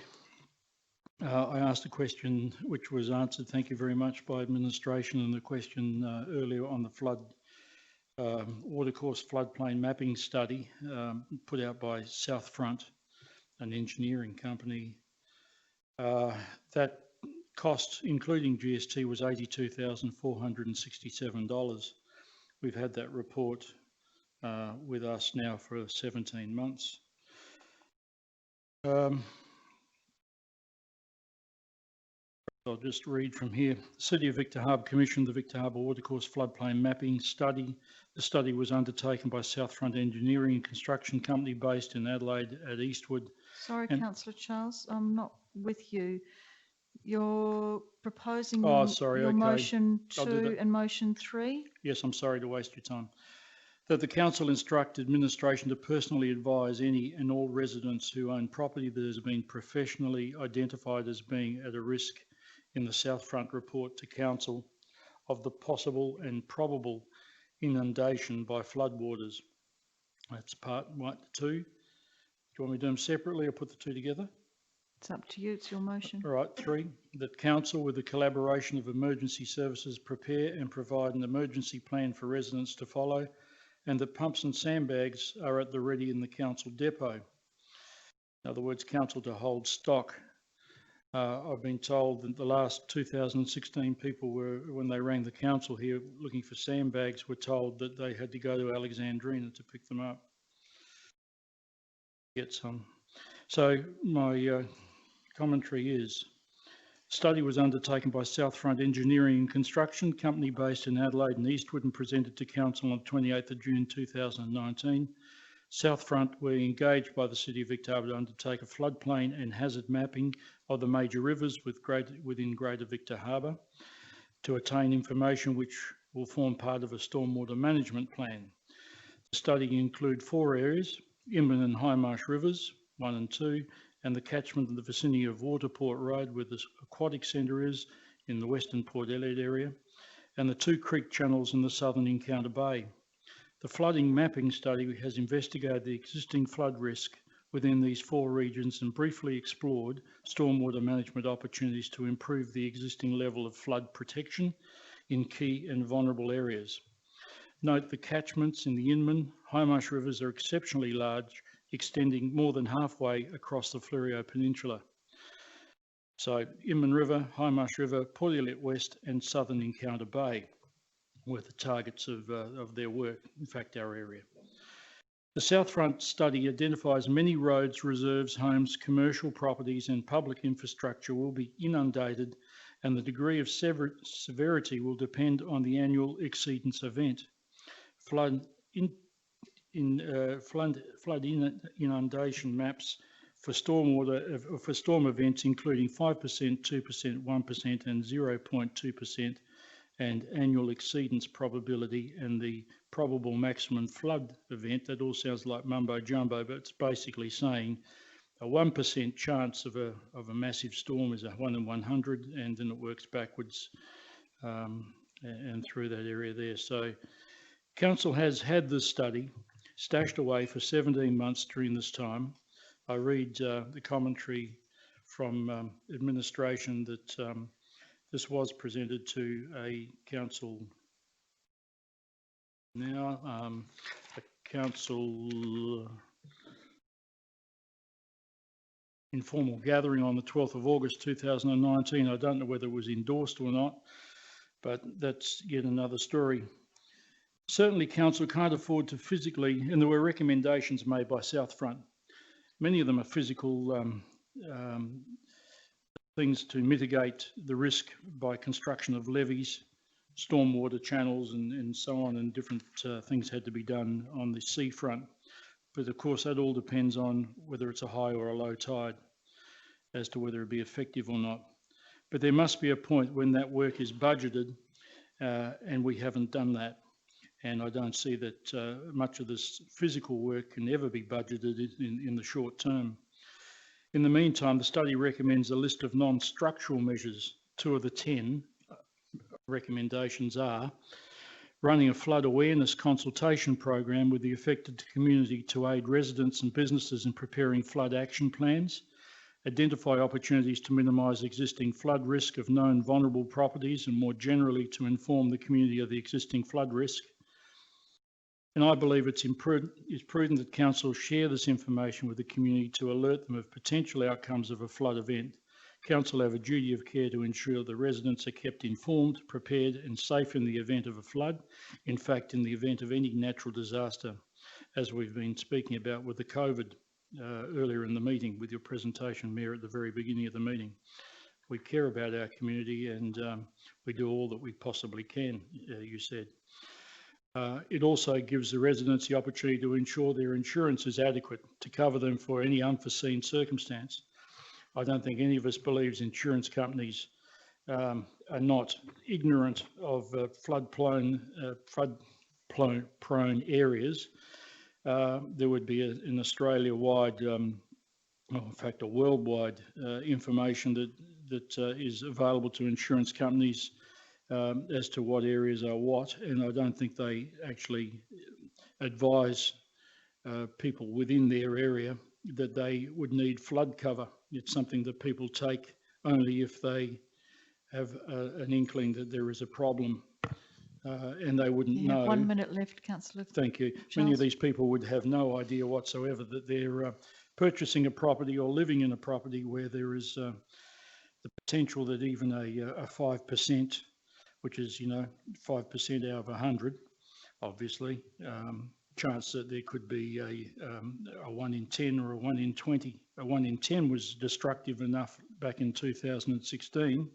I asked a question which was answered, thank you very much, by administration, and the question earlier on the flood watercourse floodplain mapping study put out by Southfront, an engineering company. That cost, including GST, was $82,467. We've had that report with us now for 17 months. I'll just read from here. The City of Victor Harbour commissioned the Victor Harbour Watercourse floodplain mapping study. The study was undertaken by Southfront Engineering and Construction Company based in Adelaide at Eastwood. Sorry, Councillor Charles, I'm not with you. You're proposing your motion 2 and motion 3? Yes, I'm sorry to waste your time. That the council instruct administration to personally advise any and all residents who own property that has been professionally identified as being at a risk in the Southfront report to council of the possible and probable inundation by floodwaters. That's part 1. 2. Do you want me to do them separately or put the two together? It's up to you, it's your motion. All right, 3, that council with the collaboration of emergency services prepare and provide an emergency plan for residents to follow, and that pumps and sandbags are at the ready in the council depot. In other words, council to hold stock. I've been told that the last 2016 people were, when they rang the council here looking for sandbags, were told that they had to go to Alexandrina to pick them up. Get some. So my commentary is, study was undertaken by Southfront Engineering and Construction Company based in Adelaide and Eastwood and presented to council on 28th of June 2019. Southfront were engaged by the City of Victor Harbour to undertake a floodplain and hazard mapping of the major rivers within Greater Victor Harbour to attain information which will form part of a stormwater management plan. The study include 4 areas: Inman and High Marsh Rivers, 1 and 2, and the catchment of the vicinity of Waterport Road, where the aquatic centre is in the western Port Elliot area, and the 2 creek channels in the southern Encounter Bay. The flooding mapping study has investigated the existing flood risk within these 4 regions and briefly explored stormwater management opportunities to improve the existing level of flood protection in key and vulnerable areas. Note the catchments in the Inman, High Marsh rivers are exceptionally large, extending more than halfway across the Fleurieu Peninsula. So Inman River, High Marsh River, Port Elliot West and Southern Encounter Bay were the targets of their work, in fact our area. The South Front study identifies many roads, reserves, homes, commercial properties and public infrastructure will be inundated, and the degree of severity will depend on the annual exceedance event. Flood inundation maps for stormwater for storm events including 5%, 2%, 1% and 0.2% and annual exceedance probability and the probable maximum flood event. That all sounds like mumbo jumbo, but it's basically saying a 1% chance of a massive storm is a 1 in 100, and then it works backwards and through that area there. So Council has had this study stashed away for 17 months during this time. I read the commentary from administration that this was presented to a council now, a council informal gathering on the 12th of August 2019. I don't know whether it was endorsed or not, but that's yet another story. Certainly council can't afford to physically, and there were recommendations made by South Front. Many of them are physical things to mitigate the risk by construction of levees, stormwater channels and so on, and different things had to be done on the seafront. But of course that all depends on whether it's a high or a low tide as to whether it be effective or not. But there must be a point when that work is budgeted and we haven't done that. And I don't see that much of this physical work can ever be budgeted in the short term. In the meantime, the study recommends a list of non-structural measures. 2 of the 10 recommendations are running a flood awareness consultation program with the affected community to aid residents and businesses in preparing flood action plans, identify opportunities to minimise existing flood risk of known vulnerable properties and more generally to inform the community of the existing flood risk. And I believe it's prudent that council share this information with the community to alert them of potential outcomes of a flood event. Council have a duty of care to ensure the residents are kept informed, prepared and safe in the event of a flood. In fact, in the event of any natural disaster, as we've been speaking about with the COVID earlier in the meeting with your presentation, Mayor, at the very beginning of the meeting. We care about our community and we do all that we possibly can, you said. It also gives the residents the opportunity to ensure their insurance is adequate to cover them for any unforeseen circumstance. I don't think any of us believes insurance companies are not ignorant of flood-prone areas. There would be an Australia-wide, in fact a worldwide information that is available to insurance companies as to what areas are what, and I don't think they actually advise people within their area that they would need flood cover. It's something that people take only if they have an inkling that there is a problem and they wouldn't know. 1 minute left, Councillor. Thank you. Charles. Many of these people would have no idea whatsoever that they're purchasing a property or living in a property where there is the potential that even a 5%, which is, 5% out of 100, obviously, chance that there could be a 1 in 10 or a 1 in 20. A 1 in 10 was destructive enough back in 2016,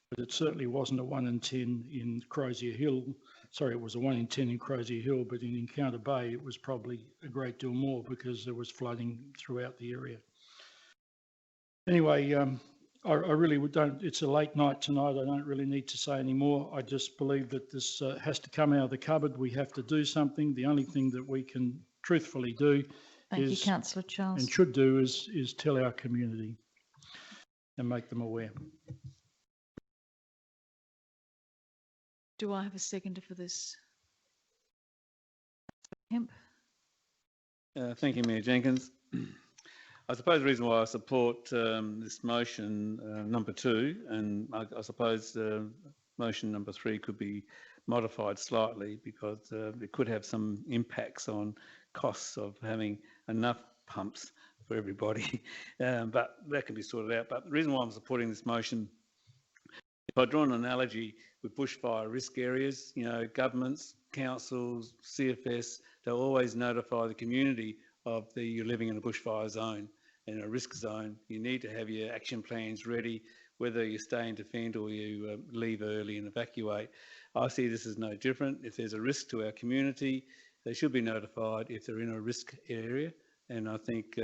but it certainly wasn't a 1 in 10 in Crozier Hill. Sorry, it was a 1 in 10 in Crozier Hill, but in Encounter Bay, it was probably a great deal more because there was flooding throughout the area. Anyway, I really don't, it's a late night tonight, I don't really need to say any more. I just believe that this has to come out of the cupboard. We have to do something. The only thing that we can truthfully do Thank you, Councillor Charles. and should do is tell our community and make them aware. Do I have a seconder for this? Kemp? Thank you, Mayor Jenkins. I suppose the reason why I support this motion number 2, and I suppose motion number 3 could be modified slightly because it could have some impacts on costs of having enough pumps for everybody, but that can be sorted out. But the reason why I'm supporting this motion, if I draw an analogy with bushfire risk areas, you know, governments, councils, CFS, they'll always notify the community of you're living in a bushfire zone and a risk zone. You need to have your action plans ready, whether you stay and defend or you leave early and evacuate. I see this as no different. If there's a risk to our community, they should be notified if they're in a risk area. And I think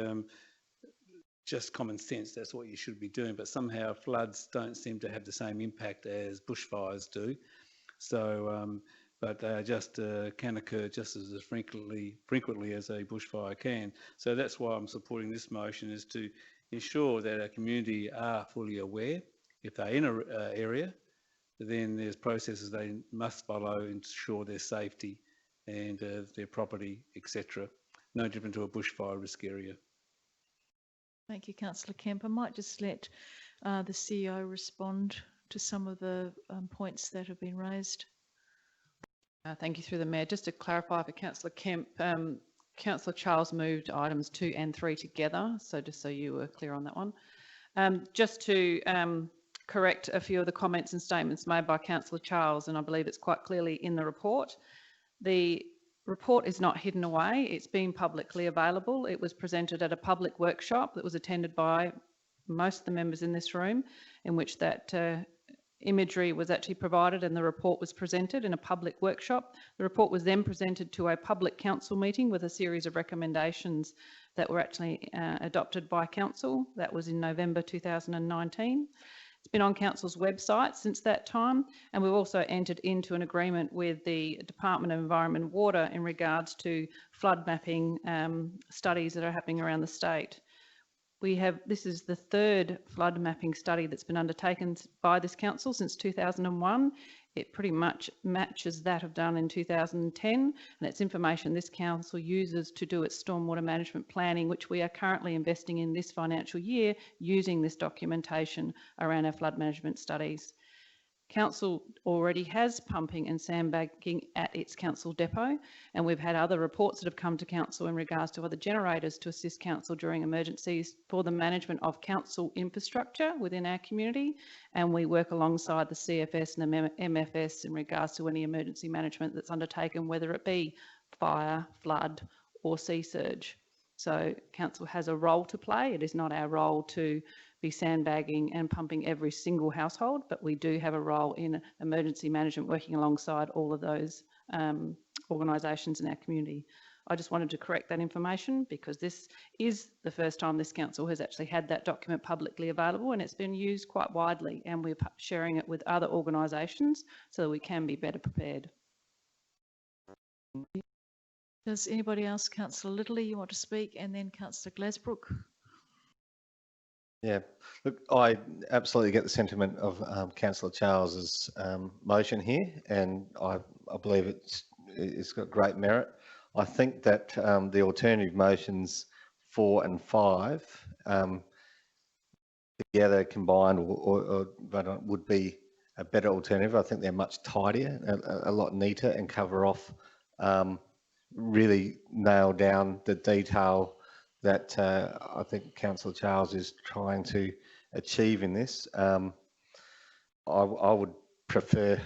just common sense, that's what you should be doing. But somehow floods don't seem to have the same impact as bushfires do. So, but they just can occur just as frequently as a bushfire can. So that's why I'm supporting this motion, is to ensure that our community are fully aware. If they're in an area, then there's processes they must follow to ensure their safety and their property, etc. No different to a bushfire risk area. Thank you, Councillor Kemp. I might just let the CEO respond to some of the points that have been raised. Thank you, through the Mayor. Just to clarify for Councillor Kemp, Councillor Charles moved items 2 and 3 together, so just so you were clear on that one. Just to correct a few of the comments and statements made by Councillor Charles, and I believe it's quite clearly in the report. The report is not hidden away. It's been publicly available. It was presented at a public workshop that was attended by most of the members in this room, in which that imagery was actually provided and the report was presented in a public workshop. The report was then presented to a public council meeting with a series of recommendations that were actually adopted by council. That was in November 2019. It's been on council's website since that time, and we've also entered into an agreement with the Department of Environment and Water in regards to flood mapping studies that are happening around the state. This is the third flood mapping study that's been undertaken by this council since 2001. It pretty much matches that of done in 2010, and it's information this council uses to do its stormwater management planning, which we are currently investing in this financial year using this documentation around our flood management studies. Council already has pumping and sandbagging at its council depot, and we've had other reports that have come to council in regards to other generators to assist council during emergencies for the management of council infrastructure within our community, and we work alongside the CFS and the MFS in regards to any emergency management that's undertaken, whether it be fire, flood or sea surge. So council has a role to play. It is not our role to be sandbagging and pumping every single household, but we do have a role in emergency management, working alongside all of those organisations in our community. I just wanted to correct that information because this is the first time this council has actually had that document publicly available, and it's been used quite widely, and we're sharing it with other organisations so that we can be better prepared. Does anybody else? Councillor Little, you want to speak, and then Councillor Glasbrook. Yeah, look, I absolutely get the sentiment of Councillor Charles's motion here, and I believe it's got great merit. I think that the alternative motions 4 and 5 together combined would be a better alternative. I think they're much tidier, a lot neater, and cover off, really nail down the detail that I think Councillor Charles is trying to achieve in this. I would prefer,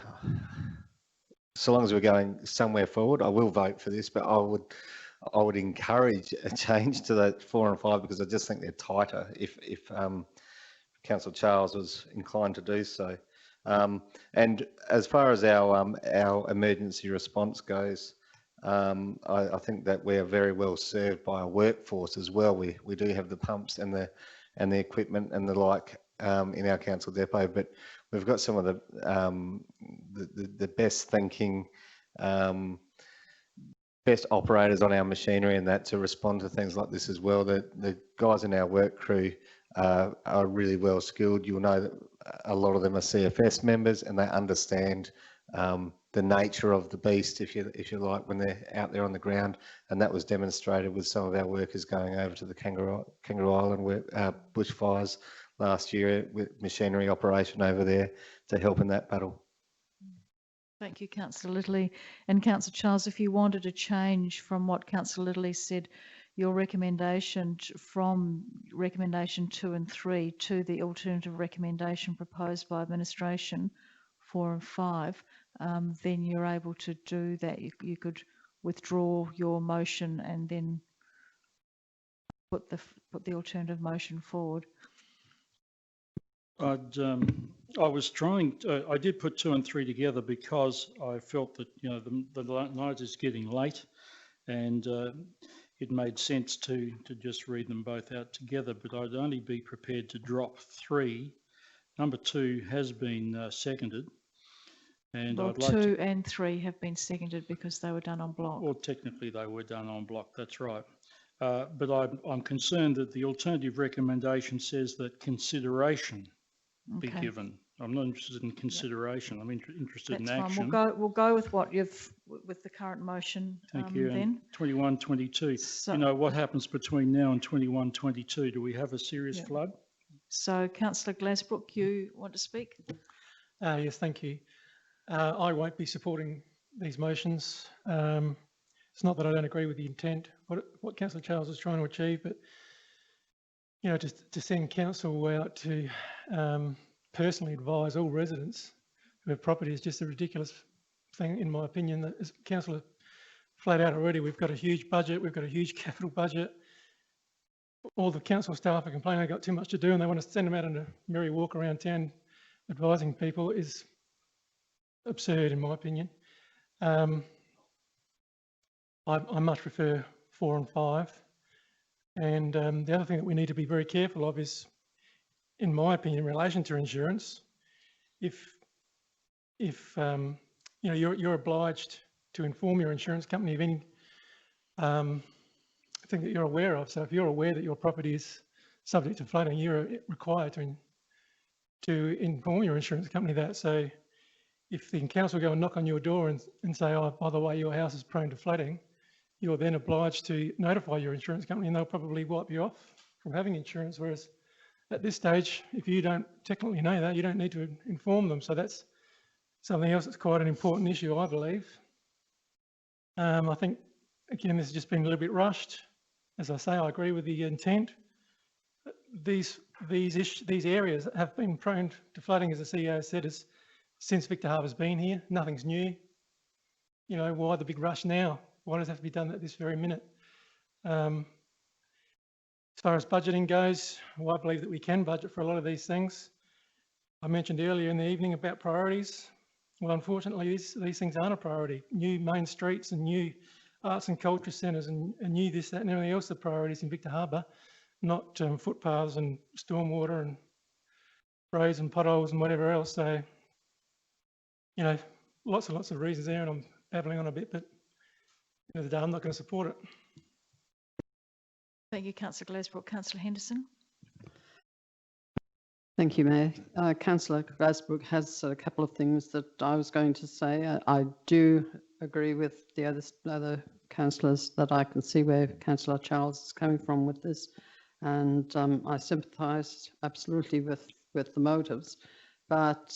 so long as we're going somewhere forward, I will vote for this, but I would encourage a change to that 4 and 5 because I just think they're tighter if Councillor Charles was inclined to do so. And as far as our emergency response goes, I think that we are very well served by a workforce as well. We do have the pumps and the equipment and the like in our council depot, but we've got some of the best thinking, best operators on our machinery and that to respond to things like this as well. The guys in our work crew are really well skilled. You'll know that a lot of them are CFS members and they understand the nature of the beast, if you like, when they're out there on the ground, and that was demonstrated with some of our workers going over to the Kangaroo Island bushfires last year with machinery operation over there to help in that battle. Thank you, Councillor Little. And Councillor Charles, if you wanted to change from what Councillor Little said, your recommendation from recommendation 2 and 3 to the alternative recommendation proposed by administration 4 and 5, then you're able to do that. You could withdraw your motion and then put the alternative motion forward. I was trying, I did put 2 and 3 together because I felt that, you know, the night is getting late, and it made sense to just read them both out together, but I'd only be prepared to drop 3. Number 2 has been seconded. And Well, I'd like 2 and 3 have been seconded because they were done en bloc. Well, technically they were done en bloc, that's right. But I'm concerned that the alternative recommendation says that consideration be Okay. given. I'm not interested in consideration. I'm interested in That's fine. action. We'll go with what with the current motion. Thank you. Then. And 21-22. So- You know, what happens between now and 21-22? Do we have a serious Yeah. flood? So, Councillor Glasbrook, you want to speak? Yes, thank you. I won't be supporting these motions. It's not that I don't agree with the intent, what Councillor Charles is trying to achieve, but you know, just to send council out to personally advise all residents who have property is just a ridiculous thing, in my opinion. That as councillor flat out already, we've got a huge budget, we've got a huge capital budget. All the council staff are complaining they've got too much to do and they want to send them out on a merry walk around town advising people is absurd, in my opinion. I much prefer 4 and 5. And the other thing that we need to be very careful of is, in my opinion, in relation to insurance, if you know, you're obliged to inform your insurance company of any thing that you're aware of. So if you're aware that your property is subject to flooding, you're required to inform your insurance company that. So if the council go and knock on your door and say, oh, by the way, your house is prone to flooding, you're then obliged to notify your insurance company and they'll probably wipe you off from having insurance. Whereas at this stage, if you don't technically know that, you don't need to inform them. So that's something else that's quite an important issue, I believe. I think, again, this has just been a little bit rushed. As I say, I agree with the intent. These areas have been prone to flooding, as the CEO said, since Victor Harbour's been here. Nothing's new. You know, why the big rush now? Why does it have to be done at this very minute? As far as budgeting goes, well, I believe that we can budget for a lot of these things. I mentioned earlier in the evening about priorities. Well, unfortunately, these things aren't a priority. New main streets and new arts and culture centres and new this, that and everything else are priorities in Victor Harbour, not footpaths and stormwater and roads and potholes and whatever else. So, you know, lots and lots of reasons there, and I'm babbling on a bit, but at the end of the day, I'm not going to support it. Thank you, Councillor Glasbrook. Councillor Henderson. Thank you, Mayor. Councillor Glasbrook has a couple of things that I was going to say. I do agree with the other councillors that I can see where Councillor Charles is coming from with this, and I sympathise absolutely with the motives. But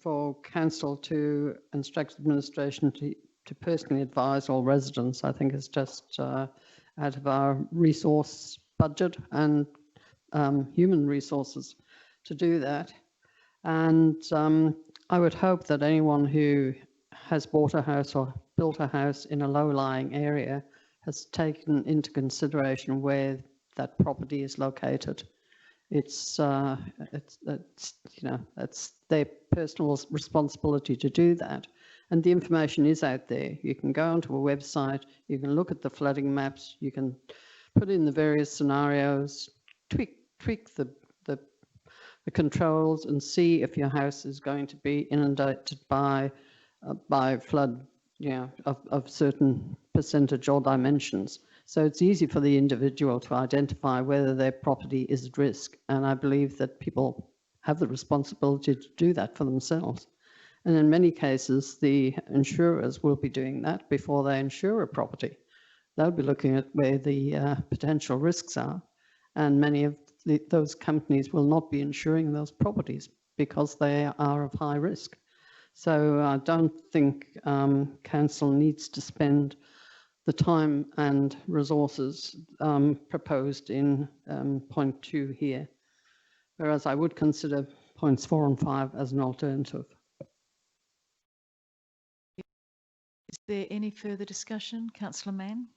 for council to instruct administration to personally advise all residents, I think is just out of our resource budget and human resources to do that. And I would hope that anyone who has bought a house or built a house in a low-lying area has taken into consideration where that property is located. It's you know, it's their personal responsibility to do that. And the information is out there. You can go onto a website, you can look at the flooding maps, you can put in the various scenarios, tweak the controls and see if your house is going to be inundated by flood, you know, of certain percentage or dimensions. So it's easy for the individual to identify whether their property is at risk. And I believe that people have the responsibility to do that for themselves. And in many cases, the insurers will be doing that before they insure a property. They'll be looking at where the potential risks are. And many of those companies will not be insuring those properties because they are of high risk. So I don't think council needs to spend the time and resources proposed in point 2 here, whereas I would consider points 4 and 5 as an alternative. Is there any further discussion? Councillor Mann?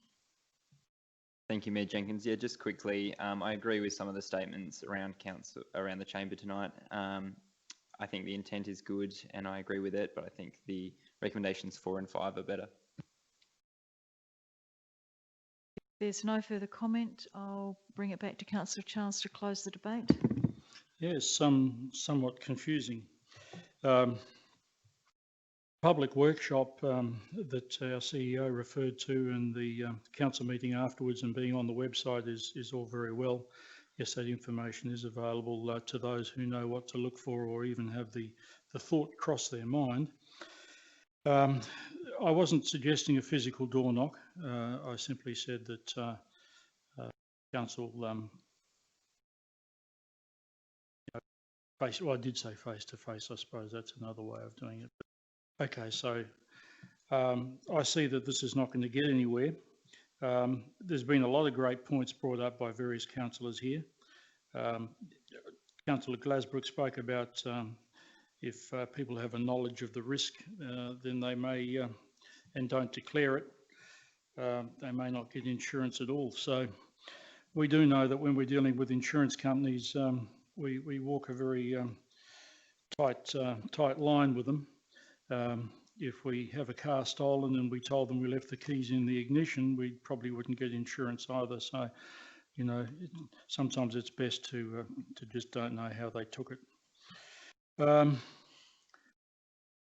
Thank you, Mayor Jenkins. Yeah, just quickly, I agree with some of the statements around the chamber tonight. I think the intent is good and I agree with it, but I think the recommendations 4 and 5 are better. If there's no further comment, I'll bring it back to Councillor Charles to close the debate. Yes, somewhat confusing. Public workshop that our CEO referred to in the council meeting afterwards and being on the website is all very well. Yes, that information is available to those who know what to look for or even have the thought cross their mind. I wasn't suggesting a physical door knock. I simply said that council, well, I did say face to face. I suppose that's another way of doing it. Okay, so I see that this is not going to get anywhere. There's been a lot of great points brought up by various councillors here. Councillor Glasbrook spoke about if people have a knowledge of the risk, then they may, and don't declare it, they may not get insurance at all. So we do know that when we're dealing with insurance companies, we walk a very tight line with them. If we have a car stolen and we told them we left the keys in the ignition, we probably wouldn't get insurance either. So, you know, sometimes it's best to just don't know how they took it.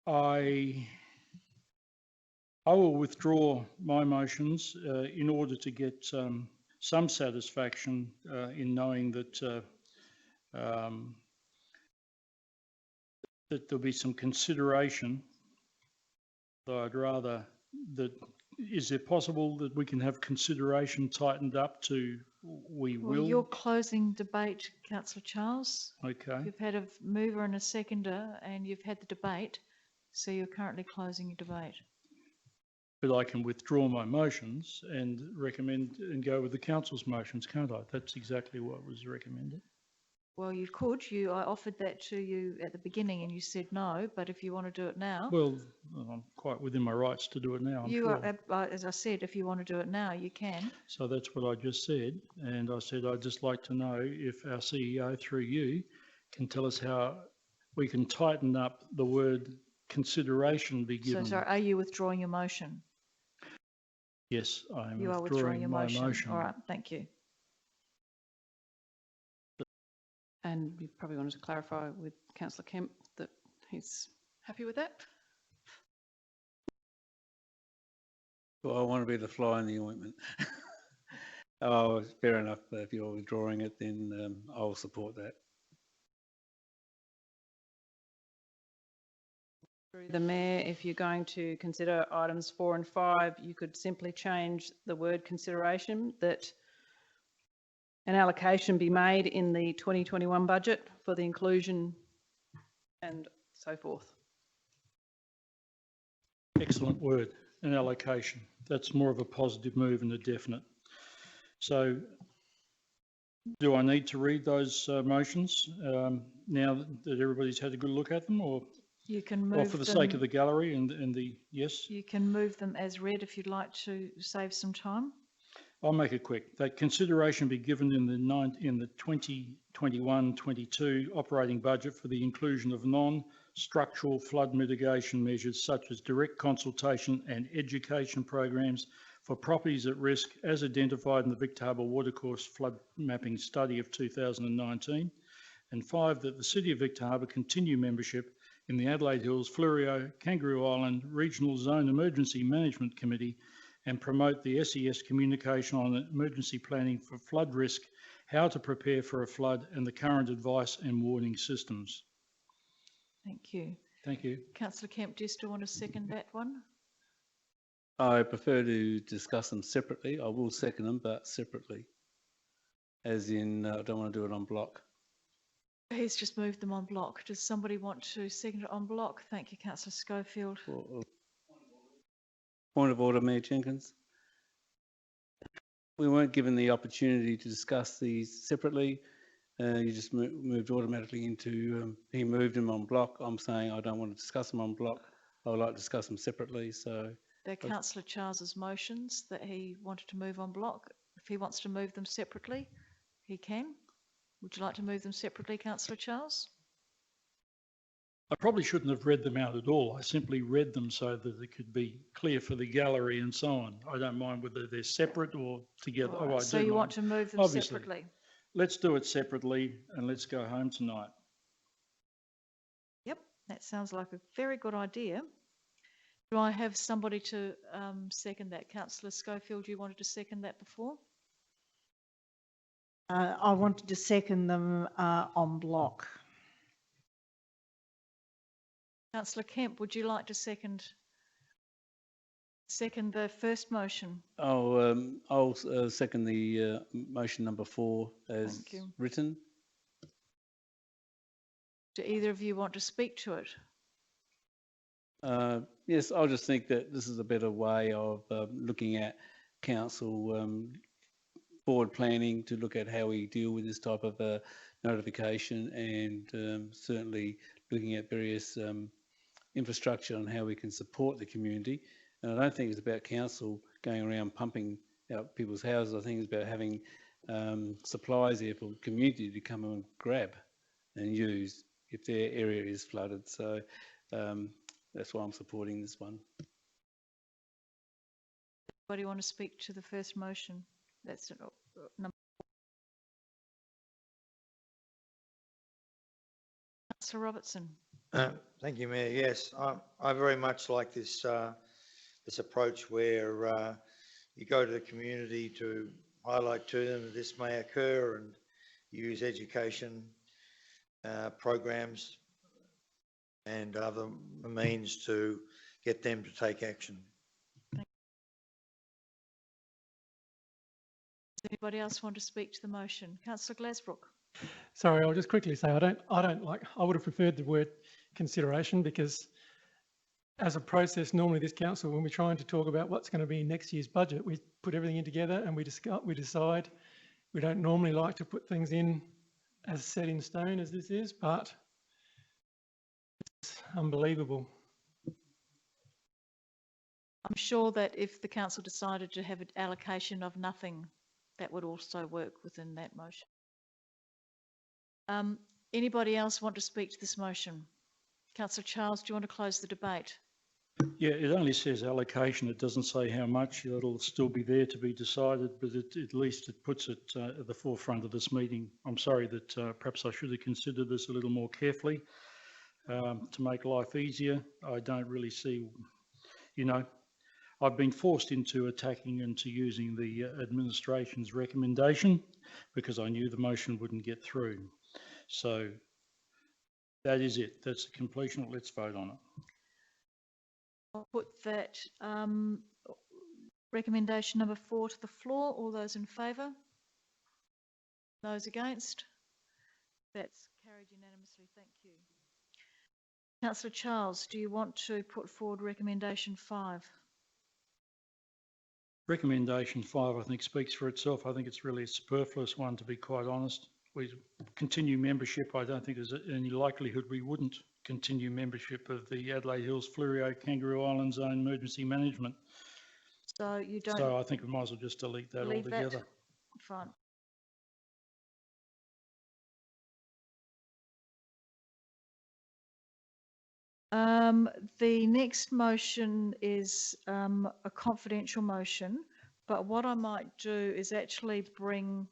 I will withdraw my motions in order to get some satisfaction in knowing that that there'll be some consideration. Though I'd rather that, is it possible that we can have consideration tightened up to we will? Well, you're closing debate, Councillor Charles. Okay. You've had a mover and a seconder and you've had the debate, so you're currently closing your debate. But I can withdraw my motions and recommend and go with the council's motions, can't I? That's exactly what was recommended. Well, you could. I offered that to you at the beginning and you said no, but if you want to do it now. Well, I'm quite within my rights to do it now, I'm sure. As I said, if you want to do it now, you can. So that's what I just said. And I said, I'd just like to know if our CEO, through you, can tell us how we can tighten up the word consideration be given. So, sorry, are you withdrawing your motion? Yes, I am You are withdrawing your my motion. All right, thank you. And you probably wanted to clarify with Councillor Kemp that he's happy with that. Well, I want to be the fly in the ointment. Oh, fair enough. If you're withdrawing it, then I'll support that. Through the Mayor, if you're going to consider items 4 and 5, you could simply change the word consideration, that an allocation be made in the 2021 budget for the inclusion and so forth. Excellent word, an allocation. That's more of a positive move and a definite. So do I need to read those motions now that everybody's had a good look at them, or you can move or for the sake of the gallery and the, yes? You can move them as read if you'd like to save some time. I'll make it quick. That consideration be given in the 2021-22 operating budget for the inclusion of non-structural flood mitigation measures such as direct consultation and education programs for properties at risk as identified in the Victor Harbor Watercourse Flood Mapping Study of 2019. And 5, that the City of Victor Harbor continue membership in the Adelaide Hills, Fleurieu, Kangaroo Island Regional Zone Emergency Management Committee and promote the SES communication on emergency planning for flood risk, how to prepare for a flood and the current advice and warning systems. Thank you. Thank you. Councillor Kemp, do you still want to second that one? I prefer to discuss them separately. I will second them, but separately. As in, I don't want to do it en bloc. He's just moved them en bloc. Does somebody want to second it en bloc? Thank you, Councillor Schofield. Point of order, Mayor Jenkins. we weren't given the opportunity to discuss these separately. You just moved automatically into, he moved them on block. I'm saying I don't want to discuss them on block. I would like to discuss them separately, so. They're Councillor Charles's motions that he wanted to move on block. If he wants to move them separately, he can. Would you like to move them separately, Councillor Charles? I probably shouldn't have read them out at all. I simply read them so that it could be clear for the gallery and so on. I don't mind whether they're separate or together. All right, Oh, I so do you mind. want to move them Obviously. separately? Let's do it separately and let's go home tonight. Yep, that sounds like a very good idea. Do I have somebody to second that? Councillor Schofield, you wanted to second that before? I wanted to second them en bloc. Councillor Kemp, would you like to second the first motion? I'll second the motion number 4 as Thank you. written. Do either of you want to speak to it? Yes, I just think that this is a better way of looking at council forward planning to look at how we deal with this type of notification, and certainly looking at various infrastructure and how we can support the community. And I don't think it's about council going around pumping out people's houses. I think it's about having supplies there for community to come and grab and use if their area is flooded. So that's why I'm supporting this one. Anybody want to speak to the first motion? That's number. Councillor Robertson. Thank you, Mayor. Yes, I very much like this this approach where you go to the community to highlight to them that this may occur and use education programs and other means to get them to take action. Does anybody else want to speak to the motion? Councillor Glasbrook. Sorry, I'll just quickly say I would have preferred the word consideration, because as a process, normally this council, when we're trying to talk about what's going to be next year's budget, we put everything in together and we decide. We don't normally like to put things in as set in stone as this is, but it's unbelievable. I'm sure that if the council decided to have an allocation of nothing, that would also work within that motion. Anybody else want to speak to this motion? Councillor Charles, do you want to close the debate? Yeah, it only says allocation. It doesn't say how much. It'll still be there to be decided, but at least it puts it at the forefront of this meeting. I'm sorry that perhaps I should have considered this a little more carefully to make life easier. I don't really see, I've been forced into attacking and to using the administration's recommendation because I knew the motion wouldn't get through. So that is it. That's the completion. Let's vote on it. I'll put that recommendation number 4 to the floor. All those in favour? Those against? That's carried unanimously. Thank you. Councillor Charles, do you want to put forward recommendation 5? Recommendation 5, I think, speaks for itself. I think it's really a superfluous one, to be quite honest. We continue membership. I don't think there's any likelihood we wouldn't continue membership of the Adelaide Hills, Fleurieu, Kangaroo Island Zone Emergency Management. So you don't. So I think we might as well just delete that altogether. Fine. The next motion is a confidential motion, but what I might do is actually bring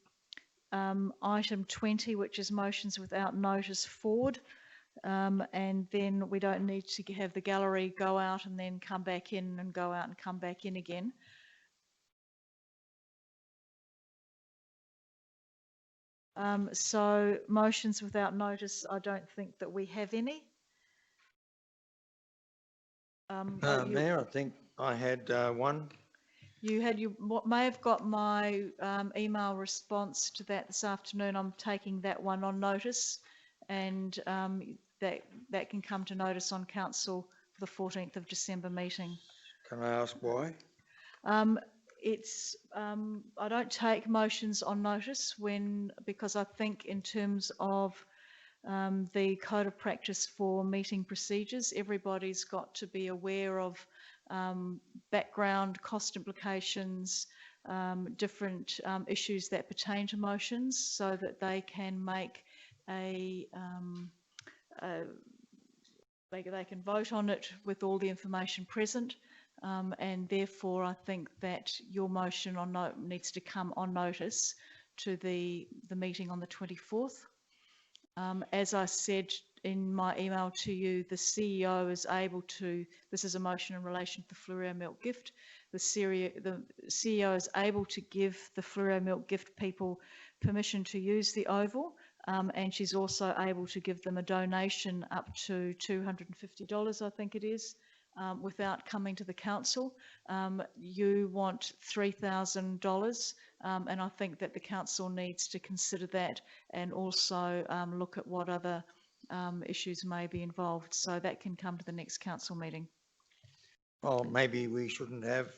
item 20, which is motions without notice, forward, and then we don't need to have the gallery go out and then come back in and go out and come back in again. So motions without notice, I don't think that we have any. Mayor, I think I had one. You may have got my email response to that this afternoon. I'm taking that one on notice, and that can come to notice on council for the 14th of December meeting. Can I ask why? I don't take motions on notice because I think in terms of the code of practice for meeting procedures, everybody's got to be aware of background, cost implications, different issues that pertain to motions, so that they can make they can vote on it with all the information present. And therefore, I think that your motion needs to come on notice to the meeting on the 24th. As I said in my email to you, the CEO is able to, this is a motion in relation to the Fleurieu Milk Gift, the CEO is able to give the Fleurieu Milk Gift people permission to use the oval, and she's also able to give them a donation up to $250, I think it is, without coming to the council. You want $3,000, and I think that the council needs to consider that and also look at what other issues may be involved. So that can come to the next council meeting. Well, maybe we shouldn't have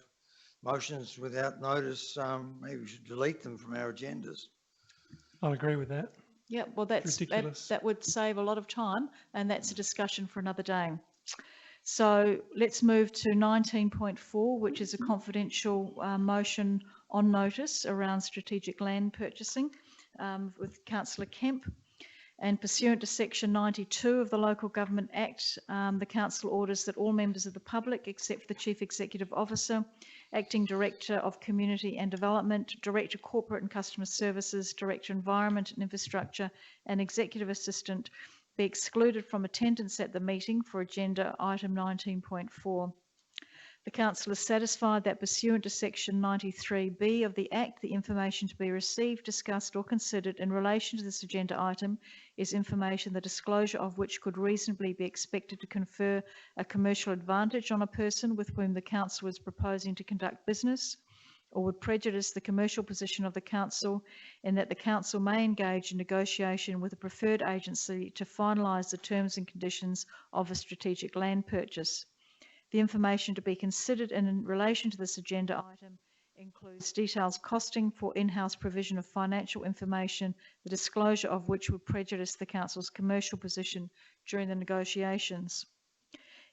motions without notice. Maybe we should delete them from our agendas. I'll agree with that. Yeah, well, that would save a lot of time, and that's a discussion for another day. So let's move to 19.4, which is a confidential motion on notice around strategic land purchasing with Councillor Kemp. And pursuant to section 92 of the Local Government Act, the council orders that all members of the public, except for the Chief Executive Officer, Acting Director of Community and Development, Director Corporate and Customer Services, Director Environment and Infrastructure, and Executive Assistant, be excluded from attendance at the meeting for agenda item 19.4. The council is satisfied that pursuant to section 93B of the Act, the information to be received, discussed or considered in relation to this agenda item is information the disclosure of which could reasonably be expected to confer a commercial advantage on a person with whom the council is proposing to conduct business, or would prejudice the commercial position of the council, in that the council may engage in negotiation with a preferred agency to finalise the terms and conditions of a strategic land purchase. The information to be considered in relation to this agenda item includes details costing for in-house provision of financial information, the disclosure of which would prejudice the council's commercial position during the negotiations.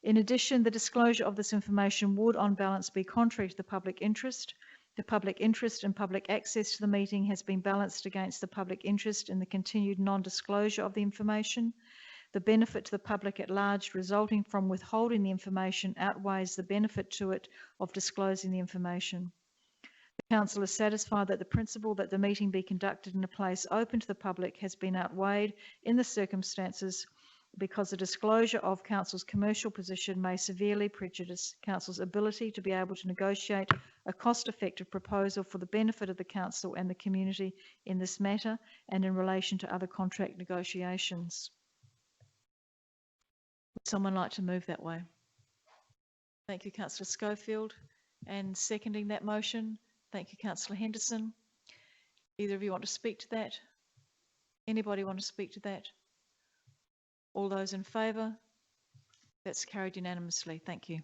In addition, the disclosure of this information would on balance be contrary to the public interest. The public interest in public access to the meeting has been balanced against the public interest in the continued non-disclosure of the information. The benefit to the public at large resulting from withholding the information outweighs the benefit to it of disclosing the information. The council is satisfied that the principle that the meeting be conducted in a place open to the public has been outweighed in the circumstances because the disclosure of council's commercial position may severely prejudice council's ability to be able to negotiate a cost-effective proposal for the benefit of the council and the community in this matter and in relation to other contract negotiations. Would someone like to move that way? Thank you, Councillor Schofield. And seconding that motion, thank you, Councillor Henderson. Either of you want to speak to that? Anybody want to speak to that? All those in favour? That's carried unanimously. Thank you.